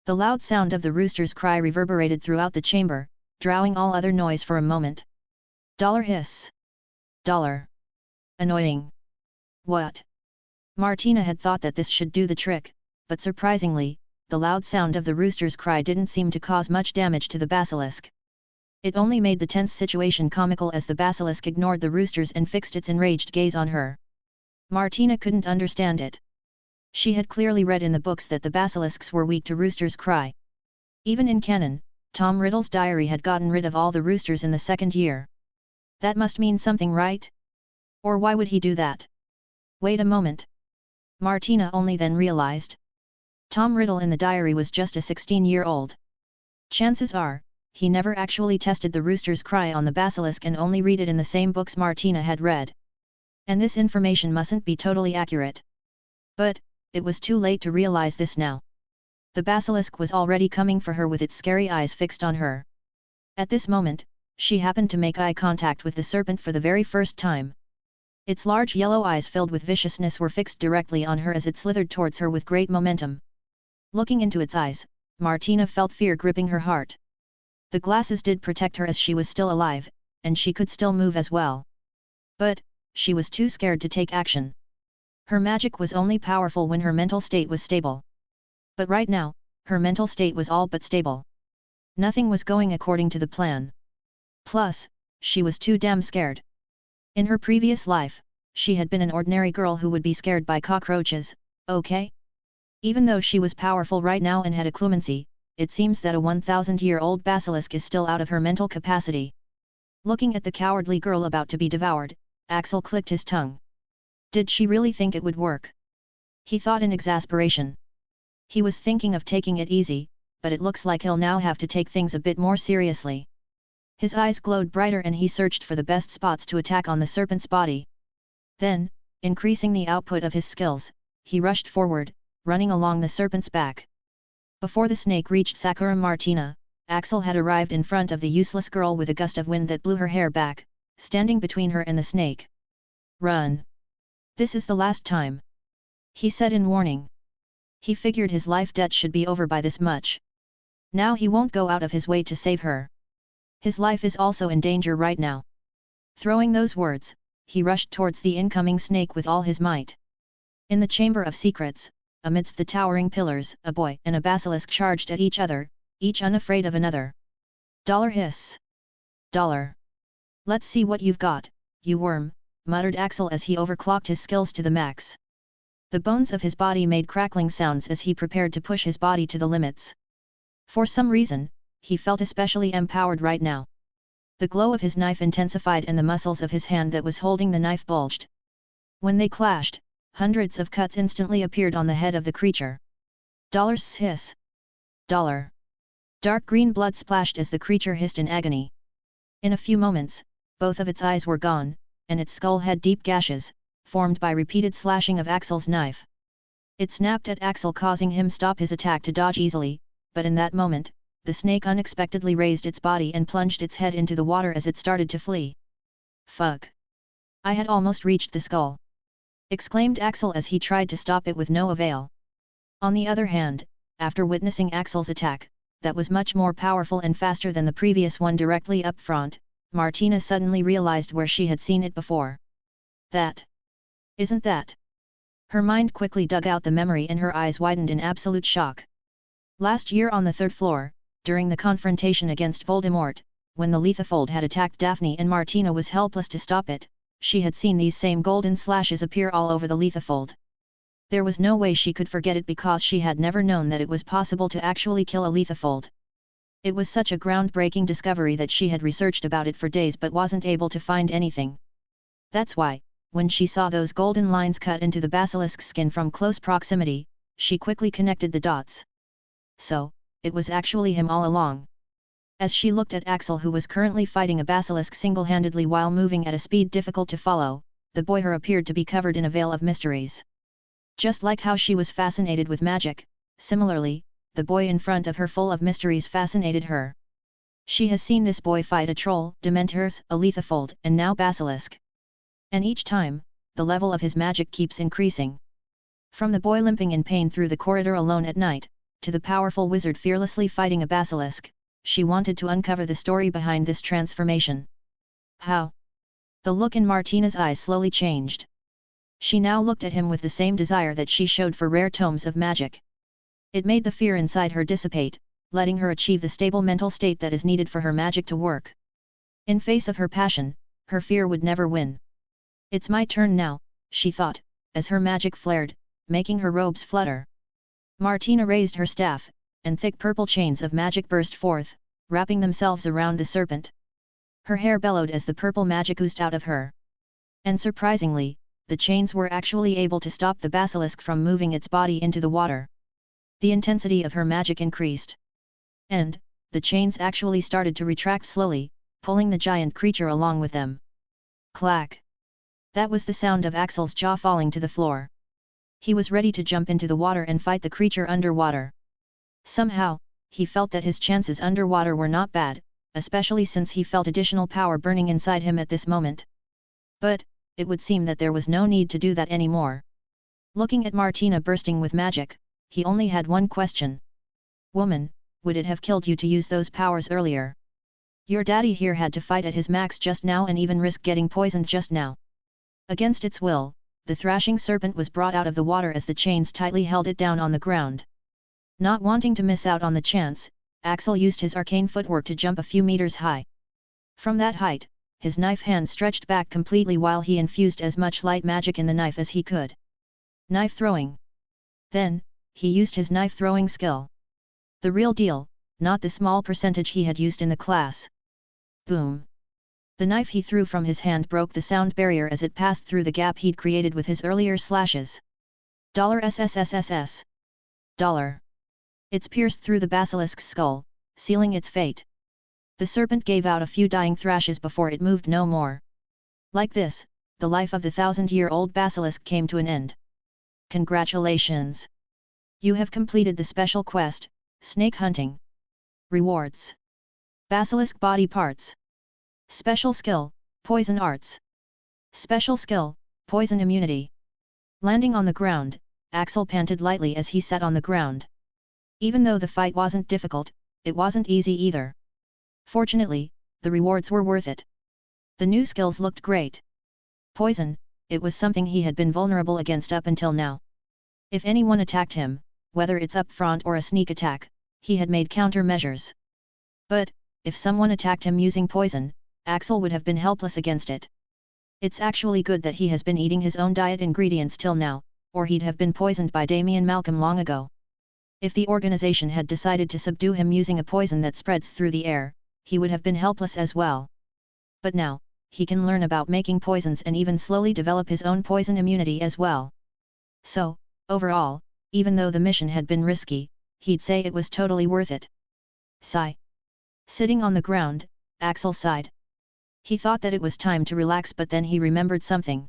The loud sound of the rooster's cry reverberated throughout the chamber, drowning all other noise for a moment. Dollar hiss. Dollar. Annoying. What? Martina had thought that this should do the trick, but surprisingly, the loud sound of the rooster's cry didn't seem to cause much damage to the basilisk. It only made the tense situation comical as the basilisk ignored the roosters and fixed its enraged gaze on her. Martina couldn't understand it. She had clearly read in the books that the basilisks were weak to roosters' cry. Even in canon, Tom Riddle's diary had gotten rid of all the roosters in the second year. That must mean something, right? Or why would he do that? Wait a moment. Martina only then realized. Tom Riddle in the diary was just a 16-year-old. Chances are, he never actually tested the rooster's cry on the basilisk and only read it in the same books Martina had read. And this information mustn't be totally accurate. But, it was too late to realize this now. The basilisk was already coming for her with its scary eyes fixed on her. At this moment, she happened to make eye contact with the serpent for the very first time. Its large yellow eyes filled with viciousness were fixed directly on her as it slithered towards her with great momentum. Looking into its eyes, Martina felt fear gripping her heart. The glasses did protect her as she was still alive, and she could still move as well. But, she was too scared to take action. Her magic was only powerful when her mental state was stable. But right now, her mental state was all but stable. Nothing was going according to the plan. Plus, she was too damn scared. In her previous life, she had been an ordinary girl who would be scared by cockroaches, okay? Even though she was powerful right now and had a clemency, it seems that a 1,000-year-old basilisk is still out of her mental capacity. Looking at the cowardly girl about to be devoured, Axel clicked his tongue. Did she really think it would work? He thought in exasperation. He was thinking of taking it easy, but it looks like he'll now have to take things a bit more seriously. His eyes glowed brighter and he searched for the best spots to attack on the serpent's body. Then, increasing the output of his skills, he rushed forward, running along the serpent's back. Before the snake reached Sakura Martina, Axel had arrived in front of the useless girl with a gust of wind that blew her hair back, standing between her and the snake. Run! This is the last time, he said in warning. He figured his life debt should be over by this much. Now he won't go out of his way to save her. His life is also in danger right now. Throwing those words, he rushed towards the incoming snake with all his might. In the Chamber of Secrets, amidst the towering pillars, a boy and a basilisk charged at each other, each unafraid of another. Dollar hiss! Dollar! Let's see what you've got, you worm, muttered Axel as he overclocked his skills to the max. The bones of his body made crackling sounds as he prepared to push his body to the limits. For some reason, he felt especially empowered right now. The glow of his knife intensified and the muscles of his hand that was holding the knife bulged. When they clashed, hundreds of cuts instantly appeared on the head of the creature. Dollar's hiss! Dollar! Dark green blood splashed as the creature hissed in agony. In a few moments, both of its eyes were gone, and its skull had deep gashes, formed by repeated slashing of Axel's knife. It snapped at Axel, causing him stop his attack to dodge easily, but in that moment, the snake unexpectedly raised its body and plunged its head into the water as it started to flee. Fuck! I had almost reached the skull, exclaimed Axel as he tried to stop it with no avail. On the other hand, after witnessing Axel's attack, that was much more powerful and faster than the previous one directly up front. Martina suddenly realized where she had seen it before. That? Isn't that? Her mind quickly dug out the memory and her eyes widened in absolute shock. Last year on the third floor, during the confrontation against Voldemort, when the Lethifold had attacked Daphne and Martina was helpless to stop it, she had seen these same golden slashes appear all over the Lethifold. There was no way she could forget it because she had never known that it was possible to actually kill a Lethifold. It was such a groundbreaking discovery that she had researched about it for days but wasn't able to find anything. That's why, when she saw those golden lines cut into the basilisk's skin from close proximity, she quickly connected the dots. So, it was actually him all along. As she looked at Axel, who was currently fighting a basilisk single-handedly while moving at a speed difficult to follow, the boy her appeared to be covered in a veil of mysteries. Just like how she was fascinated with magic, similarly, the boy in front of her full of mysteries fascinated her. She has seen this boy fight a troll, dementors, a Lethifold, and now basilisk. And each time, the level of his magic keeps increasing. From the boy limping in pain through the corridor alone at night, to the powerful wizard fearlessly fighting a basilisk, she wanted to uncover the story behind this transformation. How? The look in Martina's eyes slowly changed. She now looked at him with the same desire that she showed for rare tomes of magic. It made the fear inside her dissipate, letting her achieve the stable mental state that is needed for her magic to work. In face of her passion, her fear would never win. It's my turn now, she thought, as her magic flared, making her robes flutter. Martina raised her staff, and thick purple chains of magic burst forth, wrapping themselves around the serpent. Her hair bellowed as the purple magic oozed out of her. And surprisingly, the chains were actually able to stop the basilisk from moving its body into the water. The intensity of her magic increased. And, the chains actually started to retract slowly, pulling the giant creature along with them. Clack! That was the sound of Axel's jaw falling to the floor. He was ready to jump into the water and fight the creature underwater. Somehow, he felt that his chances underwater were not bad, especially since he felt additional power burning inside him at this moment. But, it would seem that there was no need to do that anymore. Looking at Martina bursting with magic, he only had one question. Woman, would it have killed you to use those powers earlier? Your daddy here had to fight at his max just now and even risk getting poisoned just now. Against its will, the thrashing serpent was brought out of the water as the chains tightly held it down on the ground. Not wanting to miss out on the chance, Axel used his arcane footwork to jump a few meters high. From that height, his knife hand stretched back completely while he infused as much light magic in the knife as he could. Knife throwing. Then, he used his knife throwing skill. The real deal, not the small percentage he had used in the class. Boom! The knife he threw from his hand broke the sound barrier as it passed through the gap he'd created with his earlier slashes. $SSSSS. Dollar. It's pierced through the basilisk's skull, sealing its fate. The serpent gave out a few dying thrashes before it moved no more. Like this, the life of the 1,000-year-old basilisk came to an end. Congratulations! You have completed the special quest, Snake Hunting. Rewards. Basilisk Body Parts. Special Skill, Poison Arts. Special Skill, Poison Immunity. Landing on the ground, Axel panted lightly as he sat on the ground. Even though the fight wasn't difficult, it wasn't easy either. Fortunately, the rewards were worth it. The new skills looked great. Poison, it was something he had been vulnerable against up until now. If anyone attacked him, whether it's up front or a sneak attack, he had made countermeasures. But, if someone attacked him using poison, Axel would have been helpless against it. It's actually good that he has been eating his own diet ingredients till now, or he'd have been poisoned by Damien Malcolm long ago. If the organization had decided to subdue him using a poison that spreads through the air, he would have been helpless as well. But now, he can learn about making poisons and even slowly develop his own poison immunity as well. So, overall, even though the mission had been risky, he'd say it was totally worth it. Sigh. Sitting on the ground, Axel sighed. He thought that it was time to relax, but then he remembered something.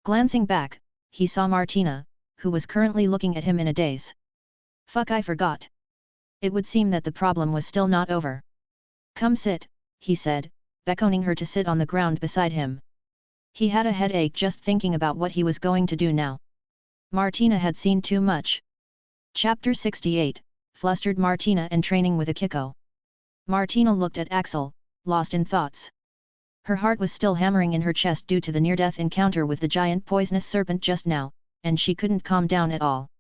Glancing back, he saw Martina, who was currently looking at him in a daze. Fuck, I forgot. It would seem that the problem was still not over. Come sit, he said, beckoning her to sit on the ground beside him. He had a headache just thinking about what he was going to do now. Martina had seen too much. Chapter 68, flustered Martina and training with Akiko. Martina looked at Axel, lost in thoughts. Her heart was still hammering in her chest due to the near-death encounter with the giant poisonous serpent just now, and she couldn't calm down at all.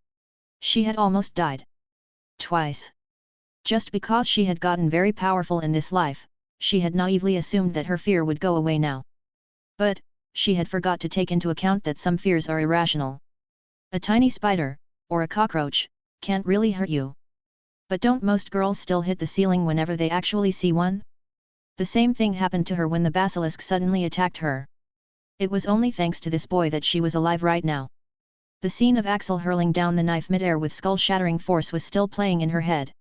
She had almost died. Twice. Just because she had gotten very powerful in this life, she had naively assumed that her fear would go away now. But, she had forgot to take into account that some fears are irrational. A tiny spider, or a cockroach, can't really hurt you. But don't most girls still hit the ceiling whenever they actually see one? The same thing happened to her when the basilisk suddenly attacked her. It was only thanks to this boy that she was alive right now. The scene of Axel hurling down the knife mid-air with skull-shattering force was still playing in her head.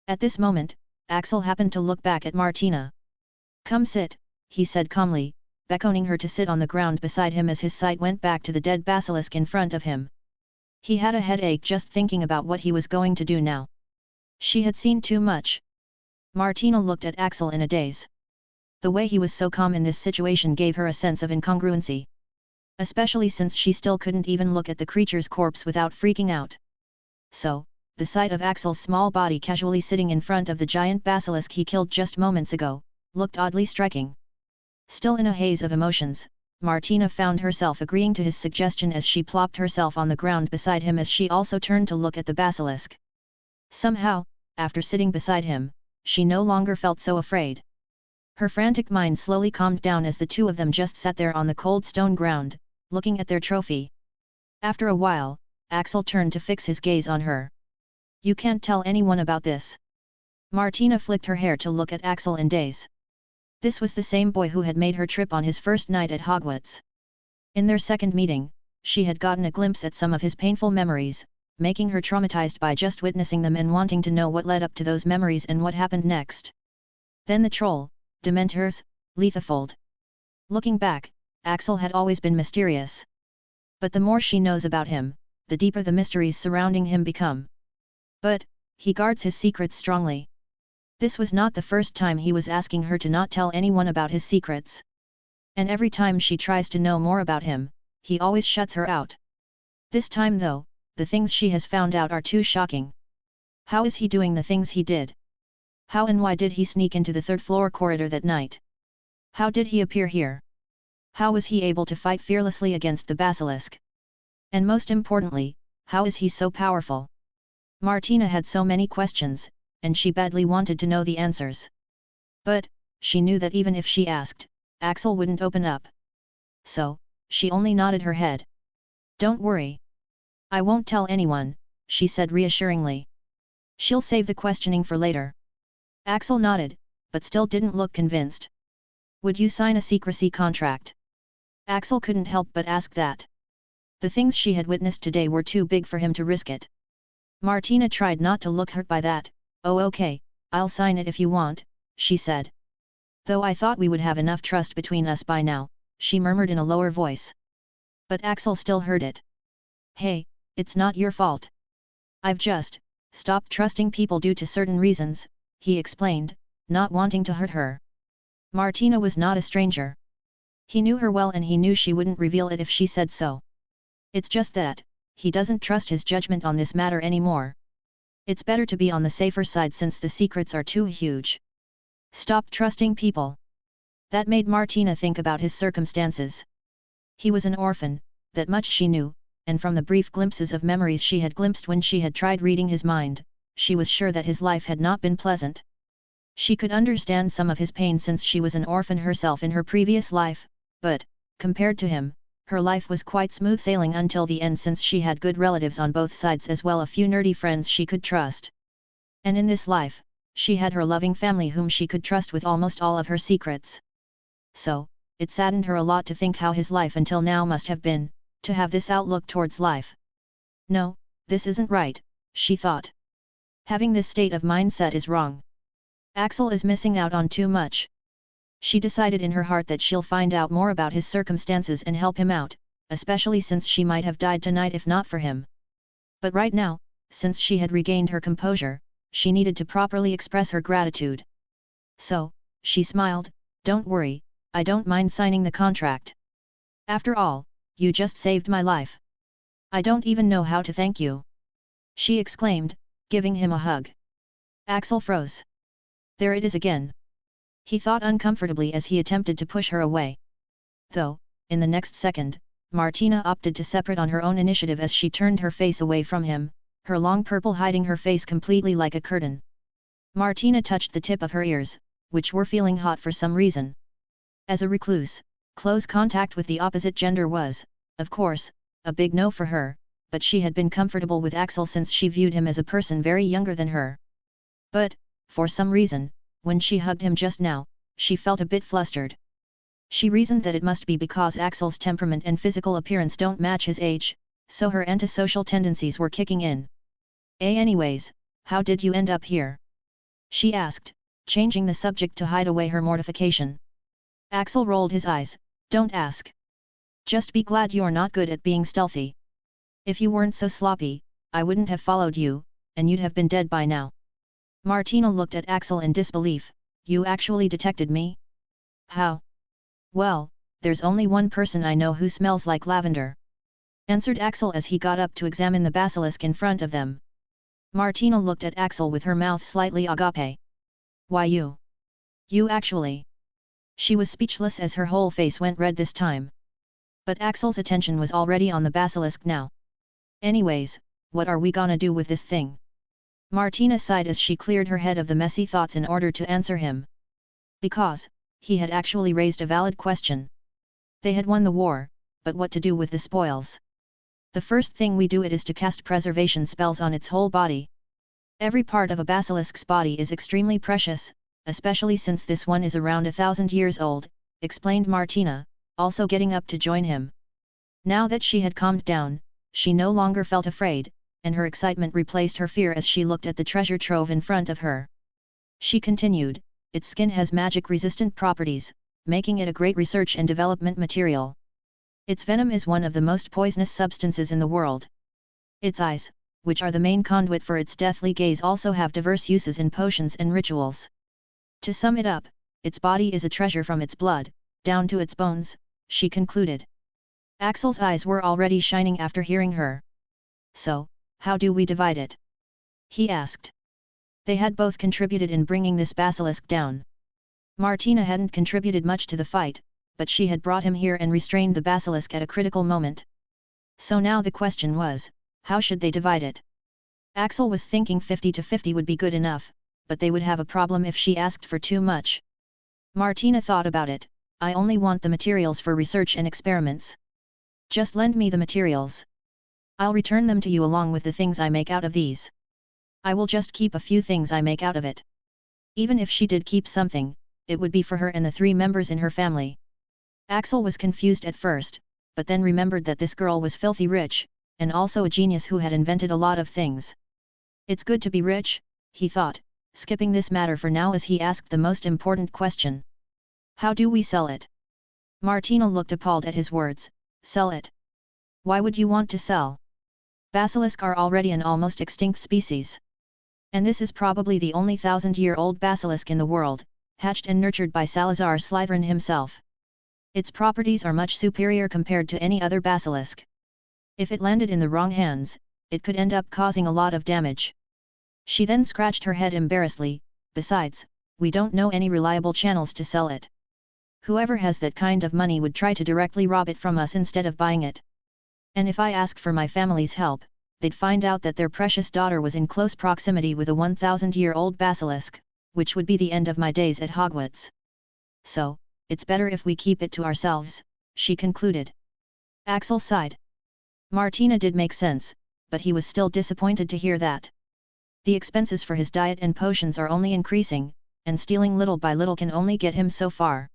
At this moment, Axel happened to look back at Martina. "Come sit," he said calmly, beckoning her to sit on the ground beside him as his sight went back to the dead basilisk in front of him. He had a headache just thinking about what he was going to do now. She had seen too much. Martina looked at Axel in a daze. The way he was so calm in this situation gave her a sense of incongruency. Especially since she still couldn't even look at the creature's corpse without freaking out. So, the sight of Axel's small body casually sitting in front of the giant basilisk he killed just moments ago, looked oddly striking. Still in a haze of emotions, Martina found herself agreeing to his suggestion as she plopped herself on the ground beside him as she also turned to look at the basilisk. Somehow, after sitting beside him, she no longer felt so afraid. Her frantic mind slowly calmed down as the two of them just sat there on the cold stone ground, looking at their trophy. After a while, Axel turned to fix his gaze on her. "You can't tell anyone about this." Martina flicked her hair to look at Axel in daze. This was the same boy who had made her trip on his first night at Hogwarts. In their second meeting, she had gotten a glimpse at some of his painful memories, making her traumatized by just witnessing them and wanting to know what led up to those memories and what happened next. Then the troll, Dementors, Lethifold. Looking back, Axel had always been mysterious. But the more she knows about him, the deeper the mysteries surrounding him become. But, he guards his secrets strongly. This was not the first time he was asking her to not tell anyone about his secrets. And every time she tries to know more about him, he always shuts her out. This time though, the things she has found out are too shocking. How is he doing the things he did? How and why did he sneak into the third-floor corridor that night? How did he appear here? How was he able to fight fearlessly against the basilisk? And most importantly, how is he so powerful? Martina had so many questions, and she badly wanted to know the answers. But, she knew that even if she asked, Axel wouldn't open up. So, she only nodded her head. "Don't worry. I won't tell anyone," she said reassuringly. "She'll save the questioning for later." Axel nodded, but still didn't look convinced. "Would you sign a secrecy contract?" Axel couldn't help but ask that. The things she had witnessed today were too big for him to risk it. Martina tried not to look hurt by that. "Oh okay, I'll sign it if you want," she said. "Though I thought we would have enough trust between us by now," she murmured in a lower voice. But Axel still heard it. "Hey, it's not your fault. I've just stopped trusting people due to certain reasons," he explained, not wanting to hurt her. Martina was not a stranger. He knew her well and he knew she wouldn't reveal it if she said so. It's just that, he doesn't trust his judgment on this matter anymore. It's better to be on the safer side since the secrets are too huge. Stop trusting people. That made Martina think about his circumstances. He was an orphan, that much she knew, and from the brief glimpses of memories she had glimpsed when she had tried reading his mind, she was sure that his life had not been pleasant. She could understand some of his pain since she was an orphan herself in her previous life, but, compared to him, her life was quite smooth sailing until the end since she had good relatives on both sides as well as a few nerdy friends she could trust. And in this life, she had her loving family whom she could trust with almost all of her secrets. So, it saddened her a lot to think how his life until now must have been, to have this outlook towards life. "No, this isn't right," she thought. "Having this state of mindset is wrong. Axel is missing out on too much." She decided in her heart that she'll find out more about his circumstances and help him out, especially since she might have died tonight if not for him. But right now, since she had regained her composure, she needed to properly express her gratitude. So, she smiled, "Don't worry, I don't mind signing the contract. After all, you just saved my life. I don't even know how to thank you," she exclaimed, giving him a hug. Axel froze. There it is again. He thought uncomfortably as he attempted to push her away. Though, in the next second, Martina opted to separate on her own initiative as she turned her face away from him, her long purple hiding her face completely like a curtain. Martina touched the tip of her ears, which were feeling hot for some reason. As a recluse, close contact with the opposite gender was, of course, a big no for her, but she had been comfortable with Axel since she viewed him as a person very younger than her. But, for some reason, when she hugged him just now, she felt a bit flustered. She reasoned that it must be because Axel's temperament and physical appearance don't match his age, so her antisocial tendencies were kicking in. Anyways, how did you end up here? She asked, changing the subject to hide away her mortification. Axel rolled his eyes. Don't ask. Just be glad you're not good at being stealthy. If you weren't so sloppy, I wouldn't have followed you, and you'd have been dead by now. Martina looked at Axel in disbelief. You actually detected me? How? Well, there's only one person I know who smells like lavender, answered Axel as he got up to examine the basilisk in front of them. Martina looked at Axel with her mouth slightly agape. Why you? You actually? She was speechless as her whole face went red this time. But Axel's attention was already on the basilisk now. Anyways, what are we gonna do with this thing? Martina sighed as she cleared her head of the messy thoughts in order to answer him. Because, he had actually raised a valid question. They had won the war, but what to do with the spoils? The first thing we do is to cast preservation spells on its whole body. Every part of a basilisk's body is extremely precious, especially since this one is around 1,000 years old, explained Martina, also getting up to join him. Now that she had calmed down, she no longer felt afraid, and her excitement replaced her fear as she looked at the treasure trove in front of her. She continued, its skin has magic-resistant properties, making it a great research and development material. Its venom is one of the most poisonous substances in the world. Its eyes, which are the main conduit for its deathly gaze, also have diverse uses in potions and rituals. To sum it up, its body is a treasure from its blood, down to its bones, she concluded. Axel's eyes were already shining after hearing her. So, how do we divide it? He asked. They had both contributed in bringing this basilisk down. Martina hadn't contributed much to the fight, but she had brought him here and restrained the basilisk at a critical moment. So now the question was, how should they divide it? Axel was thinking 50-50 would be good enough, but they would have a problem if she asked for too much. Martina thought about it. I only want the materials for research and experiments. Just lend me the materials. I'll return them to you along with the things I make out of these. I will just keep a few things I make out of it. Even if she did keep something, it would be for her and the 3 members in her family. Axel was confused at first, but then remembered that this girl was filthy rich, and also a genius who had invented a lot of things. It's good to be rich, he thought, skipping this matter for now as he asked the most important question. How do we sell it? Martina looked appalled at his words. Sell it? Why would you want to sell? Basilisk are already an almost extinct species. And this is probably the only 1,000-year-old basilisk in the world, hatched and nurtured by Salazar Slytherin himself. Its properties are much superior compared to any other basilisk. If it landed in the wrong hands, it could end up causing a lot of damage. She then scratched her head embarrassedly. Besides, we don't know any reliable channels to sell it. Whoever has that kind of money would try to directly rob it from us instead of buying it. And if I asked for my family's help, they'd find out that their precious daughter was in close proximity with a 1,000-year-old basilisk, which would be the end of my days at Hogwarts. So, it's better if we keep it to ourselves, she concluded. Axel sighed. Martina did make sense, but he was still disappointed to hear that. The expenses for his diet and potions are only increasing, and stealing little by little can only get him so far.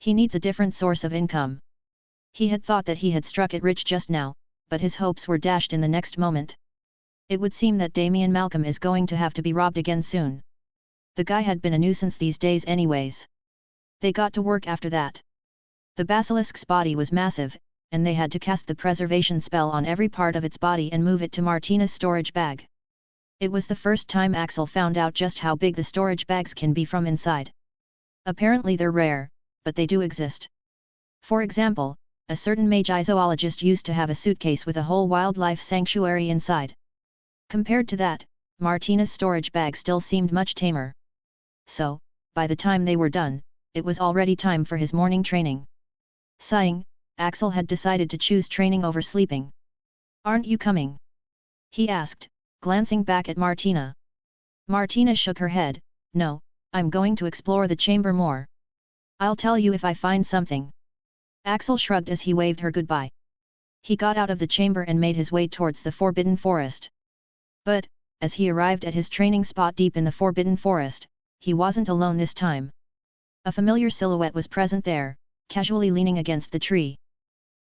He needs a different source of income. He had thought that he had struck it rich just now, but his hopes were dashed in the next moment. It would seem that Damien Malcolm is going to have to be robbed again soon. The guy had been a nuisance these days anyways. They got to work after that. The basilisk's body was massive, and they had to cast the preservation spell on every part of its body and move it to Martina's storage bag. It was the first time Axel found out just how big the storage bags can be from inside. Apparently they're rare, but they do exist. For example, a certain magi zoologist used to have a suitcase with a whole wildlife sanctuary inside. Compared to that, Martina's storage bag still seemed much tamer. So, by the time they were done, it was already time for his morning training. Sighing, Axel had decided to choose training over sleeping. "Aren't you coming?" he asked, glancing back at Martina. Martina shook her head. "No, I'm going to explore the chamber more. I'll tell you if I find something." Axel shrugged as he waved her goodbye. He got out of the chamber and made his way towards the Forbidden Forest. But, as he arrived at his training spot deep in the Forbidden Forest, he wasn't alone this time. A familiar silhouette was present there, casually leaning against the tree.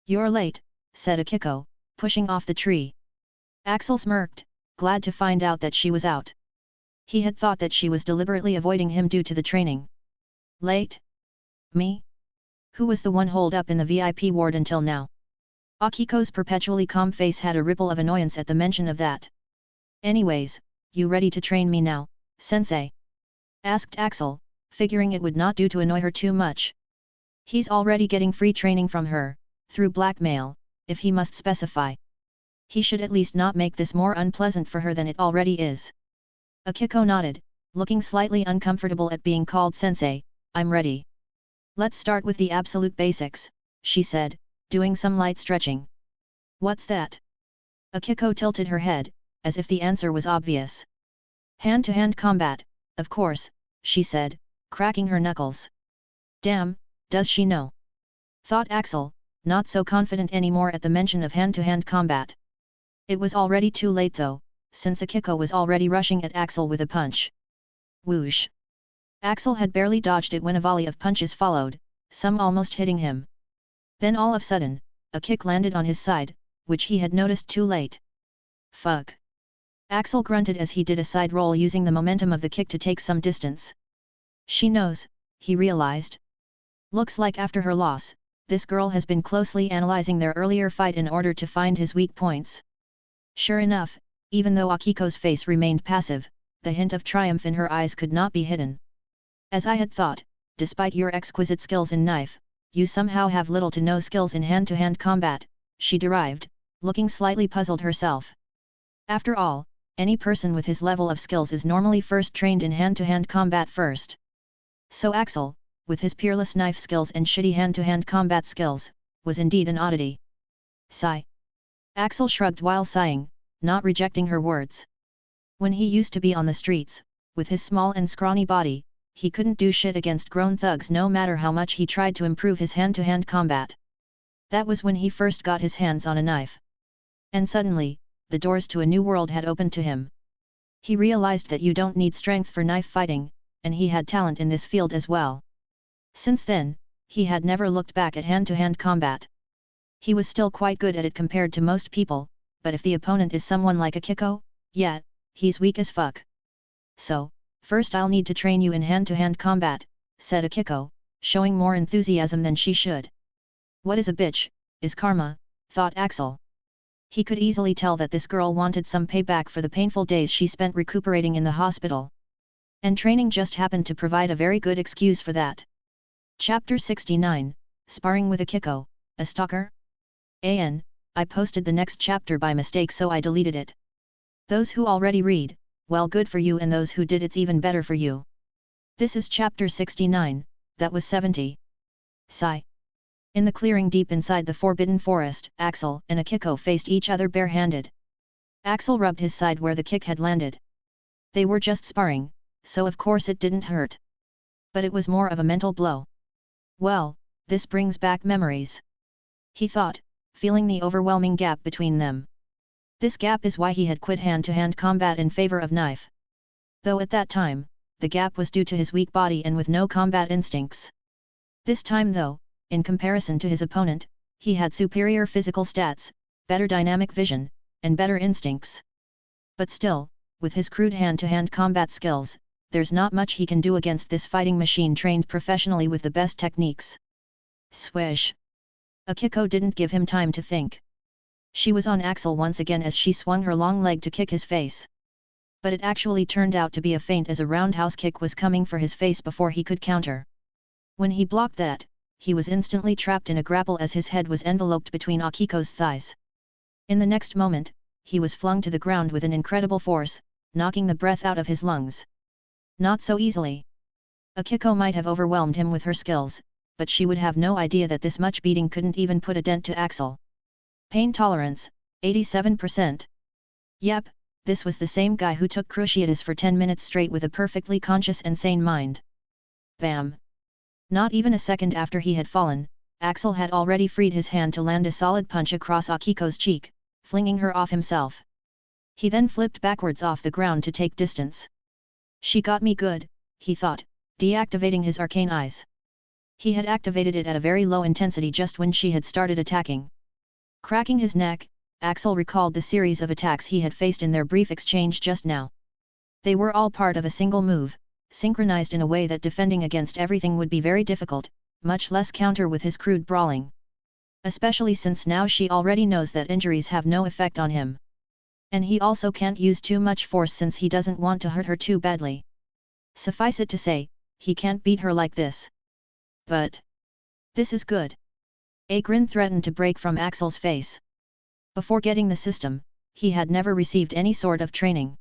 "You're late," said Akiko, pushing off the tree. Axel smirked, glad to find out that she was out. He had thought that she was deliberately avoiding him due to the training. "Late? Me? Who was the one holed up in the VIP ward until now?" Akiko's perpetually calm face had a ripple of annoyance at the mention of that. "Anyways, you ready to train me now, sensei?" asked Axel, figuring it would not do to annoy her too much. He's already getting free training from her, through blackmail, if he must specify. He should at least not make this more unpleasant for her than it already is. Akiko nodded, looking slightly uncomfortable at being called sensei. "I'm ready. Let's start with the absolute basics," she said, doing some light stretching. "What's that?" Akiko tilted her head, as if the answer was obvious. "Hand-to-hand combat, of course," she said, cracking her knuckles. "Damn, does she know?" thought Axel, not so confident anymore at the mention of hand-to-hand combat. It was already too late though, since Akiko was already rushing at Axel with a punch. Whoosh! Axel had barely dodged it when a volley of punches followed, some almost hitting him. Then all of a sudden, a kick landed on his side, which he had noticed too late. "Fuck!" Axel grunted as he did a side roll using the momentum of the kick to take some distance. She knows, he realized. Looks like after her loss, this girl has been closely analyzing their earlier fight in order to find his weak points. Sure enough, even though Akiko's face remained passive, the hint of triumph in her eyes could not be hidden. "As I had thought, despite your exquisite skills in knife, you somehow have little to no skills in hand-to-hand combat," she derived, looking slightly puzzled herself. After all, any person with his level of skills is normally first trained in hand-to-hand combat first. So Axel, with his peerless knife skills and shitty hand-to-hand combat skills, was indeed an oddity. Sigh. Axel shrugged while sighing, not rejecting her words. When he used to be on the streets, with his small and scrawny body, he couldn't do shit against grown thugs no matter how much he tried to improve his hand-to-hand combat. That was when he first got his hands on a knife. And suddenly, the doors to a new world had opened to him. He realized that you don't need strength for knife fighting, and he had talent in this field as well. Since then, he had never looked back at hand-to-hand combat. He was still quite good at it compared to most people, but if the opponent is someone like Akiko, yeah, he's weak as fuck. "So, first I'll need to train you in hand-to-hand combat," said Akiko, showing more enthusiasm than she should. What is a bitch, is karma, thought Axel. He could easily tell that this girl wanted some payback for the painful days she spent recuperating in the hospital. And training just happened to provide a very good excuse for that. Chapter 69, Sparring with Akiko, a stalker? I posted the next chapter by mistake so I deleted it. Those who already read, well good for you, and those who did it's even better for you. This is chapter 69, that was 70. Sigh. In the clearing deep inside the Forbidden Forest, Axel and Akiko faced each other barehanded. Axel rubbed his side where the kick had landed. They were just sparring, so of course it didn't hurt. But it was more of a mental blow. Well, this brings back memories, he thought, feeling the overwhelming gap between them. This gap is why he had quit hand-to-hand combat in favor of knife. Though at that time, the gap was due to his weak body and with no combat instincts. This time though, in comparison to his opponent, he had superior physical stats, better dynamic vision, and better instincts. But still, with his crude hand-to-hand combat skills, there's not much he can do against this fighting machine trained professionally with the best techniques. Swish! Akiko didn't give him time to think. She was on Axel once again as she swung her long leg to kick his face. But it actually turned out to be a feint as a roundhouse kick was coming for his face before he could counter. When he blocked that, he was instantly trapped in a grapple as his head was enveloped between Akiko's thighs. In the next moment, he was flung to the ground with an incredible force, knocking the breath out of his lungs. Not so easily. Akiko might have overwhelmed him with her skills, but she would have no idea that this much beating couldn't even put a dent to Axel. Pain tolerance, 87%. Yep, this was the same guy who took cruciatus for 10 minutes straight with a perfectly conscious and sane mind. Bam! Not even a second after he had fallen, Axel had already freed his hand to land a solid punch across Akiko's cheek, flinging her off himself. He then flipped backwards off the ground to take distance. She got me good, he thought, deactivating his arcane eyes. He had activated it at a very low intensity just when she had started attacking. Cracking his neck, Axel recalled the series of attacks he had faced in their brief exchange just now. They were all part of a single move, synchronized in a way that defending against everything would be very difficult, much less counter with his crude brawling. Especially since now she already knows that injuries have no effect on him. And he also can't use too much force since he doesn't want to hurt her too badly. Suffice it to say, he can't beat her like this. But this is good. A grin threatened to break from Axel's face. Before getting the system, he had never received any sort of training.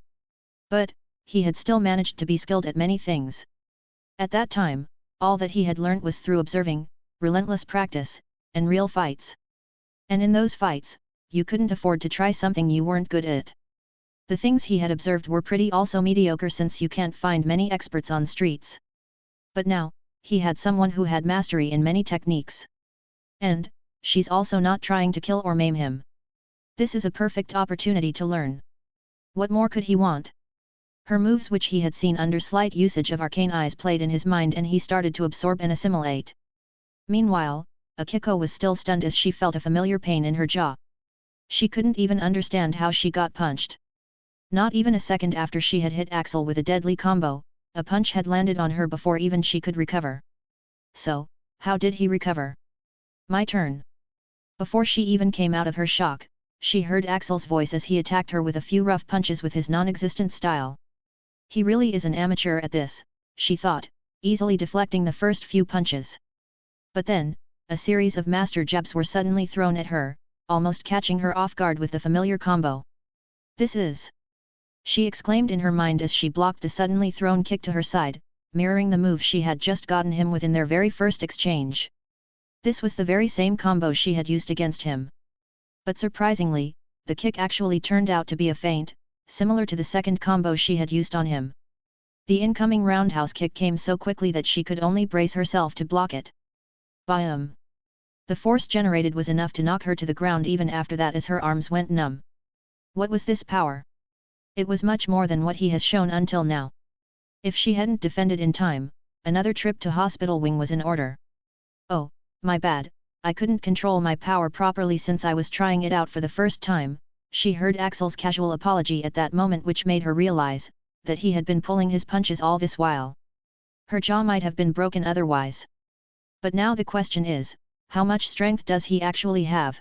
But he had still managed to be skilled at many things. At that time, all that he had learnt was through observing, relentless practice, and real fights. And in those fights, you couldn't afford to try something you weren't good at. The things he had observed were pretty also mediocre since you can't find many experts on streets. But now, he had someone who had mastery in many techniques. And she's also not trying to kill or maim him. This is a perfect opportunity to learn. What more could he want? Her moves, which he had seen under slight usage of arcane eyes, played in his mind and he started to absorb and assimilate. Meanwhile, Akiko was still stunned as she felt a familiar pain in her jaw. She couldn't even understand how she got punched. Not even a second after she had hit Axel with a deadly combo, a punch had landed on her before even she could recover. So, how did he recover? My turn. Before she even came out of her shock, she heard Axel's voice as he attacked her with a few rough punches with his non-existent style. He really is an amateur at this, she thought, easily deflecting the first few punches. But then, a series of master jabs were suddenly thrown at her, almost catching her off guard with the familiar combo. This is... she exclaimed in her mind as she blocked the suddenly thrown kick to her side, mirroring the move she had just gotten him with in their very first exchange. This was the very same combo she had used against him. But surprisingly, the kick actually turned out to be a feint, similar to the second combo she had used on him. The incoming roundhouse kick came so quickly that she could only brace herself to block it. Bam! The force generated was enough to knock her to the ground even after that as her arms went numb. What was this power? It was much more than what he has shown until now. If she hadn't defended in time, another trip to hospital wing was in order. Oh, my bad, I couldn't control my power properly since I was trying it out for the first time, she heard Axel's casual apology at that moment, which made her realize that he had been pulling his punches all this while. Her jaw might have been broken otherwise. But now the question is, how much strength does he actually have?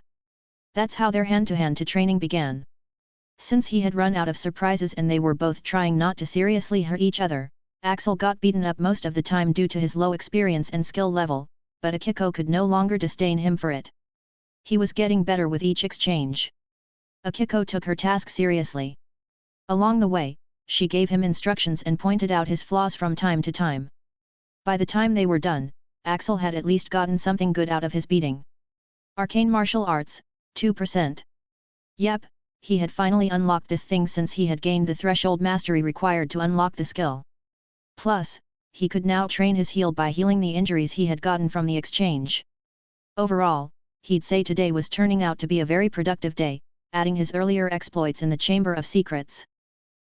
That's how their hand-to-hand training began. Since he had run out of surprises and they were both trying not to seriously hurt each other, Axel got beaten up most of the time due to his low experience and skill level, but Akiko could no longer disdain him for it. He was getting better with each exchange. Akiko took her task seriously. Along the way, she gave him instructions and pointed out his flaws from time to time. By the time they were done, Axel had at least gotten something good out of his beating. Arcane Martial Arts, 2%. Yep, he had finally unlocked this thing since he had gained the threshold mastery required to unlock the skill. Plus, he could now train his heal by healing the injuries he had gotten from the exchange. Overall, he'd say today was turning out to be a very productive day, adding his earlier exploits in the Chamber of Secrets.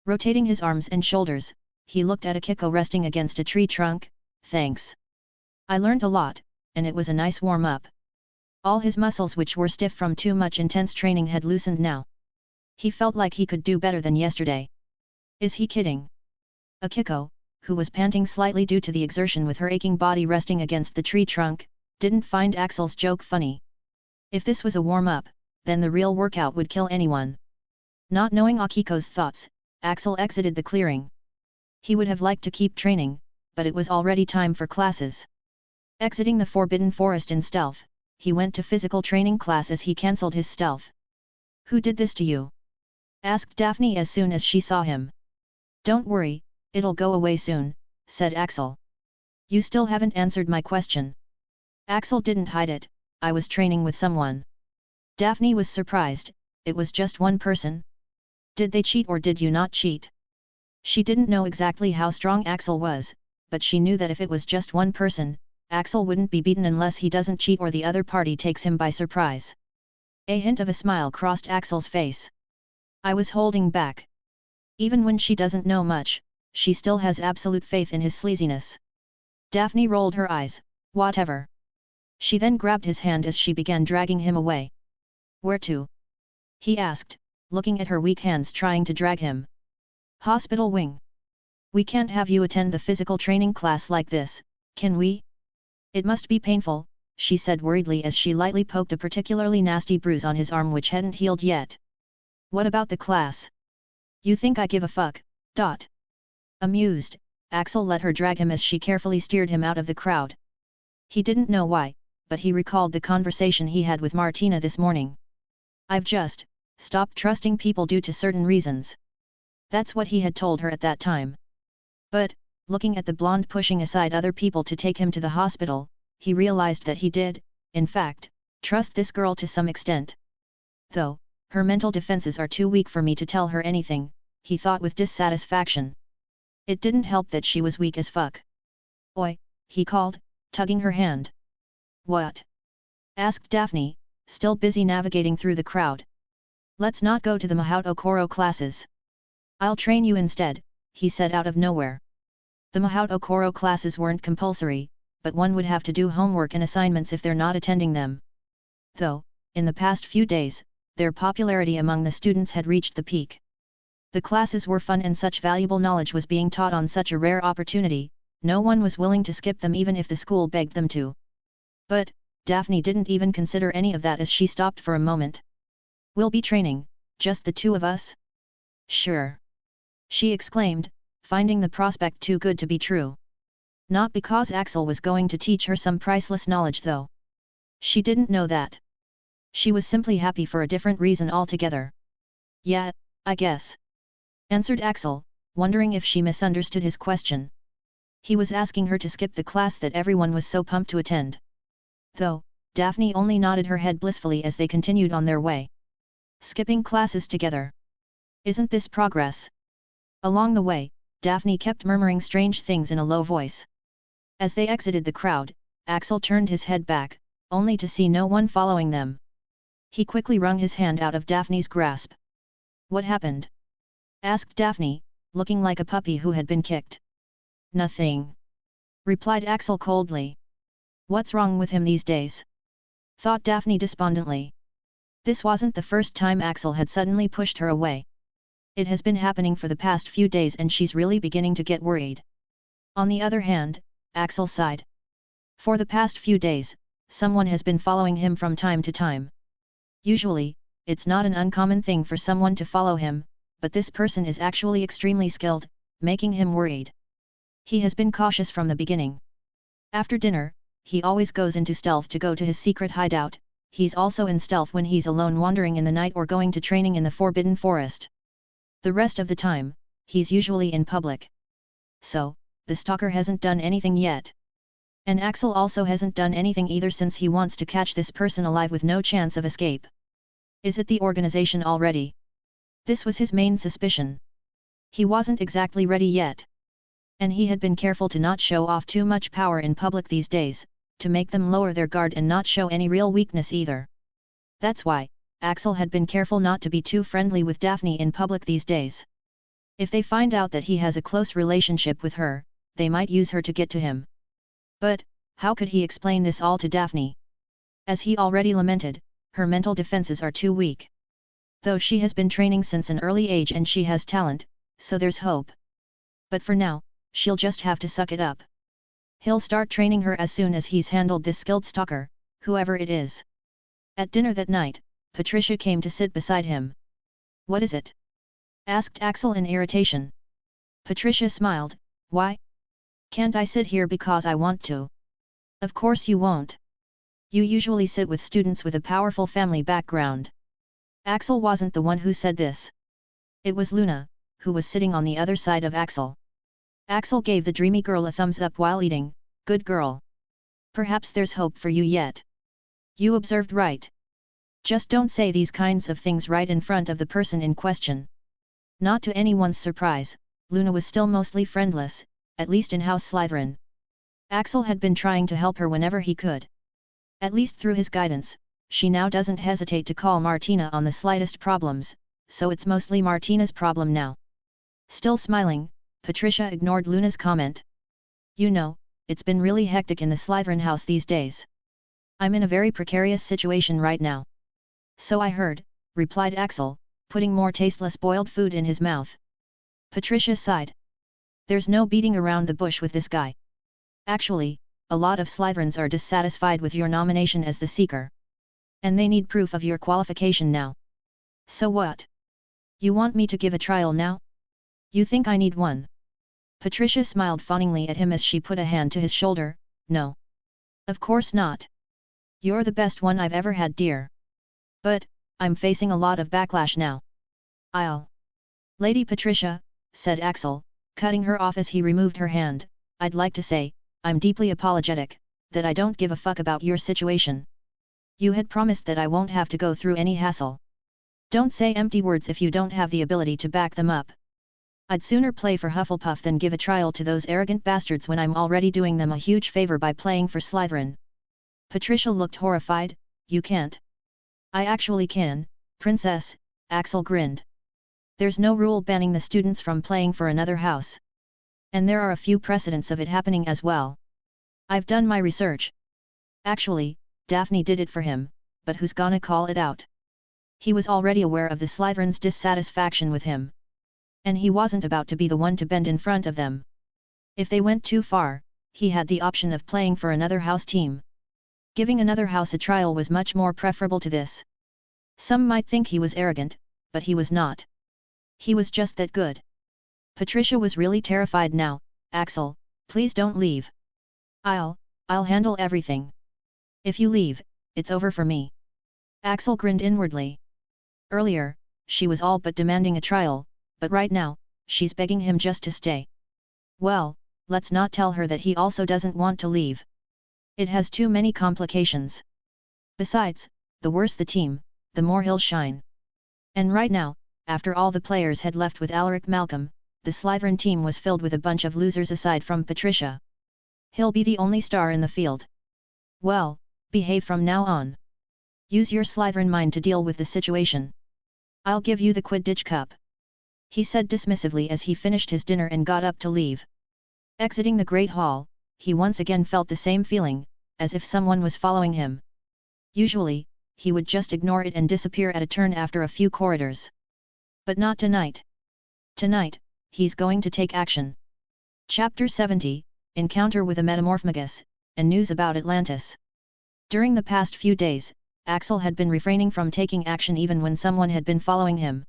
Rotating his arms and shoulders, he looked at Akiko resting against a tree trunk. Thanks. I learned a lot, and it was a nice warm-up. All his muscles, which were stiff from too much intense training, had loosened now. He felt like he could do better than yesterday. Is he kidding? Akiko, who was panting slightly due to the exertion with her aching body resting against the tree trunk, didn't find Axel's joke funny. If this was a warm-up, then the real workout would kill anyone. Not knowing Akiko's thoughts, Axel exited the clearing. He would have liked to keep training, but it was already time for classes. Exiting the Forbidden Forest in stealth, he went to physical training class as he cancelled his stealth. Who did this to you? Asked Daphne as soon as she saw him. Don't worry, it'll go away soon, said Axel. You still haven't answered my question. Axel didn't hide it, I was training with someone. Daphne was surprised, it was just one person? Did they cheat or did you not cheat? She didn't know exactly how strong Axel was, but she knew that if it was just one person, Axel wouldn't be beaten unless he doesn't cheat or the other party takes him by surprise. A hint of a smile crossed Axel's face. I was holding back. Even when she doesn't know much, she still has absolute faith in his sleaziness. Daphne rolled her eyes, whatever. She then grabbed his hand as she began dragging him away. Where to? He asked, looking at her weak hands trying to drag him. Hospital wing. We can't have you attend the physical training class like this, can we? It must be painful, she said worriedly as she lightly poked a particularly nasty bruise on his arm which hadn't healed yet. What about the class? You think I give a fuck? Amused, Axel let her drag him as she carefully steered him out of the crowd. He didn't know why, but he recalled the conversation he had with Martina this morning. I've just stopped trusting people due to certain reasons. That's what he had told her at that time. But, looking at the blonde pushing aside other people to take him to the hospital, he realized that he did, in fact, trust this girl to some extent. Though, her mental defenses are too weak for me to tell her anything, he thought with dissatisfaction. It didn't help that she was weak as fuck. Oi, he called, tugging her hand. What? Asked Daphne, still busy navigating through the crowd. Let's not go to the mahaut okoro classes. I'll train you instead, he said out of nowhere. The mahaut okoro classes weren't compulsory, but one would have to do homework and assignments if they're not attending them. Though, in the past few days, their popularity among the students had reached the peak. The classes were fun and such valuable knowledge was being taught on such a rare opportunity, no one was willing to skip them even if the school begged them to. But, Daphne didn't even consider any of that as she stopped for a moment. We'll be training, just the two of us? Sure. She exclaimed, finding the prospect too good to be true. Not because Axel was going to teach her some priceless knowledge though. She didn't know that. She was simply happy for a different reason altogether. Yeah, I guess. Answered Axel, wondering if she misunderstood his question. He was asking her to skip the class that everyone was so pumped to attend. Though, Daphne only nodded her head blissfully as they continued on their way. Skipping classes together. Isn't this progress? Along the way, Daphne kept murmuring strange things in a low voice. As they exited the crowd, Axel turned his head back, only to see no one following them. He quickly wrung his hand out of Daphne's grasp. What happened? Asked Daphne, looking like a puppy who had been kicked. Nothing. Replied Axel coldly. What's wrong with him these days? Thought Daphne despondently. This wasn't the first time Axel had suddenly pushed her away. It has been happening for the past few days and she's really beginning to get worried. On the other hand, Axel sighed. For the past few days, someone has been following him from time to time. Usually, it's not an uncommon thing for someone to follow him, but this person is actually extremely skilled, making him worried. He has been cautious from the beginning. After dinner, he always goes into stealth to go to his secret hideout. He's also in stealth when he's alone wandering in the night or going to training in the Forbidden Forest. The rest of the time, he's usually in public. So, the stalker hasn't done anything yet. And Axel also hasn't done anything either since he wants to catch this person alive with no chance of escape. Is it the organization already? This was his main suspicion. He wasn't exactly ready yet. And he had been careful to not show off too much power in public these days, to make them lower their guard and not show any real weakness either. That's why, Axel had been careful not to be too friendly with Daphne in public these days. If they find out that he has a close relationship with her, they might use her to get to him. But, how could he explain this all to Daphne? As he already lamented, her mental defenses are too weak. Though she has been training since an early age and she has talent, so there's hope. But for now, she'll just have to suck it up. He'll start training her as soon as he's handled this skilled stalker, whoever it is. At dinner that night, Patricia came to sit beside him. What is it? Asked Axel in irritation. Patricia smiled, why? Can't I sit here because I want to? Of course you won't. You usually sit with students with a powerful family background. Axel wasn't the one who said this. It was Luna, who was sitting on the other side of Axel. Axel gave the dreamy girl a thumbs up while eating. Good girl. Perhaps there's hope for you yet. You observed right. Just don't say these kinds of things right in front of the person in question. Not to anyone's surprise, Luna was still mostly friendless, at least in House Slytherin. Axel had been trying to help her whenever he could. At least through his guidance, she now doesn't hesitate to call Martina on the slightest problems, so it's mostly Martina's problem now. Still smiling, Patricia ignored Luna's comment. You know, it's been really hectic in the Slytherin house these days. I'm in a very precarious situation right now. So I heard, replied Axel, putting more tasteless boiled food in his mouth. Patricia sighed. There's no beating around the bush with this guy. Actually, a lot of Slytherins are dissatisfied with your nomination as the Seeker. And they need proof of your qualification now. So what? You want me to give a trial now? You think I need one? Patricia smiled fawningly at him as she put a hand to his shoulder. No. Of course not. You're the best one I've ever had, dear. But, I'm facing a lot of backlash now. Lady Patricia, said Axel, cutting her off as he removed her hand, I'd like to say, I'm deeply apologetic, that I don't give a fuck about your situation. You had promised that I won't have to go through any hassle. Don't say empty words if you don't have the ability to back them up. I'd sooner play for Hufflepuff than give a trial to those arrogant bastards when I'm already doing them a huge favor by playing for Slytherin. Patricia looked horrified. You can't. I actually can, Princess, Axel grinned. There's no rule banning the students from playing for another house. And there are a few precedents of it happening as well. I've done my research. Actually, Daphne did it for him, but who's gonna call it out? He was already aware of the Slytherins' dissatisfaction with him. And he wasn't about to be the one to bend in front of them. If they went too far, he had the option of playing for another house team. Giving another house a trial was much more preferable to this. Some might think he was arrogant, but he was not. He was just that good. Patricia was really terrified now. Axel, please don't leave. I'll handle everything. If you leave, it's over for me. Axel grinned inwardly. Earlier, she was all but demanding a trial, but right now, she's begging him just to stay. Well, let's not tell her that he also doesn't want to leave. It has too many complications. Besides, the worse the team, the more he'll shine. And right now, after all the players had left with Alaric Malcolm, the Slytherin team was filled with a bunch of losers aside from Patricia. He'll be the only star in the field. Well, behave from now on. Use your Slytherin mind to deal with the situation. I'll give you the Quidditch cup. He said dismissively as he finished his dinner and got up to leave. Exiting the Great Hall, he once again felt the same feeling, as if someone was following him. Usually, he would just ignore it and disappear at a turn after a few corridors. But not tonight. Tonight, he's going to take action. Chapter 70, Encounter with a Metamorphmagus, and News about Atlantis. During the past few days, Axel had been refraining from taking action even when someone had been following him.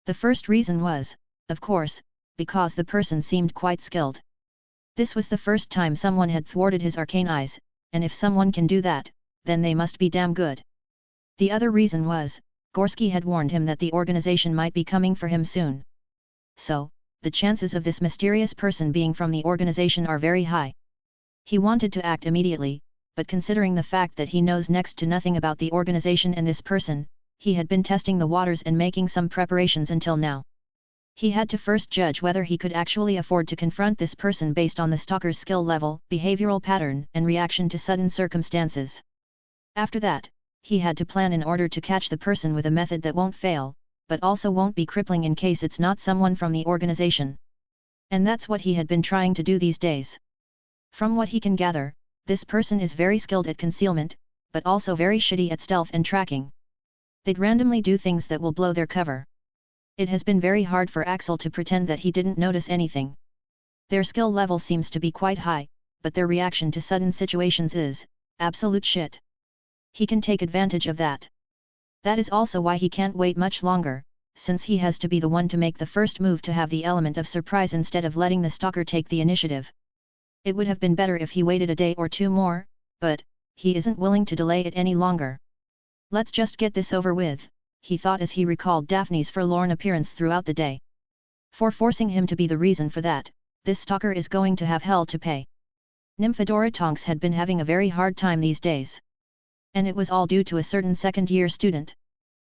The first reason was, of course, because the person seemed quite skilled. This was the first time someone had thwarted his arcane eyes, and if someone can do that, then they must be damn good. The other reason was, Gorski had warned him that the organization might be coming for him soon. So, the chances of this mysterious person being from the organization are very high. He wanted to act immediately, but considering the fact that he knows next to nothing about the organization and this person, he had been testing the waters and making some preparations until now. He had to first judge whether he could actually afford to confront this person based on the stalker's skill level, behavioral pattern, and reaction to sudden circumstances. After that, he had to plan in order to catch the person with a method that won't fail, but also won't be crippling in case it's not someone from the organization. And that's what he had been trying to do these days. From what he can gather, this person is very skilled at concealment, but also very shitty at stealth and tracking. They'd randomly do things that will blow their cover. It has been very hard for Axel to pretend that he didn't notice anything. Their skill level seems to be quite high, but their reaction to sudden situations is absolute shit. He can take advantage of that. That is also why he can't wait much longer, since he has to be the one to make the first move to have the element of surprise instead of letting the stalker take the initiative. It would have been better if he waited a day or two more, but he isn't willing to delay it any longer. Let's just get this over with, he thought as he recalled Daphne's forlorn appearance throughout the day. For forcing him to be the reason for that, this stalker is going to have hell to pay. Nymphadora Tonks had been having a very hard time these days. And it was all due to a certain second-year student.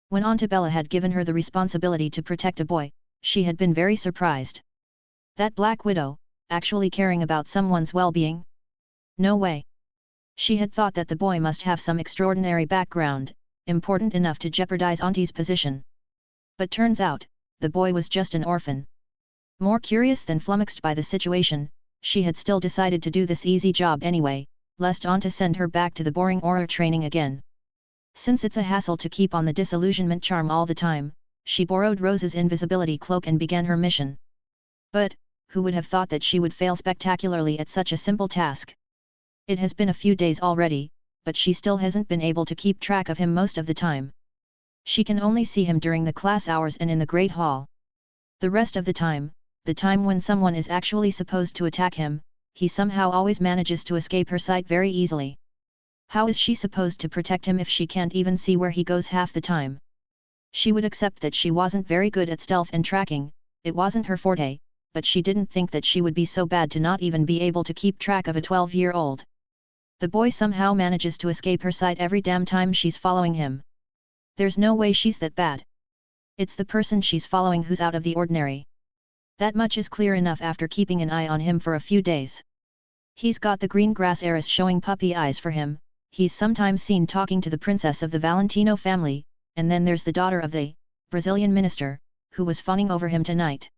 When Antibella had given her the responsibility to protect a boy, she had been very surprised. That Black Widow, actually caring about someone's well-being? No way. She had thought that the boy must have some extraordinary background, important enough to jeopardize Auntie's position. But turns out, the boy was just an orphan. More curious than flummoxed by the situation, she had still decided to do this easy job anyway, lest Auntie send her back to the boring aura training again. Since it's a hassle to keep on the disillusionment charm all the time, she borrowed Rose's invisibility cloak and began her mission. But, who would have thought that she would fail spectacularly at such a simple task? It has been a few days already, but she still hasn't been able to keep track of him most of the time. She can only see him during the class hours and in the Great Hall. The rest of the time when someone is actually supposed to attack him, he somehow always manages to escape her sight very easily. How is she supposed to protect him if she can't even see where he goes half the time? She would accept that she wasn't very good at stealth and tracking, it wasn't her forte, but she didn't think that she would be so bad to not even be able to keep track of a 12-year-old. The boy somehow manages to escape her sight every damn time she's following him. There's no way she's that bad. It's the person she's following who's out of the ordinary. That much is clear enough after keeping an eye on him for a few days. He's got the green grass heiress showing puppy eyes for him, he's sometimes seen talking to the princess of the Valentino family, and then there's the daughter of the Brazilian minister, who was fawning over him tonight.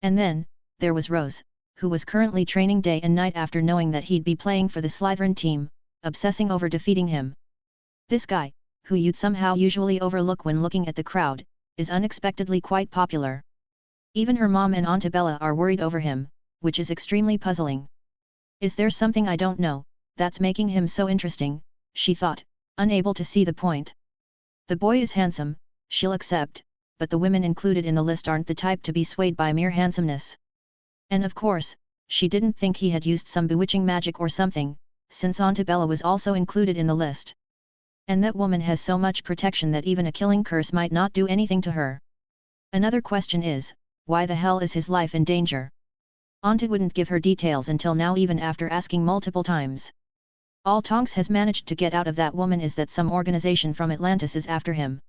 And then, there was Rose, who was currently training day and night after knowing that he'd be playing for the Slithering team, obsessing over defeating him. This guy, who you'd somehow usually overlook when looking at the crowd, is unexpectedly quite popular. Even her mom and Antibella are worried over him, which is extremely puzzling. Is there something I don't know, that's making him so interesting, she thought, unable to see the point. The boy is handsome, she'll accept, but the women included in the list aren't the type to be swayed by mere handsomeness. And of course, she didn't think he had used some bewitching magic or something, since Antibella was also included in the list. And that woman has so much protection that even a killing curse might not do anything to her. Another question is, why the hell is his life in danger? Auntie wouldn't give her details until now, even after asking multiple times. All Tonks has managed to get out of that woman is that some organization from Atlantis is after him.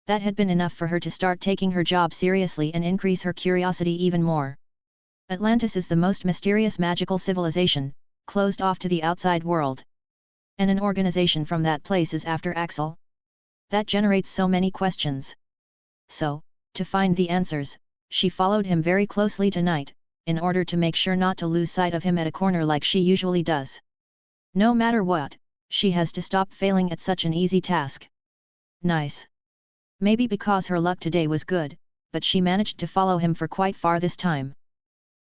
That had been enough for her to start taking her job seriously and increase her curiosity even more. Atlantis is the most mysterious magical civilization, closed off to the outside world. And an organization from that place is after Axel? That generates so many questions. So, to find the answers, she followed him very closely tonight, in order to make sure not to lose sight of him at a corner like she usually does. No matter what, she has to stop failing at such an easy task. Nice. Maybe because her luck today was good, but she managed to follow him for quite far this time.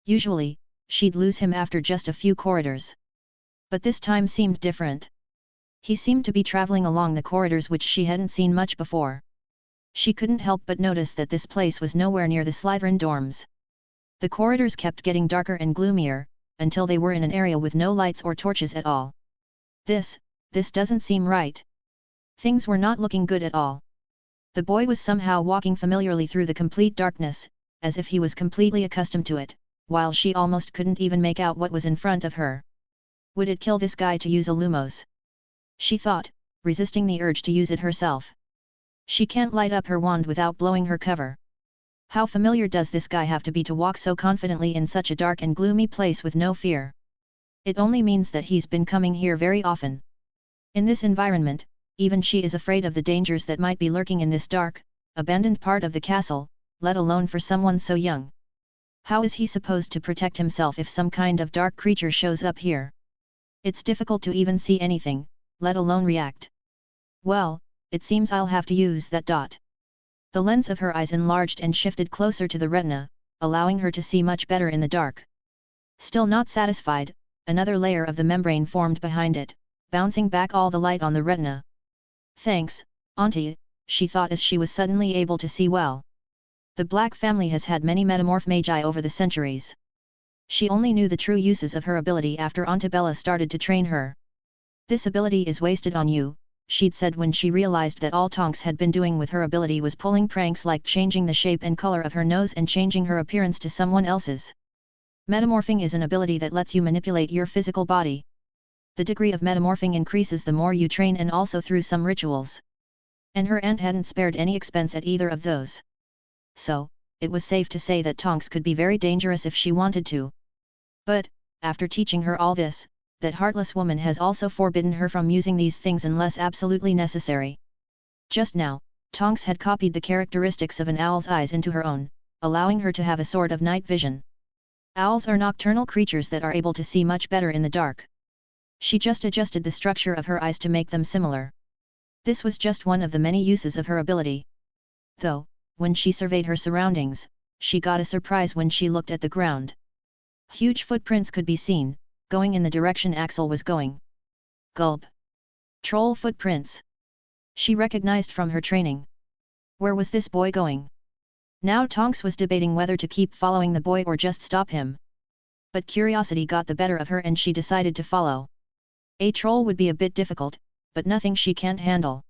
Usually, she'd lose him after just a few corridors. But this time seemed different. He seemed to be traveling along the corridors which she hadn't seen much before. She couldn't help but notice that this place was nowhere near the Slytherin dorms. The corridors kept getting darker and gloomier, until they were in an area with no lights or torches at all. This doesn't seem right. Things were not looking good at all. The boy was somehow walking familiarly through the complete darkness, as if he was completely accustomed to it, while she almost couldn't even make out what was in front of her. Would it kill this guy to use a lumos? She thought, resisting the urge to use it herself. She can't light up her wand without blowing her cover. How familiar does this guy have to be to walk so confidently in such a dark and gloomy place with no fear? It only means that he's been coming here very often. In this environment, even she is afraid of the dangers that might be lurking in this dark, abandoned part of the castle, let alone for someone so young. How is he supposed to protect himself if some kind of dark creature shows up here? It's difficult to even see anything, let alone react. Well, it seems I'll have to use that dot. The lens of her eyes enlarged and shifted closer to the retina, allowing her to see much better in the dark. Still not satisfied, another layer of the membrane formed behind it, bouncing back all the light on the retina. Thanks, Auntie, she thought as she was suddenly able to see well. The Black family has had many metamorph magi over the centuries. She only knew the true uses of her ability after Antibella started to train her. This ability is wasted on you, she'd said when she realized that all Tonks had been doing with her ability was pulling pranks like changing the shape and color of her nose and changing her appearance to someone else's. Metamorphing is an ability that lets you manipulate your physical body. The degree of metamorphing increases the more you train and also through some rituals. And her aunt hadn't spared any expense at either of those. So, it was safe to say that Tonks could be very dangerous if she wanted to. But, after teaching her all this, that heartless woman has also forbidden her from using these things unless absolutely necessary. Just now, Tonks had copied the characteristics of an owl's eyes into her own, allowing her to have a sort of night vision. Owls are nocturnal creatures that are able to see much better in the dark. She just adjusted the structure of her eyes to make them similar. This was just one of the many uses of her ability. Though, when she surveyed her surroundings, she got a surprise when she looked at the ground. Huge footprints could be seen, going in the direction Axel was going. Gulp. Troll footprints. She recognized from her training. Where was this boy going? Now Tonks was debating whether to keep following the boy or just stop him. But curiosity got the better of her and she decided to follow. A troll would be a bit difficult, but nothing she can't handle.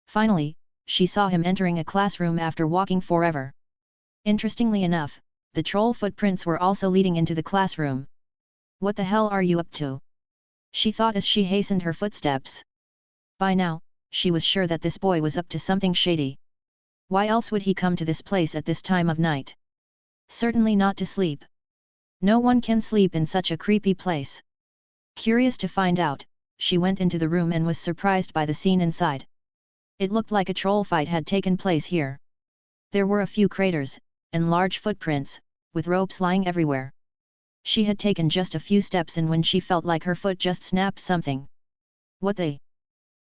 Finally, she saw him entering a classroom after walking forever. Interestingly enough, the troll footprints were also leading into the classroom. What the hell are you up to? She thought as she hastened her footsteps. By now, she was sure that this boy was up to something shady. Why else would he come to this place at this time of night? Certainly not to sleep. No one can sleep in such a creepy place. Curious to find out, she went into the room and was surprised by the scene inside. It looked like a troll fight had taken place here. There were a few craters, and large footprints, with ropes lying everywhere. She had taken just a few steps in when she felt like her foot just snapped something. What the?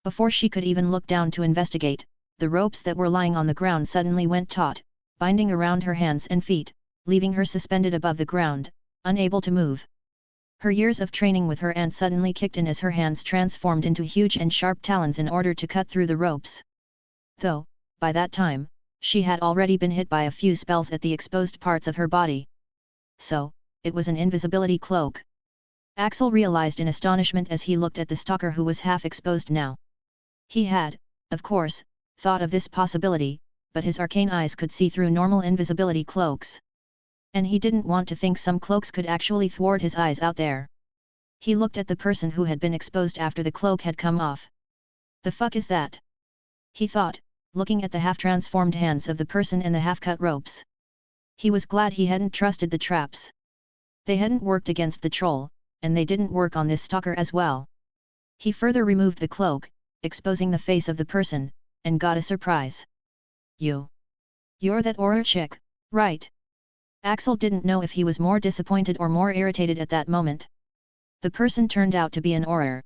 Before she could even look down to investigate, the ropes that were lying on the ground suddenly went taut, binding around her hands and feet, leaving her suspended above the ground, unable to move. Her years of training with her aunt suddenly kicked in as her hands transformed into huge and sharp talons in order to cut through the ropes. Though, by that time, she had already been hit by a few spells at the exposed parts of her body. So, it was an invisibility cloak. Axel realized in astonishment as he looked at the stalker who was half exposed now. He had, of course, thought of this possibility, but his arcane eyes could see through normal invisibility cloaks. And he didn't want to think some cloaks could actually thwart his eyes out there. He looked at the person who had been exposed after the cloak had come off. The fuck is that? He thought, looking at the half-transformed hands of the person and the half-cut ropes. He was glad he hadn't trusted the traps. They hadn't worked against the troll, and they didn't work on this stalker as well. He further removed the cloak, exposing the face of the person, and got a surprise. You're that Auror chick, right? Axel didn't know if he was more disappointed or more irritated at that moment. The person turned out to be an Auror.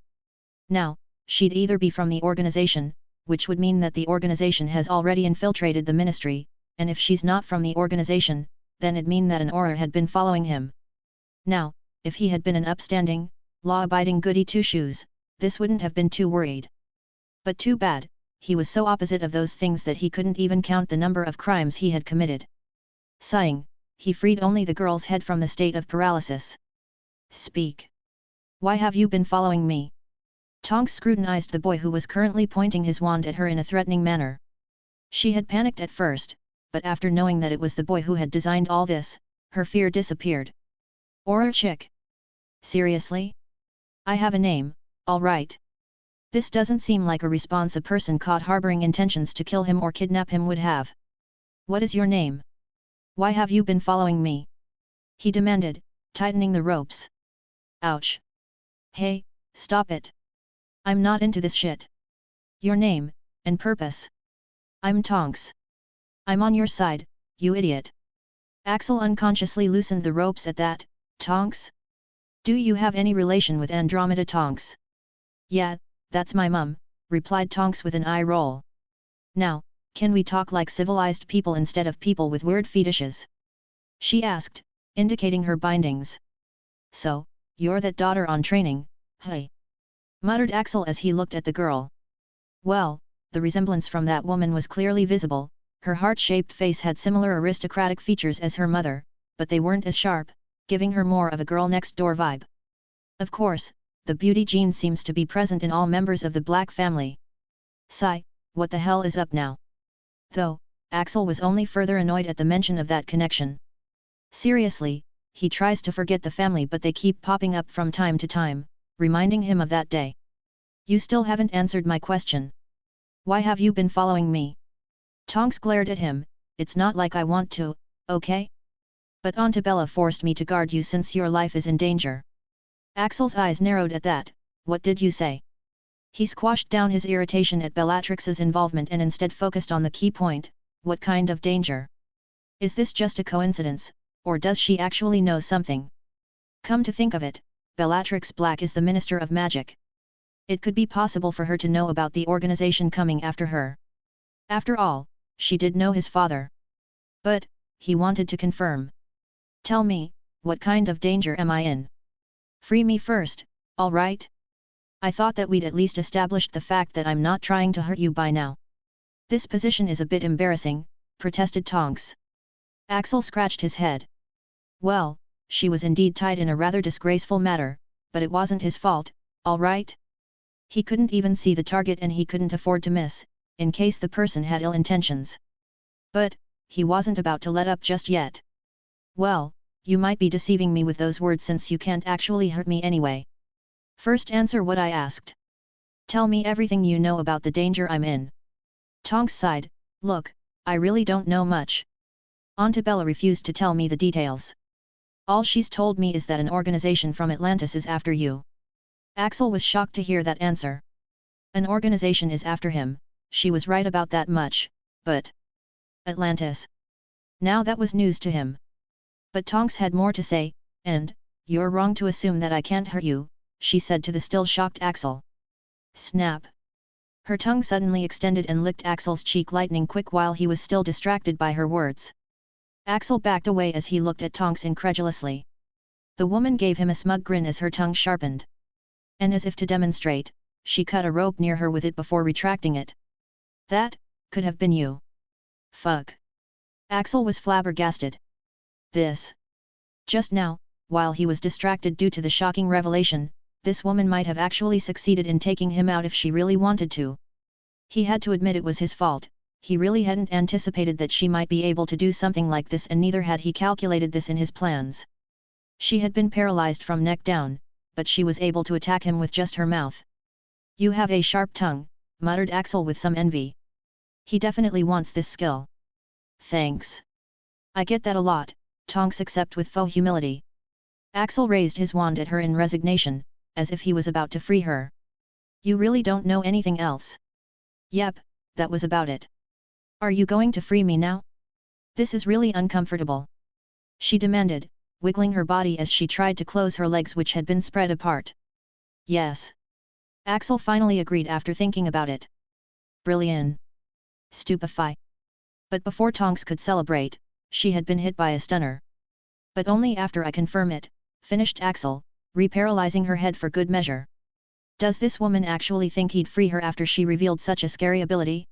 Now, she'd either be from the organization, which would mean that the organization has already infiltrated the ministry, and if she's not from the organization, then it'd mean that an Auror had been following him. Now, if he had been an upstanding, law-abiding goody two-shoes, this wouldn't have been too worried. But too bad, he was so opposite of those things that he couldn't even count the number of crimes he had committed. Sighing, he freed only the girl's head from the state of paralysis. Speak. Why have you been following me? Tonks scrutinized the boy who was currently pointing his wand at her in a threatening manner. She had panicked at first, but after knowing that it was the boy who had designed all this, her fear disappeared. Auror chick. Seriously? I have a name, all right. This doesn't seem like a response a person caught harboring intentions to kill him or kidnap him would have. What is your name? Why have you been following me? He demanded, tightening the ropes. Ouch. Hey, stop it. I'm not into this shit. Your name, and purpose. I'm Tonks. I'm on your side, you idiot. Axel unconsciously loosened the ropes at that. Tonks? Do you have any relation with Andromeda Tonks? Yeah, that's my mum, replied Tonks with an eye roll. Now, can we talk like civilized people instead of people with weird fetishes? She asked, indicating her bindings. So, you're that daughter on training, hey? Muttered Axel as he looked at the girl. Well, the resemblance from that woman was clearly visible, her heart-shaped face had similar aristocratic features as her mother, but they weren't as sharp, giving her more of a girl-next-door vibe. Of course, the beauty gene seems to be present in all members of the Black family. Sigh, what the hell is up now? Though, Axel was only further annoyed at the mention of that connection. Seriously, he tries to forget the family but they keep popping up from time to time, reminding him of that day. You still haven't answered my question. Why have you been following me? Tonks glared at him, it's not like I want to, okay? But Antibella forced me to guard you since your life is in danger. Axel's eyes narrowed at that, what did you say? He squashed down his irritation at Bellatrix's involvement and instead focused on the key point, what kind of danger? Is this just a coincidence, or does she actually know something? Come to think of it, Bellatrix Black is the Minister of Magic. It could be possible for her to know about the organization coming after her. After all, she did know his father. But, he wanted to confirm. Tell me, what kind of danger am I in? Free me first, all right? I thought that we'd at least established the fact that I'm not trying to hurt you by now. This position is a bit embarrassing, protested Tonks. Axel scratched his head. Well, she was indeed tied in a rather disgraceful matter, but it wasn't his fault, all right? He couldn't even see the target and he couldn't afford to miss, in case the person had ill intentions. But, he wasn't about to let up just yet. Well, you might be deceiving me with those words since you can't actually hurt me anyway. First answer what I asked. Tell me everything you know about the danger I'm in. Tonks sighed, look, I really don't know much. Antibella refused to tell me the details. All she's told me is that an organization from Atlantis is after you. Axel was shocked to hear that answer. An organization is after him, she was right about that much, but... Atlantis. Now that was news to him. But Tonks had more to say, and, you're wrong to assume that I can't hurt you, she said to the still shocked Axel. Snap. Her tongue suddenly extended and licked Axel's cheek lightning quick while he was still distracted by her words. Axel backed away as he looked at Tonks incredulously. The woman gave him a smug grin as her tongue sharpened. And as if to demonstrate, she cut a rope near her with it before retracting it. That, could have been you. Fuck. Axel was flabbergasted. This. Just now, while he was distracted due to the shocking revelation, this woman might have actually succeeded in taking him out if she really wanted to. He had to admit it was his fault, he really hadn't anticipated that she might be able to do something like this and neither had he calculated this in his plans. She had been paralyzed from neck down, but she was able to attack him with just her mouth. You have a sharp tongue, muttered Axel with some envy. He definitely wants this skill. Thanks. I get that a lot, Tonks accepted with faux humility. Axel raised his wand at her in resignation, as if he was about to free her. You really don't know anything else? Yep, that was about it. Are you going to free me now? This is really uncomfortable. She demanded, wiggling her body as she tried to close her legs which had been spread apart. Yes. Axel finally agreed after thinking about it. Brilliant. Stupefy. But before Tonks could celebrate, she had been hit by a stunner. But only after I confirm it, finished Axel, reparalyzing her head for good measure. Does this woman actually think he'd free her after she revealed such a scary ability?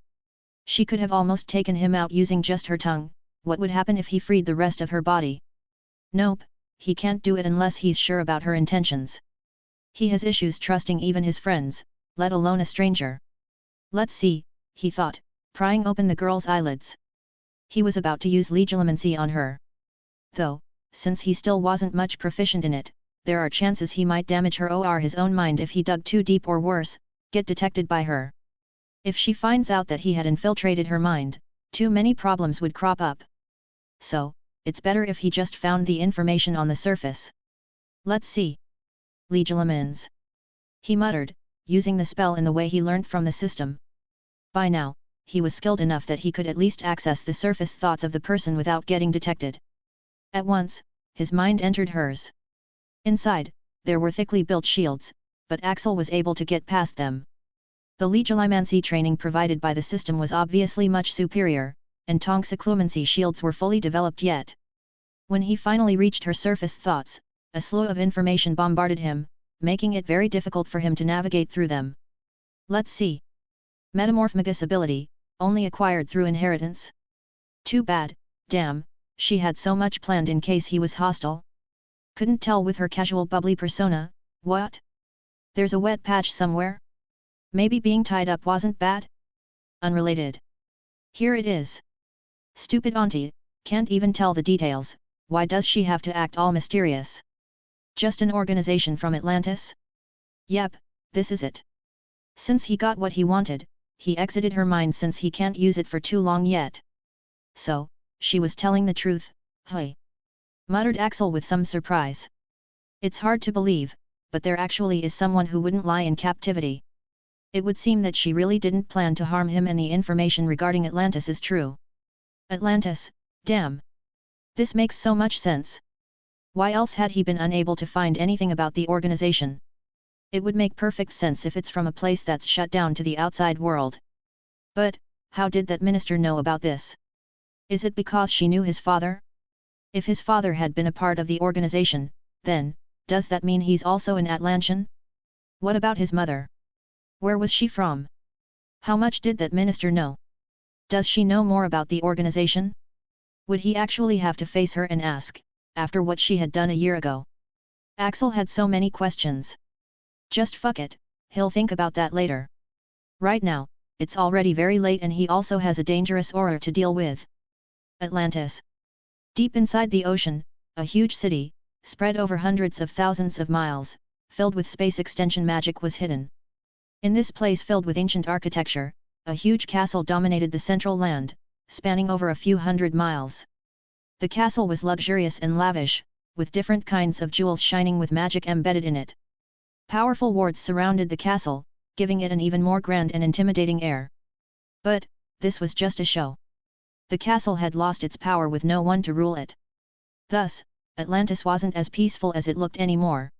She could have almost taken him out using just her tongue, what would happen if he freed the rest of her body? Nope, he can't do it unless he's sure about her intentions. He has issues trusting even his friends, let alone a stranger. Let's see, he thought, prying open the girl's eyelids. He was about to use legilimency on her. Though, since he still wasn't much proficient in it, there are chances he might damage her or his own mind if he dug too deep or worse, get detected by her. If she finds out that he had infiltrated her mind, too many problems would crop up. So, it's better if he just found the information on the surface. Let's see. Legilimens. He muttered, using the spell in the way he learnt from the system. By now, he was skilled enough that he could at least access the surface thoughts of the person without getting detected. At once, his mind entered hers. Inside, there were thickly built shields, but Axel was able to get past them. The legilimancy training provided by the system was obviously much superior, and Tonks' occlumency shields were fully developed yet. When he finally reached her surface thoughts, a slew of information bombarded him, making it very difficult for him to navigate through them. Let's see. Metamorphmagus ability, only acquired through inheritance? Too bad, damn, she had so much planned in case he was hostile. Couldn't tell with her casual bubbly persona, what? There's a wet patch somewhere? Maybe being tied up wasn't bad? Unrelated. Here it is. Stupid auntie, can't even tell the details, why does she have to act all mysterious? Just an organization from Atlantis? Yep, this is it. Since he got what he wanted, he exited her mind since he can't use it for too long yet. So, she was telling the truth, hey? Muttered Axel with some surprise. It's hard to believe, but there actually is someone who wouldn't lie in captivity. It would seem that she really didn't plan to harm him and the information regarding Atlantis is true. Atlantis, damn. This makes so much sense. Why else had he been unable to find anything about the organization? It would make perfect sense if it's from a place that's shut down to the outside world. But, how did that minister know about this? Is it because she knew his father? If his father had been a part of the organization, then, does that mean he's also an Atlantean? What about his mother? Where was she from? How much did that minister know? Does she know more about the organization? Would he actually have to face her and ask, after what she had done a year ago? Axel had so many questions. Just fuck it, he'll think about that later. Right now, it's already very late and he also has a dangerous aura to deal with. Atlantis. Deep inside the ocean, a huge city, spread over hundreds of thousands of miles, filled with space extension magic was hidden. In this place filled with ancient architecture, a huge castle dominated the central land, spanning over a few hundred miles. The castle was luxurious and lavish, with different kinds of jewels shining with magic embedded in it. Powerful wards surrounded the castle, giving it an even more grand and intimidating air. But, this was just a show. The castle had lost its power with no one to rule it. Thus, Atlantis wasn't as peaceful as it looked anymore.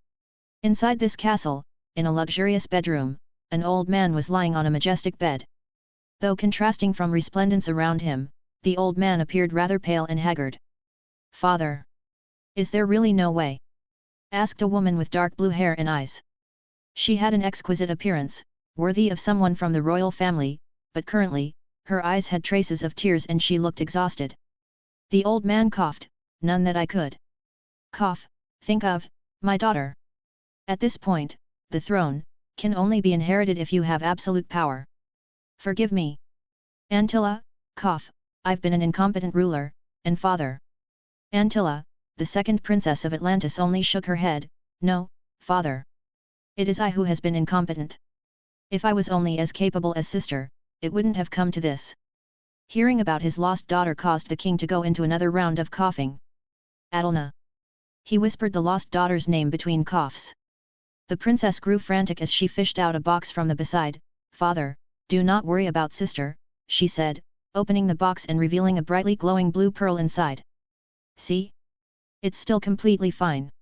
Inside this castle, in a luxurious bedroom, an old man was lying on a majestic bed. Though contrasting from resplendence around him, the old man appeared rather pale and haggard. "Father! Is there really no way?" asked a woman with dark blue hair and eyes. She had an exquisite appearance, worthy of someone from the royal family, but currently, her eyes had traces of tears and she looked exhausted. The old man coughed, "None that I could think of, my daughter. At this point, the throne can only be inherited if you have absolute power. Forgive me. Antilla, I've been an incompetent ruler, and father." Antilla, the second princess of Atlantis, only shook her head. "No, father. It is I who has been incompetent. If I was only as capable as sister, it wouldn't have come to this." Hearing about his lost daughter caused the king to go into another round of coughing. "Adelna." He whispered the lost daughter's name between coughs. The princess grew frantic as she fished out a box from the beside. "Father, do not worry about sister," she said, opening the box and revealing a brightly glowing blue pearl inside. "See? It's still completely fine."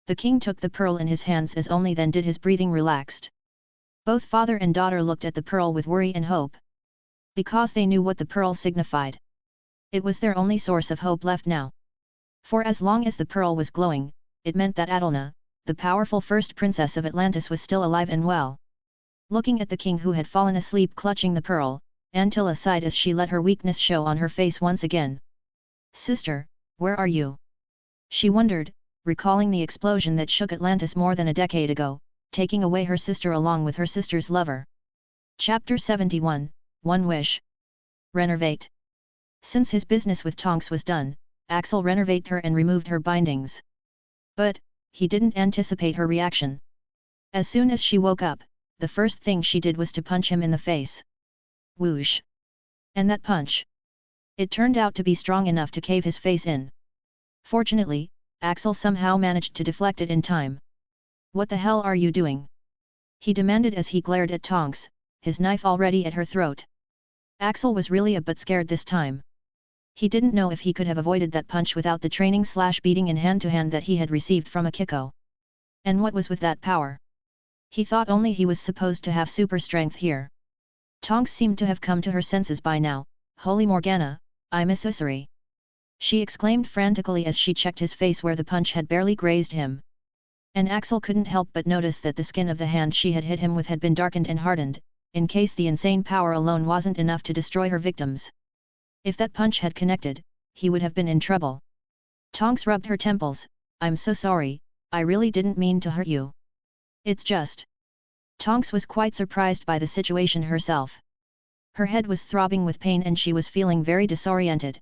The king took the pearl in his hands as only then did his breathing relaxed. Both father and daughter looked at the pearl with worry and hope. Because they knew what the pearl signified. It was their only source of hope left now. For as long as the pearl was glowing, it meant that Adelna, the powerful first princess of Atlantis, was still alive and well. Looking at the king who had fallen asleep clutching the pearl, Antilla sighed as she let her weakness show on her face once again. "Sister, where are you?" she wondered, recalling the explosion that shook Atlantis more than a decade ago, taking away her sister along with her sister's lover. Chapter 71, One Wish. Renovate. Since his business with Tonks was done, Axel renovated her and removed her bindings. But, he didn't anticipate her reaction. As soon as she woke up, the first thing she did was to punch him in the face. Whoosh! And that punch! It turned out to be strong enough to cave his face in. Fortunately, Axel somehow managed to deflect it in time. "What the hell are you doing?" he demanded as he glared at Tonks, his knife already at her throat. Axel was really a bit scared this time. He didn't know if he could have avoided that punch without the training/beating in hand-to-hand that he had received from Akiko. And what was with that power? He thought only he was supposed to have super strength here. Tonks seemed to have come to her senses by now. "Holy Morgana, I'm a sorcery!" she exclaimed frantically as she checked his face where the punch had barely grazed him. And Axel couldn't help but notice that the skin of the hand she had hit him with had been darkened and hardened, in case the insane power alone wasn't enough to destroy her victims. If that punch had connected, he would have been in trouble. Tonks rubbed her temples. "I'm so sorry, I really didn't mean to hurt you. It's just..." Tonks was quite surprised by the situation herself. Her head was throbbing with pain and she was feeling very disoriented.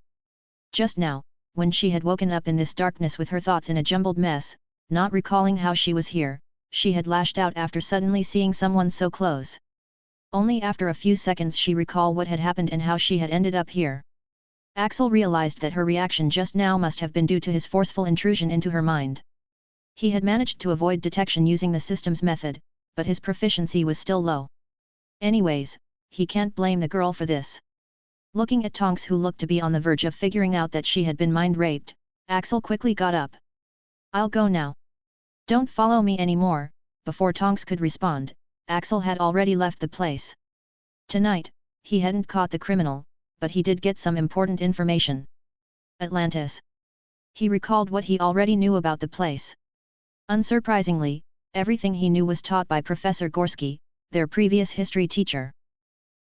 Just now, when she had woken up in this darkness with her thoughts in a jumbled mess, not recalling how she was here, she had lashed out after suddenly seeing someone so close. Only after a few seconds she recalled what had happened and how she had ended up here. Axel realized that her reaction just now must have been due to his forceful intrusion into her mind. He had managed to avoid detection using the system's method, but his proficiency was still low. Anyways, he can't blame the girl for this. Looking at Tonks, who looked to be on the verge of figuring out that she had been mind-raped, Axel quickly got up. "I'll go now. Don't follow me anymore." Before Tonks could respond, Axel had already left the place. Tonight, he hadn't caught the criminal, but he did get some important information. Atlantis. He recalled what he already knew about the place. Unsurprisingly, everything he knew was taught by Professor Gorsky, their previous history teacher.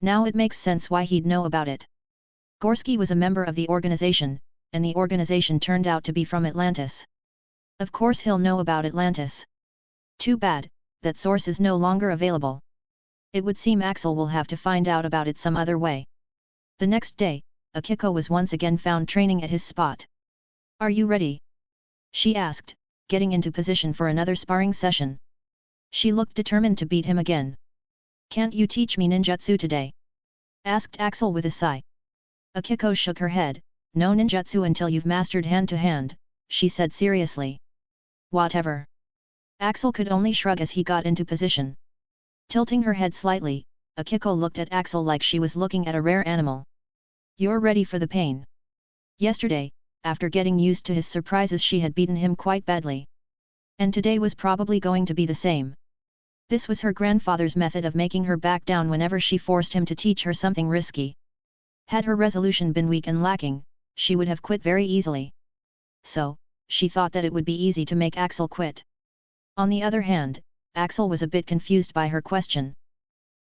Now it makes sense why he'd know about it. Gorsky was a member of the organization, and the organization turned out to be from Atlantis. Of course he'll know about Atlantis. Too bad, that source is no longer available. It would seem Axel will have to find out about it some other way. The next day, Akiko was once again found training at his spot. "Are you ready?" she asked, getting into position for another sparring session. She looked determined to beat him again. "Can't you teach me ninjutsu today?" asked Axel with a sigh. Akiko shook her head. "No ninjutsu until you've mastered hand-to-hand," she said seriously. "Whatever." Axel could only shrug as he got into position. Tilting her head slightly, Akiko looked at Axel like she was looking at a rare animal. "You're ready for the pain." Yesterday, after getting used to his surprises, she had beaten him quite badly. And today was probably going to be the same. This was her grandfather's method of making her back down whenever she forced him to teach her something risky. Had her resolution been weak and lacking, she would have quit very easily. So, she thought that it would be easy to make Axel quit. On the other hand, Axel was a bit confused by her question.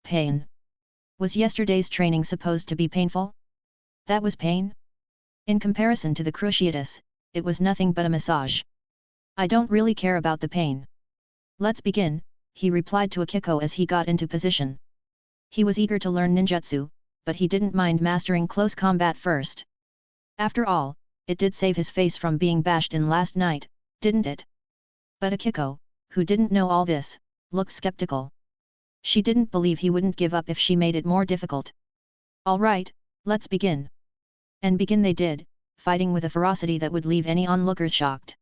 Pain? Was yesterday's training supposed to be painful? That was pain? In comparison to the cruciatus, it was nothing but a massage. "I don't really care about the pain. Let's begin," he replied to Akiko as he got into position. He was eager to learn ninjutsu, but he didn't mind mastering close combat first. After all, it did save his face from being bashed in last night, didn't it? But Akiko, who didn't know all this, looked skeptical. She didn't believe he wouldn't give up if she made it more difficult. "All right, let's begin." And begin they did, fighting with a ferocity that would leave any onlookers shocked.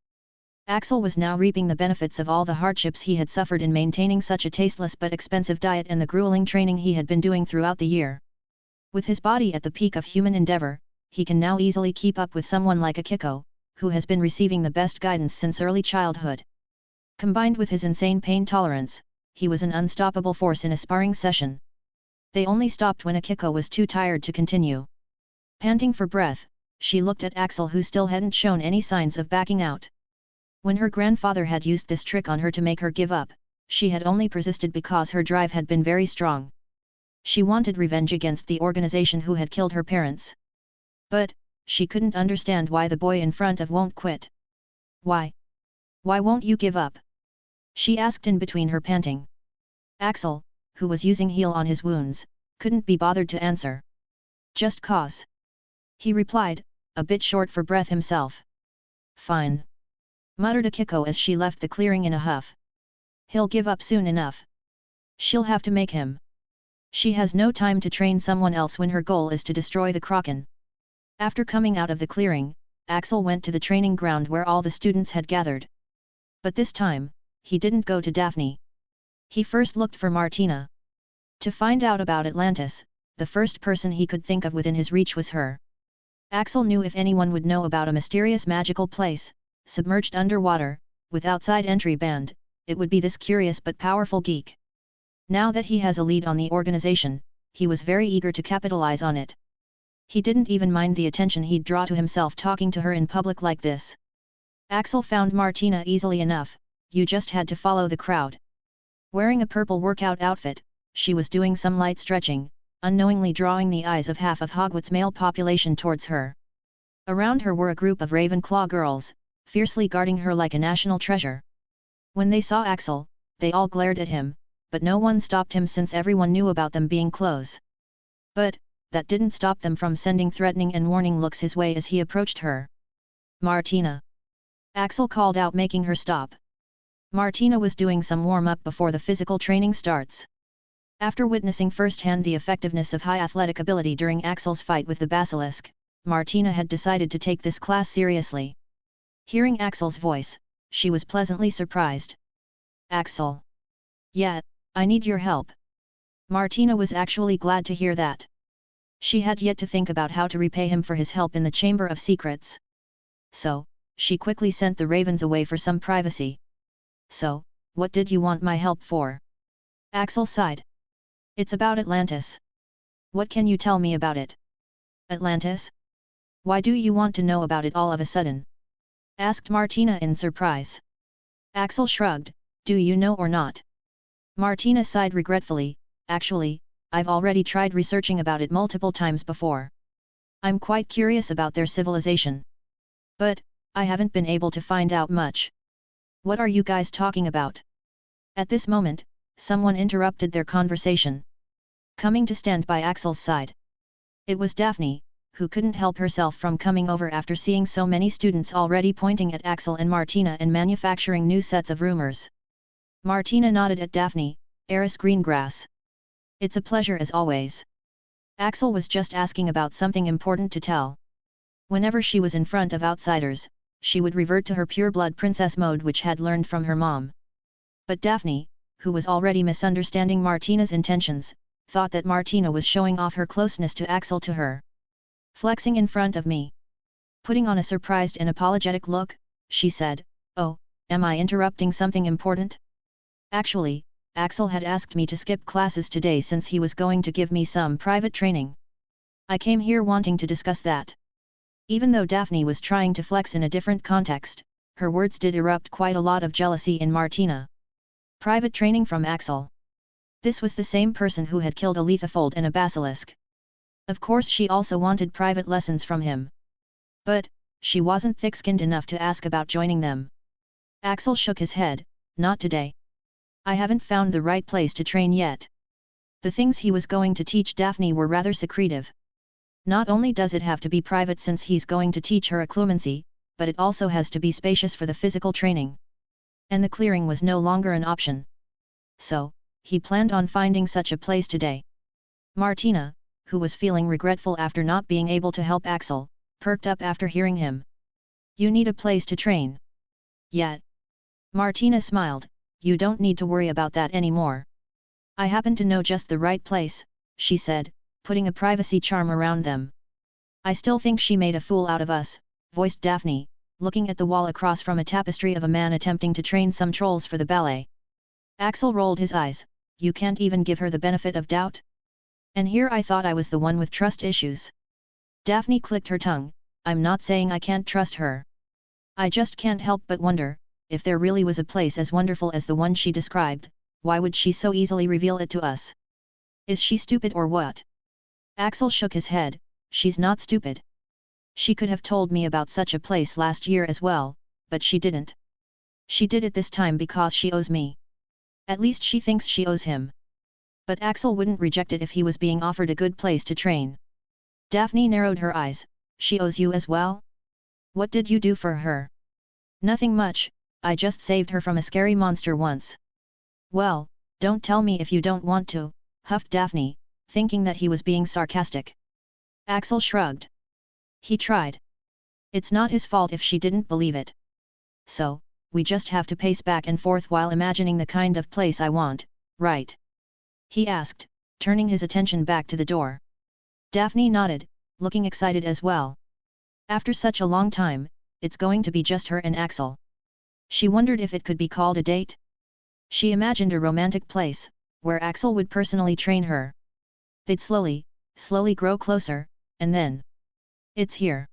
Axel was now reaping the benefits of all the hardships he had suffered in maintaining such a tasteless but expensive diet and the grueling training he had been doing throughout the year. With his body at the peak of human endeavor, he can now easily keep up with someone like Akiko, who has been receiving the best guidance since early childhood. Combined with his insane pain tolerance, he was an unstoppable force in a sparring session. They only stopped when Akiko was too tired to continue. Panting for breath, she looked at Axel, who still hadn't shown any signs of backing out. When her grandfather had used this trick on her to make her give up, she had only persisted because her drive had been very strong. She wanted revenge against the organization who had killed her parents. But, she couldn't understand why the boy in front of won't quit. "Why? Why won't you give up?" she asked in between her panting. Axel, who was using heal on his wounds, couldn't be bothered to answer. "Just cause," he replied, a bit short for breath himself. "Fine," muttered Akiko as she left the clearing in a huff. "He'll give up soon enough. She'll have to make him. She has no time to train someone else when her goal is to destroy the Kraken." After coming out of the clearing, Axel went to the training ground where all the students had gathered. But this time, he didn't go to Daphne. He first looked for Martina. To find out about Atlantis, the first person he could think of within his reach was her. Axel knew if anyone would know about a mysterious magical place, submerged underwater, with outside entry banned, it would be this curious but powerful geek. Now that he has a lead on the organization, he was very eager to capitalize on it. He didn't even mind the attention he'd draw to himself talking to her in public like this. Axel found Martina easily enough, you just had to follow the crowd. Wearing a purple workout outfit, she was doing some light stretching, unknowingly drawing the eyes of half of Hogwarts' male population towards her. Around her were a group of Ravenclaw girls, fiercely guarding her like a national treasure. When they saw Axel, they all glared at him, but no one stopped him since everyone knew about them being close. But, that didn't stop them from sending threatening and warning looks his way as he approached her. Martina! Axel called out, making her stop. Martina was doing some warm-up before the physical training starts. After witnessing firsthand the effectiveness of high athletic ability during Axel's fight with the basilisk, Martina had decided to take this class seriously. Hearing Axel's voice, she was pleasantly surprised. Axel! Yeah, I need your help. Martina was actually glad to hear that. She had yet to think about how to repay him for his help in the Chamber of Secrets. So, she quickly sent the ravens away for some privacy. So, what did you want my help for? Axel sighed. It's about Atlantis. What can you tell me about it? Atlantis? Why do you want to know about it all of a sudden? Asked Martina in surprise. Axel shrugged, do you know or not? Martina sighed regretfully, actually, I've already tried researching about it multiple times before. I'm quite curious about their civilization. But, I haven't been able to find out much. What are you guys talking about? At this moment, someone interrupted their conversation. Coming to stand by Axel's side. It was Daphne, who couldn't help herself from coming over after seeing so many students already pointing at Axel and Martina and manufacturing new sets of rumors. Martina nodded at Daphne, Eris Greengrass. It's a pleasure as always. Axel was just asking about something important to tell. Whenever she was in front of outsiders, she would revert to her pure-blood princess mode which had learned from her mom. But Daphne, who was already misunderstanding Martina's intentions, thought that Martina was showing off her closeness to Axel to her. Flexing in front of me. Putting on a surprised and apologetic look, she said, oh, am I interrupting something important? Actually, Axel had asked me to skip classes today since he was going to give me some private training. I came here wanting to discuss that. Even though Daphne was trying to flex in a different context, her words did erupt quite a lot of jealousy in Martina. Private training from Axel. This was the same person who had killed a Lethofold and a basilisk. Of course she also wanted private lessons from him. But, she wasn't thick-skinned enough to ask about joining them. Axel shook his head, not today. I haven't found the right place to train yet. The things he was going to teach Daphne were rather secretive. Not only does it have to be private since he's going to teach her occlumency, but it also has to be spacious for the physical training. And the clearing was no longer an option. So, he planned on finding such a place today. Martina, who was feeling regretful after not being able to help Axel, perked up after hearing him. You need a place to train. Yet. Martina smiled, you don't need to worry about that anymore. I happen to know just the right place, she said, putting a privacy charm around them. I still think she made a fool out of us, voiced Daphne, looking at the wall across from a tapestry of a man attempting to train some trolls for the ballet. Axel rolled his eyes, you can't even give her the benefit of doubt? And here I thought I was the one with trust issues. Daphne clicked her tongue, I'm not saying I can't trust her. I just can't help but wonder, if there really was a place as wonderful as the one she described, why would she so easily reveal it to us? Is she stupid or what? Axel shook his head, she's not stupid. She could have told me about such a place last year as well, but she didn't. She did it this time because she owes me. At least she thinks she owes him. But Axel wouldn't reject it if he was being offered a good place to train. Daphne narrowed her eyes, she owes you as well? What did you do for her? Nothing much, I just saved her from a scary monster once. Well, don't tell me if you don't want to, huffed Daphne, thinking that he was being sarcastic. Axel shrugged. He tried. It's not his fault if she didn't believe it. So, we just have to pace back and forth while imagining the kind of place I want, right? He asked, turning his attention back to the door. Daphne nodded, looking excited as well. After such a long time, it's going to be just her and Axel. She wondered if it could be called a date. She imagined a romantic place, where Axel would personally train her. They'd slowly grow closer, and then... It's here.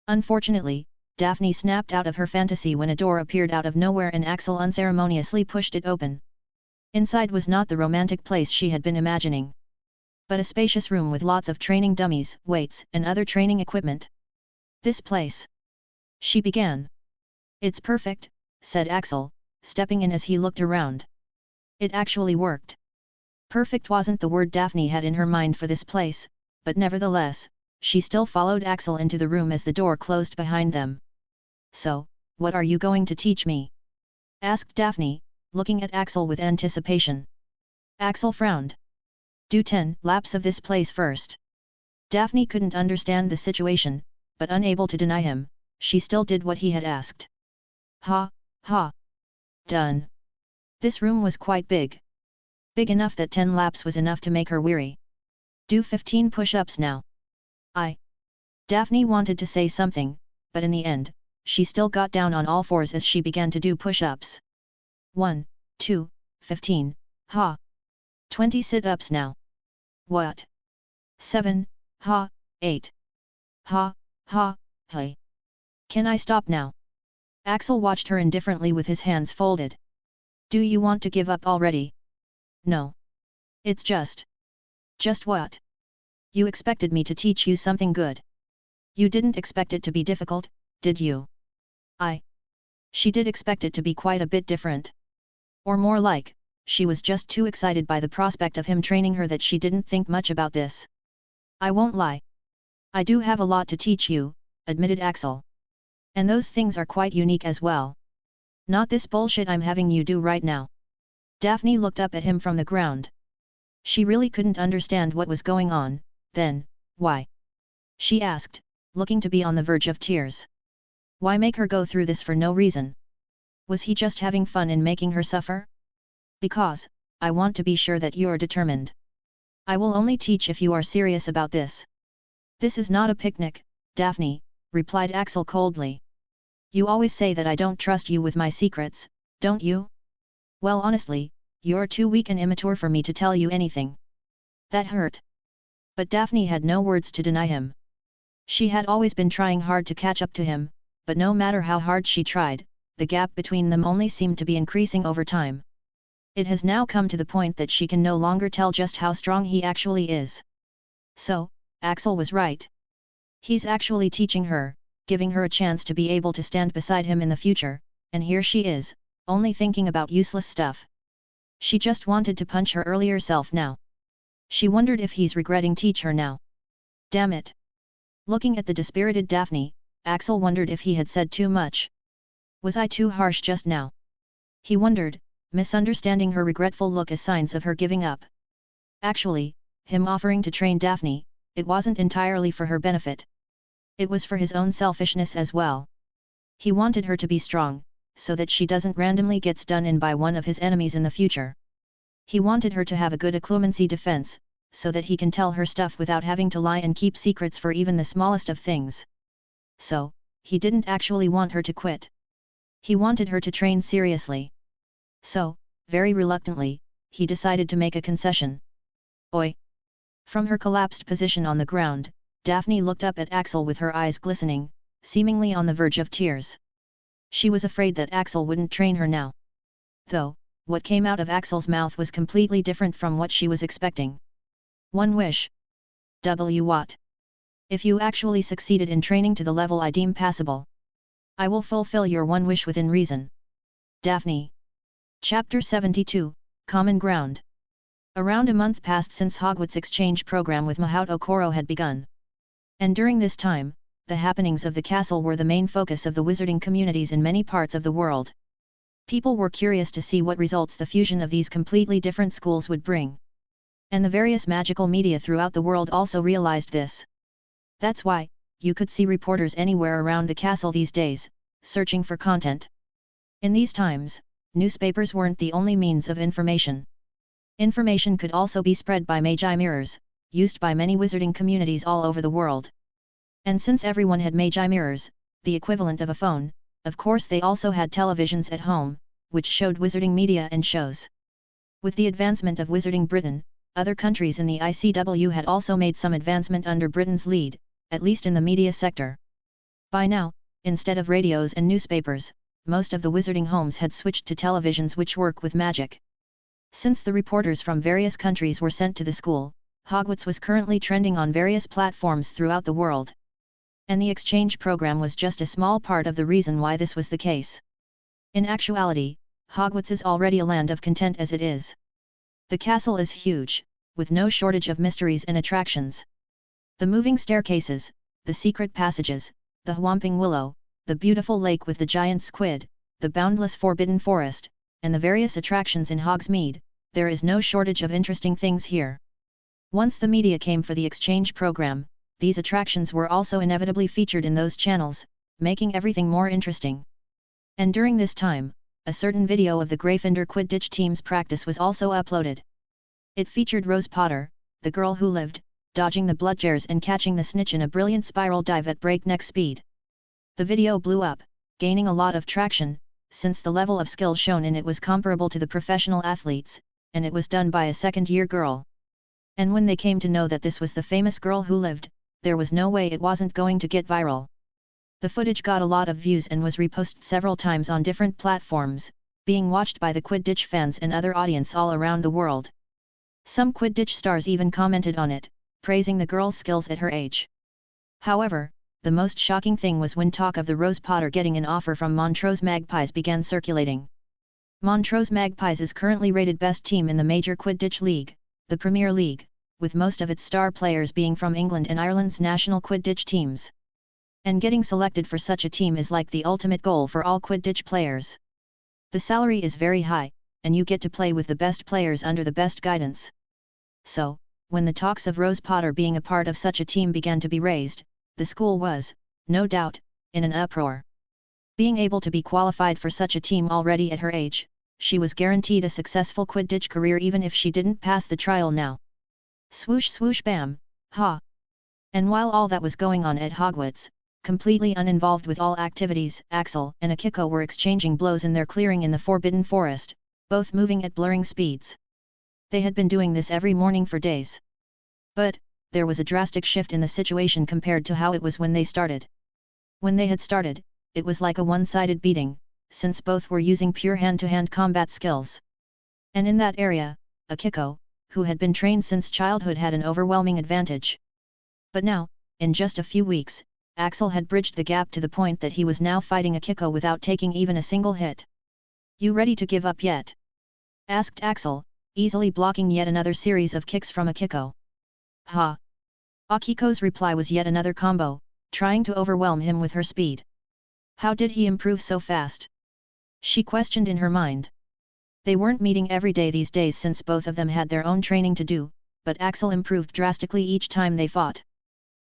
Unfortunately, Daphne snapped out of her fantasy when a door appeared out of nowhere and Axel unceremoniously pushed it open. Inside was not the romantic place she had been imagining, but a spacious room with lots of training dummies, weights, and other training equipment. This place. She began. It's perfect, said Axel, stepping in as he looked around. It actually worked. Perfect wasn't the word Daphne had in her mind for this place, but nevertheless, she still followed Axel into the room as the door closed behind them. "So, what are you going to teach me?" asked Daphne, looking at Axel with anticipation. Axel frowned. "Do 10 laps of this place first." Daphne couldn't understand the situation, but unable to deny him, she still did what he had asked. Ha, ha. Done. This room was quite big. Big enough that 10 laps was enough to make her weary. "Do 15 push-ups now." Daphne wanted to say something, but in the end, she still got down on all fours as she began to do push-ups. 1, 2, 15, ha. 20 sit-ups now. What? 7, ha, 8. Ha, ha, hey. Can I stop now? Axel watched her indifferently with his hands folded. "Do you want to give up already?" "No. It's just..." "Just what? You expected me to teach you something good. You didn't expect it to be difficult, did you?" She did expect it to be quite a bit different. Or more like, she was just too excited by the prospect of him training her that she didn't think much about this. "I won't lie. I do have a lot to teach you," admitted Axel. "And those things are quite unique as well. Not this bullshit I'm having you do right now." Daphne looked up at him from the ground. She really couldn't understand what was going on, then, why? She asked, looking to be on the verge of tears. Why make her go through this for no reason? Was he just having fun in making her suffer? "Because, I want to be sure that you're determined. I will only teach if you are serious about this." "This is not a picnic, Daphne," replied Axel coldly. "You always say that I don't trust you with my secrets, don't you? Well, honestly, you're too weak and immature for me to tell you anything." That hurt. But Daphne had no words to deny him. She had always been trying hard to catch up to him, but no matter how hard she tried, the gap between them only seemed to be increasing over time. It has now come to the point that she can no longer tell just how strong he actually is. So, Axel was right. He's actually teaching her, giving her a chance to be able to stand beside him in the future, and here she is, only thinking about useless stuff. She just wanted to punch her earlier self now. She wondered if he's regretting teach her now. Damn it. Looking at the dispirited Daphne, Axel wondered if he had said too much. Was I too harsh just now? He wondered, misunderstanding her regretful look as signs of her giving up. Actually, him offering to train Daphne, it wasn't entirely for her benefit. It was for his own selfishness as well. He wanted her to be strong, so that she doesn't randomly gets done in by one of his enemies in the future. He wanted her to have a good occlumency defense, so that he can tell her stuff without having to lie and keep secrets for even the smallest of things. So, he didn't actually want her to quit. He wanted her to train seriously. So, very reluctantly, he decided to make a concession. Oi! From her collapsed position on the ground, Daphne looked up at Axel with her eyes glistening, seemingly on the verge of tears. She was afraid that Axel wouldn't train her now. Though, what came out of Axel's mouth was completely different from what she was expecting. "One wish. What? If you actually succeeded in training to the level I deem passable, I will fulfill your one wish within reason." Daphne. Chapter 72, Common Ground. Around a month passed since Hogwarts' exchange program with Mahaut Okoro had begun. And during this time, the happenings of the castle were the main focus of the wizarding communities in many parts of the world. People were curious to see what results the fusion of these completely different schools would bring. And the various magical media throughout the world also realized this. That's why, you could see reporters anywhere around the castle these days, searching for content. In these times, newspapers weren't the only means of information. Information could also be spread by magi mirrors, used by many wizarding communities all over the world. And since everyone had magi mirrors, the equivalent of a phone, of course they also had televisions at home, which showed wizarding media and shows. With the advancement of Wizarding Britain, other countries in the ICW had also made some advancement under Britain's lead, at least in the media sector. By now, instead of radios and newspapers, most of the wizarding homes had switched to televisions which work with magic. Since the reporters from various countries were sent to the school, Hogwarts was currently trending on various platforms throughout the world. And the exchange program was just a small part of the reason why this was the case. In actuality, Hogwarts is already a land of content as it is. The castle is huge, with no shortage of mysteries and attractions. The moving staircases, the secret passages, the whomping willow, the beautiful lake with the giant squid, the boundless forbidden forest, and the various attractions in Hogsmeade, there is no shortage of interesting things here. Once the media came for the exchange program, these attractions were also inevitably featured in those channels, making everything more interesting. And during this time, a certain video of the Gryffindor Quidditch team's practice was also uploaded. It featured Rose Potter, the girl who lived, dodging the bludgers and catching the snitch in a brilliant spiral dive at breakneck speed. The video blew up, gaining a lot of traction, since the level of skill shown in it was comparable to the professional athletes, and it was done by a second-year girl. And when they came to know that this was the famous girl who lived, there was no way it wasn't going to get viral. The footage got a lot of views and was reposted several times on different platforms, being watched by the Quidditch fans and other audience all around the world. Some Quidditch stars even commented on it, praising the girl's skills at her age. However, the most shocking thing was when talk of the Rose Potter getting an offer from Montrose Magpies began circulating. Montrose Magpies is currently rated best team in the major Quidditch league, the Premier League, with most of its star players being from England and Ireland's national Quidditch teams. And getting selected for such a team is like the ultimate goal for all Quidditch players. The salary is very high, and you get to play with the best players under the best guidance. So, when the talks of Rose Potter being a part of such a team began to be raised, the school was, no doubt, in an uproar. Being able to be qualified for such a team already at her age, she was guaranteed a successful Quidditch career even if she didn't pass the trial now. Swoosh swoosh bam, ha! And while all that was going on at Hogwarts, completely uninvolved with all activities, Axel and Akiko were exchanging blows in their clearing in the Forbidden Forest, both moving at blurring speeds. They had been doing this every morning for days. But, there was a drastic shift in the situation compared to how it was when they started. When they had started, it was like a one-sided beating, since both were using pure hand-to-hand combat skills. And in that area, Akiko, who had been trained since childhood, had an overwhelming advantage. But now, in just a few weeks, Axel had bridged the gap to the point that he was now fighting Akiko without taking even a single hit. "You ready to give up yet?" asked Axel, easily blocking yet another series of kicks from Akiko. "Ha!" Akiko's reply was yet another combo, trying to overwhelm him with her speed. How did he improve so fast? She questioned in her mind. They weren't meeting every day these days since both of them had their own training to do, but Axel improved drastically each time they fought.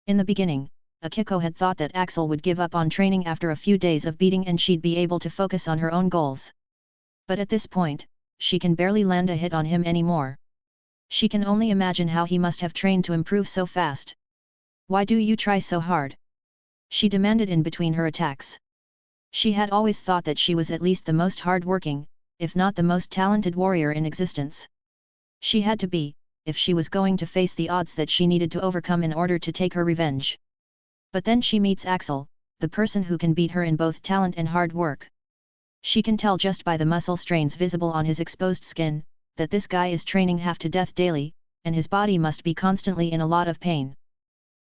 In the beginning, Akiko had thought that Axel would give up on training after a few days of beating and she'd be able to focus on her own goals. But at this point, she can barely land a hit on him anymore. She can only imagine how he must have trained to improve so fast. "Why do you try so hard?" she demanded in between her attacks. She had always thought that she was at least the most hard-working, if not the most talented warrior in existence. She had to be, if she was going to face the odds that she needed to overcome in order to take her revenge. But then she meets Axel, the person who can beat her in both talent and hard work. She can tell just by the muscle strains visible on his exposed skin, that this guy is training half to death daily, and his body must be constantly in a lot of pain.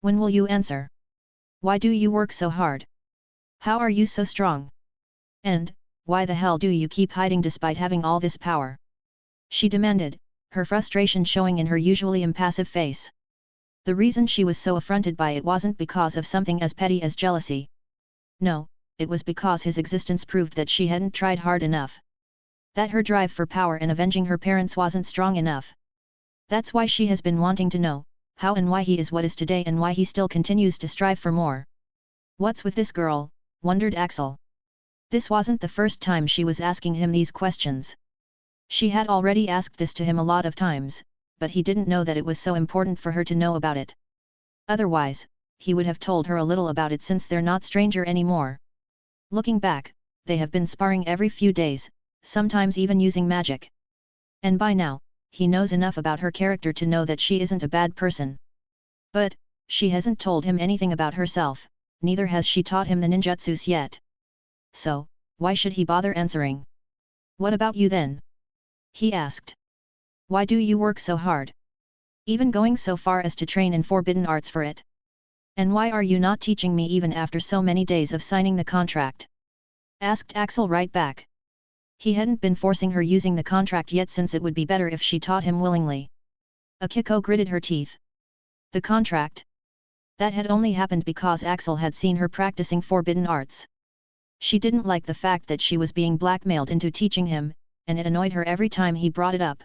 "When will you answer? Why do you work so hard? How are you so strong? And, why the hell do you keep hiding despite having all this power?" she demanded, her frustration showing in her usually impassive face. The reason she was so affronted by it wasn't because of something as petty as jealousy. No, it was because his existence proved that she hadn't tried hard enough. That her drive for power and avenging her parents wasn't strong enough. That's why she has been wanting to know, how and why he is what is today and why he still continues to strive for more. "What's with this girl?" wondered Axel. This wasn't the first time she was asking him these questions. She had already asked this to him a lot of times, but he didn't know that it was so important for her to know about it. Otherwise, he would have told her a little about it since they're not stranger anymore. Looking back, they have been sparring every few days, sometimes even using magic. And by now, he knows enough about her character to know that she isn't a bad person. But, she hasn't told him anything about herself, neither has she taught him the ninjutsus yet. So, why should he bother answering? "What about you then?" he asked. "Why do you work so hard? Even going so far as to train in forbidden arts for it? And why are you not teaching me even after so many days of signing the contract?" asked Axel right back. He hadn't been forcing her using the contract yet since it would be better if she taught him willingly. Akiko gritted her teeth. "The contract? That had only happened because Axel had seen her practicing forbidden arts. She didn't like the fact that she was being blackmailed into teaching him, and it annoyed her every time he brought it up.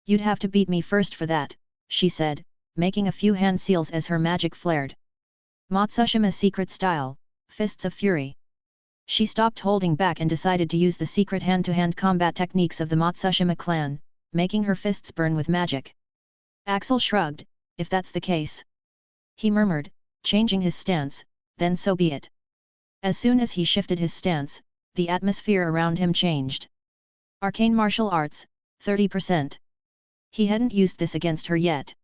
"You'd have to beat me first for that," she said, making a few hand seals as her magic flared. Matsushima secret style, fists of fury. She stopped holding back and decided to use the secret hand-to-hand combat techniques of the Matsushima clan, making her fists burn with magic. Axel shrugged. "If that's the case," he murmured, changing his stance, "then so be it." As soon as he shifted his stance, the atmosphere around him changed. Arcane martial arts, 30%. He hadn't used this against her yet.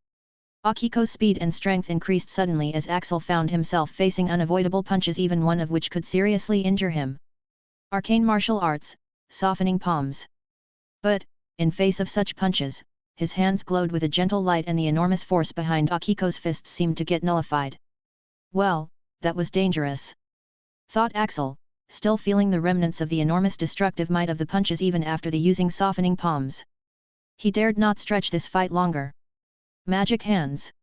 Akiko's speed and strength increased suddenly as Axel found himself facing unavoidable punches, even one of which could seriously injure him. Arcane martial arts, softening palms. But, in face of such punches, his hands glowed with a gentle light and the enormous force behind Akiko's fists seemed to get nullified. Well, that was dangerous, thought Axel, still feeling the remnants of the enormous destructive might of the punches even after the using softening palms. He dared not stretch this fight longer. Magic hands.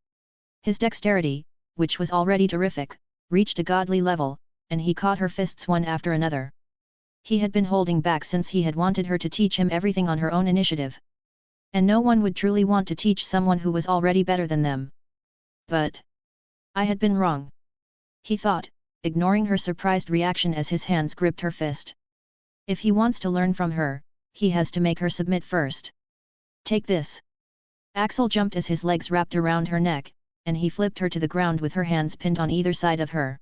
His dexterity, which was already terrific, reached a godly level, and he caught her fists one after another. He had been holding back since he had wanted her to teach him everything on her own initiative. And no one would truly want to teach someone who was already better than them. But I had been wrong, he thought, ignoring her surprised reaction as his hands gripped her fist. If he wants to learn from her, he has to make her submit first. Take this. Axel jumped as his legs wrapped around her neck, and he flipped her to the ground with her hands pinned on either side of her.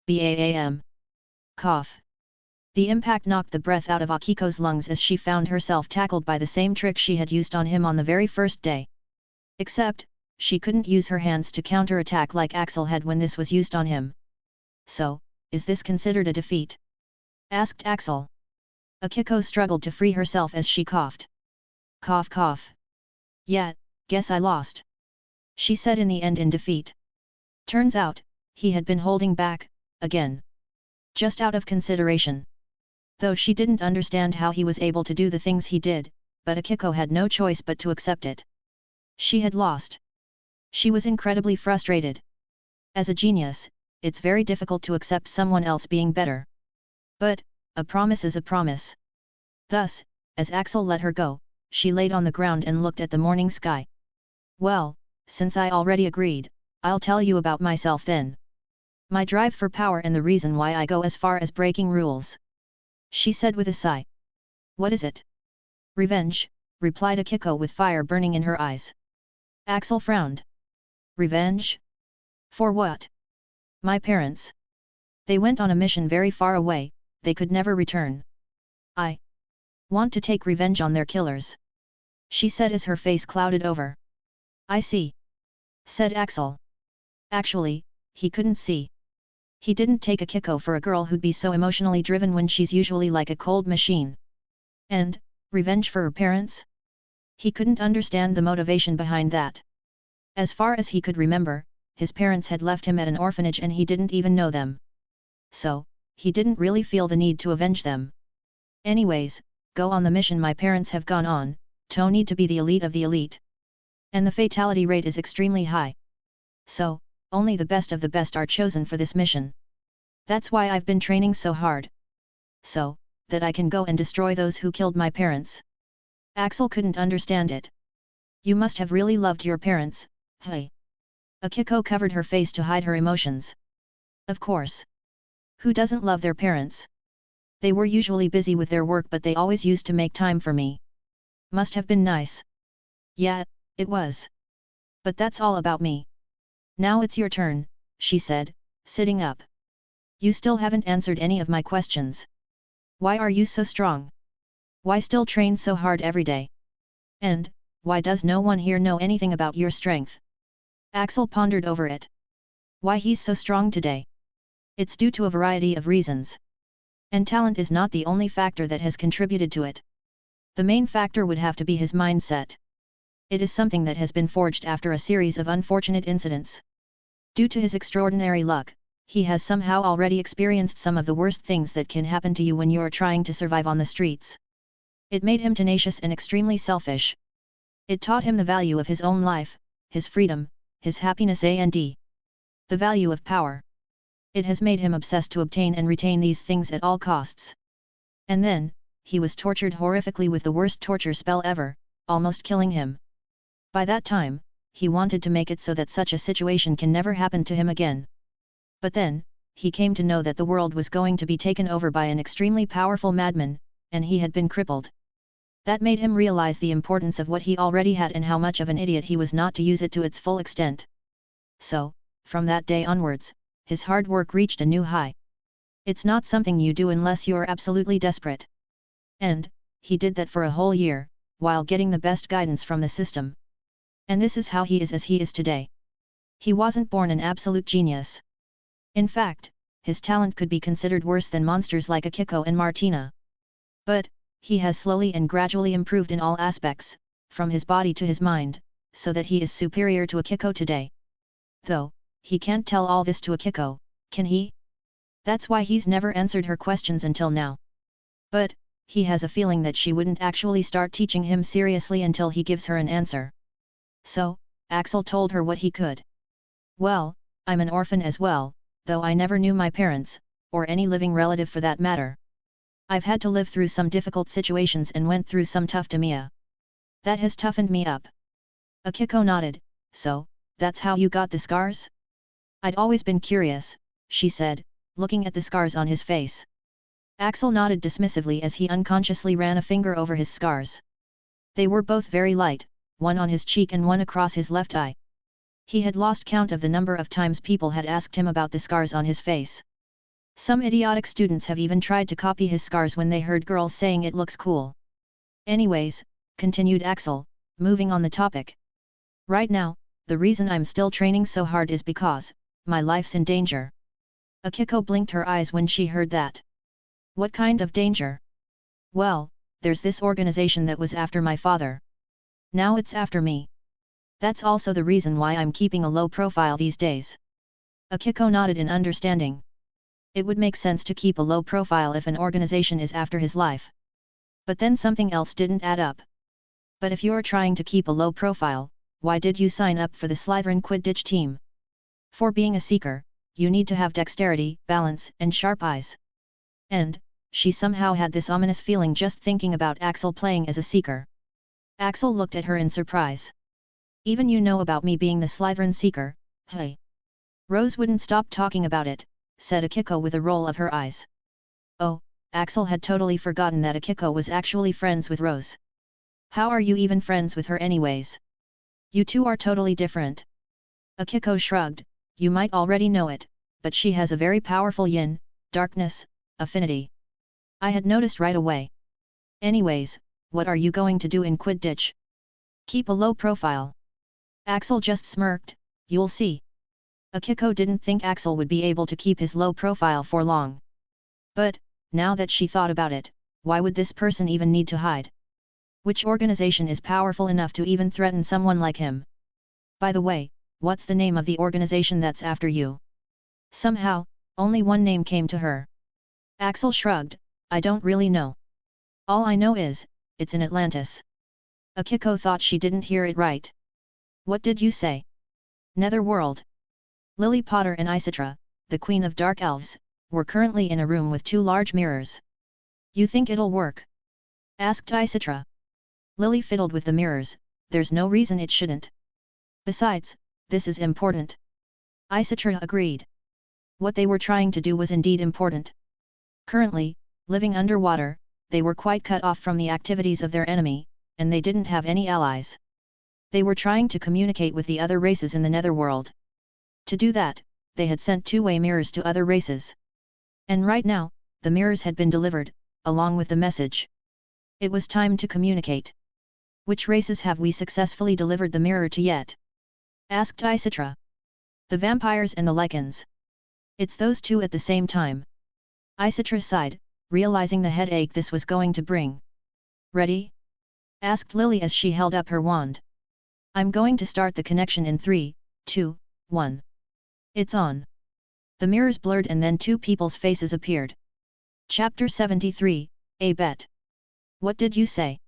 Bam! Cough. The impact knocked the breath out of Akiko's lungs as she found herself tackled by the same trick she had used on him on the very first day. Except, she couldn't use her hands to counter-attack like Axel had when this was used on him. "So, is this considered a defeat?" asked Axel. Akiko struggled to free herself as she coughed. Cough cough. "Yeah, guess I lost," she said in the end in defeat. Turns out, he had been holding back, again. Just out of consideration. Though she didn't understand how he was able to do the things he did, but Akiko had no choice but to accept it. She had lost. She was incredibly frustrated. As a genius, it's very difficult to accept someone else being better. But, a promise is a promise. Thus, as Axel let her go, she laid on the ground and looked at the morning sky. "Well, since I already agreed, I'll tell you about myself then. My drive for power and the reason why I go as far as breaking rules," she said with a sigh. "What is it?" "Revenge," replied Akiko with fire burning in her eyes. Axel frowned. "Revenge? For what?" "My parents. They went on a mission very far away, they could never return. I want to take revenge on their killers," she said as her face clouded over. "I see," said Axel. Actually, he couldn't see. He didn't take Akiko for a girl who'd be so emotionally driven when she's usually like a cold machine. And, revenge for her parents? He couldn't understand the motivation behind that. As far as he could remember, his parents had left him at an orphanage and he didn't even know them. So, he didn't really feel the need to avenge them. Anyways, go on the mission my parents have gone on, to need to be the elite of the elite. And the fatality rate is extremely high. So, only the best of the best are chosen for this mission. That's why I've been training so hard. So, that I can go and destroy those who killed my parents. Axel couldn't understand it. You must have really loved your parents, hey? Akiko covered her face to hide her emotions. Of course. Who doesn't love their parents? They were usually busy with their work but they always used to make time for me. Must have been nice. Yeah, it was. But that's all about me. Now it's your turn, she said, sitting up. You still haven't answered any of my questions. Why are you so strong? Why still train so hard every day? And, why does no one here know anything about your strength? Axel pondered over it. Why he's so strong today? It's due to a variety of reasons. And talent is not the only factor that has contributed to it. The main factor would have to be his mindset. It is something that has been forged after a series of unfortunate incidents. Due to his extraordinary luck, he has somehow already experienced some of the worst things that can happen to you when you are trying to survive on the streets. It made him tenacious and extremely selfish. It taught him the value of his own life, his freedom, his happiness and The value of power. It has made him obsessed to obtain and retain these things at all costs. And then, he was tortured horrifically with the worst torture spell ever, almost killing him. By that time, he wanted to make it so that such a situation can never happen to him again. But then, he came to know that the world was going to be taken over by an extremely powerful madman, and he had been crippled. That made him realize the importance of what he already had and how much of an idiot he was not to use it to its full extent. So, from that day onwards, his hard work reached a new high. It's not something you do unless you're absolutely desperate. And, he did that for a whole year, while getting the best guidance from the system. And this is how he is as he is today. He wasn't born an absolute genius. In fact, his talent could be considered worse than monsters like Akiko and Martina. But, he has slowly and gradually improved in all aspects, from his body to his mind, so that he is superior to Akiko today. Though, he can't tell all this to Akiko, can he? That's why he's never answered her questions until now. But, he has a feeling that she wouldn't actually start teaching him seriously until he gives her an answer. So, Axel told her what he could. Well, I'm an orphan as well, though I never knew my parents, or any living relative for that matter. I've had to live through some difficult situations and went through some tough Tamiya. That has toughened me up. Akiko nodded. So, that's how you got the scars? I'd always been curious, she said, looking at the scars on his face. Axel nodded dismissively as he unconsciously ran a finger over his scars. They were both very light, one on his cheek and one across his left eye. He had lost count of the number of times people had asked him about the scars on his face. Some idiotic students have even tried to copy his scars when they heard girls saying it looks cool. Anyways, continued Axel, moving on the topic. Right now, the reason I'm still training so hard is because, my life's in danger. Akiko blinked her eyes when she heard that. What kind of danger? Well, there's this organization that was after my father. Now it's after me. That's also the reason why I'm keeping a low profile these days. Akiko nodded in understanding. It would make sense to keep a low profile if an organization is after his life. But then something else didn't add up. But if you're trying to keep a low profile, why did you sign up for the slithering quidditch team? For being a seeker, you need to have dexterity, balance, and sharp eyes. And, she somehow had this ominous feeling just thinking about Axel playing as a seeker. Axel looked at her in surprise. Even you know about me being the slithering seeker, hey? Rose wouldn't stop talking about it, said Akiko with a roll of her eyes. Oh, Axel had totally forgotten that Akiko was actually friends with Rose. How are you even friends with her anyways? You two are totally different. Akiko shrugged. You might already know it, but she has a very powerful yin, darkness, affinity. I had noticed right away. Anyways, what are you going to do in quidditch? Keep a low profile. Axel just smirked. You'll see. Akiko didn't think Axel would be able to keep his low profile for long. But, now that she thought about it, why would this person even need to hide? Which organization is powerful enough to even threaten someone like him? By the way, what's the name of the organization that's after you? Somehow, only one name came to her. Axel shrugged. I don't really know. All I know is, it's in Atlantis. Akiko thought she didn't hear it right. What did you say? Netherworld. Lily Potter and Isitra, the Queen of Dark Elves, were currently in a room with two large mirrors. You think it'll work? Asked Isitra. Lily fiddled with the mirrors. There's no reason it shouldn't. Besides, this is important. Isitra agreed. What they were trying to do was indeed important. Currently, living underwater, they were quite cut off from the activities of their enemy, and they didn't have any allies. They were trying to communicate with the other races in the Netherworld. To do that, they had sent two-way mirrors to other races. And right now, the mirrors had been delivered, along with the message. It was time to communicate. Which races have we successfully delivered the mirror to yet? Asked Isitra. The vampires and the lichens. It's those two at the same time. Isitra sighed, realizing the headache this was going to bring. Ready? Asked Lily as she held up her wand. I'm going to start the connection in 3, 2, 1. It's on. The mirrors blurred and then two people's faces appeared. Chapter 73, A Bet. What did you say?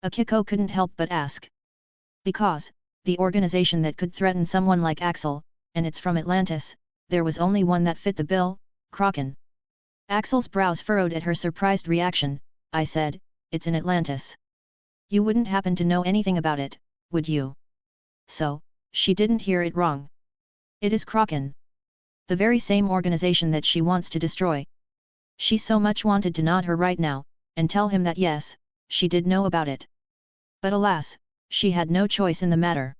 Akiko couldn't help but ask. Because, the organization that could threaten someone like Axel, and it's from Atlantis, there was only one that fit the bill, Kraken. Axel's brows furrowed at her surprised reaction. I said, it's in Atlantis. You wouldn't happen to know anything about it, would you? So, she didn't hear it wrong. It is Kraken. The very same organization that she wants to destroy. She so much wanted to nod her right now, and tell him that yes, she did know about it. But alas, she had no choice in the matter.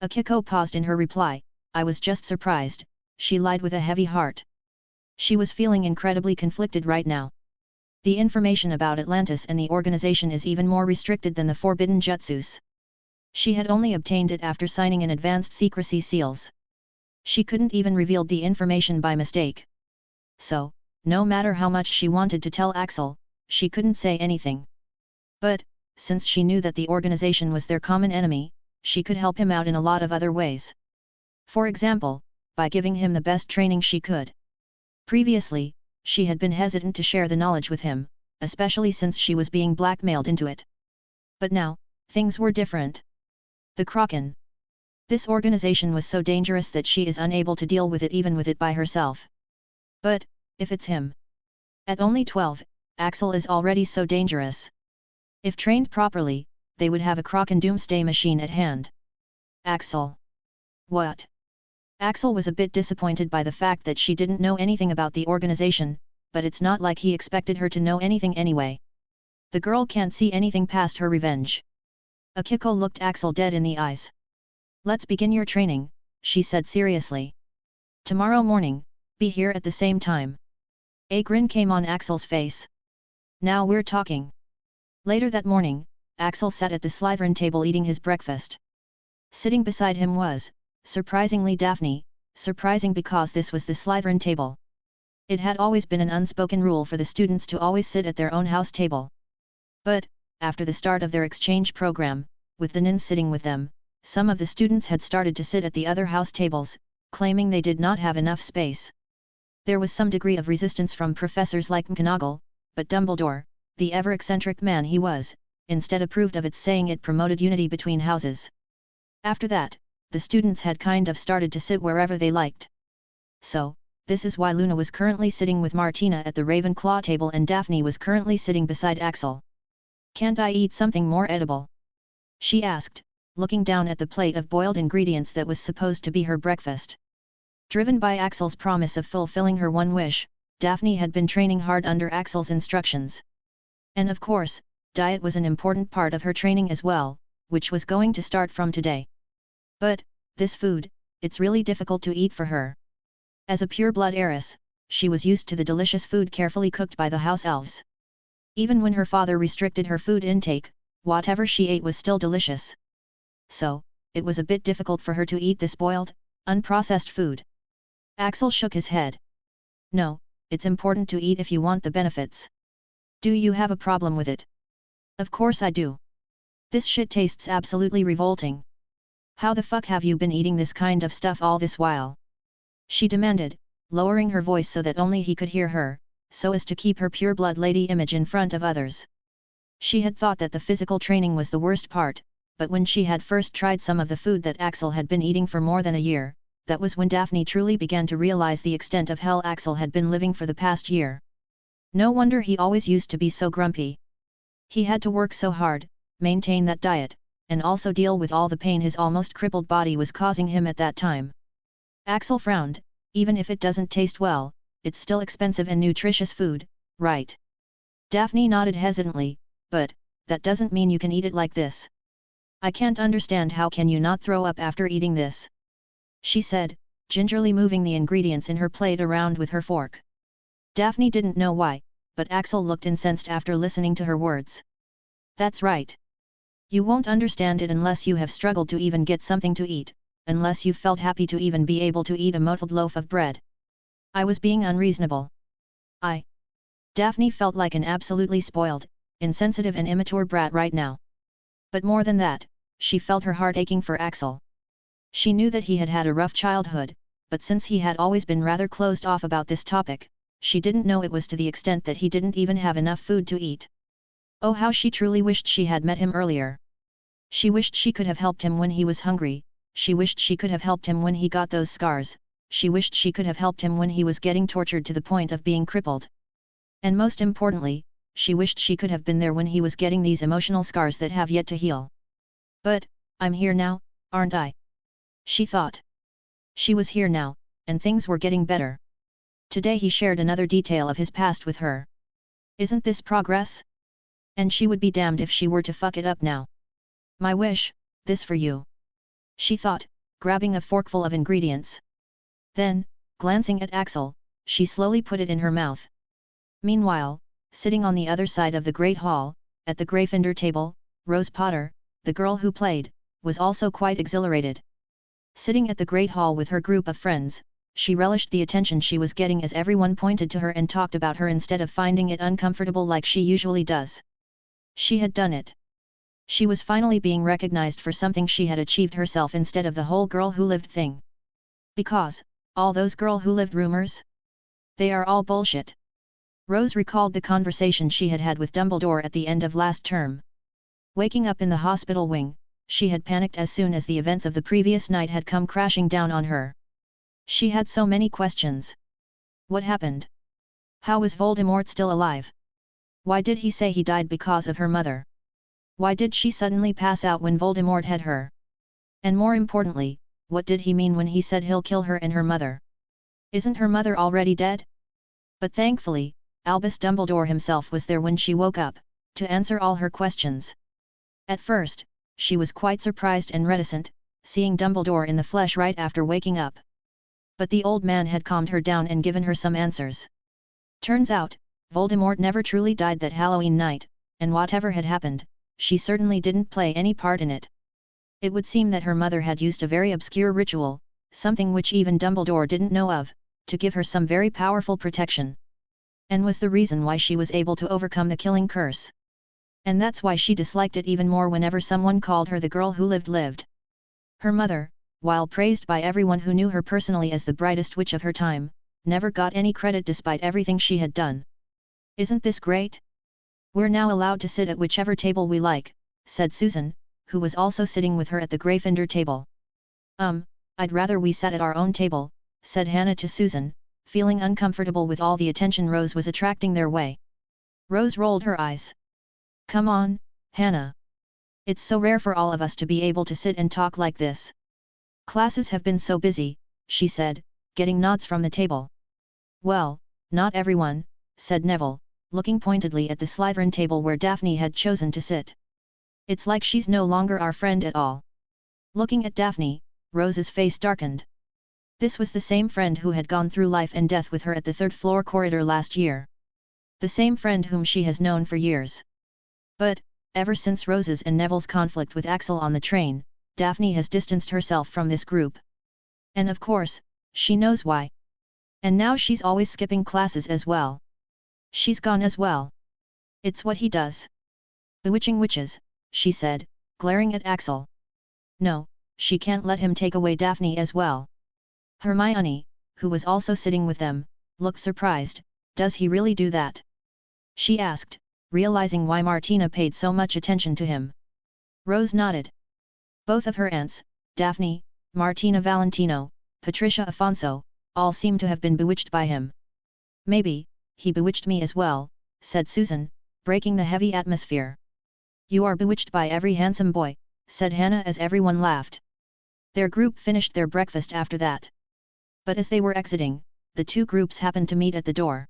Akiko paused in her reply. I was just surprised, she lied with a heavy heart. She was feeling incredibly conflicted right now. The information about Atlantis and the organization is even more restricted than the forbidden jutsus. She had only obtained it after signing an advanced secrecy seals. She couldn't even reveal the information by mistake. So, no matter how much she wanted to tell Axel, she couldn't say anything. But, since she knew that the organization was their common enemy, she could help him out in a lot of other ways. For example, by giving him the best training she could. Previously, she had been hesitant to share the knowledge with him, especially since she was being blackmailed into it. But now, things were different. The Kraken. This organization was so dangerous that she is unable to deal with it even with it by herself. But, if it's him. At only 12, Axel is already so dangerous. If trained properly, they would have a Kraken doomsday machine at hand. Axel. What? Axel was a bit disappointed by the fact that she didn't know anything about the organization, but it's not like he expected her to know anything anyway. The girl can't see anything past her revenge. Akiko looked Axel dead in the eyes. Let's begin your training, she said seriously. Tomorrow morning, be here at the same time. A grin came on Axel's face. Now we're talking. Later that morning, Axel sat at the slithering table eating his breakfast. Sitting beside him was, surprisingly, Daphne, surprising because this was the slithering table. It had always been an unspoken rule for the students to always sit at their own house table. But, after the start of their exchange program, with the nins sitting with them, some of the students had started to sit at the other house tables, claiming they did not have enough space. There was some degree of resistance from professors like McGonagall, but Dumbledore, the ever-eccentric man he was, instead approved of it, saying it promoted unity between houses. After that, the students had kind of started to sit wherever they liked. So, this is why Luna was currently sitting with Martina at the Ravenclaw table and Daphne was currently sitting beside Axel. Can't I eat something more edible? She asked, looking down at the plate of boiled ingredients that was supposed to be her breakfast. Driven by Axel's promise of fulfilling her one wish, Daphne had been training hard under Axel's instructions. And of course, diet was an important part of her training as well, which was going to start from today. But, this food, it's really difficult to eat for her. As a pure-blood heiress, she was used to the delicious food carefully cooked by the house elves. Even when her father restricted her food intake, whatever she ate was still delicious. So, it was a bit difficult for her to eat this boiled, unprocessed food. Axel shook his head. No, it's important to eat if you want the benefits. Do you have a problem with it? Of course I do. This shit tastes absolutely revolting. How the fuck have you been eating this kind of stuff all this while? She demanded, lowering her voice so that only he could hear her, so as to keep her pure-blood lady image in front of others. She had thought that the physical training was the worst part, but when she had first tried some of the food that Axel had been eating for more than a year, that was when Daphne truly began to realize the extent of hell Axel had been living for the past year. No wonder he always used to be so grumpy. He had to work so hard, maintain that diet, and also deal with all the pain his almost crippled body was causing him at that time. Axel frowned. Even if it doesn't taste well, it's still expensive and nutritious food, right? Daphne nodded hesitantly, but, that doesn't mean you can eat it like this. I can't understand how can you not throw up after eating this? She said, gingerly moving the ingredients in her plate around with her fork. Daphne didn't know why, but Axel looked incensed after listening to her words. That's right. You won't understand it unless you have struggled to even get something to eat, unless you felt happy to even be able to eat a mottled loaf of bread. I was being unreasonable. Daphne felt like an absolutely spoiled, insensitive and immature brat right now. But more than that, she felt her heart aching for Axel. She knew that he had had a rough childhood, but since he had always been rather closed off about this topic, she didn't know it was to the extent that he didn't even have enough food to eat. Oh, how she truly wished she had met him earlier. She wished she could have helped him when he was hungry, she wished she could have helped him when he got those scars, she wished she could have helped him when he was getting tortured to the point of being crippled. And most importantly, she wished she could have been there when he was getting these emotional scars that have yet to heal. But, I'm here now, aren't I? She thought. She was here now, and things were getting better. Today he shared another detail of his past with her. Isn't this progress? And she would be damned if she were to fuck it up now. My wish, this for you. She thought, grabbing a forkful of ingredients. Then, glancing at Axel, she slowly put it in her mouth. Meanwhile, sitting on the other side of the Great Hall, at the Gryffindor table, Rose Potter, the girl who played, was also quite exhilarated. Sitting at the Great Hall with her group of friends, she relished the attention she was getting as everyone pointed to her and talked about her instead of finding it uncomfortable like she usually does. She had done it. She was finally being recognized for something she had achieved herself instead of the whole girl who lived thing. Because, all those girl who lived rumors? They are all bullshit. Rose recalled the conversation she had had with Dumbledore at the end of last term. Waking up in the hospital wing, she had panicked as soon as the events of the previous night had come crashing down on her. She had so many questions. What happened? How was Voldemort still alive? Why did he say he died because of her mother? Why did she suddenly pass out when Voldemort had her? And more importantly, what did he mean when he said he'll kill her and her mother? Isn't her mother already dead? But thankfully, Albus Dumbledore himself was there when she woke up, to answer all her questions. At first, she was quite surprised and reticent, seeing Dumbledore in the flesh right after waking up. But the old man had calmed her down and given her some answers. Turns out, Voldemort never truly died that Halloween night, and whatever had happened, she certainly didn't play any part in it. It would seem that her mother had used a very obscure ritual, something which even Dumbledore didn't know of, to give her some very powerful protection. And was the reason why she was able to overcome the killing curse. And that's why she disliked it even more whenever someone called her the girl who lived. Her mother, while praised by everyone who knew her personally as the brightest witch of her time, never got any credit despite everything she had done. Isn't this great? We're now allowed to sit at whichever table we like, said Susan, who was also sitting with her at the Gryffindor table. I'd rather we sat at our own table, said Hannah to Susan, feeling uncomfortable with all the attention Rose was attracting their way. Rose rolled her eyes. Come on, Hannah. It's so rare for all of us to be able to sit and talk like this. Classes have been so busy, she said, getting nods from the table. Well, not everyone, said Neville, looking pointedly at the Slytherin table where Daphne had chosen to sit. It's like she's no longer our friend at all. Looking at Daphne, Rose's face darkened. This was the same friend who had gone through life and death with her at the third-floor corridor last year. The same friend whom she has known for years. But, ever since Rose's and Neville's conflict with Axel on the train, Daphne has distanced herself from this group. And of course, she knows why. And now she's always skipping classes as well. She's gone as well. It's what he does. Bewitching witches, she said, glaring at Axel. No, she can't let him take away Daphne as well. Hermione, who was also sitting with them, looked surprised. Does he really do that? She asked, realizing why Martina paid so much attention to him. Rose nodded. Both of her aunts, Daphne, Martina Valentino, Patricia Afonso, all seemed to have been bewitched by him. Maybe, he bewitched me as well, said Susan, breaking the heavy atmosphere. You are bewitched by every handsome boy, said Hannah as everyone laughed. Their group finished their breakfast after that. But as they were exiting, the two groups happened to meet at the door.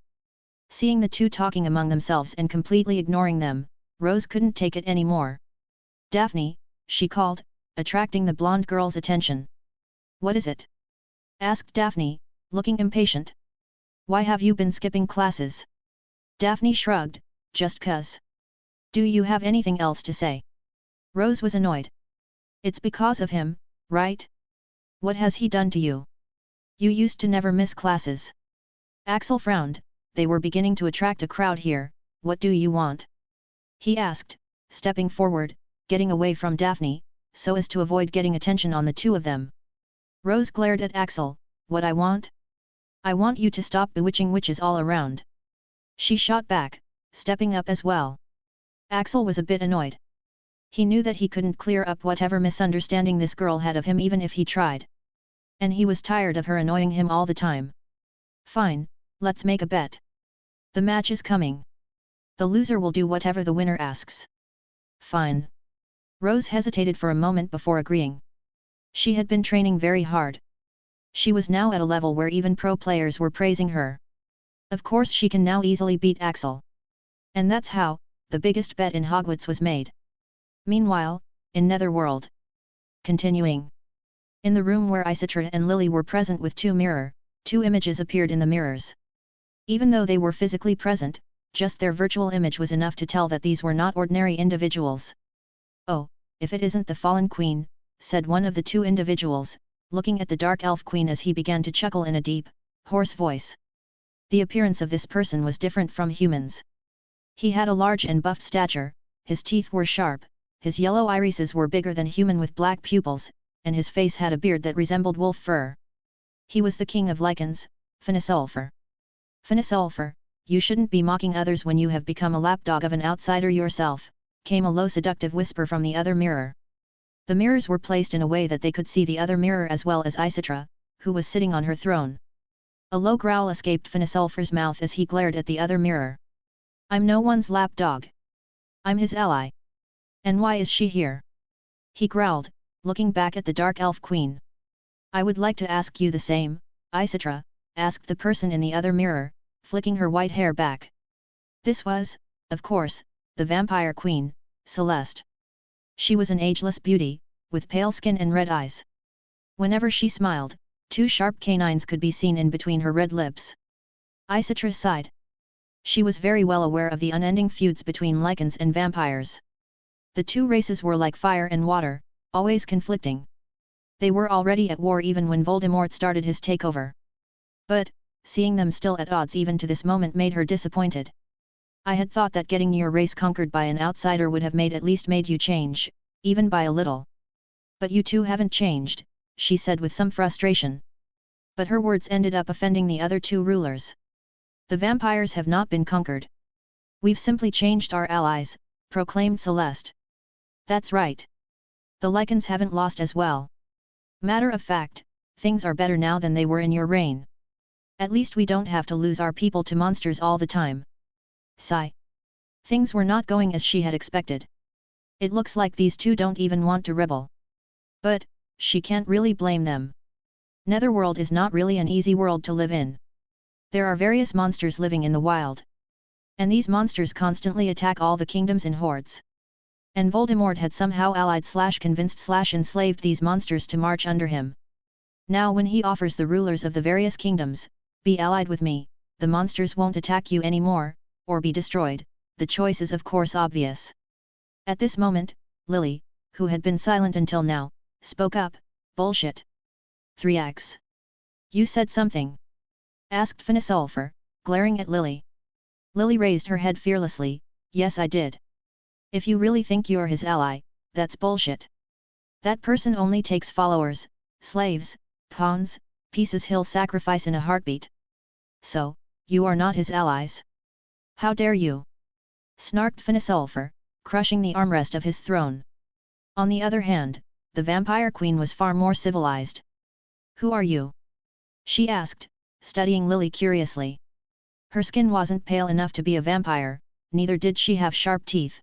Seeing the two talking among themselves and completely ignoring them, Rose couldn't take it anymore. Daphne, she called, attracting the blonde girl's attention. What is it? Asked Daphne, looking impatient. Why have you been skipping classes? Daphne shrugged, just 'cause. Do you have anything else to say? Rose was annoyed. It's because of him, right? What has he done to you? You used to never miss classes. Axel frowned. They were beginning to attract a crowd here. What do you want? He asked, stepping forward, getting away from Daphne, so as to avoid getting attention on the two of them. Rose glared at Axel. What I want? I want you to stop bewitching witches all around. She shot back, stepping up as well. Axel was a bit annoyed. He knew that he couldn't clear up whatever misunderstanding this girl had of him even if he tried. And he was tired of her annoying him all the time. Fine, let's make a bet. The match is coming. The loser will do whatever the winner asks. Fine. Rose hesitated for a moment before agreeing. She had been training very hard. She was now at a level where even pro players were praising her. Of course she can now easily beat Axel. And that's how, the biggest bet in Hogwarts was made. Meanwhile, in Netherworld. Continuing. In the room where Isitra and Lily were present with two images appeared in the mirrors. Even though they were physically present, just their virtual image was enough to tell that these were not ordinary individuals. Oh, if it isn't the fallen queen, said one of the two individuals, looking at the dark elf queen as he began to chuckle in a deep, hoarse voice. The appearance of this person was different from humans. He had a large and buffed stature, his teeth were sharp, his yellow irises were bigger than human with black pupils, and his face had a beard that resembled wolf fur. He was the king of lichens, Finisulfur. Finisulfur, you shouldn't be mocking others when you have become a lapdog of an outsider yourself, came a low seductive whisper from the other mirror. The mirrors were placed in a way that they could see the other mirror as well as Isitra, who was sitting on her throne. A low growl escaped Finisulfur's mouth as he glared at the other mirror. I'm no one's lapdog. I'm his ally. And why is she here? He growled, looking back at the dark elf queen. I would like to ask you the same, Isitra, asked the person in the other mirror, flicking her white hair back. This was, of course, the vampire queen, Celeste. She was an ageless beauty, with pale skin and red eyes. Whenever she smiled, two sharp canines could be seen in between her red lips. Isitra sighed. She was very well aware of the unending feuds between lichens and vampires. The two races were like fire and water, always conflicting. They were already at war even when Voldemort started his takeover. But, seeing them still at odds even to this moment made her disappointed. I had thought that getting your race conquered by an outsider would have at least made you change, even by a little. But you two haven't changed, she said with some frustration. But her words ended up offending the other two rulers. The vampires have not been conquered. We've simply changed our allies, proclaimed Celeste. That's right. The lichens haven't lost as well. Matter of fact, things are better now than they were in your reign. At least we don't have to lose our people to monsters all the time. Sigh. Things were not going as she had expected. It looks like these two don't even want to rebel. But, she can't really blame them. Netherworld is not really an easy world to live in. There are various monsters living in the wild. And these monsters constantly attack all the kingdoms in hordes. And Voldemort had somehow allied/convinced/enslaved these monsters to march under him. Now when he offers the rulers of the various kingdoms, be allied with me, the monsters won't attack you anymore, or be destroyed, the choice is of course obvious. At this moment, Lily, who had been silent until now, spoke up, bullshit. 3x. You said something? Asked Finisulfur, glaring at Lily. Lily raised her head fearlessly, yes I did. If you really think you're his ally, that's bullshit. That person only takes followers, slaves, pawns, pieces he'll sacrifice in a heartbeat. So, you are not his allies? How dare you? Snarked Finisulfur, crushing the armrest of his throne. On the other hand, the vampire queen was far more civilized. Who are you? She asked, studying Lily curiously. Her skin wasn't pale enough to be a vampire, neither did she have sharp teeth.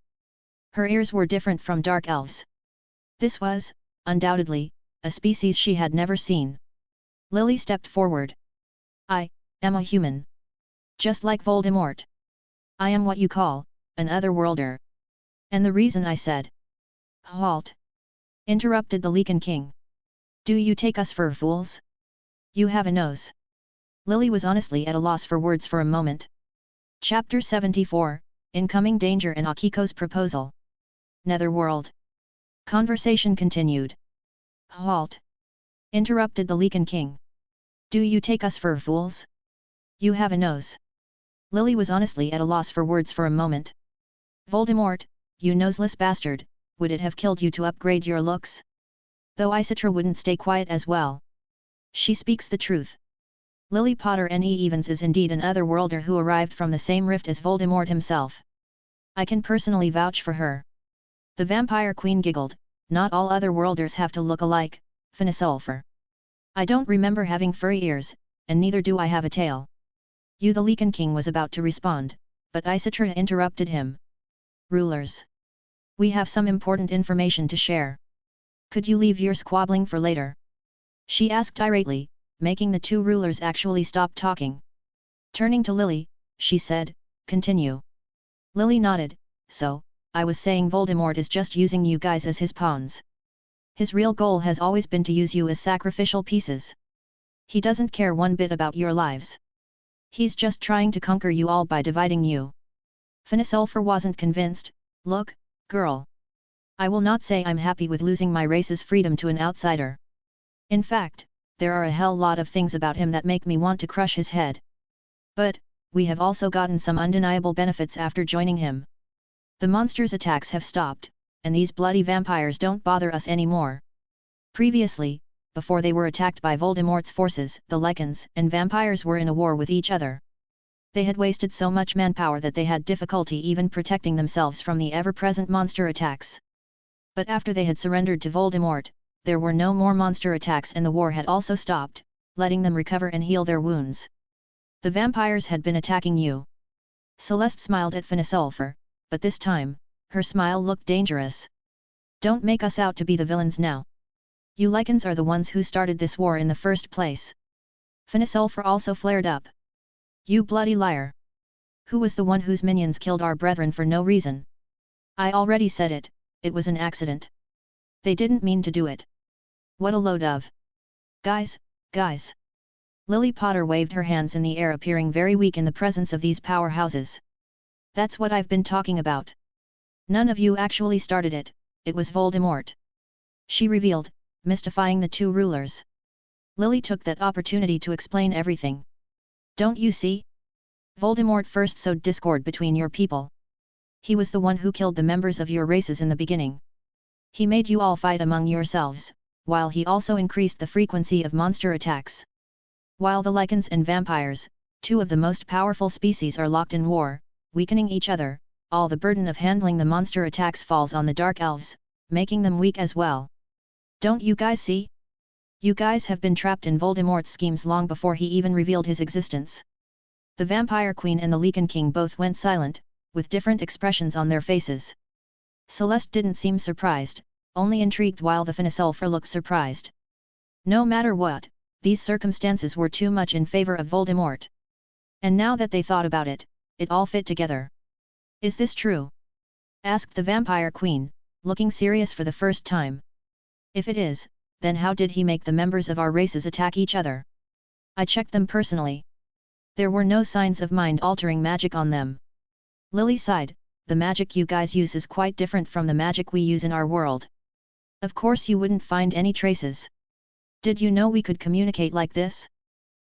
Her ears were different from dark elves. This was, undoubtedly, a species she had never seen. Lily stepped forward. I am a human. Just like Voldemort. I am what you call, an otherworlder. And the reason I said... Halt! Interrupted the Lichen King. Do you take us for fools? You have a nose. Lily was honestly at a loss for words for a moment. Chapter 74, Incoming Danger and Akiko's Proposal. Netherworld. Conversation continued. Halt! Interrupted the Lichen King. Do you take us for fools? You have a nose. Lily was honestly at a loss for words for a moment. Voldemort, you noseless bastard, would it have killed you to upgrade your looks? Though Isitra wouldn't stay quiet as well. She speaks the truth. Lily Potter N.E. Evans is indeed an otherworlder who arrived from the same rift as Voldemort himself. I can personally vouch for her. The vampire queen giggled, not all other worlders have to look alike, Sulfur. I don't remember having furry ears, and neither do I have a tail. The Lichen King was about to respond, but Isitra interrupted him. Rulers. We have some important information to share. Could you leave your squabbling for later? She asked irately, making the two rulers actually stop talking. Turning to Lily, she said, continue. Lily nodded, so, I was saying Voldemort is just using you guys as his pawns. His real goal has always been to use you as sacrificial pieces. He doesn't care one bit about your lives. He's just trying to conquer you all by dividing you. Sulfur wasn't convinced. Look, girl. I will not say I'm happy with losing my race's freedom to an outsider. In fact, there are a hell lot of things about him that make me want to crush his head. But, we have also gotten some undeniable benefits after joining him. The monster's attacks have stopped, and these bloody vampires don't bother us anymore. Previously, before they were attacked by Voldemort's forces, the Lycans and vampires were in a war with each other. They had wasted so much manpower that they had difficulty even protecting themselves from the ever-present monster attacks. But after they had surrendered to Voldemort, there were no more monster attacks and the war had also stopped, letting them recover and heal their wounds. The vampires had been attacking you. Celeste smiled at Sulfur, but this time, her smile looked dangerous. Don't make us out to be the villains now. You Lycans are the ones who started this war in the first place. Sulfur also flared up. You bloody liar! Who was the one whose minions killed our brethren for no reason? I already said it, it was an accident. They didn't mean to do it. What a load of... Guys. Lily Potter waved her hands in the air, appearing very weak in the presence of these powerhouses. That's what I've been talking about. None of you actually started it, it was Voldemort. She revealed, mystifying the two rulers. Lily took that opportunity to explain everything. Don't you see? Voldemort first sowed discord between your people. He was the one who killed the members of your races in the beginning. He made you all fight among yourselves, while he also increased the frequency of monster attacks. While the Lycans and vampires, two of the most powerful species, are locked in war, weakening each other, all the burden of handling the monster attacks falls on the Dark Elves, making them weak as well. Don't you guys see? You guys have been trapped in Voldemort's schemes long before he even revealed his existence. The Vampire Queen and the Lichen King both went silent, with different expressions on their faces. Celeste didn't seem surprised, only intrigued, while the Sulfur looked surprised. No matter what, these circumstances were too much in favor of Voldemort. And now that they thought about it, it all fit together. Is this true? Asked the Vampire Queen, looking serious for the first time. If it is, then how did he make the members of our races attack each other? I checked them personally. There were no signs of mind-altering magic on them. Lily sighed, the magic you guys use is quite different from the magic we use in our world. Of course you wouldn't find any traces. Did you know we could communicate like this?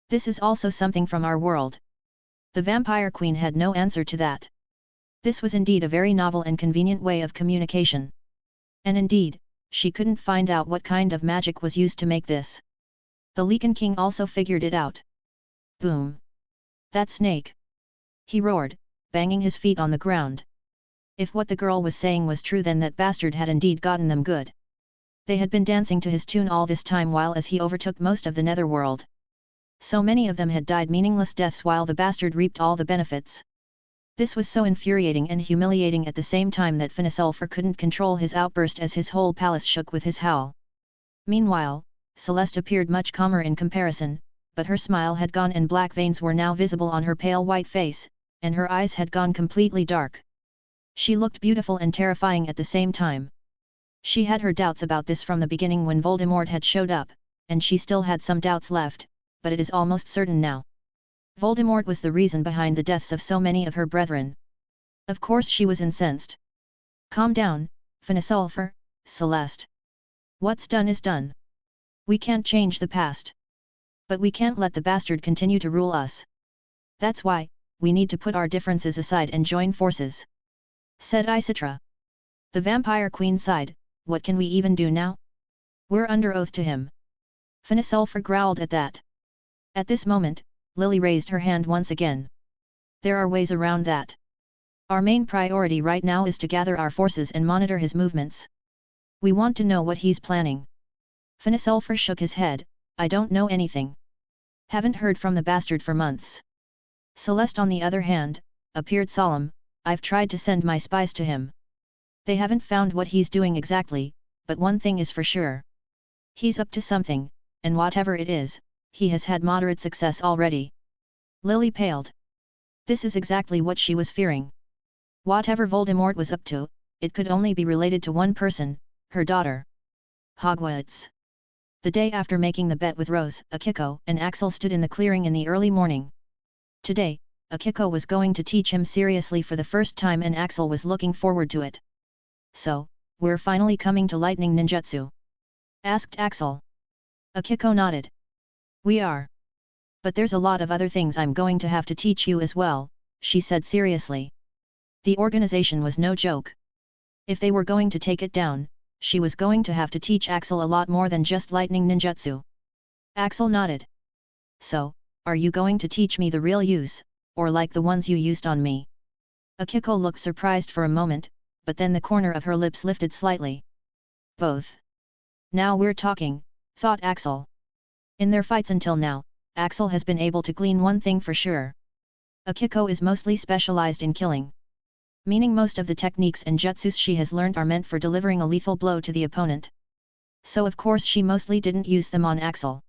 This is also something from our world. The Vampire Queen had no answer to that. This was indeed a very novel and convenient way of communication. And indeed, she couldn't find out what kind of magic was used to make this. The Lichen King also figured it out. Boom! That snake! He roared, banging his feet on the ground. If what the girl was saying was true, then that bastard had indeed gotten them good. They had been dancing to his tune all this time while as he overtook most of the netherworld. So many of them had died meaningless deaths while the bastard reaped all the benefits. This was so infuriating and humiliating at the same time that Sulfur couldn't control his outburst as his whole palace shook with his howl. Meanwhile, Celeste appeared much calmer in comparison, but her smile had gone and black veins were now visible on her pale white face, and her eyes had gone completely dark. She looked beautiful and terrifying at the same time. She had her doubts about this from the beginning when Voldemort had showed up, and she still had some doubts left, but it is almost certain now. Voldemort was the reason behind the deaths of so many of her brethren. Of course she was incensed. Calm down, Sulfur, Celeste. What's done is done. We can't change the past. But we can't let the bastard continue to rule us. That's why, we need to put our differences aside and join forces. Said Isitra. The Vampire Queen sighed, what can we even do now? We're under oath to him. Sulfur growled at that. At this moment, Lily raised her hand once again. There are ways around that. Our main priority right now is to gather our forces and monitor his movements. We want to know what he's planning. Finisulfur shook his head, I don't know anything. Haven't heard from the bastard for months. Celeste on the other hand, appeared solemn, I've tried to send my spies to him. They haven't found what he's doing exactly, but one thing is for sure. He's up to something, and whatever it is, he has had moderate success already. Lily paled. This is exactly what she was fearing. Whatever Voldemort was up to, it could only be related to one person, her daughter. Hogwarts. The day after making the bet with Rose, Akiko and Axel stood in the clearing in the early morning. Today, Akiko was going to teach him seriously for the first time and Axel was looking forward to it. So, we're finally coming to lightning ninjutsu? Asked Axel. Akiko nodded. We are. But there's a lot of other things I'm going to have to teach you as well, she said seriously. The organization was no joke. If they were going to take it down, she was going to have to teach Axel a lot more than just lightning ninjutsu. Axel nodded. So, are you going to teach me the real use, or like the ones you used on me? Akiko looked surprised for a moment, but then the corner of her lips lifted slightly. Both. Now we're talking, thought Axel. In their fights until now, Axel has been able to glean one thing for sure. Akiko is mostly specialized in killing. Meaning most of the techniques and jutsus she has learned are meant for delivering a lethal blow to the opponent. So of course she mostly didn't use them on Axel.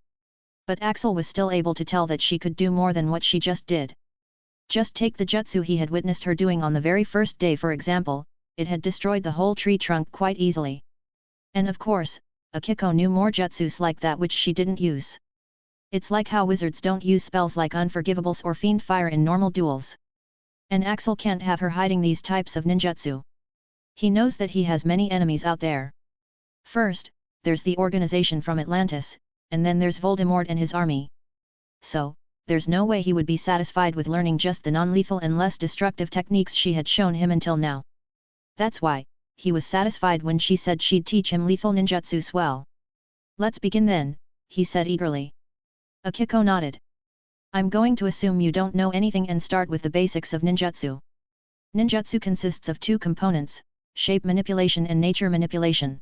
But Axel was still able to tell that she could do more than what she just did. Just take the jutsu he had witnessed her doing on the very first day for example, it had destroyed the whole tree trunk quite easily. And of course, Akiko knew more jutsus like that which she didn't use. It's like how wizards don't use spells like Unforgivables or Fiend Fire in normal duels. And Axel can't have her hiding these types of ninjutsu. He knows that he has many enemies out there. First, there's the organization from Atlantis, and then there's Voldemort and his army. So, there's no way he would be satisfied with learning just the non-lethal and less destructive techniques she had shown him until now. That's why, he was satisfied when she said she'd teach him lethal ninjutsu well. Let's begin then, he said eagerly. Akiko nodded. I'm going to assume you don't know anything and start with the basics of ninjutsu. Ninjutsu consists of two components, shape manipulation and nature manipulation.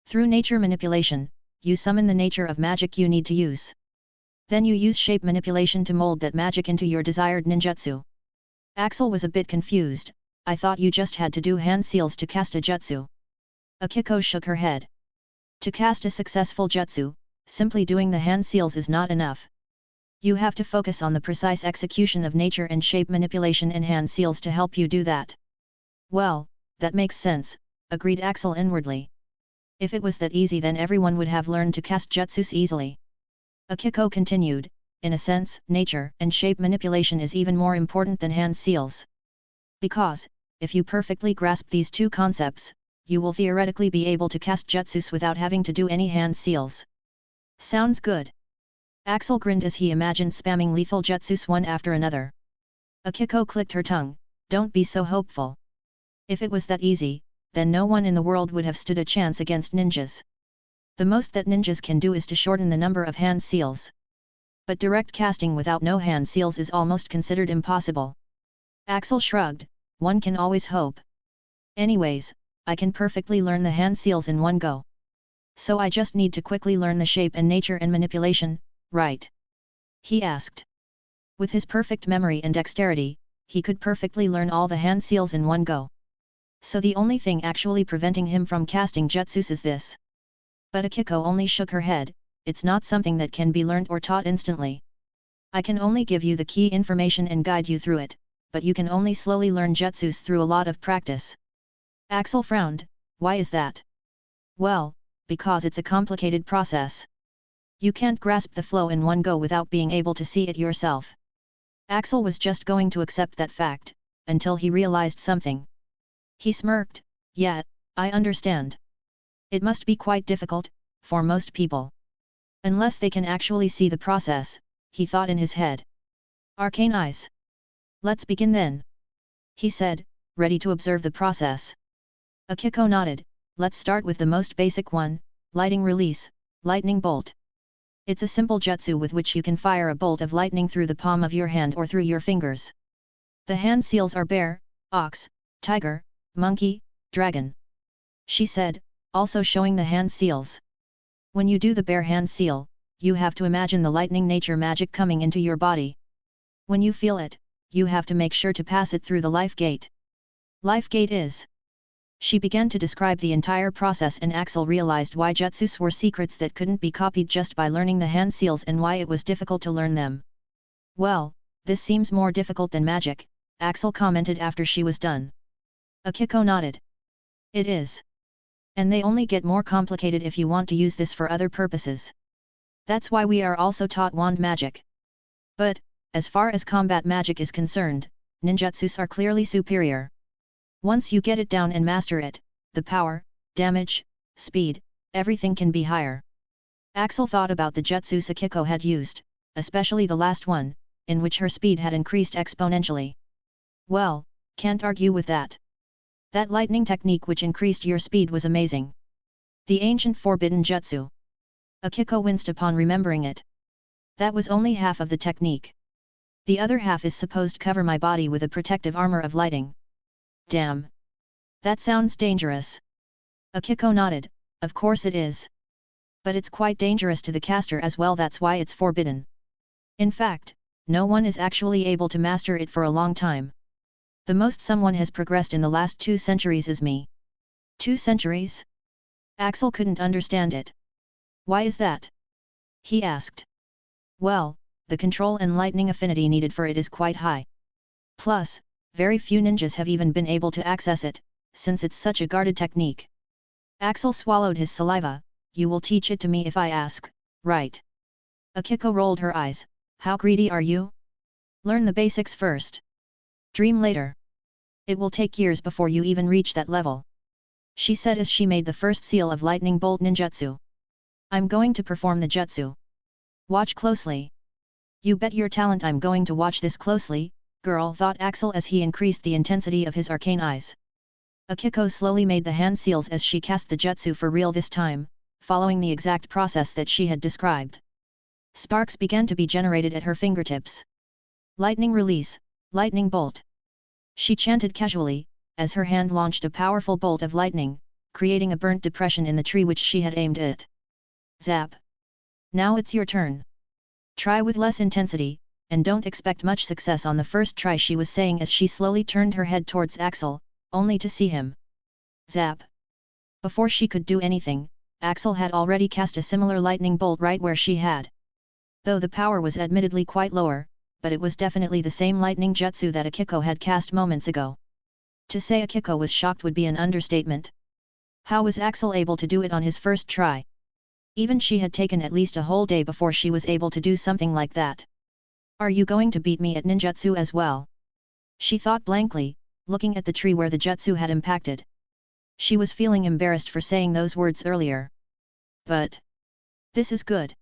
Through nature manipulation, you summon the nature of magic you need to use. Then you use shape manipulation to mold that magic into your desired ninjutsu. Axel was a bit confused, I thought you just had to do hand seals to cast a jutsu. Akiko shook her head. To cast a successful jutsu, simply doing the hand seals is not enough. You have to focus on the precise execution of nature and shape manipulation and hand seals to help you do that. Well, that makes sense, agreed Axel inwardly. If it was that easy then everyone would have learned to cast jutsus easily. Akiko continued, in a sense, nature and shape manipulation is even more important than hand seals. Because, if you perfectly grasp these two concepts, you will theoretically be able to cast jutsus without having to do any hand seals. Sounds good. Axel grinned as he imagined spamming lethal jutsus one after another. Akiko clicked her tongue, don't be so hopeful. If it was that easy, then no one in the world would have stood a chance against ninjas. The most that ninjas can do is to shorten the number of hand seals. But direct casting without no hand seals is almost considered impossible. Axel shrugged, one can always hope. Anyways, I can perfectly learn the hand seals in one go. So I just need to quickly learn the shape and nature and manipulation, right? He asked. With his perfect memory and dexterity, he could perfectly learn all the hand seals in one go. So the only thing actually preventing him from casting jutsus is this. But Akiko only shook her head, it's not something that can be learned or taught instantly. I can only give you the key information and guide you through it, but you can only slowly learn jutsus through a lot of practice. Axel frowned, why is that? Well, because it's a complicated process. You can't grasp the flow in one go without being able to see it yourself. Axel was just going to accept that fact, until he realized something. He smirked, yeah, I understand. It must be quite difficult, for most people. Unless they can actually see the process, he thought in his head. Arcane eyes. Let's begin then. He said, ready to observe the process. Akiko nodded, let's start with the most basic one, lighting release, lightning bolt. It's a simple jutsu with which you can fire a bolt of lightning through the palm of your hand or through your fingers. The hand seals are bare, ox, tiger, monkey, dragon," she said, also showing the hand seals. "When you do the bare hand seal, you have to imagine the lightning nature magic coming into your body. When you feel it, you have to make sure to pass it through the life gate. Life gate is..." She began to describe the entire process, and Axel realized why jutsus were secrets that couldn't be copied just by learning the hand seals and why it was difficult to learn them. "Well, this seems more difficult than magic," Axel commented after she was done. Akiko nodded. "It is. And they only get more complicated if you want to use this for other purposes. That's why we are also taught wand magic. But, as far as combat magic is concerned, ninjutsus are clearly superior. Once you get it down and master it, the power, damage, speed, everything can be higher." Axel thought about the jutsus Akiko had used, especially the last one, in which her speed had increased exponentially. "Well, can't argue with that. That lightning technique which increased your speed was amazing. The ancient forbidden jutsu." Akiko winced upon remembering it. "That was only half of the technique. The other half is supposed to cover my body with a protective armor of lighting." "Damn. That sounds dangerous." Akiko nodded. "Of course it is. But it's quite dangerous to the caster as well, that's why it's forbidden. In fact, no one is actually able to master it for a long time. The most someone has progressed in the last 2 centuries is me." 2 centuries? Axel couldn't understand it. "Why is that?" he asked. "Well, the control and lightning affinity needed for it is quite high. Plus, very few ninjas have even been able to access it, since it's such a guarded technique." Axel swallowed his saliva. "You will teach it to me if I ask, right?" Akiko rolled her eyes. "How greedy are you? Learn the basics first. Dream later. It will take years before you even reach that level," she said as she made the first seal of lightning bolt ninjutsu. "I'm going to perform the jutsu. Watch closely." "You bet your talent I'm going to watch this closely, girl," thought Axel as he increased the intensity of his arcane eyes. Akiko slowly made the hand seals as she cast the jutsu for real this time, following the exact process that she had described. Sparks began to be generated at her fingertips. "Lightning release, lightning bolt," she chanted casually, as her hand launched a powerful bolt of lightning, creating a burnt depression in the tree which she had aimed at. Zap! "Now it's your turn. Try with less intensity, and don't expect much success on the first try," she was saying as she slowly turned her head towards Axel, only to see him. Zap! Before she could do anything, Axel had already cast a similar lightning bolt right where she had. Though the power was admittedly quite lower, but it was definitely the same lightning jutsu that Akiko had cast moments ago. To say Akiko was shocked would be an understatement. How was Axel able to do it on his first try? Even she had taken at least a whole day before she was able to do something like that. "Are you going to beat me at ninjutsu as well?" she thought blankly, looking at the tree where the jutsu had impacted. She was feeling embarrassed for saying those words earlier. "But this is good,"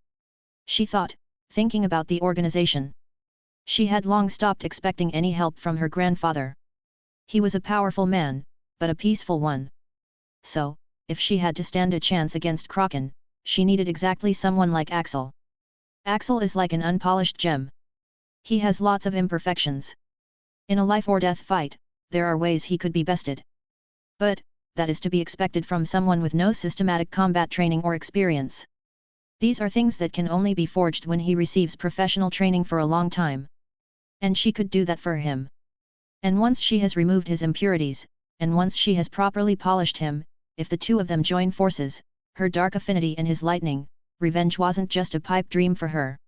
she thought, thinking about the organization. She had long stopped expecting any help from her grandfather. He was a powerful man, but a peaceful one. So, if she had to stand a chance against Kraken, she needed exactly someone like Axel. Axel is like an unpolished gem. He has lots of imperfections. In a life-or-death fight, there are ways he could be bested. But, that is to be expected from someone with no systematic combat training or experience. These are things that can only be forged when he receives professional training for a long time. And she could do that for him. And once she has removed his impurities, and once she has properly polished him, if the two of them join forces, her dark affinity and his lightning, revenge wasn't just a pipe dream for her.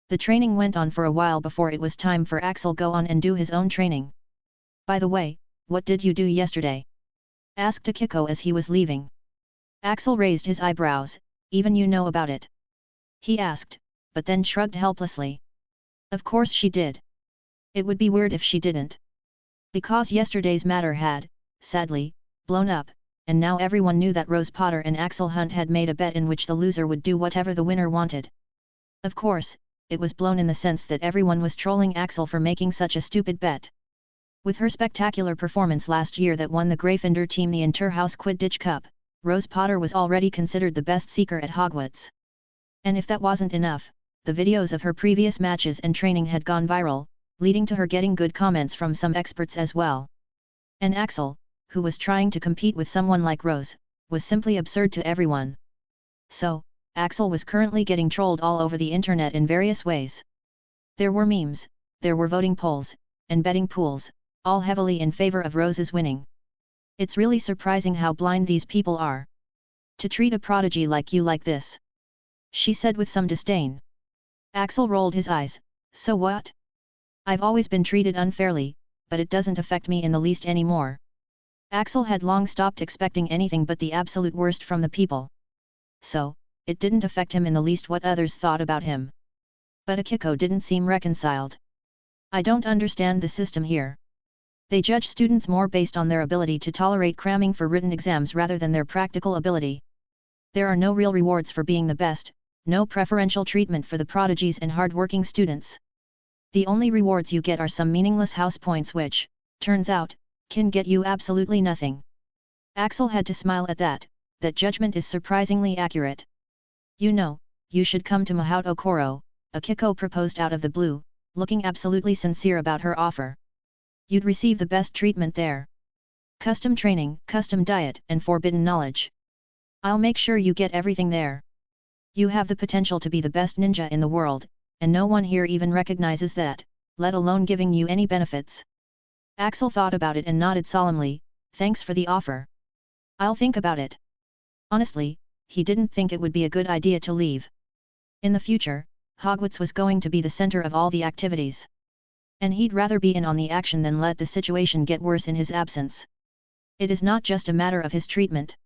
The training went on for a while before it was time for Axel go on and do his own training. "By the way, what did you do yesterday?" asked Akiko as he was leaving. Axel raised his eyebrows. "Even you know about it?" he asked, but then shrugged helplessly. Of course she did. It would be weird if she didn't. Because yesterday's matter had, sadly, blown up, and now everyone knew that Rose Potter and Axel Hunt had made a bet in which the loser would do whatever the winner wanted. Of course, it was blown in the sense that everyone was trolling Axel for making such a stupid bet. With her spectacular performance last year that won the Gryffindor team the Inter-House Quidditch Cup, Rose Potter was already considered the best seeker at Hogwarts. And if that wasn't enough, the videos of her previous matches and training had gone viral, leading to her getting good comments from some experts as well. And Axel, who was trying to compete with someone like Rose, was simply absurd to everyone. So, Axel was currently getting trolled all over the internet in various ways. There were memes, there were voting polls, and betting pools, all heavily in favor of Rose's winning. It's really surprising how blind these people are. To treat a prodigy like you like this, she said with some disdain. Axel rolled his eyes. So what? I've always been treated unfairly, but it doesn't affect me in the least anymore. Axel had long stopped expecting anything but the absolute worst from the people. So, it didn't affect him in the least what others thought about him. But Akiko didn't seem reconciled. I don't understand the system here. They judge students more based on their ability to tolerate cramming for written exams rather than their practical ability. There are no real rewards for being the best, no preferential treatment for the prodigies and hard-working students. The only rewards you get are some meaningless house points which, turns out, can get you absolutely nothing. Axel had to smile at that judgment is surprisingly accurate. You know, you should come to Mahaut Okoro, Akiko proposed out of the blue, looking absolutely sincere about her offer. You'd receive the best treatment there. Custom training, custom diet, and forbidden knowledge. I'll make sure you get everything there. You have the potential to be the best ninja in the world, and no one here even recognizes that, let alone giving you any benefits. Axel thought about it and nodded solemnly, thanks for the offer. I'll think about it. Honestly, he didn't think it would be a good idea to leave. In the future, Hogwarts was going to be the center of all the activities. And he'd rather be in on the action than let the situation get worse in his absence. It is not just a matter of his treatment.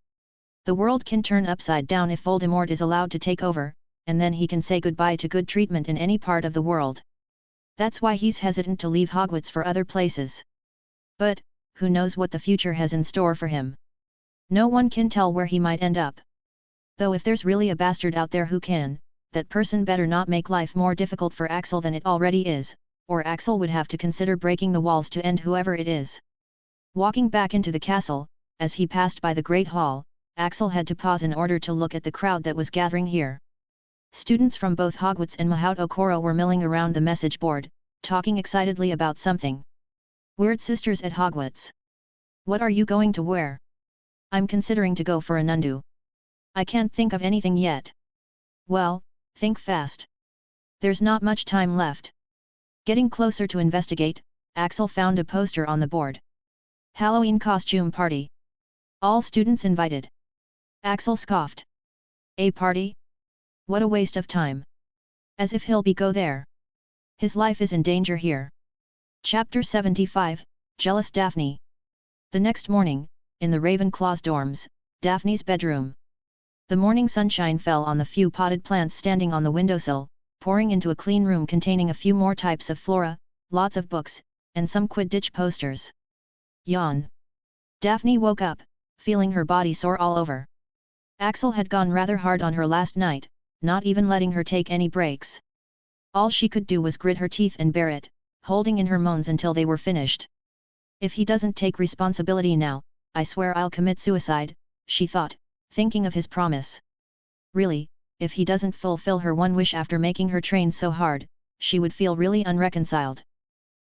The world can turn upside down if Voldemort is allowed to take over, and then he can say goodbye to good treatment in any part of the world. That's why he's hesitant to leave Hogwarts for other places. But, who knows what the future has in store for him? No one can tell where he might end up. Though if there's really a bastard out there who can, that person better not make life more difficult for Axel than it already is, or Axel would have to consider breaking the walls to end whoever it is. Walking back into the castle, as he passed by the Great Hall, Axel had to pause in order to look at the crowd that was gathering here. Students from both Hogwarts and Mahaut Okoro were milling around the message board, talking excitedly about something. Weird sisters at Hogwarts. What are you going to wear? I'm considering to go for an undo. I can't think of anything yet. Well, think fast. There's not much time left. Getting closer to investigate, Axel found a poster on the board. Halloween costume party. All students invited. Axel scoffed. A party? What a waste of time. As if he'll go there. His life is in danger here. Chapter 75, Jealous Daphne. The next morning, in the Ravenclaw's dorms, Daphne's bedroom. The morning sunshine fell on the few potted plants standing on the windowsill, pouring into a clean room containing a few more types of flora, lots of books, and some quidditch posters. Yawn. Daphne woke up, feeling her body sore all over. Axel had gone rather hard on her last night, not even letting her take any breaks. All she could do was grit her teeth and bear it, holding in her moans until they were finished. If he doesn't take responsibility now, I swear I'll commit suicide, she thought, thinking of his promise. Really, if he doesn't fulfill her one wish after making her train so hard, she would feel really unreconciled.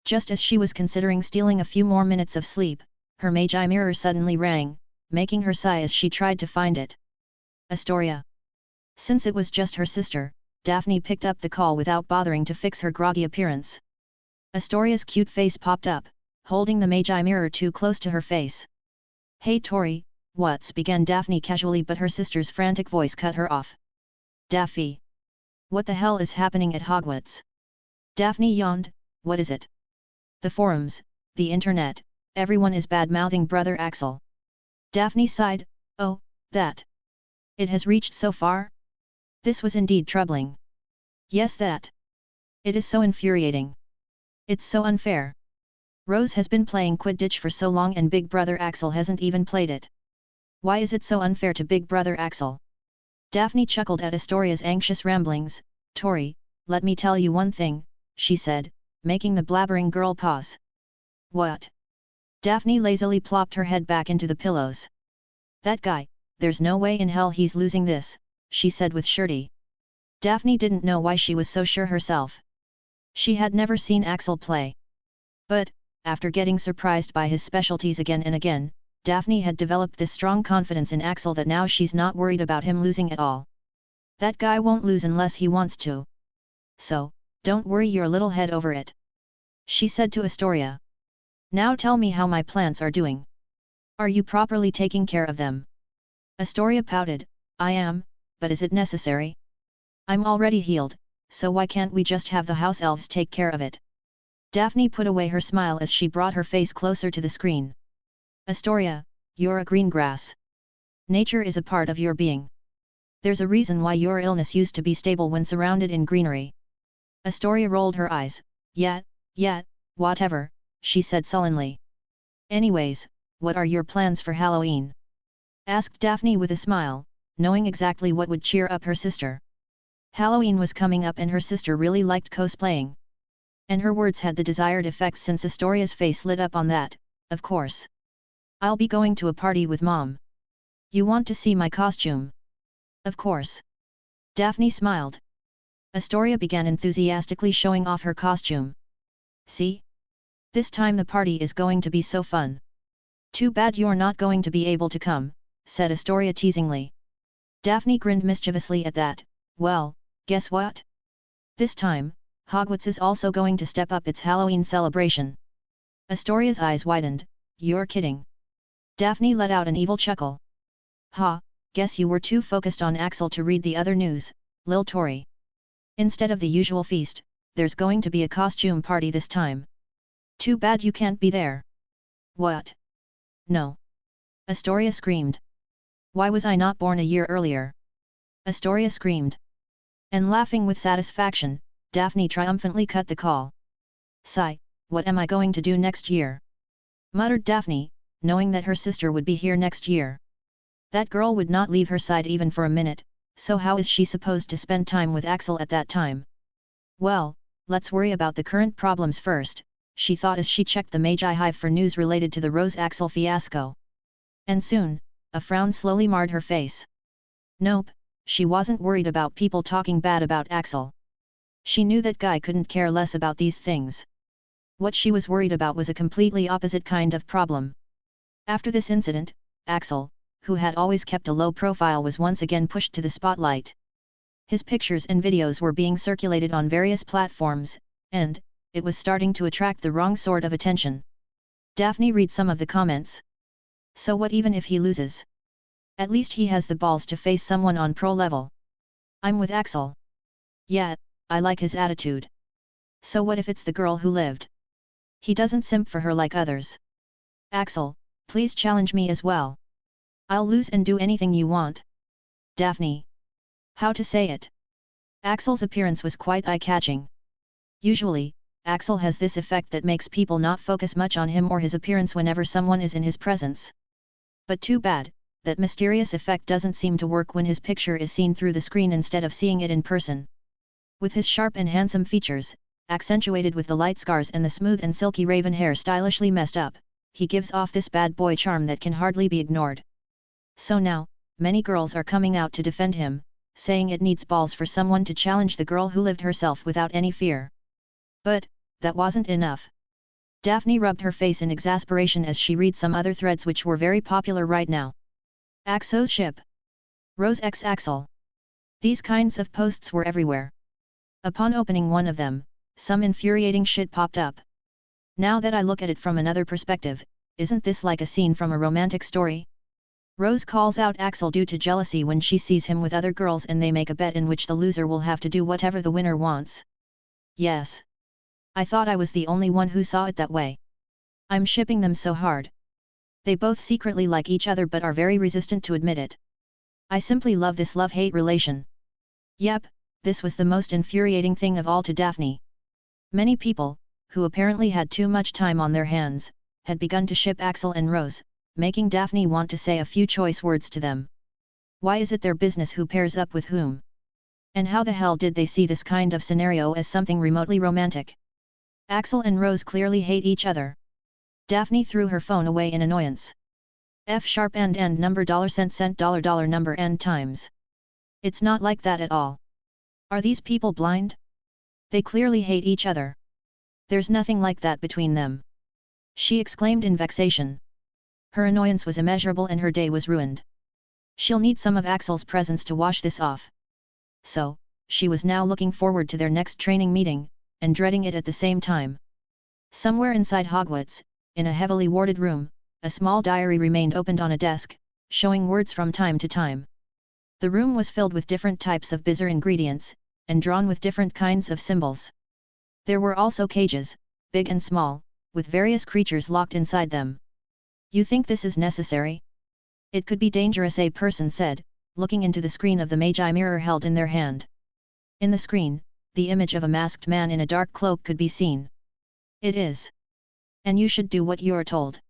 Just as she was considering stealing a few more minutes of sleep, her magi mirror suddenly rang, making her sigh as she tried to find it. Astoria. Since it was just her sister, Daphne picked up the call without bothering to fix her groggy appearance. Astoria's cute face popped up, holding the magi mirror too close to her face. Hey Tori, what's began Daphne casually, but her sister's frantic voice cut her off. Daffy. What the hell is happening at Hogwarts? Daphne yawned, what is it? The forums, the internet, everyone is bad-mouthing Brother Axel. Daphne sighed, oh, that. It has reached so far? This was indeed troubling. Yes, that. It is so infuriating. It's so unfair. Rose has been playing Quidditch for so long and Big Brother Axel hasn't even played it. Why is it so unfair to Big Brother Axel? Daphne chuckled at Astoria's anxious ramblings. Tori, let me tell you one thing, she said, making the blabbering girl pause. What? Daphne lazily plopped her head back into the pillows. That guy, there's no way in hell he's losing this, she said with surety. Daphne didn't know why she was so sure herself. She had never seen Axel play. But, after getting surprised by his specialties again and again, Daphne had developed this strong confidence in Axel that now she's not worried about him losing at all. That guy won't lose unless he wants to. So, don't worry your little head over it. She said to Astoria. Now tell me how my plants are doing. Are you properly taking care of them? Astoria pouted, I am, but is it necessary? I'm already healed, so why can't we just have the house elves take care of it? Daphne put away her smile as she brought her face closer to the screen. Astoria, you're a green grass. Nature is a part of your being. There's a reason why your illness used to be stable when surrounded in greenery. Astoria rolled her eyes. Yet, whatever, she said sullenly. Anyways, what are your plans for Halloween? Asked Daphne with a smile, knowing exactly what would cheer up her sister. Halloween was coming up and her sister really liked cosplaying. And her words had the desired effect since Astoria's face lit up on that, of course. I'll be going to a party with Mom. You want to see my costume? Of course. Daphne smiled. Astoria began enthusiastically showing off her costume. See? This time the party is going to be so fun. Too bad you're not going to be able to come, said Astoria teasingly. Daphne grinned mischievously at that. Well, guess what? This time, Hogwarts is also going to step up its Halloween celebration. Astoria's eyes widened. You're kidding. Daphne let out an evil chuckle. Ha, guess you were too focused on Axel to read the other news, Lil Tori. Instead of the usual feast, there's going to be a costume party this time. Too bad you can't be there. What? No. Astoria screamed. Why was I not born a year earlier? Astoria screamed. And laughing with satisfaction, Daphne triumphantly cut the call. Sigh, what am I going to do next year? Muttered Daphne, knowing that her sister would be here next year. That girl would not leave her side even for a minute, so how is she supposed to spend time with Axel at that time? Well, let's worry about the current problems first, she thought as she checked the Magi Hive for news related to the Rose Axel fiasco. And soon, a frown slowly marred her face. Nope, she wasn't worried about people talking bad about Axel. She knew that guy couldn't care less about these things. What she was worried about was a completely opposite kind of problem. After this incident, Axel, who had always kept a low profile, was once again pushed to the spotlight. His pictures and videos were being circulated on various platforms, and it was starting to attract the wrong sort of attention. Daphne read some of the comments. So what even if he loses? At least he has the balls to face someone on pro level. I'm with Axel. Yeah, I like his attitude. So what if it's the girl who lived? He doesn't simp for her like others. Axel, please challenge me as well. I'll lose and do anything you want. Daphne. How to say it? Axel's appearance was quite eye-catching. Usually, Axel has this effect that makes people not focus much on him or his appearance whenever someone is in his presence. But too bad, that mysterious effect doesn't seem to work when his picture is seen through the screen instead of seeing it in person. With his sharp and handsome features, accentuated with the light scars and the smooth and silky raven hair stylishly messed up, he gives off this bad boy charm that can hardly be ignored. So now, many girls are coming out to defend him, saying it needs balls for someone to challenge the girl who lived herself without any fear. But, that wasn't enough. Daphne rubbed her face in exasperation as she read some other threads which were very popular right now. Axo's ship. Rose x Axel. These kinds of posts were everywhere. Upon opening one of them, some infuriating shit popped up. Now that I look at it from another perspective, isn't this like a scene from a romantic story? Rose calls out Axel due to jealousy when she sees him with other girls and they make a bet in which the loser will have to do whatever the winner wants. Yes. I thought I was the only one who saw it that way. I'm shipping them so hard. They both secretly like each other but are very resistant to admit it. I simply love this love-hate relation. Yep, this was the most infuriating thing of all to Daphne. Many people, who apparently had too much time on their hands, had begun to ship Axel and Rose, making Daphne want to say a few choice words to them. Why is it their business who pairs up with whom? And how the hell did they see this kind of scenario as something remotely romantic? Axel and Rose clearly hate each other. Daphne threw her phone away in annoyance. F# and end number $cent dollar number end times. It's not like that at all. Are these people blind? They clearly hate each other. There's nothing like that between them. She exclaimed in vexation. Her annoyance was immeasurable and her day was ruined. She'll need some of Axel's presence to wash this off. So, she was now looking forward to their next training meeting, and dreading it at the same time. Somewhere inside Hogwarts, in a heavily warded room, a small diary remained opened on a desk, showing words from time to time. The room was filled with different types of bizarre ingredients, and drawn with different kinds of symbols. There were also cages, big and small, with various creatures locked inside them. You think this is necessary? It could be dangerous, a person said, looking into the screen of the Magi mirror held in their hand. In the screen, the image of a masked man in a dark cloak could be seen. It is. And you should do what you are told.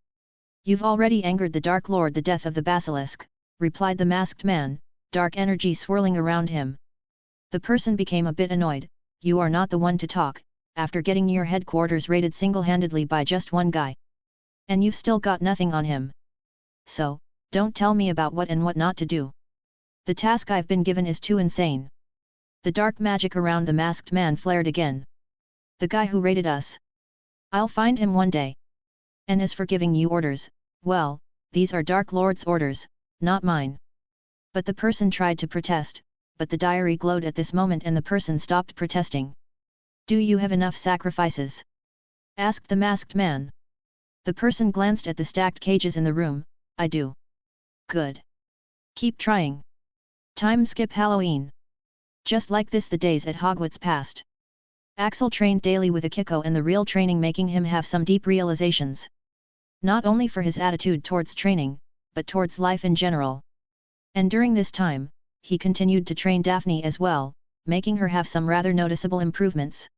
You've already angered the Dark Lord, the death of the basilisk, replied the masked man, dark energy swirling around him. The person became a bit annoyed. You are not the one to talk, after getting your headquarters raided single-handedly by just one guy. And you've still got nothing on him. So, don't tell me about what and what not to do. The task I've been given is too insane. The dark magic around the masked man flared again. The guy who raided us. I'll find him one day. And as for giving you orders, well, these are Dark Lord's orders, not mine. But the person tried to protest, but the diary glowed at this moment and the person stopped protesting. Do you have enough sacrifices? Asked the masked man. The person glanced at the stacked cages in the room. I do. Good. Keep trying. Time skip Halloween. Just like this the days at Hogwarts passed. Axel trained daily with Akiko, and the real training making him have some deep realizations. Not only for his attitude towards training, but towards life in general. And during this time, he continued to train Daphne as well, making her have some rather noticeable improvements.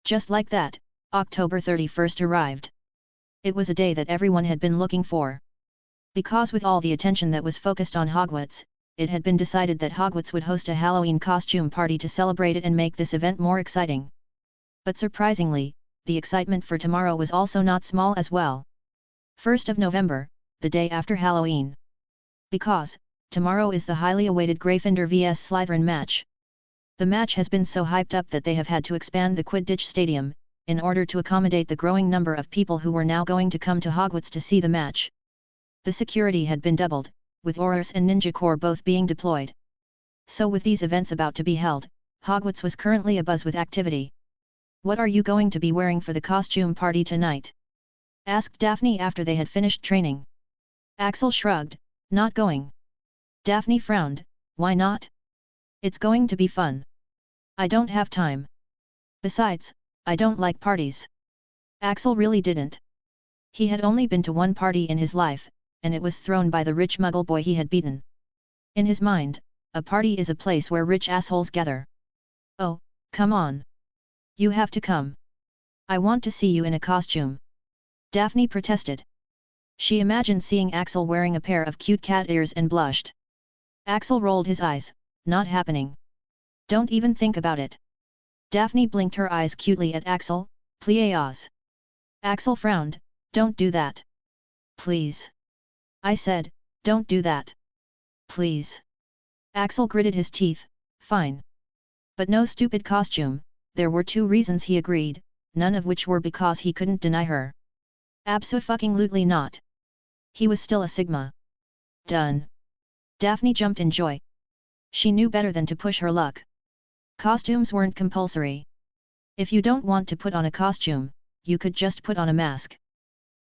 Just like that, October 31st arrived. It was a day that everyone had been looking for. Because with all the attention that was focused on Hogwarts, it had been decided that Hogwarts would host a Halloween costume party to celebrate it and make this event more exciting. But surprisingly, the excitement for tomorrow was also not small as well. 1st of November, the day after Halloween. Because, tomorrow is the highly awaited Gryffindor vs Slytherin match. The match has been so hyped up that they have had to expand the Quidditch stadium, in order to accommodate the growing number of people who were now going to come to Hogwarts to see the match. The security had been doubled, with Aurors and Ninja Corps both being deployed. So with these events about to be held, Hogwarts was currently abuzz with activity. What are you going to be wearing for the costume party tonight? Asked Daphne after they had finished training. Axel shrugged, not going. Daphne frowned, why not? It's going to be fun. I don't have time. Besides, I don't like parties. Axel really didn't. He had only been to one party in his life, and it was thrown by the rich muggle boy he had beaten. In his mind, a party is a place where rich assholes gather. Oh, come on. You have to come. I want to see you in a costume. Daphne protested. She imagined seeing Axel wearing a pair of cute cat ears and blushed. Axel rolled his eyes, not happening. Don't even think about it. Daphne blinked her eyes cutely at Axel, please. Axel frowned, don't do that. Please. I said, don't do that. Please. Axel gritted his teeth, fine. But no stupid costume. There were 2 reasons he agreed, none of which were because he couldn't deny her. Abso-fucking-lutely not. He was still a Sigma. Done. Daphne jumped in joy. She knew better than to push her luck. Costumes weren't compulsory. If you don't want to put on a costume, you could just put on a mask.